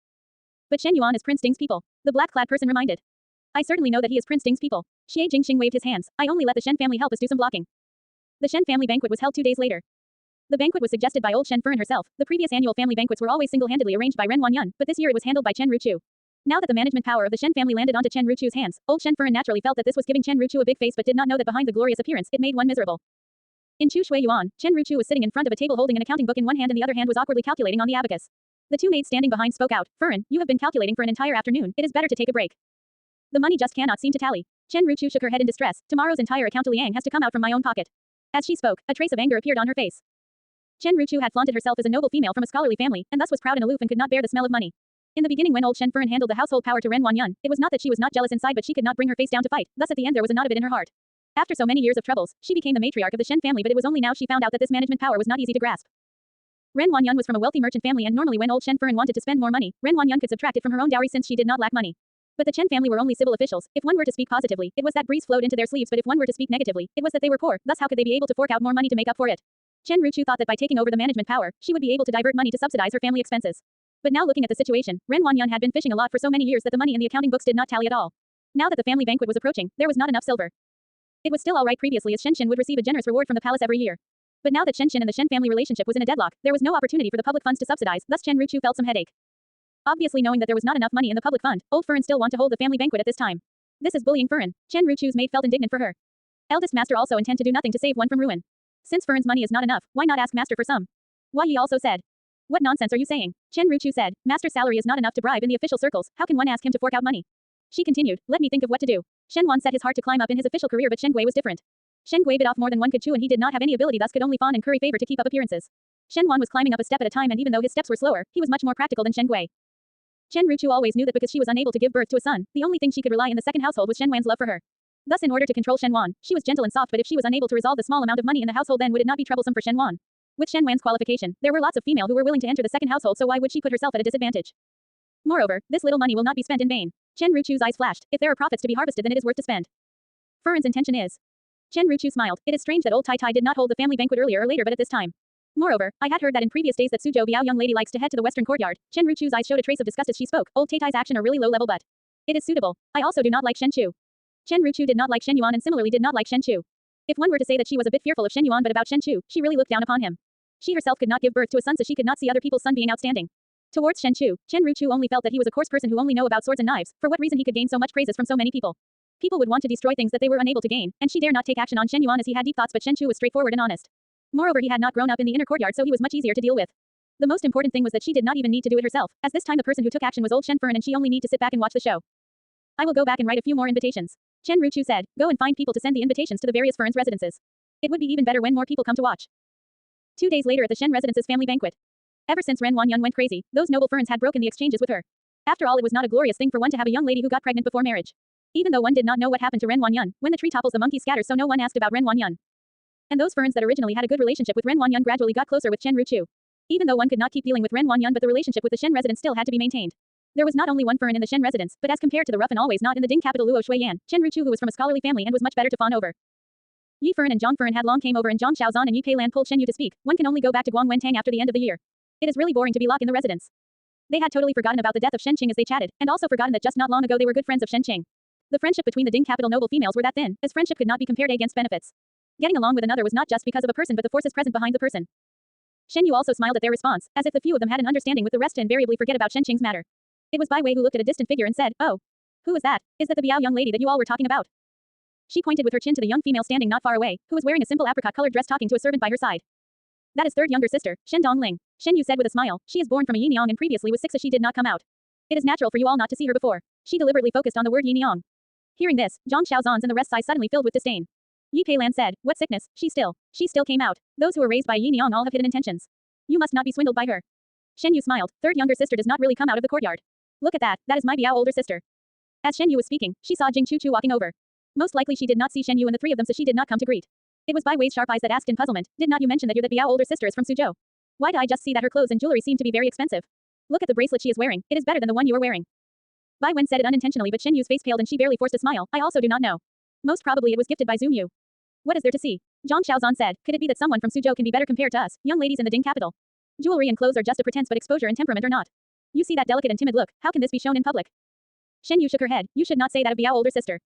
But Shen Yuan is Prince Ding's people. The black-clad person reminded. I certainly know that he is Prince Ding's people. Xie Jingxing waved his hands. I only let the Shen family help us do some blocking. The Shen family banquet was held 2 days later. The banquet was suggested by old Shen Furen herself. The previous annual family banquets were always single-handedly arranged by Ren Wanyan, but this year it was handled by Chen Ruchu. Now that the management power of the Shen family landed onto Chen Ruchu's hands, old Shen Furen naturally felt that this was giving Chen Ruchu a big face but did not know that behind the glorious appearance, it made one miserable. In Chu Shui Yuan, Chen Ruchu was sitting in front of a table holding an accounting book in one hand and the other hand was awkwardly calculating on the abacus. The two maids standing behind spoke out. Furen, you have been calculating for an entire afternoon, it is better to take a break. The money just cannot seem to tally. Chen Ruchu shook her head in distress. Tomorrow's entire account to Liang has to come out from my own pocket. As she spoke, a trace of anger appeared on her face. Chen Ruchu had flaunted herself as a noble female from a scholarly family, and thus was proud and aloof and could not bear the smell of money. In the beginning when old Shen Furen handled the household power to Ren Wanyan, it was not that she was not jealous inside but she could not bring her face down to fight, thus at the end there was a knot of it in her heart. After so many years of troubles, she became the matriarch of the Shen family but it was only now she found out that this management power was not easy to grasp. Ren Wanyan was from a wealthy merchant family and normally when old Shen Furen wanted to spend more money, Ren Wanyan could subtract it from her own dowry since she did not lack money. But the Chen family were only civil officials. If one were to speak positively, it was that breeze flowed into their sleeves but if one were to speak negatively, it was that they were poor, thus how could they be able to fork out more money to make up for it? Chen Ruchu thought that by taking over the management power, she would be able to divert money to subsidize her family expenses. But now looking at the situation, Ren Wanyan had been fishing a lot for so many years that the money in the accounting books did not tally at all. Now that the family banquet was approaching, there was not enough silver. It was still alright previously as Shenshin would receive a generous reward from the palace every year. But now that Shenshin and the Shen family relationship was in a deadlock, there was no opportunity for the public funds to subsidize, thus Chen Ruchu felt some headache. Obviously knowing that there was not enough money in the public fund, old Furen still want to hold the family banquet at this time. This is bullying Furen. Chen Ruchu's maid felt indignant for her. Eldest master also intend to do nothing to save one from ruin. Since Furen's money is not enough, why not ask master for some? Hua Yi also said. What nonsense are you saying? Chen Ruchu said, master's salary is not enough to bribe in the official circles, how can one ask him to fork out money? She continued, let me think of what to do. Shen Wan set his heart to climb up in his official career but Shen Gui was different. Shen Gui bit off more than one could chew and he did not have any ability thus could only fawn and curry favor to keep up appearances. Shen Wan was climbing up a step at a time and even though his steps were slower, he was much more practical than Shen Gui. Chen Ruchu always knew that because she was unable to give birth to a son, the only thing she could rely in the second household was Shen Wan's love for her. Thus in order to control Shen Wan, she was gentle and soft but if she was unable to resolve the small amount of money in the household then would it not be troublesome for Shen Wan? With Shen Wan's qualification, there were lots of female who were willing to enter the second household so why would she put herself at a disadvantage? Moreover, this little money will not be spent in vain. Chen Ruchu's eyes flashed. If there are profits to be harvested then it is worth to spend. Furen's intention is. Chen Ruchu smiled. It is strange that old Tai Tai did not hold the family banquet earlier or later but at this time. Moreover, I had heard that in previous days that Suzhou Biao young lady likes to head to the western courtyard. Chen Ruchu's eyes showed a trace of disgust as she spoke. Old Tai Tai's action are really low level but it is suitable. I also do not like Shen Chu. Chen Ruchu did not like Shen Yuan and similarly did not like Shen Chu. If one were to say that she was a bit fearful of Shen Yuan but about Shen Chu, she really looked down upon him. She herself could not give birth to a son so she could not see other people's son being outstanding. Towards Shen Chu, Chen Ruchu only felt that he was a coarse person who only know about swords and knives, for what reason he could gain so much praises from so many people. People would want to destroy things that they were unable to gain, and she dare not take action on Shen Yuan as he had deep thoughts but Shen Chu was straightforward and honest. Moreover he had not grown up in the inner courtyard so he was much easier to deal with. The most important thing was that she did not even need to do it herself, as this time the person who took action was old Shen Furen and she only need to sit back and watch the show. I will go back and write a few more invitations. Chen Ruchu said, go and find people to send the invitations to the various Furen's residences. It would be even better when more people come to watch. 2 days later at the Shen residence's family banquet. Ever since Ren Wanyan went crazy, those noble Furen's had broken the exchanges with her. After all it was not a glorious thing for one to have a young lady who got pregnant before marriage. Even though one did not know what happened to Ren Wanyan, when the tree topples the monkey scatters so no one asked about Ren Wanyan. And those Furen's that originally had a good relationship with Ren Wanyan gradually got closer with Chen Ruchu. Even though one could not keep dealing with Ren Wanyan but the relationship with the Shen residence still had to be maintained. There was not only one Furen in the Shen residence, but as compared to the rough and always not in the Ding capital Luo Shuiyan, Chen Ruchu who was from a scholarly family and was much better to fawn over. Yi Furen and Zhang Furen had long came over and Zhang Xiaozan and Yi Peilan pulled Shen Yu to speak. One can only go back to Guang Wentang after the end of the year. It is really boring to be locked in the residence. They had totally forgotten about the death of Shen Qing as they chatted, and also forgotten that just not long ago they were good friends of Shen Qing. The friendship between the Ding capital noble females were that thin, as friendship could not be compared against benefits. Getting along with another was not just because of a person but the forces present behind the person. Shen Yu also smiled at their response, as if the few of them had an understanding with the rest to invariably forget about Shen Qing's matter. It was Bai Wei who looked at a distant figure and said, oh. Who is that? Is that the Biao young lady that you all were talking about? She pointed with her chin to the young female standing not far away, who was wearing a simple apricot-colored dress talking to a servant by her side. That is third younger sister, Shen Dongling. Shen Yu said with a smile. She is born from a Yin Yang and previously was 6 as she did not come out. It is natural for you all not to see her before. She deliberately focused on the word Yin Yang. Hearing this, Zhang Xiaozan's and the rest's eyes suddenly filled with disdain. Yi Peilan said, what sickness, she still came out. Those who were raised by Yin Yang all have hidden intentions. You must not be swindled by her. Shen Yu smiled. Third younger sister does not really come out of the courtyard. Look at that, that is my Biao older sister. As Shen Yu was speaking, she saw Jing Chu Chu walking over. Most likely she did not see Shen Yu and the three of them so she did not come to greet. It was Bai Wei's sharp eyes that asked in puzzlement, did not you mention that you're the Biao older sister is from Suzhou? Why did I just see that her clothes and jewelry seem to be very expensive? Look at the bracelet she is wearing, it is better than the one you are wearing. Bai Wen said it unintentionally but Shen Yu's face paled and she barely forced a smile, I also do not know. Most probably it was gifted by Zumyu. What is there to see? Zhang Xiaozan said, could it be that someone from Suzhou can be better compared to us, young ladies in the Ding capital? Jewelry and clothes are just a pretense, but exposure and temperament are not. You see that delicate and timid look, how can this be shown in public? Shen Yu shook her head, you should not say that of Biao older sister.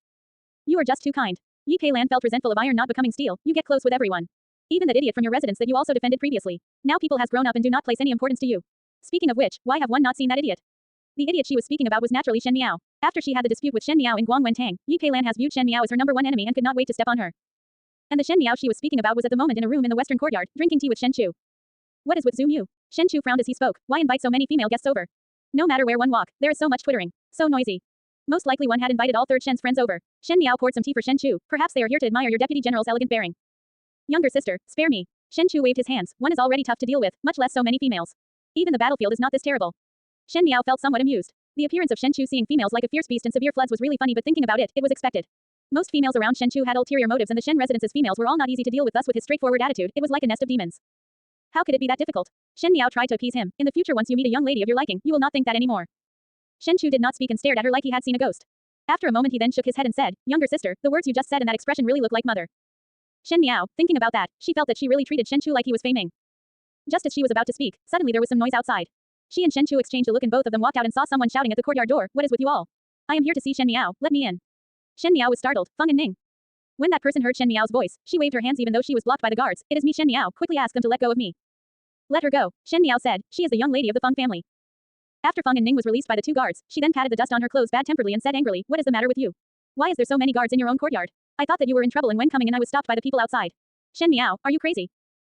You are just too kind. Yi Peilan felt resentful of iron not becoming steel, you get close with everyone. Even that idiot from your residence that you also defended previously. Now people has grown up and do not place any importance to you. Speaking of which, why have one not seen that idiot? The idiot she was speaking about was naturally Shen Miao. After she had the dispute with Shen Miao in Guangwentang, Yi Peilan has viewed Shen Miao as her number one enemy and could not wait to step on her. And the Shen Miao she was speaking about was at the moment in a room in the western courtyard, drinking tea with Shen Chu. What is with Zumyu? Shen Chu frowned as he spoke, why invite so many female guests over? No matter where one walk, there is so much twittering, so noisy. Most likely one had invited all third Shen's friends over. Shen Miao poured some tea for Shen Chu, perhaps they are here to admire your deputy general's elegant bearing. Younger sister, spare me. Shen Chu waved his hands, one is already tough to deal with, much less so many females. Even the battlefield is not this terrible. Shen Miao felt somewhat amused. The appearance of Shen Chu seeing females like a fierce beast in severe floods was really funny, but thinking about it, it was expected. Most females around Shen Chu had ulterior motives and the Shen residence's females were all not easy to deal with, thus with his straightforward attitude, it was like a nest of demons. How could it be that difficult? Shen Miao tried to appease him. In the future once you meet a young lady of your liking, you will not think that anymore. Shen Chu did not speak and stared at her like he had seen a ghost. After a moment he then shook his head and said, younger sister, the words you just said and that expression really look like mother. Shen Miao, thinking about that, she felt that she really treated Shen Chu like he was Fei Ming. Just as she was about to speak, suddenly there was some noise outside. She and Shen Chu exchanged a look and both of them walked out and saw someone shouting at the courtyard door, what is with you all? I am here to see Shen Miao, let me in. Shen Miao was startled, Feng and Ning. When that person heard Shen Miao's voice, she waved her hands even though she was blocked by the guards, it is me Shen Miao, quickly ask them to let go of me. Let her go, Shen Miao said, she is the young lady of the Feng family. After Feng and Ning was released by the two guards, she then patted the dust on her clothes bad-temperedly and said angrily, what is the matter with you? Why is there so many guards in your own courtyard? I thought that you were in trouble and when coming in I was stopped by the people outside. Shen Miao, are you crazy?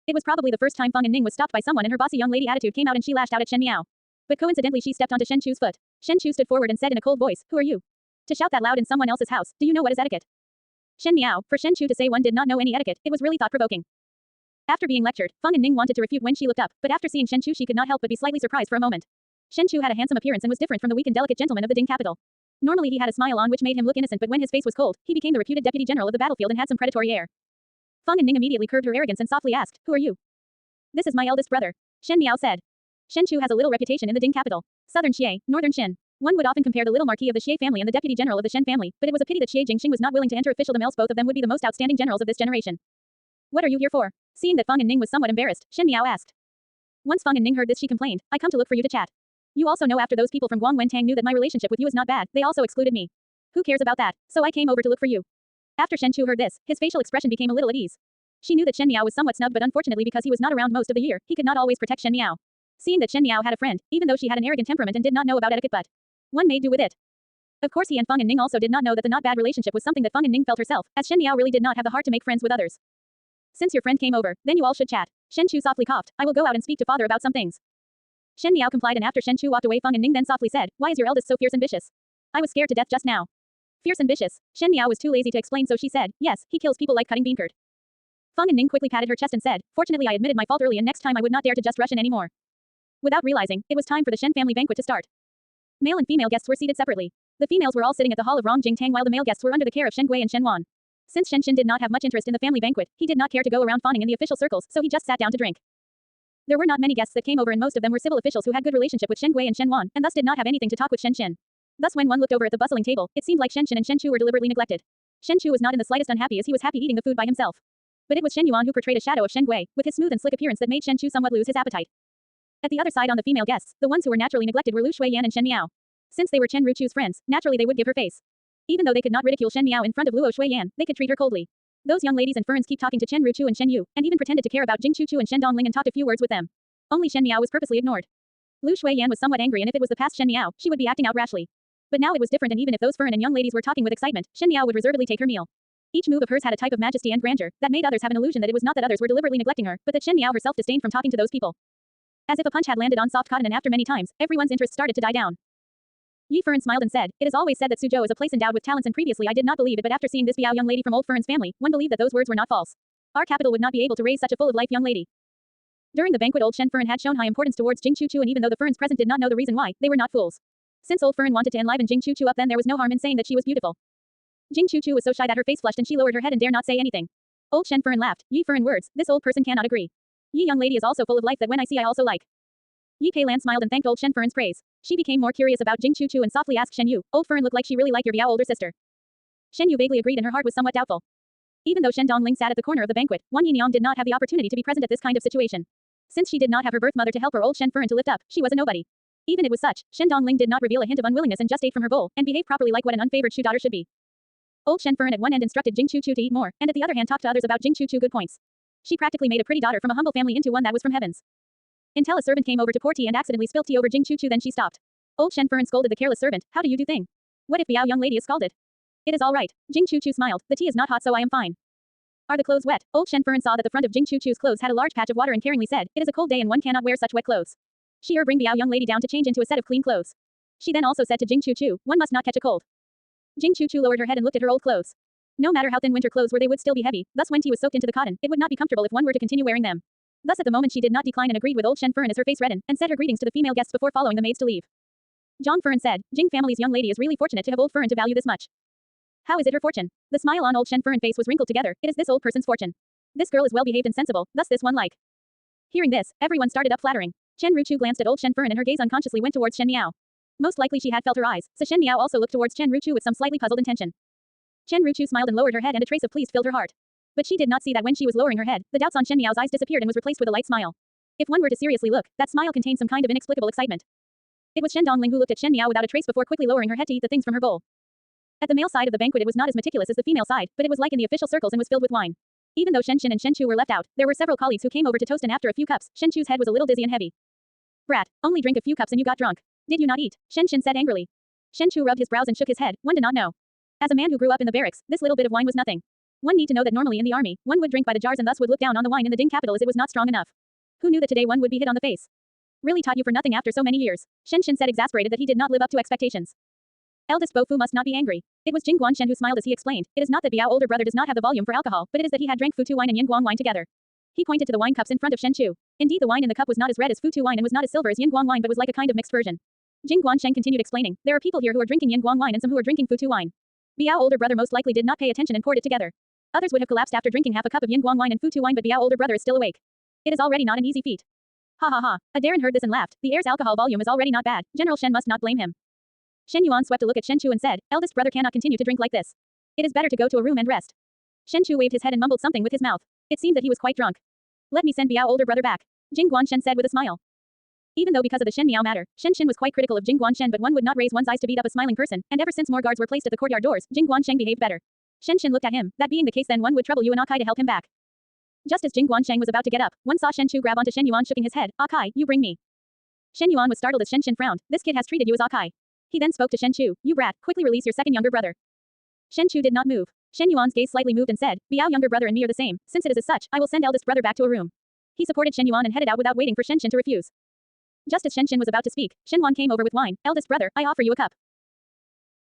It was probably the first time Feng and Ning was stopped by someone and her bossy young lady attitude came out and she lashed out at Shen Miao. But coincidentally she stepped onto Shen Chu's foot. Shen Chu stood forward and said in a cold voice, who are you? To shout that loud in someone else's house, do you know what is etiquette? Shen Miao, for Shen Chu to say one did not know any etiquette, it was really thought-provoking. After being lectured, Feng and Ning wanted to refute when she looked up, but after seeing Shen Chu she could not help but be slightly surprised for a moment. Shen Chu had a handsome appearance and was different from the weak and delicate gentleman of the Ding capital. Normally he had a smile on which made him look innocent, but when his face was cold, he became the reputed deputy general of the battlefield and had some predatory air. Feng and Ning immediately curbed her arrogance and softly asked, who are you? This is my eldest brother. Shen Miao said. Shen Chu has a little reputation in the Ding capital. Southern Xie, Northern Shen. One would often compare the little marquis of the Xie family and the deputy general of the Shen family, but it was a pity that Xie Jingxing was not willing to enter officialdom, else both of them would be the most outstanding generals of this generation. What are you here for? Seeing that Feng and Ning was somewhat embarrassed, Shen Miao asked. Once Feng and Ning heard this she complained, I come to look for you to chat. You also know after those people from Guangwentang knew that my relationship with you is not bad, they also excluded me. Who cares about that? So I came over to look for you. After Shen Chu heard this, his facial expression became a little at ease. She knew that Shen Miao was somewhat snubbed, but unfortunately because he was not around most of the year, he could not always protect Shen Miao. Seeing that Shen Miao had a friend, even though she had an arrogant temperament and did not know about etiquette, but one made do with it. Of course he and Feng and Ning also did not know that the not bad relationship was something that Feng and Ning felt herself, as Shen Miao really did not have the heart to make friends with others. Since your friend came over, then you all should chat. Shen Chu softly coughed, I will go out and speak to father about some things. Shen Miao complied and after Shen Chu walked away Feng and Ning then softly said, why is your eldest so fierce and vicious? I was scared to death just now. Fierce and vicious. Shen Miao was too lazy to explain so she said, yes, he kills people like cutting bean curd. Feng and Ning quickly patted her chest and said, fortunately I admitted my fault early and next time I would not dare to just rush in anymore. Without realizing, it was time for the Shen family banquet to start. Male and female guests were seated separately. The females were all sitting at the hall of Rong Jingtang while the male guests were under the care of Shen Gui and Shen Wan. Since Shen Xin did not have much interest in the family banquet, he did not care to go around fawning in the official circles, so he just sat down to drink. There were not many guests that came over and most of them were civil officials who had good relationship with Shen Gui and Shen Wan, and thus did not have anything to talk with Shen Xin. Thus when one looked over at the bustling table, it seemed like Shen Xin and Shen Chu were deliberately neglected. Shen Chu was not in the slightest unhappy as he was happy eating the food by himself. But it was Shen Yuan who portrayed a shadow of Shen Gui, with his smooth and slick appearance that made Shen Chu somewhat lose his appetite. At the other side on the female guests, the ones who were naturally neglected were Lu Shuiyan and Shen Miao. Since they were Chen Ruchu's friends, naturally they would give her face. Even though they could not ridicule Shen Miao in front of Luo Shuiyan, they could treat her coldly. Those young ladies and ferns keep talking to Chen Ruchu and Shen Yu, and even pretended to care about Jing Chuchu and Shen Dongling and talked a few words with them. Only Shen Miao was purposely ignored. Lu Shuiyan was somewhat angry and if it was the past Shen Miao, she would be acting out rashly. But now it was different and even if those fern and young ladies were talking with excitement, Shen Miao would reservedly take her meal. Each move of hers had a type of majesty and grandeur, that made others have an illusion that it was not that others were deliberately neglecting her, but that Shen Miao herself disdained from talking to those people. As if a punch had landed on soft cotton and after many times, everyone's interest started to die down. Yi Fern smiled and said, it is always said that Suzhou is a place endowed with talents and previously I did not believe it but after seeing this Biao young lady from old Fern's family, one believed that those words were not false. Our capital would not be able to raise such a full-of-life young lady. During the banquet old Shen Fern had shown high importance towards Jing Chuchu and even though the ferns present did not know the reason why, they were not fools. Since old Fern wanted to enliven Jing Chuchu up then there was no harm in saying that she was beautiful. Jing Chuchu was so shy that her face flushed and she lowered her head and dare not say anything. Old Shen Fern laughed, Yi Fern words, this old person cannot agree. Yi young lady is also full of life that when I see I also like. Yi Peilan smiled and thanked old Shen Fern's praise. She became more curious about Jing Chuchu and softly asked Shen Yu, old Fern looked like she really liked your Biao older sister. Shen Yu vaguely agreed and her heart was somewhat doubtful. Even though Shen Dongling sat at the corner of the banquet, Wan Yinyang did not have the opportunity to be present at this kind of situation. Since she did not have her birth mother to help her old Shen Furen to lift up, she was a nobody. Even it was such, Shen Dongling did not reveal a hint of unwillingness and just ate from her bowl, and behaved properly like what an unfavored Shu daughter should be. Old Shen Furen at one end instructed Jing Chu Chu to eat more, and at the other hand talked to others about Jing Chu Chu good points. She practically made a pretty daughter from a humble family into one that was from heavens. Until a servant came over to pour tea and accidentally spilled tea over Jing Chu Chu, then she stopped. Old Shen Furen scolded the careless servant, "How do you do thing? What if Biao young lady is scalded?" "It is all right." Jing Chu Chu smiled, "The tea is not hot so I am fine." "Are the clothes wet?" Old Shen Furen saw that the front of Jing Chu Chu's clothes had a large patch of water and caringly said, "It is a cold day and one cannot wear such wet clothes. She bring Biao young lady down to change into a set of clean clothes." She then also said to Jing Chu Chu, "One must not catch a cold." Jing Chu Chu lowered her head and looked at her old clothes. No matter how thin winter clothes were, they would still be heavy, thus when tea was soaked into the cotton, it would not be comfortable if one were to continue wearing them. Thus at the moment she did not decline and agreed with old Shen Furen as her face reddened, and said her greetings to the female guests before following the maids to leave. Zhang Furen said, "Jing family's young lady is really fortunate to have old Furen to value this much." "How is it her fortune?" The smile on old Shen Furen face was wrinkled together. "It is this old person's fortune. This girl is well behaved and sensible, thus this one like." Hearing this, everyone started up flattering. Chen Ruchu glanced at old Shen Furen and her gaze unconsciously went towards Shen Miao. Most likely she had felt her eyes, so Shen Miao also looked towards Chen Ruchu with some slightly puzzled intention. Chen Ruchu smiled and lowered her head and a trace of pleased filled her heart. But she did not see that when she was lowering her head, the doubts on Shen Miao's eyes disappeared and was replaced with a light smile. If one were to seriously look, that smile contained some kind of inexplicable excitement. It was Shen Dongling who looked at Shen Miao without a trace before quickly lowering her head to eat the things from her bowl. At the male side of the banquet it was not as meticulous as the female side, but it was like in the official circles and was filled with wine. Even though Shen Xin and Shen Chu were left out, there were several colleagues who came over to toast and after a few cups, Shen Chu's head was a little dizzy and heavy. "Brat, only drink a few cups and you got drunk. Did you not eat?" Shen Xin said angrily. Shen Chu rubbed his brows and shook his head, one did not know. As a man who grew up in the barracks, this little bit of wine was nothing. One need to know that normally in the army, one would drink by the jars and thus would look down on the wine in the Ding capital as it was not strong enough. Who knew that today one would be hit on the face? Really taught you for nothing after so many years. Shen Xin said exasperated that he did not live up to expectations. Eldest Bofu must not be angry. It was Jing Guanshen who smiled as he explained, "It is not that Biao older brother does not have the volume for alcohol, but it is that he had drank Futu wine and Yinguang wine together." He pointed to the wine cups in front of Shen Chu. Indeed the wine in the cup was not as red as Futu wine and was not as silver as Yinguang wine but was like a kind of mixed version. Jing Guanshen continued explaining, "There are people here who are drinking Yinguang wine and some who are drinking Futu wine. Biao older brother most likely did not pay attention and poured it together. Others would have collapsed after drinking half a cup of Yinguang wine and Futu wine but Biao older brother is still awake. It is already not an easy feat." Ha ha ha. Adarin heard this and laughed. The heir's alcohol volume is already not bad. General Shen must not blame him. Shen Yuan swept a look at Shen Chu and said, "Eldest brother cannot continue to drink like this. It is better to go to a room and rest." Shen Chu waved his head and mumbled something with his mouth. It seemed that he was quite drunk. "Let me send Biao older brother back," Jing Guanshen said with a smile. Even though because of the Shen Miao matter, Shen Xin was quite critical of Jing Guanshen but one would not raise one's eyes to beat up a smiling person, and ever since more guards were placed at the courtyard doors, Jing Guansheng behaved better. Shen Xin looked at him, that being the case then one would trouble Yuan Akai to help him back. Just as Jing Guansheng was about to get up, one saw Shen Chu grab onto Shen Yuan shaking his head, "Akai, you bring me." Shen Yuan was startled as Shen Xin frowned, "This kid has treated you as Akai." He then spoke to Shen Chu, "You brat, quickly release your second younger brother." Shen Chu did not move. Shen Yuan's gaze slightly moved and said, "Biao younger brother and me are the same, since it is as such, I will send eldest brother back to a room." He supported Shen Yuan and headed out without waiting for Shen Xin to refuse. Just as Shen Xin was about to speak, Shen Yuan came over with wine, "Eldest brother, I offer you a cup."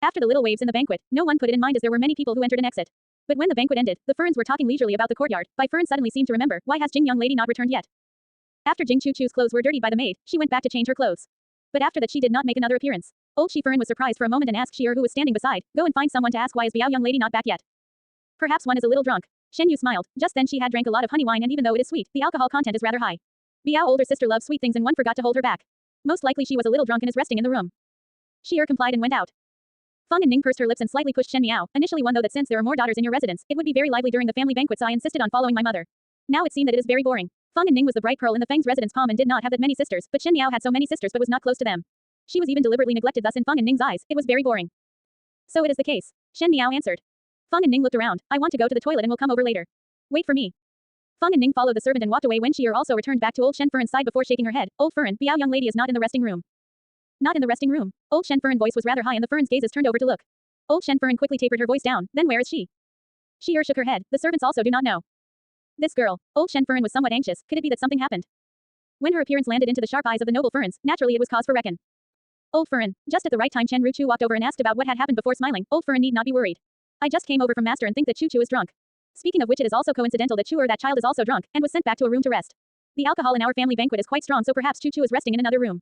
After the little waves in the banquet, no one put it in mind as there were many people who entered and exit. But when the banquet ended, the Ferns were talking leisurely about the courtyard. Bai Fern suddenly seemed to remember, why has Jing young lady not returned yet? After Jing Chu Chu's clothes were dirtied by the maid, she went back to change her clothes. But after that she did not make another appearance. Old Shi Fern was surprised for a moment and asked Shi who was standing beside, "Go and find someone to ask why is Biao young lady not back yet? Perhaps one is a little drunk." Shen Yu smiled. Just then she had drank a lot of honey wine and even though it is sweet, the alcohol content is rather high. Biao older sister loves sweet things and one forgot to hold her back. Most likely she was a little drunk and is resting in the room. Shi complied and went out. Feng and Ning pursed her lips and slightly pushed Shen Miao. Initially one though that since there are more daughters in your residence, it would be very lively during the family banquet so I insisted on following my mother. Now it seemed that it is very boring. Feng and Ning was the bright pearl in the Feng's residence palm and did not have that many sisters, but Shen Miao had so many sisters but was not close to them. She was even deliberately neglected thus in Feng and Ning's eyes, it was very boring. So it is the case. Shen Miao answered. Feng and Ning looked around, "I want to go to the toilet and will come over later. Wait for me." Feng and Ning followed the servant and walked away when Shi also returned back to old Shen Furen's side before shaking her head. "Old Furen, Biao young lady is not in the resting room." Not in the resting room. Old Shen Furen voice was rather high and the Furen's gazes turned over to look. Old Shen Furen quickly tapered her voice down, "Then where is she?" Shi shook her head, "The servants also do not know." This girl. Old Shen Furen was somewhat anxious, could it be that something happened? When her appearance landed into the sharp eyes of the noble Furens, naturally it was cause for reckon. Old Furen. Just at the right time Chen Ruchu walked over and asked about what had happened before smiling. Old Furen need not be worried. I just came over from master and think that Chu Chu is drunk. Speaking of which it is also coincidental that Chu that child is also drunk, and was sent back to a room to rest. The alcohol in our family banquet is quite strong so perhaps Chu Chu is resting in another room.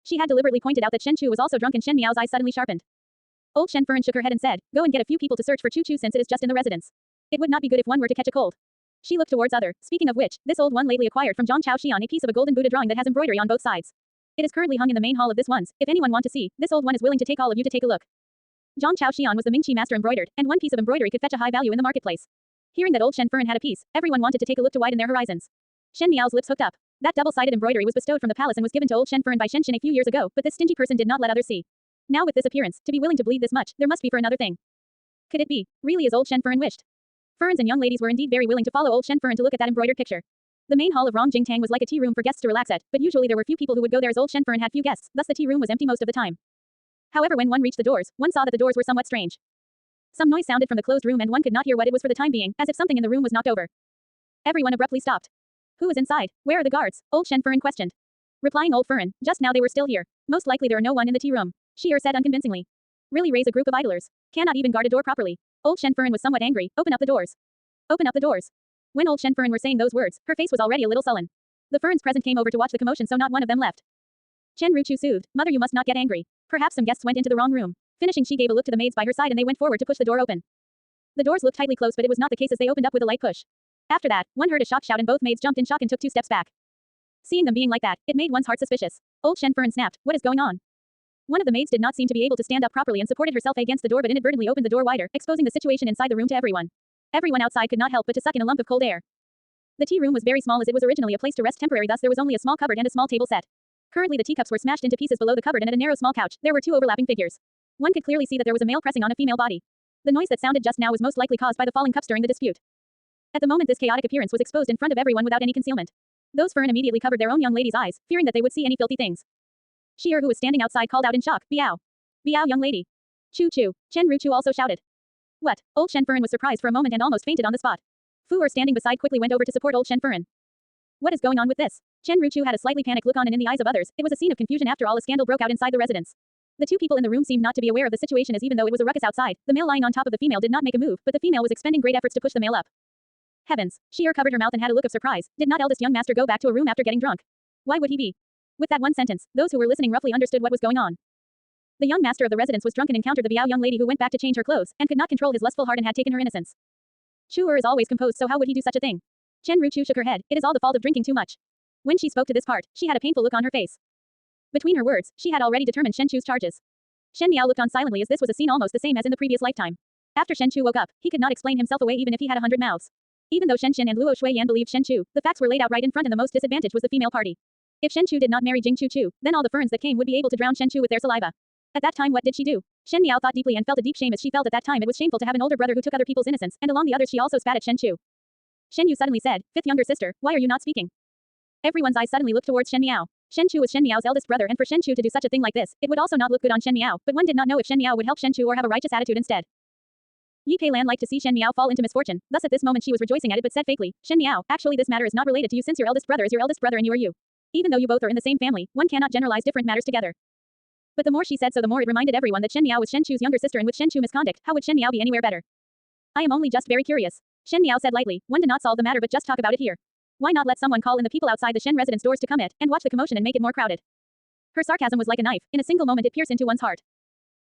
She had deliberately pointed out that Shen Chu was also drunk and Shen Miao's eyes suddenly sharpened. Old Shen Furen shook her head and said, "Go and get a few people to search for Chu Chu since it is just in the residence. It would not be good if one were to catch a cold." She looked towards other. Speaking of which, this old one lately acquired from Zhang Chao Xian a piece of a golden Buddha drawing that has embroidery on both sides. It is currently hung in the main hall of this one's. If anyone want to see, this old one is willing to take all of you to take a look. Zhang Chao Xian was the Mingqi master embroidered, and one piece of embroidery could fetch a high value in the marketplace. Hearing that old Shen Furen had a piece, everyone wanted to take a look to widen their horizons. Shen Miao's lips hooked up. That double-sided embroidery was bestowed from the palace and was given to old Shen Furen by Shen Xin a few years ago, but this stingy person did not let others see. Now with this appearance, to be willing to bleed this much, there must be for another thing. Could it be, really as old Shen Furen wished? Ferns and young ladies were indeed very willing to follow old Shen Furen to look at that embroidered picture. The main hall of Rongjing Tang was like a tea room for guests to relax at, but usually there were few people who would go there as old Shen Furen had few guests, thus the tea room was empty most of the time. However, when one reached the doors, one saw that the doors were somewhat strange. Some noise sounded from the closed room and one could not hear what it was for the time being, as if something in the room was knocked over. Everyone abruptly stopped. Who is inside? Where are the guards? Old Shen Furen questioned. Replying old Furen, just now they were still here. Most likely there are no one in the tea room. She said unconvincingly. Really raise a group of idlers. Cannot even guard a door properly. Old Shen Furen was somewhat angry. Open up the doors. Open up the doors. When old Shen Furen were saying those words, her face was already a little sullen. The Furens present came over to watch the commotion, so not one of them left. Chen Ruchu soothed. Mother, you must not get angry. Perhaps some guests went into the wrong room. Finishing, she gave a look to the maids by her side and they went forward to push the door open. The doors looked tightly closed, but it was not the case as they opened up with a light push. After that, one heard a shocked shout and both maids jumped in shock and took 2 steps back. Seeing them being like that, it made one's heart suspicious. Old Shen Furen snapped. What is going on? One of the maids did not seem to be able to stand up properly and supported herself against the door but inadvertently opened the door wider, exposing the situation inside the room to everyone. Everyone outside could not help but to suck in a lump of cold air. The tea room was very small as it was originally a place to rest temporary, thus there was only a small cupboard and a small table set. Currently the teacups were smashed into pieces below the cupboard and at a narrow small couch, there were 2 overlapping figures. One could clearly see that there was a male pressing on a female body. The noise that sounded just now was most likely caused by the falling cups during the dispute. At the moment this chaotic appearance was exposed in front of everyone without any concealment. Those Fern immediately covered their own young lady's eyes, fearing that they would see any filthy things. Shi'er, who was standing outside, called out in shock, Biao. Biao, young lady. Chu Chu. Chen Ruchu also shouted. What? Old Shen Furen was surprised for a moment and almost fainted on the spot. Fu Er standing beside quickly went over to support old Shen Furen. What is going on with this? Chen Ruchu had a slightly panicked look on and in the eyes of others, it was a scene of confusion after all a scandal broke out inside the residence. The 2 people in the room seemed not to be aware of the situation as even though it was a ruckus outside, the male lying on top of the female did not make a move, but the female was expending great efforts to push the male up. Heavens. Shi'er covered her mouth and had a look of surprise. Did not eldest young master go back to a room after getting drunk? Why would he be? With that one sentence, those who were listening roughly understood what was going on. The young master of the residence was drunk and encountered the Biao young lady who went back to change her clothes, and could not control his lustful heart and had taken her innocence. Chu Er is always composed, so how would he do such a thing? Chen Ruchu shook her head. It is all the fault of drinking too much. When she spoke to this part, she had a painful look on her face. Between her words, she had already determined Shen Chu's charges. Shen Miao looked on silently as this was a scene almost the same as in the previous lifetime. After Shen Chu woke up, he could not explain himself away even if he had 100 mouths. Even though Shen Xin and Luo Shuiyan believed Shen Chu, the facts were laid out right in front and the most disadvantaged was the female party. If Shen Chu did not marry Jing Chu Chu, then all the Ferns that came would be able to drown Shen Chu with their saliva. At that time what did she do? Shen Miao thought deeply and felt a deep shame as she felt at that time it was shameful to have an older brother who took other people's innocence, and along the others she also spat at Shen Chu. Shen Yu suddenly said, 5th younger sister, why are you not speaking? Everyone's eyes suddenly looked towards Shen Miao. Shen Chu was Shen Miao's eldest brother and for Shen Chu to do such a thing like this, it would also not look good on Shen Miao, but one did not know if Shen Miao would help Shen Chu or have a righteous attitude instead. Yi Pei Lan liked to see Shen Miao fall into misfortune, thus at this moment she was rejoicing at it but said fakely, Shen Miao, actually this matter is not related to you since your eldest brother is your eldest brother and you are you. Even though you both are in the same family, one cannot generalize different matters together. But the more she said so the more it reminded everyone that Shen Miao was Shen Chu's younger sister and with Shen Chu misconduct, how would Shen Miao be anywhere better? I am only just very curious. Shen Miao said lightly, one did not solve the matter but just talk about it here. Why not let someone call in the people outside the Shen residence doors to come it, and watch the commotion and make it more crowded? Her sarcasm was like a knife, in a single moment it pierced into one's heart.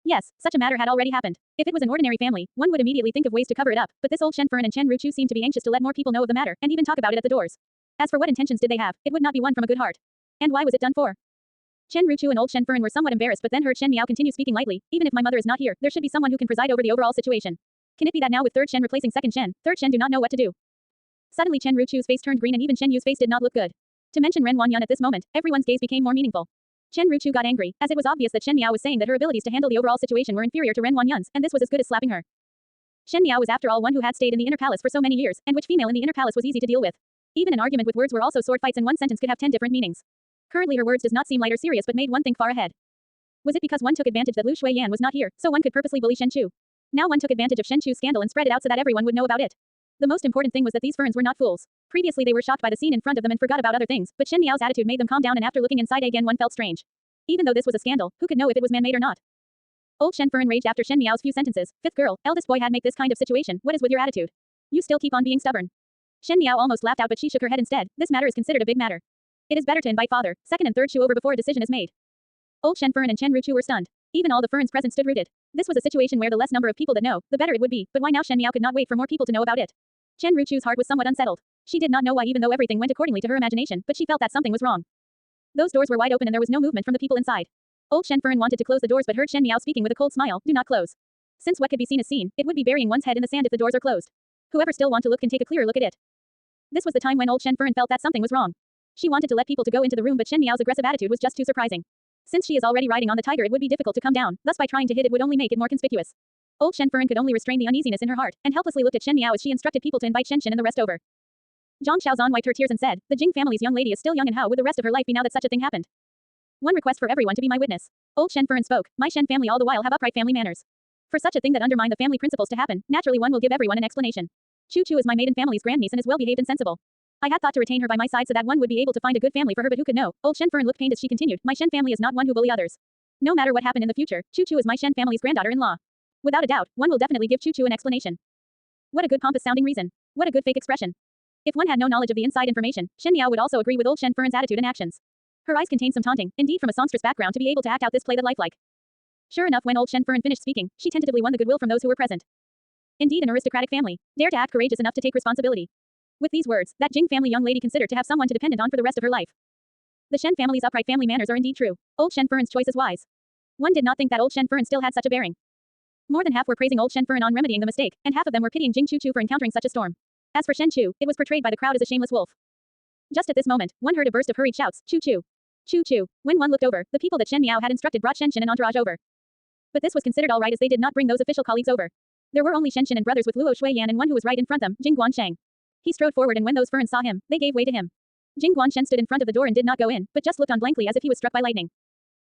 Yes, such a matter had already happened. If it was an ordinary family, one would immediately think of ways to cover it up, but this old Shen Fern and Chen Ruchu seemed to be anxious to let more people know of the matter, and even talk about it at the doors. As for what intentions did they have, it would not be one from a good heart. And why was it done for? Chen Ruchu and old Shen Fern were somewhat embarrassed but then heard Shen Miao continue speaking lightly, even if my mother is not here, there should be someone who can preside over the overall situation. Can it be that now with 3rd Shen replacing 2nd Shen, 3rd Shen do not know what to do? Suddenly Chen Ruchu's face turned green and even Shen Yu's face did not look good. To mention Ren Wanyan at this moment, everyone's gaze became more meaningful. Chen Ruchu got angry, as it was obvious that Shen Miao was saying that her abilities to handle the overall situation were inferior to Ren Wanyan's, and this was as good as slapping her. Shen Miao was after all one who had stayed in the inner palace for so many years, and which female in the inner palace was easy to deal with. Even an argument with words were also sword fights and one sentence could have 10 different meanings. Currently her words does not seem light or serious but made one think far ahead. Was it because one took advantage that Lu Shuiyan was not here, so one could purposely bully Shen Chu? Now one took advantage of Shen Chu's scandal and spread it out so that everyone would know about it. The most important thing was that these Ferns were not fools. Previously they were shocked by the scene in front of them and forgot about other things, but Shen Miao's attitude made them calm down and after looking inside again one felt strange. Even though this was a scandal, who could know if it was man-made or not? Old Shen Fern raged after Shen Miao's few sentences. 5th girl, eldest boy had make this kind of situation, what is with your attitude? You still keep on being stubborn. Shen Miao almost laughed out but she shook her head instead, this matter is considered a big matter. It is better to invite father, 2nd and 3rd Shu over before a decision is made. Old Shen Fern and Chen Ruchu were stunned. Even all the Ferns present stood rooted. This was a situation where the less number of people that know, the better it would be, but why now Shen Miao could not wait for more people to know about it. Chen Ruchu's heart was somewhat unsettled. She did not know why even though everything went accordingly to her imagination, but she felt that something was wrong. Those doors were wide open and there was no movement from the people inside. Old Shen Fern wanted to close the doors but heard Shen Miao speaking with a cold smile, do not close. Since what could be seen is seen, it would be burying one's head in the sand if the doors are closed. Whoever still want to look can take a clearer look at it. This was the time when old Shen Fern felt that something was wrong. She wanted to let people to go into the room, but Shen Miao's aggressive attitude was just too surprising. Since she is already riding on the tiger, it would be difficult to come down, thus by trying to hit it would only make it more conspicuous. Old Shen Fern could only restrain the uneasiness in her heart, and helplessly looked at Shen Miao as she instructed people to invite Shen Shen and the rest over. Zhang Xiaozan wiped her tears and said, the Jing family's young lady is still young, and how would the rest of her life be now that such a thing happened? One request for everyone to be my witness. Old Shen Fern spoke, my Shen family all the while have upright family manners. For such a thing that undermine the family principles to happen, naturally one will give everyone an explanation. Chu Chu is my maiden family's grandniece and is well behaved and sensible. I had thought to retain her by my side so that one would be able to find a good family for her, but who could know? Old Shen Fern looked pained as she continued, my Shen family is not one who bully others. No matter what happened in the future, Chu Chu is my Shen family's granddaughter-in-law. Without a doubt, one will definitely give Chu Chu an explanation. What a good pompous sounding reason. What a good fake expression. If one had no knowledge of the inside information, Shen Miao would also agree with old Shen Fern's attitude and actions. Her eyes contained some taunting, indeed from a songstress background to be able to act out this play that lifelike. Sure enough, when old Shen Fern finished speaking, she tentatively won the goodwill from those who were present. Indeed an aristocratic family, dare to act courageous enough to take responsibility. With these words, that Jing family young lady considered to have someone to depend on for the rest of her life. The Shen family's upright family manners are indeed true. Old Shen Fern's choice is wise. One did not think that old Shen Fern still had such a bearing. More than half were praising old Shen Fern on remedying the mistake, and half of them were pitying Jing Chu Chu for encountering such a storm. As for Shen Chu, it was portrayed by the crowd as a shameless wolf. Just at this moment, one heard a burst of hurried shouts, Chu Chu. Chu Chu. When one looked over, the people that Shen Miao had instructed brought Shen Shen and entourage over. But this was considered alright as they did not bring those official colleagues over. There were only Shen Shen and brothers with Luo Shuiyan and one who was right in front of them, Jing Guansheng. He strode forward and when those ferns saw him, they gave way to him. Jing Guansheng stood in front of the door and did not go in, but just looked on blankly as if he was struck by lightning.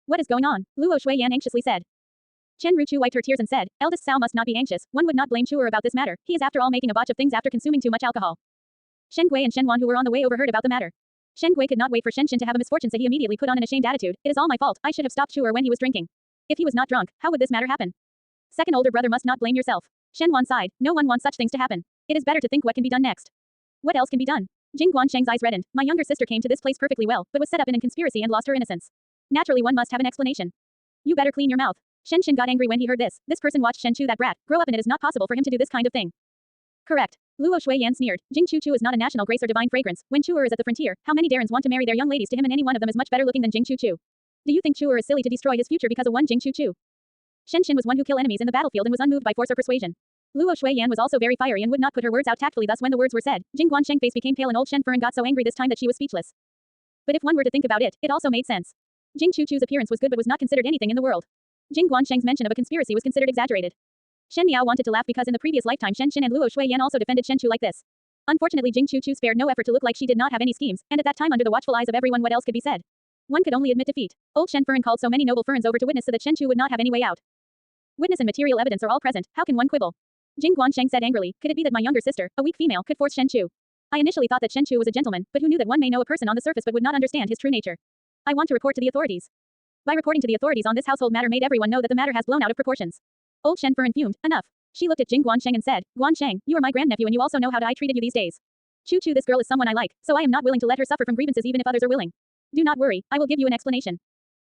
What is going on? Luo Shuiyan anxiously said. Chen Ruchu wiped her tears and said, eldest Sao must not be anxious, one would not blame Chuer about this matter, he is after all making a botch of things after consuming too much alcohol. Shen Gui and Shen Wan who were on the way overheard about the matter. Shen Gui could not wait for Shen Shen to have a misfortune so he immediately put on an ashamed attitude, it is all my fault, I should have stopped Chuer when he was drinking. If he was not drunk, how would this matter happen? Second older brother must not blame yourself. Shen Wan sighed, no one wants such things to happen. It is better to think what can be done next. What else can be done? Jing Guansheng's eyes reddened, my younger sister came to this place perfectly well, but was set up in a conspiracy and lost her innocence. Naturally one must have an explanation. You better clean your mouth. Shen Shen got angry when he heard this. This person watched Shen Chu that brat grow up and it is not possible for him to do this kind of thing. Correct. Luo Shuiyan sneered. Jing Chu Chu is not a national grace or divine fragrance. When Chuer is at the frontier, how many Darrens want to marry their young ladies to him and any one of them is much better looking than Jing Chu Chu. Do you think Chuer is silly to destroy his future because of one Jing Chu Chu? Shen Shen was one who kill enemies in the battlefield and was unmoved by force or persuasion. Luo Shuiyan was also very fiery and would not put her words out tactfully, thus when the words were said, Jing Guansheng's face became pale and old Shen Fern got so angry this time that she was speechless. But if one were to think about it, it also made sense. Jing Chu Chu's appearance was good but was not considered anything in the world. Jing Guansheng's mention of a conspiracy was considered exaggerated. Shen Miao wanted to laugh because in the previous lifetime Shen Shen and Luo Shuiyan also defended Shen Chu like this. Unfortunately Jing Chu Chu spared no effort to look like she did not have any schemes, and at that time under the watchful eyes of everyone what else could be said? One could only admit defeat. Old Shen Fern called so many noble ferns over to witness so that Shen Chu would not have any way out. Witness and material evidence are all present, how can one quibble? Jing Guansheng said angrily, could it be that my younger sister, a weak female, could force Shen Chu? I initially thought that Shen Chu was a gentleman, but who knew that one may know a person on the surface but would not understand his true nature. I want to report to the authorities. By reporting to the authorities on this household matter made everyone know that the matter has blown out of proportions. Old Shen Fern fumed, enough. She looked at Jing Guansheng and said, Guansheng, you are my grandnephew and you also know how I treated you these days. Chu Chu, this girl is someone I like, so I am not willing to let her suffer from grievances even if others are willing. Do not worry, I will give you an explanation.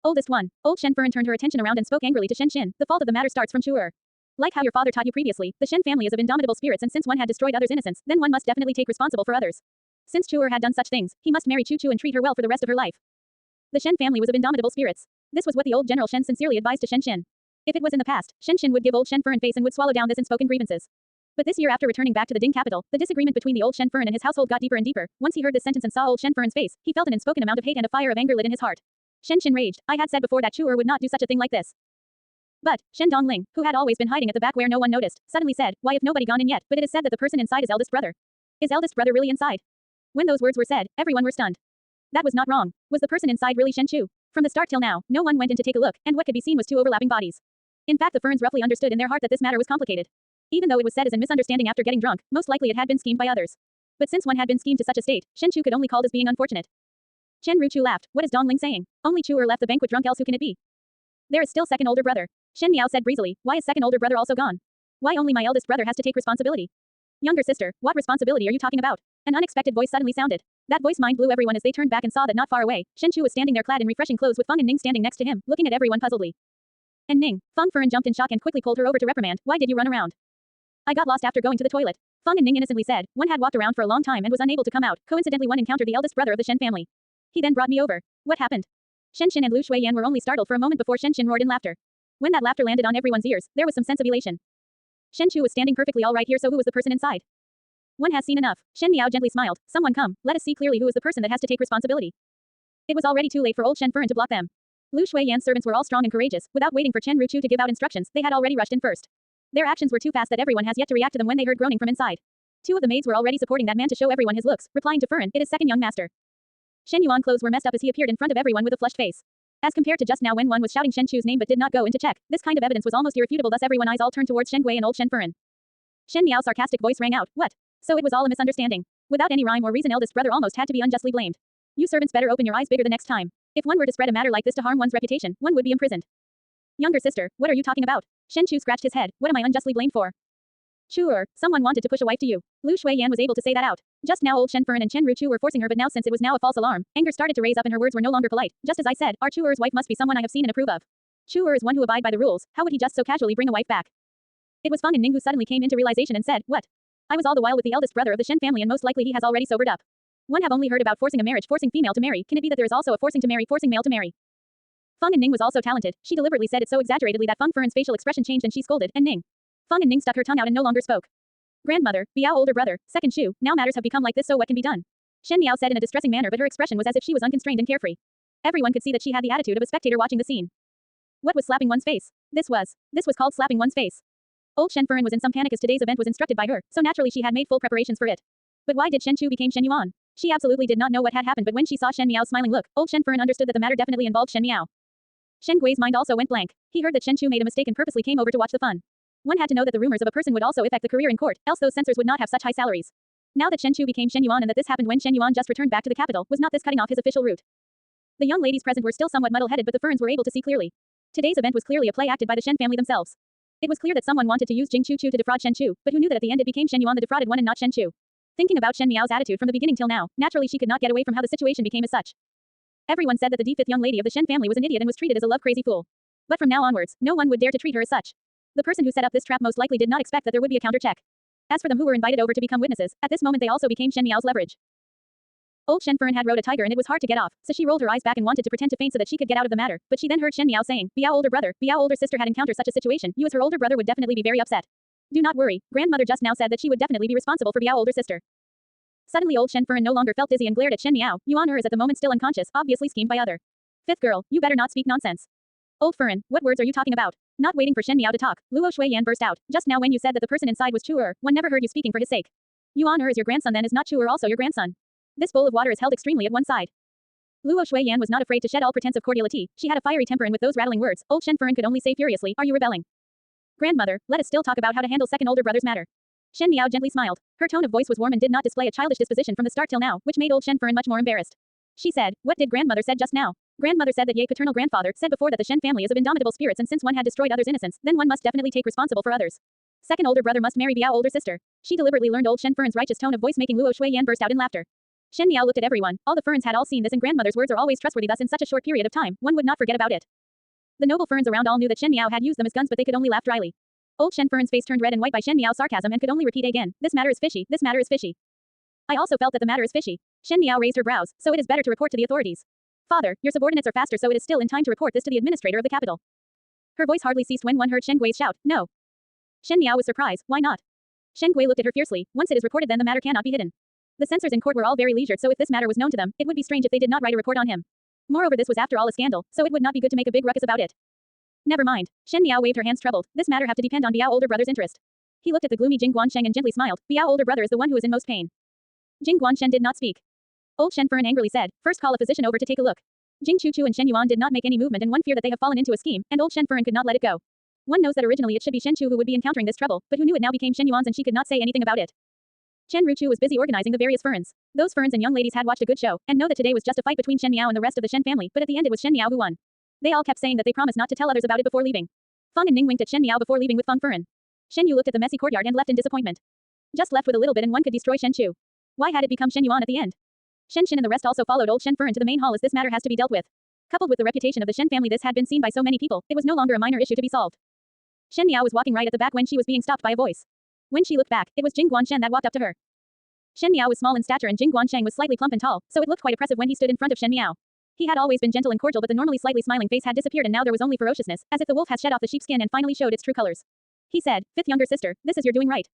Oldest one. Old Shen Fern turned her attention around and spoke angrily to Shen Shen, the fault of the matter starts from Chuer. Like how your father taught you previously, the Shen family is of indomitable spirits and since one had destroyed others' innocence, then one must definitely take responsible for others. Since Chuer had done such things, he must marry Chu Chu and treat her well for the rest of her life. The Shen family was of indomitable spirits. This was what the old General Shen sincerely advised to Shen Shen. If it was in the past, Shen Shen would give old Shen Fern face and would swallow down this unspoken grievances. But this year after returning back to the Ding capital, the disagreement between the old Shen Fern and his household got deeper and deeper. Once he heard this sentence and saw old Shen Fern's face, he felt an unspoken amount of hate and a fire of anger lit in his heart. Shen Shen raged, I had said before that Chuer would not do such a thing like this. But, Shen Dongling, who had always been hiding at the back where no one noticed, suddenly said, why if nobody gone in yet, but it is said that the person inside is eldest brother. Is eldest brother really inside? When those words were said, everyone were stunned. That was not wrong. Was the person inside really Shen Chu? From the start till now, no one went in to take a look, and what could be seen was two overlapping bodies. In fact the ferns roughly understood in their heart that this matter was complicated. Even though it was said as a misunderstanding after getting drunk, most likely it had been schemed by others. But since one had been schemed to such a state, Shen Chu could only called as being unfortunate. Chen Ruchu laughed, what is Dongling saying? Only Chuer left the banquet drunk, else who can it be? There is still second older brother. Shen Miao said breezily, why is second older brother also gone? Why only my eldest brother has to take responsibility? Younger sister, what responsibility are you talking about? An unexpected voice suddenly sounded. That voice mind blew everyone as they turned back and saw that not far away, Shen Chu was standing there clad in refreshing clothes with Feng and Ning standing next to him, looking at everyone puzzledly. And Ning, Feng Fern jumped in shock and quickly pulled her over to reprimand, why did you run around? I got lost after going to the toilet. Feng and Ning innocently said, one had walked around for a long time and was unable to come out, coincidentally one encountered the eldest brother of the Shen family. He then brought me over. What happened? Shen Shen and Lu Shuiyan were only startled for a moment before Shen Shen roared in laughter. When that laughter landed on everyone's ears, there was some sense of elation. Shen Chu was standing perfectly all right here, so who was the person inside? One has seen enough. Shen Miao gently smiled. Someone come, let us see clearly who is the person that has to take responsibility. It was already too late for old Shen Furen to block them. Lu Shuiyan's servants were all strong and courageous. Without waiting for Chen Ruchu to give out instructions, they had already rushed in first. Their actions were too fast that everyone has yet to react to them when they heard groaning from inside. Two of the maids were already supporting that man to show everyone his looks, replying to Furen, it is second young master. Shen Yuan's clothes were messed up as he appeared in front of everyone with a flushed face. As compared to just now when one was shouting Shen Chu's name but did not go in to check, this kind of evidence was almost irrefutable, thus everyone's eyes all turned towards Shen Gui and old Shen Furen. Shen Miao's sarcastic voice rang out, what? So it was all a misunderstanding. Without any rhyme or reason, eldest brother almost had to be unjustly blamed. You servants better open your eyes bigger the next time. If one were to spread a matter like this to harm one's reputation, one would be imprisoned. Younger sister, what are you talking about? Shen Chu scratched his head, what am I unjustly blamed for? Sure, someone wanted to push a wife to you. Lu Shuiyan was able to say that out. Just now old Shen Furen and Chen Ruchu were forcing her, but now since it was now a false alarm, anger started to raise up and her words were no longer polite. Just as I said, our Chu Er's wife must be someone I have seen and approve of. Chu Er is one who abide by the rules, how would he just so casually bring a wife back? It was Feng and Ning who suddenly came into realization and said, what? I was all the while with the eldest brother of the Shen family and most likely he has already sobered up. One have only heard about forcing a marriage, forcing female to marry, can it be that there is also a forcing to marry, forcing male to marry? Feng and Ning was also talented, she deliberately said it so exaggeratedly that Feng Furen's facial expression changed and she scolded, and Ning. Feng and Ning stuck her tongue out and no longer spoke. Grandmother, Biao older brother, second Shu, now matters have become like this, so what can be done? Shen Miao said in a distressing manner, but her expression was as if she was unconstrained and carefree. Everyone could see that she had the attitude of a spectator watching the scene. What was slapping one's face? This was called slapping one's face. Old Shen Furen was in some panic as today's event was instructed by her, so naturally she had made full preparations for it. But why did Shen Chu become Shen Yuan? She absolutely did not know what had happened, but when she saw Shen Miao's smiling look, old Shen Furen understood that the matter definitely involved Shen Miao. Shen Gui's mind also went blank. He heard that Shen Chu made a mistake and purposely came over to watch the fun. One had to know that the rumors of a person would also affect the career in court, else those censors would not have such high salaries. Now that Shen Chu became Shen Yuan and that this happened when Shen Yuan just returned back to the capital, was not this cutting off his official route? The young ladies present were still somewhat muddle-headed, but the Furens were able to see clearly. Today's event was clearly a play acted by the Shen family themselves. It was clear that someone wanted to use Jing Chu Chu to defraud Shen Chu, but who knew that at the end it became Shen Yuan the defrauded one and not Shen Chu? Thinking about Shen Miao's attitude from the beginning till now, naturally she could not get away from how the situation became as such. Everyone said that the D5th young lady of the Shen family was an idiot and was treated as a love-crazy fool. But from now onwards, no one would dare to treat her as such. The person who set up this trap most likely did not expect that there would be a counter-check. As for them who were invited over to become witnesses, at this moment they also became Shen Miao's leverage. Old Shen Furen had rode a tiger and it was hard to get off, so she rolled her eyes back and wanted to pretend to faint so that she could get out of the matter, but she then heard Shen Miao saying, Biao older brother, Biao older sister had encountered such a situation, you as her older brother would definitely be very upset. Do not worry, grandmother just now said that she would definitely be responsible for Biao older sister. Suddenly old Shen Furen no longer felt dizzy and glared at Shen Miao. Yuan Er is at the moment still unconscious, obviously schemed by other. Fifth girl, you better not speak nonsense. Old Furen, what words are you talking about? Not waiting for Shen Miao to talk, Luo Shuiyan burst out. Just now when you said that the person inside was Chu Er, one never heard you speaking for his sake. Yuan Er is your grandson, then is not Chu Er also your grandson? This bowl of water is held extremely at one side. Luo Shuiyan was not afraid to shed all pretense of cordiality. She had a fiery temper and with those rattling words, old Shen Furen could only say furiously, are you rebelling? Grandmother, let us still talk about how to handle second older brother's matter. Shen Miao gently smiled. Her tone of voice was warm and did not display a childish disposition from the start till now, which made old Shen Furen much more embarrassed. She said, what did grandmother said just now? Grandmother said that Ye paternal grandfather said before that the Shen family is of indomitable spirits and since one had destroyed others' innocence, then one must definitely take responsible for others. Second older brother must marry Biao older sister. She deliberately learned old Shen Furen's righteous tone of voice making Luo Shuiyan burst out in laughter. Shen Miao looked at everyone. All the Furens had all seen this and grandmother's words are always trustworthy, thus in such a short period of time, one would not forget about it. The noble Furens around all knew that Shen Miao had used them as guns but they could only laugh dryly. Old Shen Furen's face turned red and white by Shen Miao's sarcasm and could only repeat again, this matter is fishy, this matter is fishy. I also felt that the matter is fishy. Shen Miao raised her brows, so it is better to report to the authorities. Father, your subordinates are faster so it is still in time to report this to the administrator of the capital. Her voice hardly ceased when one heard Shen Gui's shout, no. Shen Miao was surprised, why not? Shen Gui looked at her fiercely, once it is reported then the matter cannot be hidden. The censors in court were all very leisured so if this matter was known to them, it would be strange if they did not write a report on him. Moreover this was after all a scandal, so it would not be good to make a big ruckus about it. Never mind. Shen Miao waved her hands troubled, this matter have to depend on Biao older brother's interest. He looked at the gloomy Jing Guansheng and gently smiled, Biao older brother is the one who is in most pain. Jing Guansheng did not speak. Old Shen Furen angrily said, first call a physician over to take a look. Jing Chu Chu and Shen Yuan did not make any movement and one feared that they have fallen into a scheme, and old Shen Furen could not let it go. One knows that originally it should be Shen Chu who would be encountering this trouble, but who knew it now became Shen Yuan's and she could not say anything about it. Chen Ruchu was busy organizing the various Furens. Those Furens and young ladies had watched a good show, and know that today was just a fight between Shen Miao and the rest of the Shen family, but at the end it was Shen Miao who won. They all kept saying that they promised not to tell others about it before leaving. Feng and Ning winked at Shen Miao before leaving with Feng Furen. Shen Yu looked at the messy courtyard and left in disappointment. Just left with a little bit and one could destroy Shen Chu. Why had it become Shen Yuan at the end? Shen Xin and the rest also followed old Shen Furen to the main hall as this matter has to be dealt with. Coupled with the reputation of the Shen family this had been seen by so many people, it was no longer a minor issue to be solved. Shen Miao was walking right at the back when she was being stopped by a voice. When she looked back, it was Jing Guanshen that walked up to her. Shen Miao was small in stature and Jing Guansheng was slightly plump and tall, so it looked quite oppressive when he stood in front of Shen Miao. He had always been gentle and cordial, but the normally slightly smiling face had disappeared and now there was only ferociousness, as if the wolf had shed off the sheepskin and finally showed its true colors. He said, "Fifth younger sister, this is your doing right."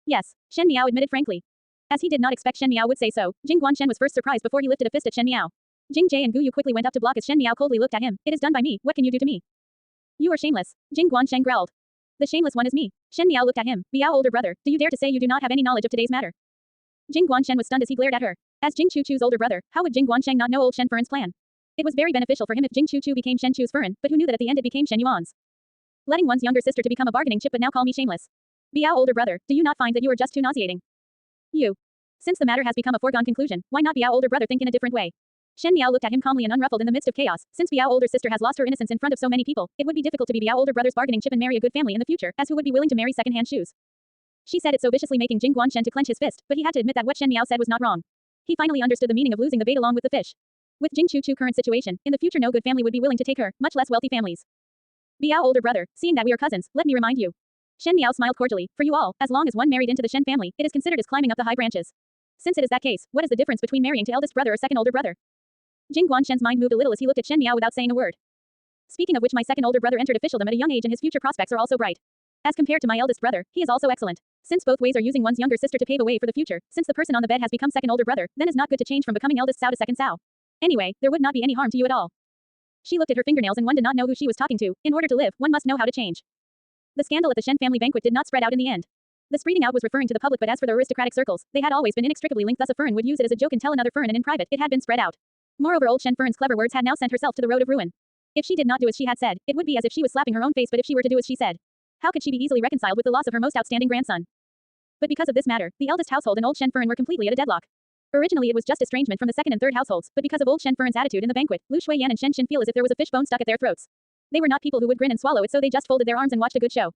"Yes," Shen Miao admitted frankly. As he did not expect Shen Miao would say so, Jing Guanshen was first surprised before he lifted a fist at Shen Miao. Jing Jie and Gu Yu quickly went up to block as Shen Miao coldly looked at him. "It is done by me, what can you do to me?" "You are shameless," Jing Guanshen growled. "The shameless one is me." Shen Miao looked at him. "Biao older brother, do you dare to say you do not have any knowledge of today's matter?" Jing Guanshen was stunned as he glared at her. As Jing Chuchu's older brother, how would Jing Guansheng not know old Shen Furen's plan? It was very beneficial for him if Jing Chuchu became Shen Chu's Furen, but who knew that at the end it became Shen Yuan's? Letting one's younger sister to become a bargaining chip but now call me shameless. Biao older brother, do you not find that you are just too nauseating? You. Since the matter has become a foregone conclusion, why not Biao older brother think in a different way? Shen Miao looked at him calmly and unruffled in the midst of chaos. Since Biao older sister has lost her innocence in front of so many people, it would be difficult to be Biao older brother's bargaining chip and marry a good family in the future, as who would be willing to marry second-hand shoes? She said it so viciously, making Jing Guanshen to clench his fist, but he had to admit that what Shen Miao said was not wrong. He finally understood the meaning of losing the bait along with the fish. With Jing Chuchu's current situation, in the future no good family would be willing to take her, much less wealthy families. Biao older brother, seeing that we are cousins, let me remind you. Shen Miao smiled cordially. For you all, as long as one married into the Shen family, it is considered as climbing up the high branches. Since it is that case, what is the difference between marrying to eldest brother or second older brother? Jing Guanshen's mind moved a little as he looked at Shen Miao without saying a word. Speaking of which, my second older brother entered officialdom at a young age and his future prospects are also bright. As compared to my eldest brother, he is also excellent. Since both ways are using one's younger sister to pave a way for the future, since the person on the bed has become second older brother, then it's not good to change from becoming eldest Sao to second Sao. Anyway, there would not be any harm to you at all. She looked at her fingernails and one did not know who she was talking to. In order to live, one must know how to change. The scandal at the Shen family banquet did not spread out in the end. The spreading out was referring to the public, but as for the aristocratic circles, they had always been inextricably linked, thus a Furen would use it as a joke and tell another Furen, and in private, it had been spread out. Moreover, old Shen Furen's clever words had now sent herself to the road of ruin. If she did not do as she had said, it would be as if she was slapping her own face, but if she were to do as she said, how could she be easily reconciled with the loss of her most outstanding grandson? But because of this matter, the eldest household and old Shen Furen were completely at a deadlock. Originally it was just estrangement from the second and third households, but because of old Shen Furen's attitude in the banquet, Lu Shuiyan and Shen Xin feel as if there was a fishbone stuck at their throats. They were not people who would grin and swallow it, so they just folded their arms and watched a good show.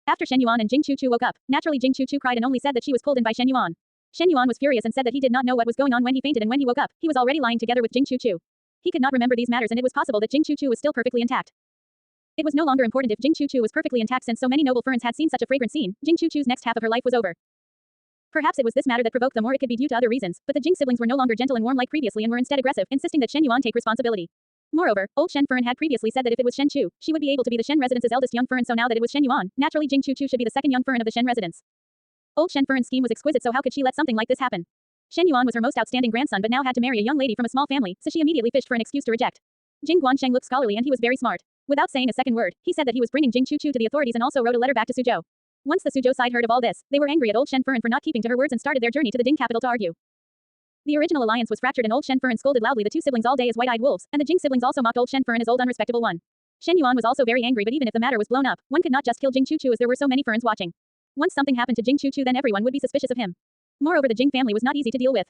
After Shen Yuan and Jing Chuchu woke up, naturally Jing Chuchu cried and only said that she was pulled in by Shen Yuan. Shen Yuan was furious and said that he did not know what was going on when he fainted, and when he woke up, he was already lying together with Jing Chuchu. He could not remember these matters, and it was possible that Jing Chuchu was still perfectly intact. It was no longer important if Jing Chuchu was perfectly intact, since so many noble Furens had seen such a fragrant scene. Jing Chuchu's next half of her life was over. Perhaps it was this matter that provoked them, or it could be due to other reasons, but the Jing siblings were no longer gentle and warm like previously and were instead aggressive, insisting that Shen Yuan take responsibility. Moreover, old Shen Furen had previously said that if it was Shen Chu, she would be able to be the Shen residence's eldest young Furen, so now that it was Shen Yuan, naturally Jing Chuchu should be the second young Furen of the Shen residence. Old Shen Furen's scheme was exquisite, so how could she let something like this happen? Shen Yuan was her most outstanding grandson but now had to marry a young lady from a small family, so she immediately fished for an excuse to reject. Jing Guansheng looked scholarly and he was very smart. Without saying a second word, he said that he was bringing Jing Chuchu to the authorities and also wrote a letter back to Suzhou. Once the Suzhou side heard of all this, they were angry at old Shen Furen for not keeping to her words and started their journey to the Ding capital to argue. The original alliance was fractured and old Shen Furen scolded loudly the two siblings all day as white-eyed wolves, and the Jing siblings also mocked old Shen Furen as old unrespectable one. Shen Yuan was also very angry, but even if the matter was blown up, one could not just kill Jing Chuchu as there were so many Furens watching. Once something happened to Jing Chuchu, then everyone would be suspicious of him. Moreover, the Jing family was not easy to deal with.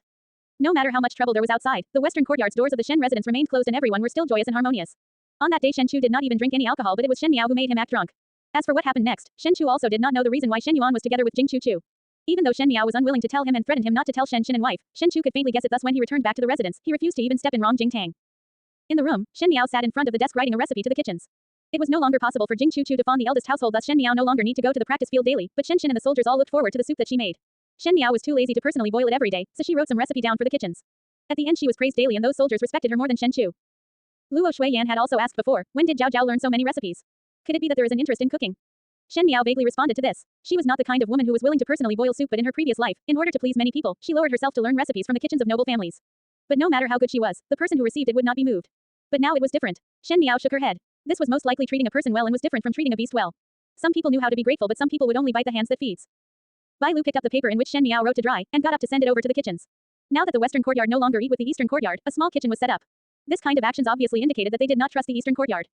No matter how much trouble there was outside, the western courtyard's doors of the Shen residence remained closed and everyone were still joyous and harmonious. On that day Shen Chu did not even drink any alcohol, but it was Shen Miao who made him act drunk. As for what happened next, Shen Chu also did not know the reason why Shen Yuan was together with Jing Chuchu. Even though Shen Miao was unwilling to tell him and threatened him not to tell Shen Xin and wife, Shen Chu could faintly guess it, thus when he returned back to the residence, he refused to even step in wrong Jing Tang. In the room, Shen Miao sat in front of the desk writing a recipe to the kitchens. It was no longer possible for Jing Chuchu to fawn the eldest household, thus Shen Miao no longer need to go to the practice field daily, but Shen Xin and the soldiers all looked forward to the soup that she made. Shen Miao was too lazy to personally boil it every day, so she wrote some recipe down for the kitchens. At the end she was praised daily and those soldiers respected her more than Shen Chu. Luo Shuiyan had also asked before, when did Zhao Zhao learn so many recipes? Could it be that there is an interest in cooking? Shen Miao vaguely responded to this. She was not the kind of woman who was willing to personally boil soup, but in her previous life, in order to please many people, she lowered herself to learn recipes from the kitchens of noble families. But no matter how good she was, the person who received it would not be moved. But now it was different. Shen Miao shook her head. This was most likely treating a person well and was different from treating a beast well. Some people knew how to be grateful, but some people would only bite the hands that feeds. Bai Lu picked up the paper in which Shen Miao wrote to dry, and got up to send it over to the kitchens. Now that the western courtyard no longer eat with the eastern courtyard, a small kitchen was set up. This kind of actions obviously indicated that they did not trust the eastern courtyard.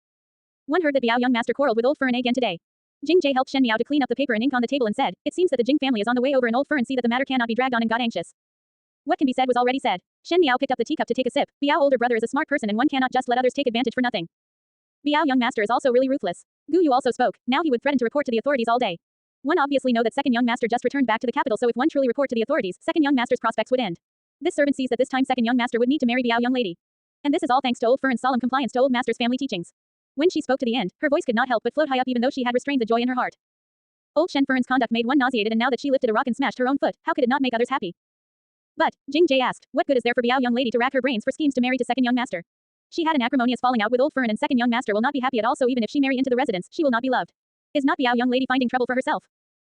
One heard that Biao young master quarreled with old Furen again today. Jing Jie helped Shen Miao to clean up the paper and ink on the table and said, it seems that the Jing family is on the way over, and old Furen see that the matter cannot be dragged on and got anxious. What can be said was already said. Shen Miao picked up the teacup to take a sip. Biao older brother is a smart person and one cannot just let others take advantage for nothing. Biao young master is also really ruthless. Gu Yu also spoke. Now he would threaten to report to the authorities all day. One obviously know that second young master just returned back to the capital, so if one truly report to the authorities, second young master's prospects would end. This servant sees that this time second young master would need to marry Biao young lady. And this is all thanks to old Furen's solemn compliance to old master's family teachings. When she spoke to the end, her voice could not help but float high up even though she had restrained the joy in her heart. Old Shen Furen's conduct made one nauseated, and now that she lifted a rock and smashed her own foot, how could it not make others happy? But, Jing Jie asked, what good is there for Biao young lady to rack her brains for schemes to marry to second young master? She had an acrimonious falling out with old Fern, and second young master will not be happy at all, so even if she marry into the residence, she will not be loved. Is not Biao young lady finding trouble for herself?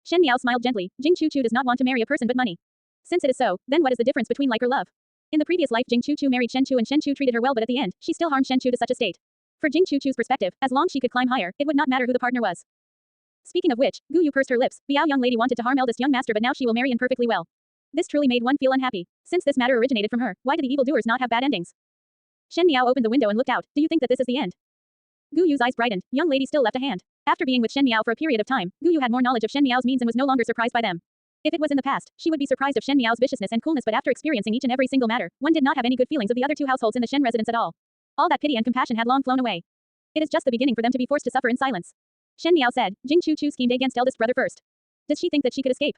Shen Miao smiled gently. Jing Chu Chu does not want to marry a person but money. Since it is so, then what is the difference between like or love? In the previous life Jing Chu Chu married Shen Chu and Shen Chu treated her well, but at the end, she still harmed Shen Chu to such a state. For Jing Chu Chu's perspective, as long as she could climb higher, it would not matter who the partner was. Speaking of which, Gu Yu pursed her lips. Biao young lady wanted to harm eldest young master, but now she will marry in perfectly well. This truly made one feel unhappy. Since this matter originated from her, why do the evildoers not have bad endings? Shen Miao opened the window and looked out. Do you think that this is the end? Gu Yu's eyes brightened. Young lady still left a hand. After being with Shen Miao for a period of time, Gu Yu had more knowledge of Shen Miao's means and was no longer surprised by them. If it was in the past, she would be surprised of Shen Miao's viciousness and coolness, but after experiencing each and every single matter, one did not have any good feelings of the other two households in the Shen residence at all. All that pity and compassion had long flown away. It is just the beginning for them to be forced to suffer in silence. Shen Miao said, Jing Chu Chu schemed against eldest brother first. Does she think that she could escape?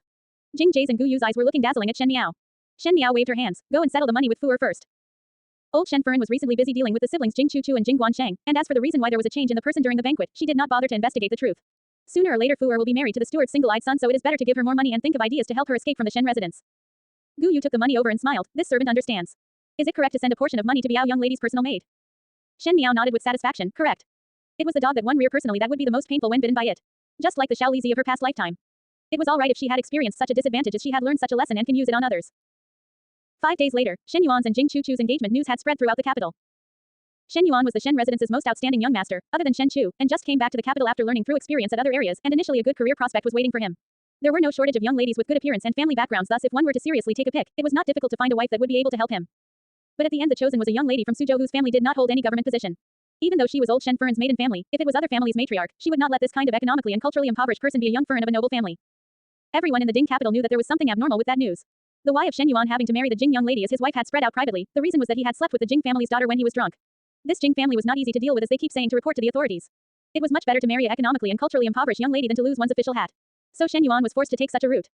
Jing Jae's and Gu Yu's eyes were looking dazzling at Shen Miao. Shen Miao waved her hands. Go and settle the money with Fu Er first. Old Shen Fern was recently busy dealing with the siblings Jing Chu Chu and Jing Guansheng, and as for the reason why there was a change in the person during the banquet, she did not bother to investigate the truth. Sooner or later Fu Er will be married to the steward's single-eyed son, so it is better to give her more money and think of ideas to help her escape from the Shen residence. Gu Yu took the money over and smiled. This servant understands. Is it correct to send a portion of money to Biao young lady's personal maid? Shen Miao nodded with satisfaction. Correct. It was the dog that one rear personally that would be the most painful when bitten by it. Just like the Shaolizi of her past lifetime. It was alright if she had experienced such a disadvantage as she had learned such a lesson and can use it on others. 5 days later, Shen Yuan's and Jing Chu Chu's engagement news had spread throughout the capital. Shen Yuan was the Shen residence's most outstanding young master, other than Shen Chu, and just came back to the capital after learning through experience at other areas, and initially a good career prospect was waiting for him. There were no shortage of young ladies with good appearance and family backgrounds, thus if one were to seriously take a pick, it was not difficult to find a wife that would be able to help him. But at the end the chosen was a young lady from Suzhou whose family did not hold any government position. Even though she was old Shen Fern's maiden family, if it was other family's matriarch, she would not let this kind of economically and culturally impoverished person be a young Fern of a noble family. Everyone in the Ding capital knew that there was something abnormal with that news. The why of Shen Yuan having to marry the Jing young lady as his wife had spread out privately. The reason was that he had slept with the Jing family's daughter when he was drunk. This Jing family was not easy to deal with, as they keep saying to report to the authorities. It was much better to marry an economically and culturally impoverished young lady than to lose one's official hat. So Shen Yuan was forced to take such a route.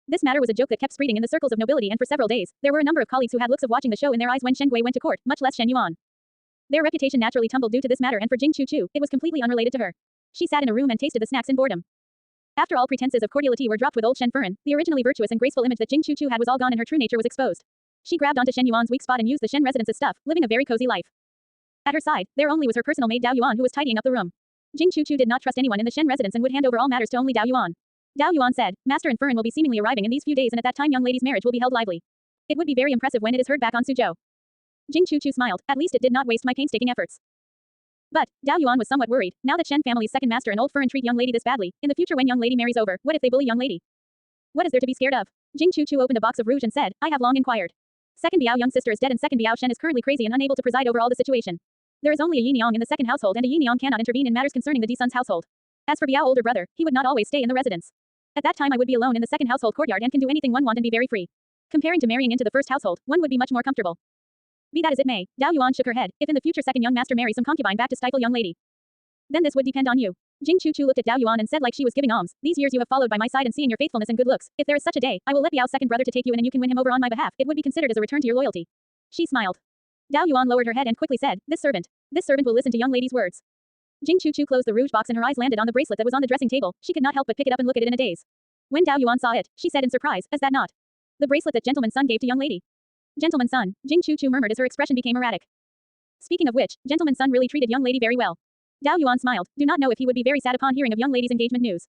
This matter was a joke that kept spreading in the circles of nobility, and for several days, there were a number of colleagues who had looks of watching the show in their eyes when Shen Gui went to court, much less Shen Yuan. Their reputation naturally tumbled due to this matter, and for Jing Chu Chu, it was completely unrelated to her. She sat in a room and tasted the snacks in boredom. After all pretenses of cordiality were dropped with old Shen Fern, the originally virtuous and graceful image that Jing Chu Chu had was all gone and her true nature was exposed. She grabbed onto Shen Yuan's weak spot and used the Shen residence's stuff, living a very cozy life. At her side, there only was her personal maid Dao Yuan, who was tidying up the room. Jing Chu Chu did not trust anyone in the Shen residence and would hand over all matters to only Dao Yuan. Dao Yuan said, Master and Fern will be seemingly arriving in these few days, and at that time young lady's marriage will be held lively. It would be very impressive when it is heard back on Suzhou. Jing Chu Chu smiled. At least it did not waste my painstaking efforts. But, Dao Yuan was somewhat worried. Now that Shen family's second master and old Fern treat young lady this badly, in the future when young lady marries over, what if they bully young lady? What is there to be scared of? Jing Chu Chu opened a box of rouge and said, I have long inquired. Second Biao young sister is dead and second Biao Shen is currently crazy and unable to preside over all the situation. There is only a Yin Yang in the second household, and a Yin Yang cannot intervene in matters concerning the Di-sun's household. As for Biao older brother, he would not always stay in the residence. At that time I would be alone in the second household courtyard and can do anything one want and be very free. Comparing to marrying into the first household, one would be much more comfortable. Be that as it may, Dao Yuan shook her head. If in the future second young master marries some concubine back to stifle young lady, then this would depend on you. Jing Chu Chu looked at Dao Yuan and said like she was giving alms, these years you have followed by my side and seeing your faithfulness and good looks, if there is such a day, I will let Biao's second brother to take you in and you can win him over on my behalf, it would be considered as a return to your loyalty. She smiled. Dao Yuan lowered her head and quickly said, this servant will listen to young lady's words. Jing Chu Chu closed the rouge box and her eyes landed on the bracelet that was on the dressing table. She could not help but pick it up and look at it in a daze. When Dao Yuan saw it, she said in surprise, is that not the bracelet that gentleman's son gave to young lady? Gentleman's son, Jing Chu Chu murmured as her expression became erratic. Speaking of which, gentleman's son really treated young lady very well. Dao Yuan smiled, do not know if he would be very sad upon hearing of young lady's engagement news.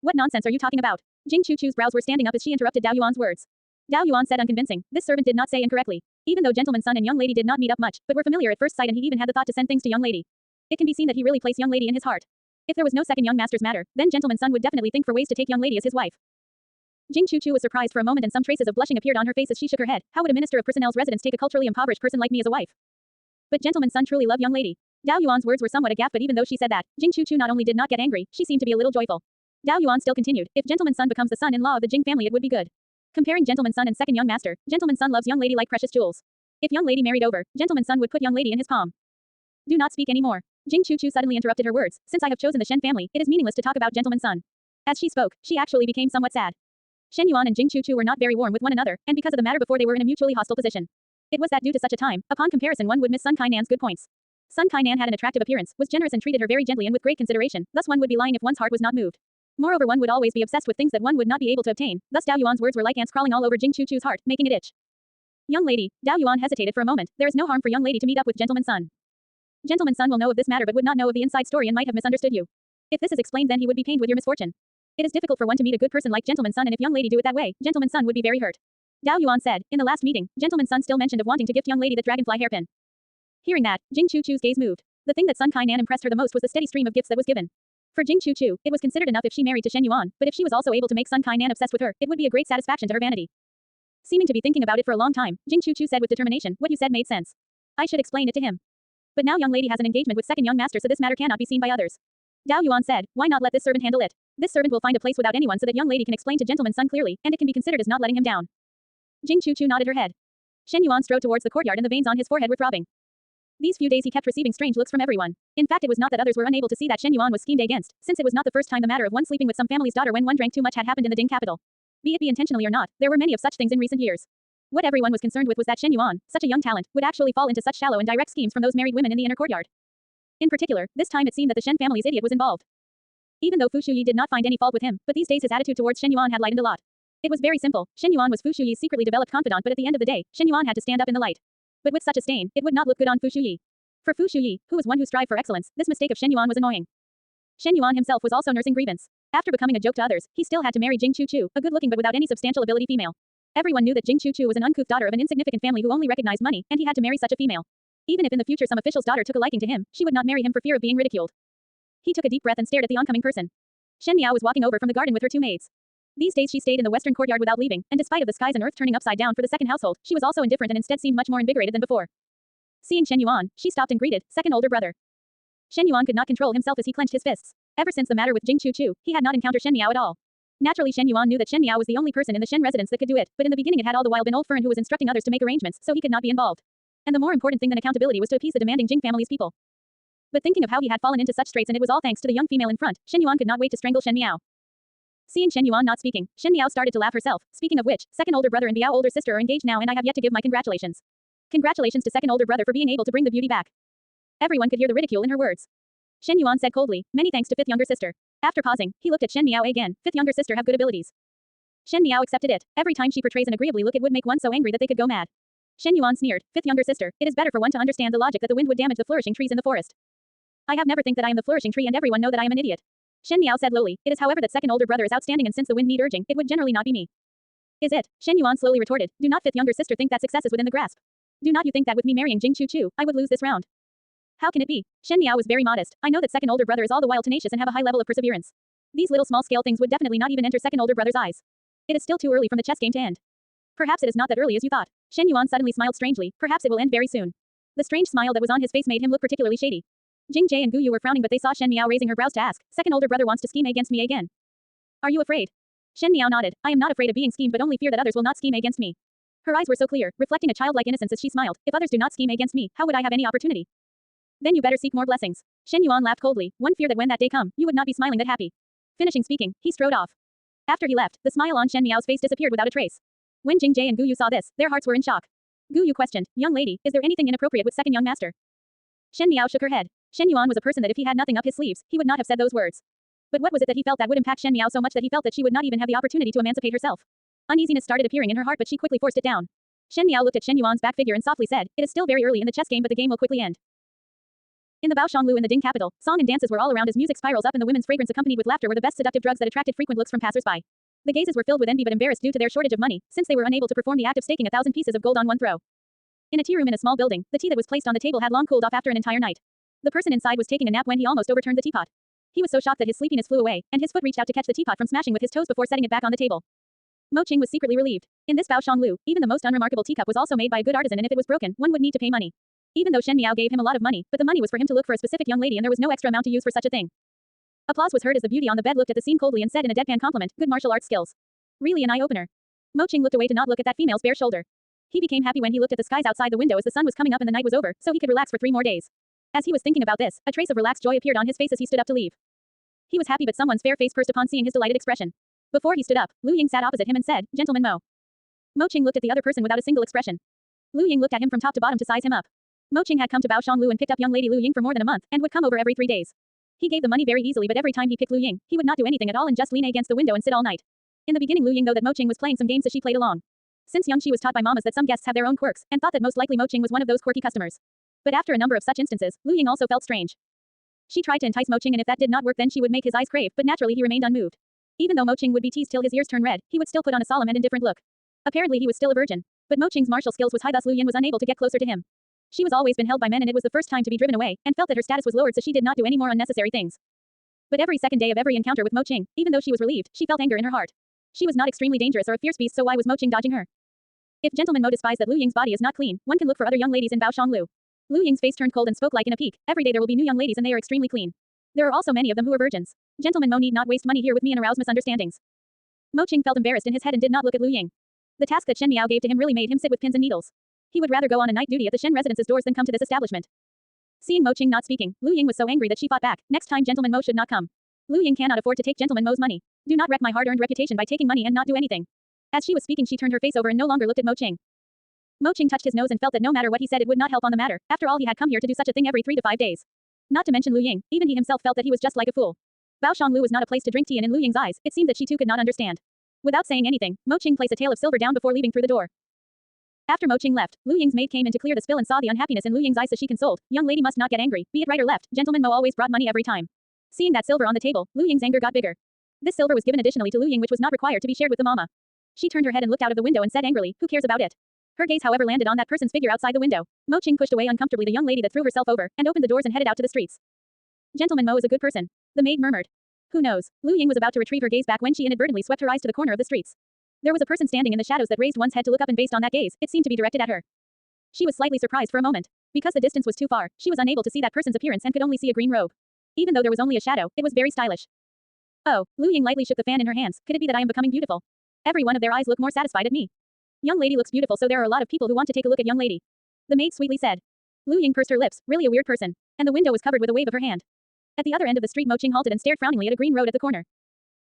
What nonsense are you talking about? Jing Chu Chu's brows were standing up as she interrupted Dao Yuan's words. Dao Yuan said unconvincing, this servant did not say incorrectly. Even though gentleman's son and young lady did not meet up much, but were familiar at first sight and he even had the thought to send things to young lady. It can be seen that he really placed young lady in his heart. If there was no second young master's matter, then gentleman's son would definitely think for ways to take young lady as his wife. Jing Chu Chu was surprised for a moment and some traces of blushing appeared on her face as she shook her head. How would a minister of personnel's residence take a culturally impoverished person like me as a wife? But gentleman's son truly loved young lady. Dao Yuan's words were somewhat a gaffe, but even though she said that, Jing Chu Chu not only did not get angry, she seemed to be a little joyful. Dao Yuan still continued, if gentleman's son becomes the son-in-law of the Jing family it would be good. Comparing gentleman's son and second young master, gentleman's son loves young lady like precious jewels. If young lady married over, gentleman's son would put young lady in his palm. Do not speak any more. Jing Chu Chu suddenly interrupted her words, since I have chosen the Shen family, it is meaningless to talk about gentleman's son. As she spoke, she actually became somewhat sad. Shen Yuan and Jing Chu Chu were not very warm with one another, and because of the matter before they were in a mutually hostile position. It was that due to such a time, upon comparison one would miss Sun Kainan's good points. Sun Kainan had an attractive appearance, was generous and treated her very gently and with great consideration, thus one would be lying if one's heart was not moved. Moreover one would always be obsessed with things that one would not be able to obtain, thus Dao Yuan's words were like ants crawling all over Jing Chu Chu's heart, making it itch. Young lady, Dao Yuan hesitated for a moment. There is no harm for young lady to meet up with Gentleman Sun. Gentleman Sun will know of this matter but would not know of the inside story and might have misunderstood you. If this is explained then he would be pained with your misfortune. It is difficult for one to meet a good person like Gentleman Sun and if young lady do it that way, Gentleman Sun would be very hurt. Dao Yuan said, in the last meeting, Gentleman Sun still mentioned of wanting to gift young lady the dragonfly hairpin. Hearing that, Jing Chu-Chu's gaze moved. The thing that Sun Kai-nan impressed her the most was the steady stream of gifts that was given. For Jing Chu-Chu, it was considered enough if she married to Shen Yuan, but if she was also able to make Sun Kai-nan obsessed with her, it would be a great satisfaction to her vanity. Seeming to be thinking about it for a long time, Jing Chu-Chu said with determination, what you said made sense. I should explain it to him. But now young lady has an engagement with second young master so this matter cannot be seen by others. Dao Yuan said, why not let this servant handle it? This servant will find a place without anyone so that young lady can explain to Gentleman Sun clearly, and it can be considered as not letting him down. Jing Chu-Chu nodded her head. Shen Yuan strode towards the courtyard and the veins on his forehead were throbbing. These few days he kept receiving strange looks from everyone. In fact it was not that others were unable to see that Shen Yuan was schemed against, since it was not the first time the matter of one sleeping with some family's daughter when one drank too much had happened in the Ding capital. Be it intentionally or not, there were many of such things in recent years. What everyone was concerned with was that Shen Yuan, such a young talent, would actually fall into such shallow and direct schemes from those married women in the inner courtyard. In particular, this time it seemed that the Shen family's idiot was involved. Even though Fu Shuyi did not find any fault with him, but these days his attitude towards Shen Yuan had lightened a lot. It was very simple. Shen Yuan was Fu Shuyi's secretly developed confidant but at the end of the day, Shen Yuan had to stand up in the light. But with such a stain, it would not look good on Fu Shuyi. For Fu Shuyi, who was one who strived for excellence, this mistake of Shen Yuan was annoying. Shen Yuan himself was also nursing grievance. After becoming a joke to others, he still had to marry Jing Chu-Chu, a good-looking but without any substantial ability female. Everyone knew that Jing Chu-Chu was an uncouth daughter of an insignificant family who only recognized money, and he had to marry such a female. Even if in the future some official's daughter took a liking to him, she would not marry him for fear of being ridiculed. He took a deep breath and stared at the oncoming person. Shen Miao was walking over from the garden with her two maids. These days she stayed in the western courtyard without leaving, and despite of the skies and earth turning upside down for the second household, she was also indifferent and instead seemed much more invigorated than before. Seeing Shen Yuan, she stopped and greeted, second older brother. Shen Yuan could not control himself as he clenched his fists. Ever since the matter with Jing Chu-Chu, he had not encountered Shen Miao at all. Naturally Shen Yuan knew that Shen Miao was the only person in the Shen residence that could do it, but in the beginning it had all the while been old Fern who was instructing others to make arrangements, so he could not be involved. And the more important thing than accountability was to appease the demanding Jing family's people. But thinking of how he had fallen into such straits and it was all thanks to the young female in front, Shen Yuan could not wait to strangle Shen Miao. Seeing Shen Yuan not speaking, Shen Miao started to laugh herself. Speaking of which, second older brother and Biao older sister are engaged now and I have yet to give my congratulations. Congratulations to second older brother for being able to bring the beauty back. Everyone could hear the ridicule in her words. Shen Yuan said coldly, many thanks to fifth younger sister. After pausing, he looked at Shen Miao again. Fifth younger sister have good abilities. Shen Miao accepted it. Every time she portrays an agreeably look it would make one so angry that they could go mad. Shen Yuan sneered, fifth younger sister, it is better for one to understand the logic that the wind would damage the flourishing trees in the forest. I have never think that I am the flourishing tree and everyone know that I am an idiot. Shen Miao said lowly, it is however that second older brother is outstanding and since the wind need urging, it would generally not be me. Is it? Shen Yuan slowly retorted, do not fifth younger sister think that success is within the grasp. Do not you think that with me marrying Jing Chu-Chu, I would lose this round. How can it be? Shen Miao was very modest. I know that second older brother is all the while tenacious and have a high level of perseverance. These little small scale things would definitely not even enter second older brother's eyes. It is still too early from the chess game to end. Perhaps it is not that early as you thought. Shen Yuan suddenly smiled strangely, perhaps it will end very soon. The strange smile that was on his face made him look particularly shady. Jing Jie and Gu Yu were frowning but they saw Shen Miao raising her brows to ask, second older brother wants to scheme against me again. Are you afraid? Shen Miao nodded, I am not afraid of being schemed but only fear that others will not scheme against me. Her eyes were so clear, reflecting a childlike innocence as she smiled, if others do not scheme against me, how would I have any opportunity? Then you better seek more blessings. Shen Yuan laughed coldly, one fear that when that day come, you would not be smiling that happy. Finishing speaking, he strode off. After he left, the smile on Shen Miao's face disappeared without a trace. When Jing Jie and Gu Yu saw this, their hearts were in shock. Gu Yu questioned, young lady, is there anything inappropriate with second young master? Shen Miao shook her head. Shen Yuan was a person that if he had nothing up his sleeves, he would not have said those words. But what was it that he felt that would impact Shen Miao so much that he felt that she would not even have the opportunity to emancipate herself? Uneasiness started appearing in her heart but she quickly forced it down. Shen Miao looked at Shen Yuan's back figure and softly said, it is still very early in the chess game but the game will quickly end. In the Baoshanglu in the Ding capital, song and dances were all around as music spirals up and the women's fragrance accompanied with laughter were the best seductive drugs that attracted frequent looks from passers-by. The gazes were filled with envy but embarrassed due to their shortage of money, since they were unable to perform the act of staking 1,000 pieces of gold on one throw. In a tea room in a small building, the tea that was placed on the table had long cooled off after an entire night. The person inside was taking a nap when he almost overturned the teapot. He was so shocked that his sleepiness flew away, and his foot reached out to catch the teapot from smashing with his toes before setting it back on the table. Mo Qing was secretly relieved. In this Baoshanglu, even the most unremarkable teacup was also made by a good artisan and if it was broken, one would need to pay money. Even though Shen Miao gave him a lot of money, but the money was for him to look for a specific young lady and there was no extra amount to use for such a thing. Applause was heard as the beauty on the bed looked at the scene coldly and said in a deadpan compliment, good martial arts skills. Really an eye-opener. Mo Qing looked away to not look at that female's bare shoulder. He became happy when he looked at the skies outside the window as the sun was coming up and the night was over, so he could relax for 3 more days. As he was thinking about this, a trace of relaxed joy appeared on his face as he stood up to leave. He was happy but someone's fair face pursed upon seeing his delighted expression. Before he stood up, Lu Ying sat opposite him and said, Gentleman Mo. Mo Qing looked at the other person without a single expression. Lu Ying looked at him from top to bottom to size him up. Mo Qing had come to Baoshanglu and picked up young lady Lu Ying for more than a month, and would come over every 3 days. He gave the money very easily but every time he picked Lu Ying, he would not do anything at all and just lean against the window and sit all night. In the beginning Lu Ying know that Mo Qing was playing some games as she played along. Since young she was taught by mamas that some guests have their own quirks, and thought that most likely Mo Qing was one of those quirky customers. But after a number of such instances, Lu Ying also felt strange. She tried to entice Mo Qing, and if that did not work then she would make his eyes crave, but naturally he remained unmoved. Even though Mo Qing would be teased till his ears turned red, he would still put on a solemn and indifferent look. Apparently he was still a virgin. But Mo Qing's martial skills was high, thus Lu Ying was unable to get closer to him. She was always been held by men and it was the first time to be driven away, and felt that her status was lowered so she did not do any more unnecessary things. But every second day of every encounter with Mo Qing, even though she was relieved, she felt anger in her heart. She was not extremely dangerous or a fierce beast, so why was Mo Qing dodging her? If gentlemen Mo despise that Lu Ying's body is not clean, one can look for other young ladies in Baoshang Lu. Lu Ying's face turned cold and spoke like in a peak. Every day there will be new young ladies and they are extremely clean. There are also many of them who are virgins. Gentleman Mo need not waste money here with me and arouse misunderstandings. Mo Qing felt embarrassed in his head and did not look at Lu Ying. The task that Shen Miao gave to him really made him sit with pins and needles. He would rather go on a night duty at the Shen residence's doors than come to this establishment. Seeing Mo Qing not speaking, Lu Ying was so angry that she fought back. Next time gentleman Mo should not come. Lu Ying cannot afford to take gentleman Mo's money. Do not wreck my hard-earned reputation by taking money and not do anything. As she was speaking she turned her face over and no longer looked at Mo Qing. Mo Qing touched his nose and felt that no matter what he said it would not help on the matter. After all he had come here to do such a thing every 3 to 5 days. Not to mention Lu Ying, even he himself felt that he was just like a fool. Baoshang Lu was not a place to drink tea, and in Lu Ying's eyes, it seemed that she too could not understand. Without saying anything, Mo Qing placed a tail of silver down before leaving through the door. After Mo Qing left, Lu Ying's maid came in to clear the spill and saw the unhappiness in Lu Ying's eyes, so she consoled, "Young lady must not get angry, be it right or left, gentleman Mo always brought money every time." Seeing that silver on the table, Lu Ying's anger got bigger. This silver was given additionally to Lu Ying, which was not required to be shared with the mama. She turned her head and looked out of the window and said angrily, "Who cares about it?" Her gaze however landed on that person's figure outside the window. Mo Qing pushed away uncomfortably the young lady that threw herself over, and opened the doors and headed out to the streets. "Gentleman Mo is a good person," the maid murmured. "Who knows?" Lu Ying was about to retrieve her gaze back when she inadvertently swept her eyes to the corner of the streets. There was a person standing in the shadows that raised one's head to look up, and based on that gaze, it seemed to be directed at her. She was slightly surprised for a moment. Because the distance was too far, she was unable to see that person's appearance and could only see a green robe. Even though there was only a shadow, it was very stylish. "Oh," Lu Ying lightly shook the fan in her hands, "could it be that I am becoming beautiful?" Every one of their eyes looked more satisfied at me. "Young lady looks beautiful, so there are a lot of people who want to take a look at young lady," the maid sweetly said. Lu Ying pursed her lips, really a weird person. And the window was covered with a wave of her hand. At the other end of the street Mo Qing halted and stared frowningly at a green road at the corner.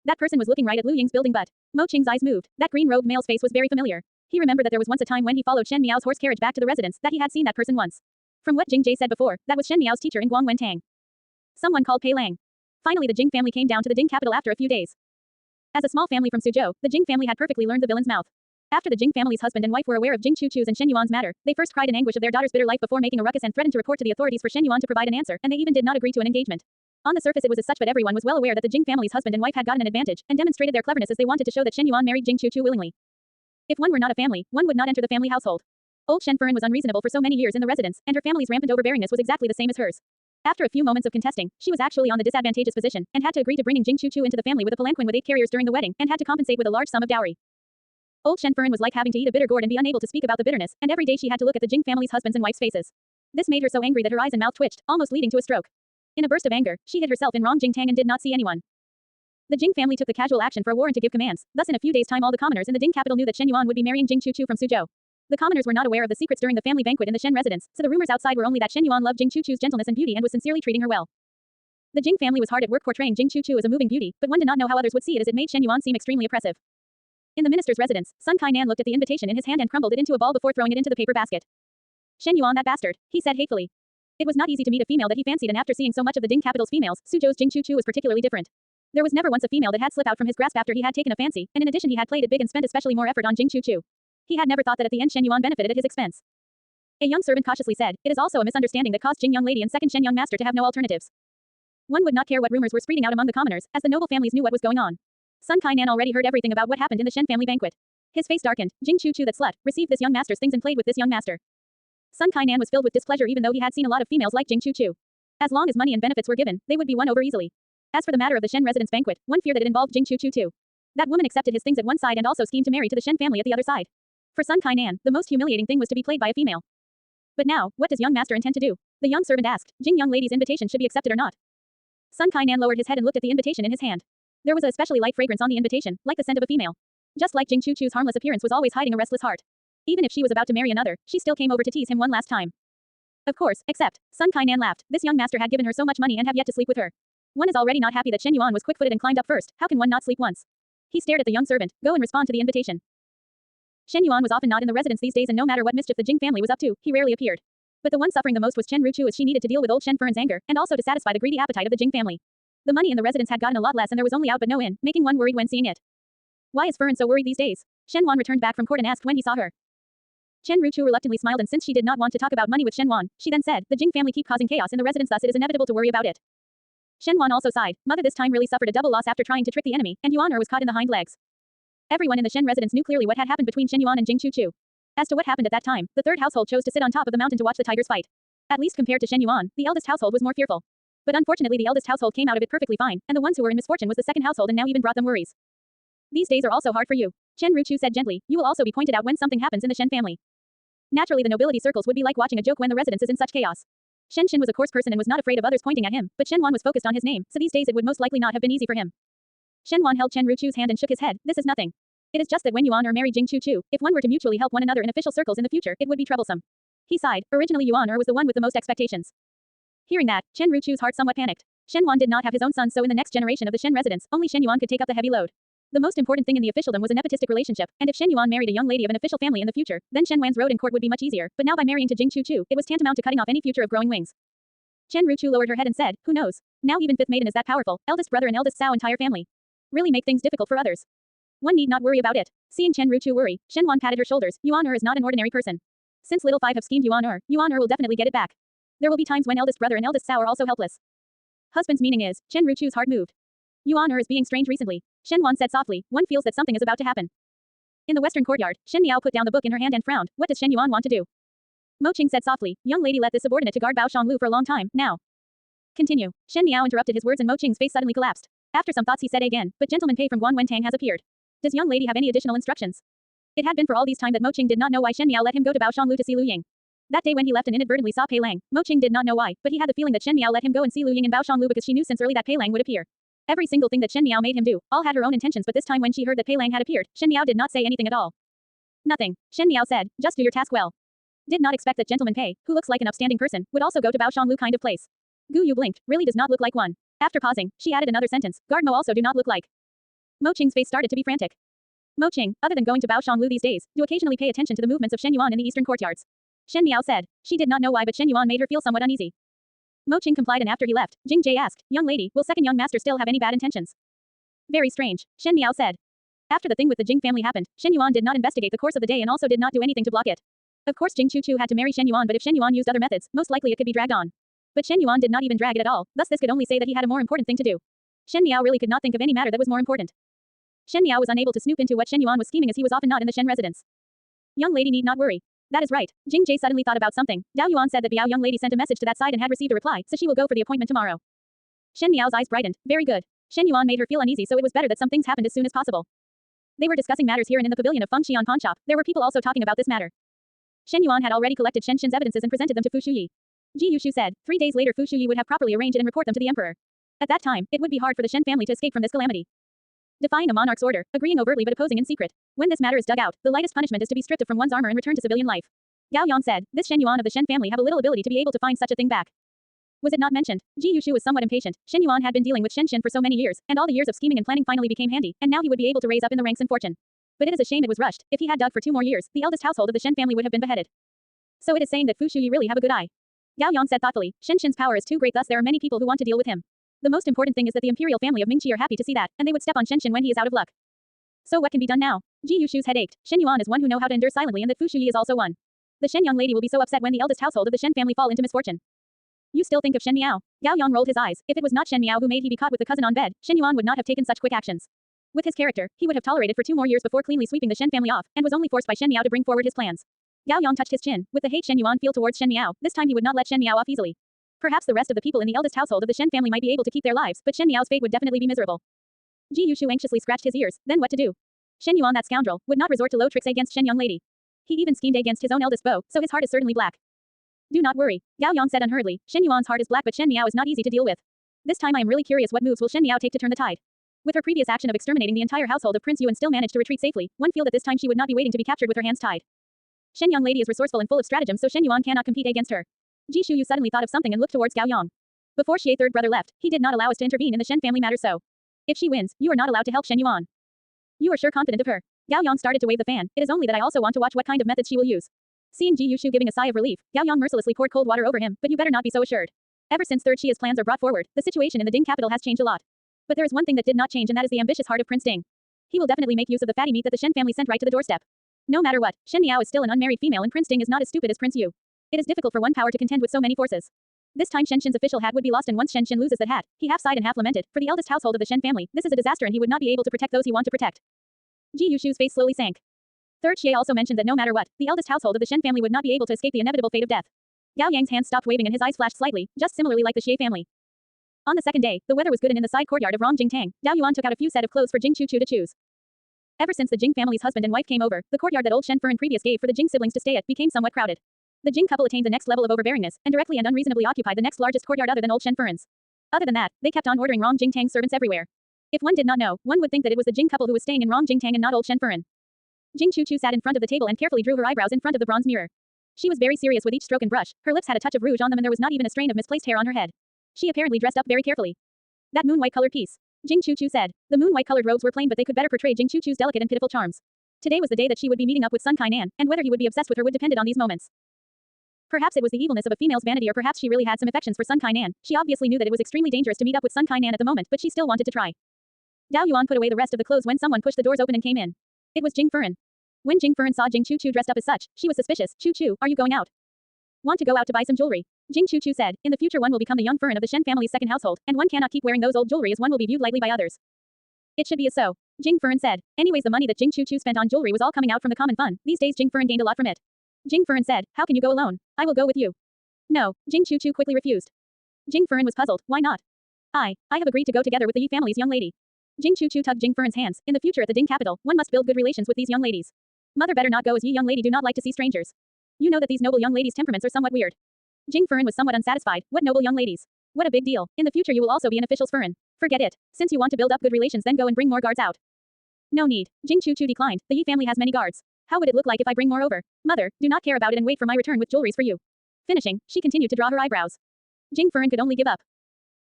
That person was looking right at Lu Ying's building, but Mo Qing's eyes moved. That green-robed male's face was very familiar. He remembered that there was once a time when he followed Shen Miao's horse carriage back to the residence, that he had seen that person once. From what Jing Jie said before, that was Shen Miao's teacher in Guangwentang. Someone called Pei Lang. Finally the Jing family came down to the Ding capital after a few days. As a small family from Suzhou, the Jing family had perfectly learned the villain's mouth. After the Jing family's husband and wife were aware of Jing Chuchu's and Shen Yuan's matter, they first cried in anguish of their daughter's bitter life before making a ruckus and threatened to report to the authorities for Shen Yuan to provide an answer, and they even did not agree to an engagement. On the surface it was as such, but everyone was well aware that the Jing family's husband and wife had gotten an advantage, and demonstrated their cleverness as they wanted to show that Shen Yuan married Jing Chuchu willingly. If one were not a family, one would not enter the family household. Old Shen Furen was unreasonable for so many years in the residence, and her family's rampant overbearingness was exactly the same as hers. After a few moments of contesting, she was actually on the disadvantageous position, and had to agree to bringing Jing Chuchu into the family with a palanquin with 8 carriers during the wedding, and had to compensate with a large sum of dowry. Old Shen Furen was like having to eat a bitter gourd and be unable to speak about the bitterness, and every day she had to look at the Jing family's husbands and wives' faces. This made her so angry that her eyes and mouth twitched, almost leading to a stroke. In a burst of anger, she hid herself in Rongjingtang and did not see anyone. The Jing family took the casual action for a warrant to give commands, thus in a few days' time all the commoners in the Ding capital knew that Shen Yuan would be marrying Jing Chuchu from Suzhou. The commoners were not aware of the secrets during the family banquet in the Shen residence, so the rumors outside were only that Shen Yuan loved Jing Chuchu's gentleness and beauty and was sincerely treating her well. The Jing family was hard at work portraying Jing Chuchu as a moving beauty, but one did not know how others would see it, as it made Shen Yuan seem extremely oppressive. In the minister's residence, Sun Kai-nan looked at the invitation in his hand and crumbled it into a ball before throwing it into the paper basket. "Shen Yuan, that bastard," he said hatefully. It was not easy to meet a female that he fancied, and after seeing so much of the Ding capital's females, Suzhou's Jing Chuchu was particularly different. There was never once a female that had slipped out from his grasp after he had taken a fancy, and in addition he had played it big and spent especially more effort on Jing Chuchu. He had never thought that at the end Shen Yuan benefited at his expense. A young servant cautiously said, "It is also a misunderstanding that caused Jing young lady and second Shen young master to have no alternatives." One would not care what rumors were spreading out among the commoners, as the noble families knew what was going on. Sun Kai-nan already heard everything about what happened in the Shen family banquet. His face darkened. Jing Chuchu, that slut, received this young master's things and played with this young master. Sun Kai-nan was filled with displeasure even though he had seen a lot of females like Jing Chuchu. As long as money and benefits were given, they would be won over easily. As for the matter of the Shen residence banquet, one feared that it involved Jing Chuchu too. That woman accepted his things at one side and also schemed to marry to the Shen family at the other side. For Sun Kai-nan, the most humiliating thing was to be played by a female. But now, what does young master intend to do? The young servant asked. Jing young lady's invitation should be accepted or not. Sun Kai-nan lowered his head and looked at the invitation in his hand. There was a especially light fragrance on the invitation, like the scent of a female. Just like Jing Chuchu's harmless appearance was always hiding a restless heart. Even if she was about to marry another, she still came over to tease him one last time. Of course, except, Sun Kai-nan laughed. This young master had given her so much money and have yet to sleep with her. One is already not happy that Shen Yuan was quick-footed and climbed up first. How can one not sleep once? He stared at the young servant. Go and respond to the invitation. Shen Yuan was often not in the residence these days, and no matter what mischief the Jing family was up to, he rarely appeared. But the one suffering the most was Chen Ruchu, as she needed to deal with old Shen Furen's anger, and also to satisfy the greedy appetite of the Jing family. The money in the residence had gotten a lot less and there was only out but no in, making one worried when seeing it. Why is Furen so worried these days? Shen Yuan returned back from court and asked when he saw her. Chen Ruchu reluctantly smiled, and since she did not want to talk about money with Shen Yuan, she then said, the Jing family keep causing chaos in the residence, thus it is inevitable to worry about it. Shen Yuan also sighed. Mother this time really suffered a double loss after trying to trick the enemy, and Yuan was caught in the hind legs. Everyone in the Shen residence knew clearly what had happened between Shen Yuan and Jing Chu. As to what happened at that time, the third household chose to sit on top of the mountain to watch the tigers fight. At least compared to Shen Yuan, the eldest household was more fearful. But unfortunately the eldest household came out of it perfectly fine, and the ones who were in misfortune was the second household and now even brought them worries. These days are also hard for you. Chen Ruchu said gently, you will also be pointed out when something happens in the Shen family. Naturally the nobility circles would be like watching a joke when the residence is in such chaos. Shen was a coarse person and was not afraid of others pointing at him, but Shen Yuan was focused on his name, so these days it would most likely not have been easy for him. Shen Yuan held Chen Ruchu's hand and shook his head, this is nothing. It is just that when Yuan married Jing Chu, if one were to mutually help one another in official circles in the future, it would be troublesome. He sighed, originally Yuan was the one with the most expectations. Hearing that, Chen Ruchu's heart somewhat panicked. Shen Yuan did not have his own son, so in the next generation of the Shen residence, only Shen Yuan could take up the heavy load. The most important thing in the officialdom was a nepotistic relationship, and if Shen Yuan married a young lady of an official family in the future, then Shen Wan's road in court would be much easier, but now by marrying to Jing Chu, it was tantamount to cutting off any future of growing wings. Chen Ruchu lowered her head and said, who knows? Now even fifth maiden is that powerful, eldest brother and eldest Sao entire family. Really make things difficult for others. One need not worry about it. Seeing Chen Ruchu worry, Shen Yuan patted her shoulders, Yuan is not an ordinary person. Since little five have schemed Yuan will definitely get it back. There will be times when eldest brother and eldest Sao are also helpless. Husband's meaning is, Chen Ruchu's heart moved. Yuan is being strange recently. Shen Yuan said softly, one feels that something is about to happen. In the western courtyard, Shen Miao put down the book in her hand and frowned, what does Shen Yuan want to do? Mo Qing said softly, young lady let this subordinate to guard Bao Shanglu for a long time, now. Continue. Shen Miao interrupted his words and Mo Qing's face suddenly collapsed. After some thoughts he said again, but gentleman Pei from Guan Wentang has appeared. Does young lady have any additional instructions? It had been for all these time that Mo Qing did not know why Shen Miao let him go to Bao Shanglu to see Lu Ying. That day when he left and inadvertently saw Pei Lang, Mo Qing did not know why, but he had the feeling that Shen Miao let him go and see Lu Ying and Bao Shanglu because she knew since early that Pei Lang would appear. Every single thing that Shen Miao made him do, all had her own intentions, but this time when she heard that Pei Lang had appeared, Shen Miao did not say anything at all. Nothing. Shen Miao said, just do your task well. Did not expect that gentleman Pei, who looks like an upstanding person, would also go to Bao Shanglu kind of place. Gu Yu blinked, really does not look like one. After pausing, she added another sentence, guard Mo also do not look like. Mo Qing's face started to be frantic. Mo Qing, other than going to Bao Shanglu these days, do occasionally pay attention to the movements of Shen Yuan in the eastern courtyards. Shen Miao said. She did not know why, but Shen Yuan made her feel somewhat uneasy. Mo Qing complied, and after he left, Jing Jie asked, young lady, will second young master still have any bad intentions? Very strange, Shen Miao said. After the thing with the Jing family happened, Shen Yuan did not investigate the course of the day and also did not do anything to block it. Of course Jing Chu had to marry Shen Yuan, but if Shen Yuan used other methods, most likely it could be dragged on. But Shen Yuan did not even drag it at all, thus this could only say that he had a more important thing to do. Shen Miao really could not think of any matter that was more important. Shen Miao was unable to snoop into what Shen Yuan was scheming as he was often not in the Shen residence. Young lady need not worry. That is right. Jing Jie suddenly thought about something. Dao Yuan said that Biao young lady sent a message to that side and had received a reply, so she will go for the appointment tomorrow. Shen Miao's eyes brightened. Very good. Shen Yuan made her feel uneasy, so it was better that some things happened as soon as possible. They were discussing matters here and in the pavilion of Feng Xian pawn shop. There were people also talking about this matter. Shen Yuan had already collected Shen Shen's evidences and presented them to Fu Shuyi. Ji Yushu said, 3 days later Fu Shuyi would have properly arranged it and report them to the emperor. At that time, it would be hard for the Shen family to escape from this calamity. Defying a monarch's order, agreeing overtly but opposing in secret. When this matter is dug out, the lightest punishment is to be stripped from one's armor and return to civilian life. Gao Yang said, this Shen Yuan of the Shen family have a little ability to be able to find such a thing back. Was it not mentioned? Ji Yushu was somewhat impatient. Shen Yuan had been dealing with Shen for so many years, and all the years of scheming and planning finally became handy, and now he would be able to raise up in the ranks and fortune. But it is a shame it was rushed. If he had dug for 2 more years, the eldest household of the Shen family would have been beheaded. So it is saying that Fu Shuyi really have a good eye. Gao Yang said thoughtfully, Shen's power is too great, thus there are many people who want to deal with him. The most important thing is that the imperial family of Mingqi are happy to see that, and they would step on Shen when he is out of luck. So what can be done now? Ji Yushu's head ached. Shen Yuan is one who know how to endure silently, and that Fu Shuyi is also one. The Shen young lady will be so upset when the eldest household of the Shen family fall into misfortune. You still think of Shen Miao? Gao Yang rolled his eyes. If it was not Shen Miao who made he be caught with the cousin on bed, Shen Yuan would not have taken such quick actions. With his character, he would have tolerated for 2 more years before cleanly sweeping the Shen family off, and was only forced by Shen Miao to bring forward his plans. Gao Yang touched his chin. With the hate Shen Yuan feel towards Shen Miao, this time he would not let Shen Miao off easily. Perhaps the rest of the people in the eldest household of the Shen family might be able to keep their lives, but Shen Miao's fate would definitely be miserable. Ji Yushu anxiously scratched his ears. Then what to do? Shen Yuan, that scoundrel, would not resort to low tricks against Shen young lady. He even schemed against his own eldest beau, so his heart is certainly black. Do not worry, Gao Yang said unhurriedly. Shen Yuan's heart is black, but Shen Miao is not easy to deal with. This time I am really curious what moves will Shen Miao take to turn the tide. With her previous action of exterminating the entire household of Prince Yuan still managed to retreat safely, one feel that this time she would not be waiting to be captured with her hands tied. Shen young lady is resourceful and full of stratagem, so Shen Yuan cannot compete against her. Ji Shuyu suddenly thought of something and looked towards Gao Yang. Before Xie third brother left, he did not allow us to intervene in the Shen family matter, so if she wins, you are not allowed to help Shen Yuan. You are sure confident of her. Gao Yang started to wave the fan. It is only that I also want to watch what kind of methods she will use. Seeing Ji Yushu giving a sigh of relief, Gao Yang mercilessly poured cold water over him, but you better not be so assured. Ever since third Xia's plans are brought forward, the situation in the Ding capital has changed a lot. But there is one thing that did not change, and that is the ambitious heart of Prince Ding. He will definitely make use of the fatty meat that the Shen family sent right to the doorstep. No matter what, Shen Miao is still an unmarried female and Prince Ding is not as stupid as Prince Yu. It is difficult for one power to contend with so many forces. This time Shen Shen's official hat would be lost, and once Shen Shen loses that hat, he half sighed and half lamented. For the eldest household of the Shen family, this is a disaster and he would not be able to protect those he want to protect. Ji Yushu's face slowly sank. Third Xie also mentioned that no matter what, the eldest household of the Shen family would not be able to escape the inevitable fate of death. Gao Yang's hands stopped waving and his eyes flashed slightly, just similarly like the Xie family. On the second day, the weather was good, and in the side courtyard of Rong Jingtang, Dao Yuan took out a few set of clothes for Jing Chuchu to choose. Ever since the Jing family's husband and wife came over, the courtyard that old Shen Furen previous gave for the Jing siblings to stay at became somewhat crowded. The Jing couple attained the next level of overbearingness, and directly and unreasonably occupied the next largest courtyard other than old Shen Furen's. Other than that, they kept on ordering Rong Jingtang's servants everywhere. If one did not know, one would think that it was the Jing couple who was staying in Rong Jingtang and not old Shen Furen. Jing Chuchu sat in front of the table and carefully drew her eyebrows in front of the bronze mirror. She was very serious with each stroke and brush, her lips had a touch of rouge on them, and there was not even a strain of misplaced hair on her head. She apparently dressed up very carefully. That moon-white colored piece. Jing Chuchu said. The moon-white colored robes were plain, but they could better portray Jing Chuchu's delicate and pitiful charms. Today was the day that she would be meeting up with Sun Kainan, and whether he would be obsessed with her would depend on these moments. Perhaps it was the evilness of a female's vanity, or perhaps she really had some affections for Sun Kainan. She obviously knew that it was extremely dangerous to meet up with Sun Kainan at the moment, but she still wanted to try. Dao Yuan put away the rest of the clothes when someone pushed the doors open and came in. It was Jing Furen. When Jing Furen saw Jing Chuchu dressed up as such, she was suspicious. Chuchu, are you going out? Want to go out to buy some jewelry? Jing Chuchu said. In the future one will become the young Furen of the Shen family's second household, and one cannot keep wearing those old jewelry as one will be viewed lightly by others. It should be as so. Jing Furen said. Anyways, the money that Jing Chuchu spent on jewelry was all coming out from the common fund. These days Jing Furen gained a lot from it. Jing Furen said. How can you go alone? I will go with you. No, Jing Chuchu quickly refused. Jing Furen was puzzled. Why not? I have agreed to go together with the Yi family's young lady. Jing Chuchu tugged Jing Furen's hands. In the future at the Ding capital, one must build good relations with these young ladies. Mother better not go, as Yi young lady do not like to see strangers. You know that these noble young ladies' temperaments are somewhat weird. Jing Furen was somewhat unsatisfied. What noble young ladies? What a big deal. In the future you will also be an official's Furen. Forget it. Since you want to build up good relations, then go and bring more guards out. No need. Jing Chuchu declined. The Yi family has many guards. How would it look like if I bring more over? Mother, do not care about it and wait for my return with jewelries for you. Finishing, she continued to draw her eyebrows. Jing Furen could only give up.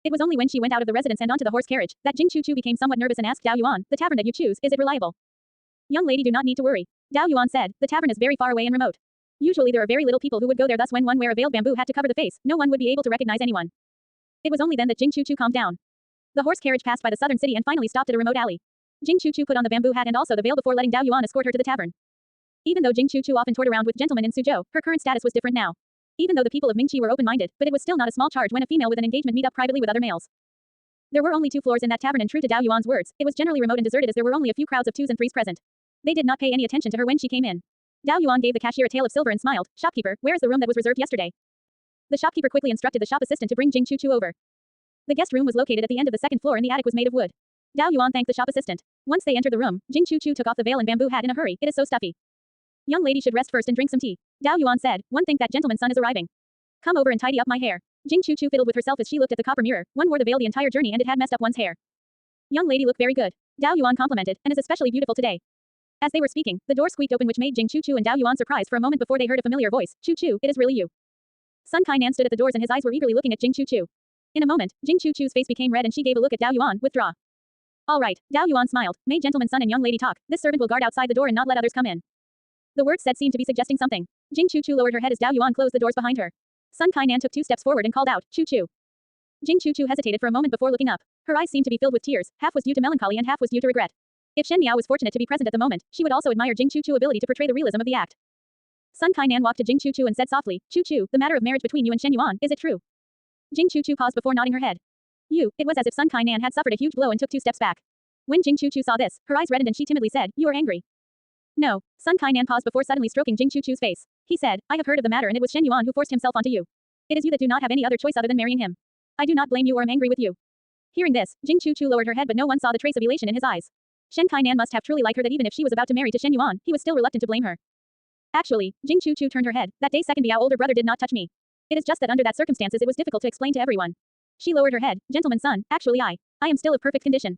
It was only when she went out of the residence and onto the horse carriage that Jing Chuchu became somewhat nervous and asked Dao Yuan, the tavern that you choose, is it reliable? Young lady, do not need to worry. Dao Yuan said, the tavern is very far away and remote. Usually there are very little people who would go there, thus when one wear a veiled bamboo hat to cover the face, no one would be able to recognize anyone. It was only then that Jing Chuchu calmed down. The horse carriage passed by the southern city and finally stopped at a remote alley. Jing Chuchu put on the bamboo hat and also the veil before letting Dao Yuan escort her to the tavern. Even though Jing Chuchu often toured around with gentlemen in Suzhou, her current status was different now. Even though the people of Mingqi were open-minded, but it was still not a small charge when a female with an engagement meet up privately with other males. There were only 2 floors in that tavern, and true to Dao Yuan's words, it was generally remote and deserted as there were only a few crowds of 2s and 3s present. They did not pay any attention to her when she came in. Dao Yuan gave the cashier a tael of silver and smiled. Shopkeeper, where is the room that was reserved yesterday? The shopkeeper quickly instructed the shop assistant to bring Jing Chuchu over. The guest room was located at the end of the second floor and the attic was made of wood. Dao Yuan thanked the shop assistant. Once they entered the room, Jing Chuchu took off the veil and bamboo hat in a hurry. It is so stuffy. Young lady should rest first and drink some tea. Dao Yuan said. One think that gentleman's son is arriving. Come over and tidy up my hair. Jing Chuchu fiddled with herself as she looked at the copper mirror. One wore the veil the entire journey and it had messed up one's hair. Young lady looked very good. Dao Yuan complimented, and is especially beautiful today. As they were speaking, the door squeaked open, which made Jing Chuchu and Dao Yuan surprised for a moment before they heard a familiar voice. Chuchu, it is really you. Sun Kainan stood at the doors and his eyes were eagerly looking at Jing Chuchu. In a moment, Jing Chuchu's face became red and she gave a look at Dao Yuan. Withdraw. All right, Dao Yuan smiled. May gentleman's son and young lady talk. This servant will guard outside the door and not let others come in. The words said seemed to be suggesting something. Jing Chuchu lowered her head as Dao Yuan closed the doors behind her. Sun Kainan took 2 steps forward and called out, Chuchu. Jing Chuchu hesitated for a moment before looking up. Her eyes seemed to be filled with tears, half was due to melancholy and half was due to regret. If Shen Miao was fortunate to be present at the moment, she would also admire Jing Chuchu's ability to portray the realism of the act. Sun Kainan walked to Jing Chuchu and said softly, Chuchu, the matter of marriage between you and Shen Yuan, is it true? Jing Chuchu paused before nodding her head. It was as if Sun Kainan had suffered a huge blow and took 2 steps back. When Jing Chuchu saw this, her eyes reddened and she timidly said, you are angry. No. Sun Kainan paused before suddenly stroking Jing Chuchu's face. He said, I have heard of the matter and it was Shen Yuan who forced himself onto you. It is you that do not have any other choice other than marrying him. I do not blame you or am angry with you. Hearing this, Jing Chuchu lowered her head but no one saw the trace of elation in his eyes. Shen Kainan must have truly liked her that even if she was about to marry to Shen Yuan, he was still reluctant to blame her. Actually, Jing Chuchu turned her head. That day second Biao older brother did not touch me. It is just that under that circumstances it was difficult to explain to everyone. She lowered her head. Gentleman's son, actually I am still of perfect condition.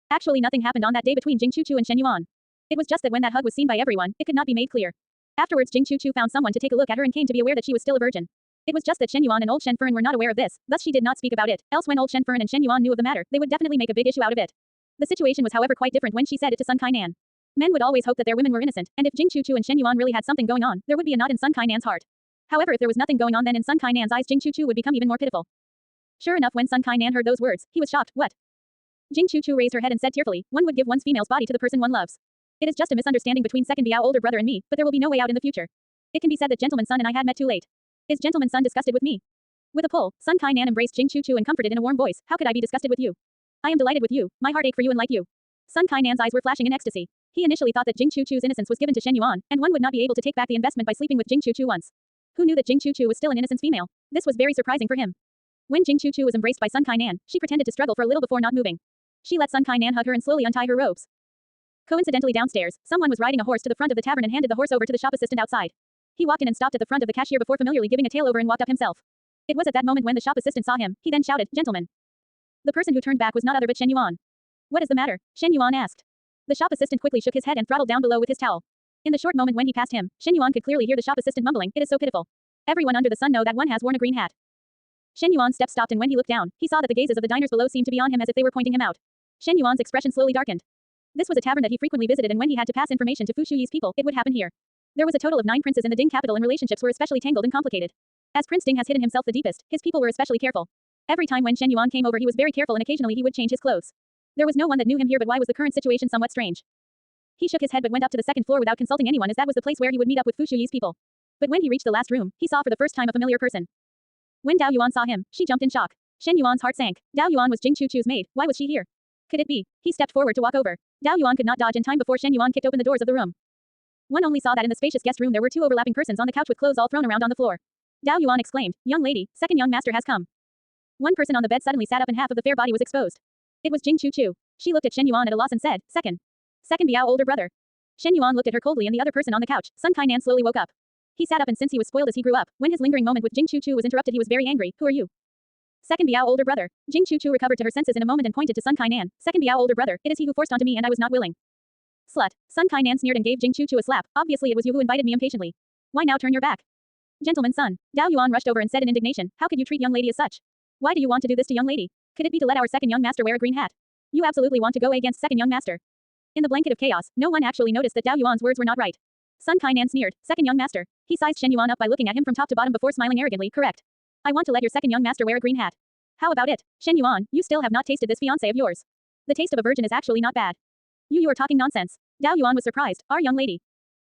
Actually nothing happened on that day between Jing Chuchu and Shen Yuan. It was just that when that hug was seen by everyone, it could not be made clear. Afterwards Jing Chuchu found someone to take a look at her and came to be aware that she was still a virgin. It was just that Shen Yuan and old Shen Furen were not aware of this, thus she did not speak about it, else when old Shen Furen and Shen Yuan knew of the matter, they would definitely make a big issue out of it. The situation was however quite different when she said it to Sun Kainan. Men would always hope that their women were innocent, and if Jing Chuchu and Shen Yuan really had something going on, there would be a knot in Sun Kainan's heart. However, if there was nothing going on, then in Sun Kainan's eyes Jing Chuchu would become even more pitiful. Sure enough, when Sun Kainan heard those words, he was shocked. What? Jing Chu raised her head and said tearfully, one would give one's female's body to the person one loves. It is just a misunderstanding between second Biao older brother and me, but there will be no way out in the future. It can be said that Gentleman Sun and I had met too late. Is Gentleman Sun disgusted with me? With a pull, Sun Kai Nan embraced Jing Chu and comforted in a warm voice, how could I be disgusted with you? I am delighted with you, my heart ache for you and like you. Sun Kai Nan's eyes were flashing in ecstasy. He initially thought that Jing Chu's innocence was given to Shen Yuan, and one would not be able to take back the investment by sleeping with Jing Chu once. Who knew that Jing Chu was still an innocent female? This was very surprising for him. When Jing Chu was embraced by Sun Kai Nan, she pretended to struggle for a little before not moving. She let Sun Kai Nan hug her and slowly untie her robes. Coincidentally downstairs, someone was riding a horse to the front of the tavern and handed the horse over to the shop assistant outside. He walked in and stopped at the front of the cashier before familiarly giving a tail over and walked up himself. It was at that moment when the shop assistant saw him, he then shouted, gentlemen. The person who turned back was not other but Shen Yuan. What is the matter? Shen Yuan asked. The shop assistant quickly shook his head and throttled down below with his towel. In the short moment when he passed him, Shen Yuan could clearly hear the shop assistant mumbling, it is so pitiful. Everyone under the sun know that one has worn a green hat. Shen Yuan's step stopped and when he looked down, he saw that the gazes of the diners below seemed to be on him as if they were pointing him out. Shen Yuan's expression slowly darkened. This was a tavern that he frequently visited and when he had to pass information to Fu Shuyi's people, it would happen here. There was a total of 9 princes in the Ding capital and relationships were especially tangled and complicated. As Prince Ding has hidden himself the deepest, his people were especially careful. Every time when Shen Yuan came over he was very careful and occasionally he would change his clothes. There was no one that knew him here but why was the current situation somewhat strange? He shook his head but went up to the second floor without consulting anyone as that was the place where he would meet up with Fu Shuyi's people. But when he reached the last room, he saw for the first time a familiar person. When Dao Yuan saw him, she jumped in shock. Shen Yuan's heart sank. Dao Yuan was Jing Chu's maid, why was she here? Could it be? He stepped forward to walk over. Dao Yuan could not dodge in time before Shen Yuan kicked open the doors of the room. One only saw that in the spacious guest room there were 2 overlapping persons on the couch with clothes all thrown around on the floor. Dao Yuan exclaimed, young lady, second young master has come. One person on the bed suddenly sat up and half of the fair body was exposed. It was Jing Chu. She looked at Shen Yuan at a loss and said, second Biao older brother. Shen Yuan looked at her coldly and the other person on the couch. Sun Kai Nan slowly woke up. He sat up and since he was spoiled as he grew up, when his lingering moment with Jing Chu was interrupted he was very angry. Who are you? Second Biao older brother. Jing Chu recovered to her senses in a moment and pointed to Sun Kai Nan. Second Biao older brother, it is he who forced onto me and I was not willing. Slut. Sun Kai Nan sneered and gave Jing Chu a slap. Obviously it was you who invited me impatiently. Why now turn your back? Gentleman son. Dao Yuan rushed over and said in indignation, how could you treat young lady as such? Why do you want to do this to young lady? Could it be to let our second young master wear a green hat? You absolutely want to go against second young master. In the blanket of chaos, no one actually noticed that Dao Yuan's words were not right. Sun Kai Nan sneered, second young master. He sized Shen Yuan up by looking at him from top to bottom before smiling arrogantly, correct. I want to let your second young master wear a green hat. How about it? Shen Yuan, you still have not tasted this fiancé of yours. The taste of a virgin is actually not bad. You are talking nonsense. Dao Yuan was surprised, our young lady.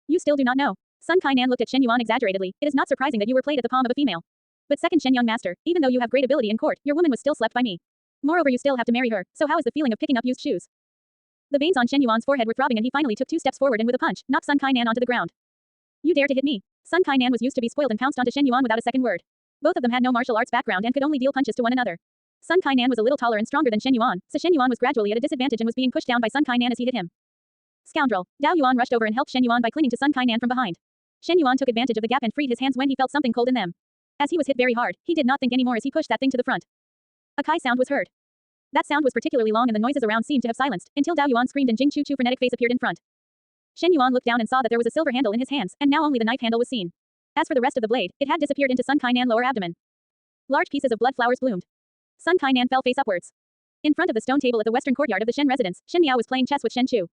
You still do not know. Sun Kai Nan looked at Shen Yuan exaggeratedly, it is not surprising that you were played at the palm of a female. But second Shen young master, even though you have great ability in court, your woman was still slept by me. Moreover you still have to marry her, so how is the feeling of picking up used shoes? The veins on Shen Yuan's forehead were throbbing and he finally took 2 steps forward and with a punch, knocked Sun Kai Nan onto the ground. You dare to hit me? Sun Kai Nan was used to be spoiled and pounced onto Shen Yuan without a second word. Both of them had no martial arts background and could only deal punches to one another. Sun Kai Nan was a little taller and stronger than Shen Yuan, so Shen Yuan was gradually at a disadvantage and was being pushed down by Sun Kai Nan as he hit him. Scoundrel. Dao Yuan rushed over and helped Shen Yuan by clinging to Sun Kai Nan from behind. Shen Yuan took advantage of the gap and freed his hands when he felt something cold in them. As he was hit very hard, he did not think anymore as he pushed that thing to the front. A kai sound was heard. That sound was particularly long and the noises around seemed to have silenced, until Dao Yuan screamed and Jing Chu's frenetic face appeared in front. Shen Yuan looked down and saw that there was a silver handle in his hands, and now only the knife handle was seen. As for the rest of the blade, it had disappeared into Sun Kai Nan's lower abdomen. Large pieces of blood flowers bloomed. Sun Kai Nan fell face upwards. In front of the stone table at the western courtyard of the Shen residence, Shen Miao was playing chess with Shen Chu.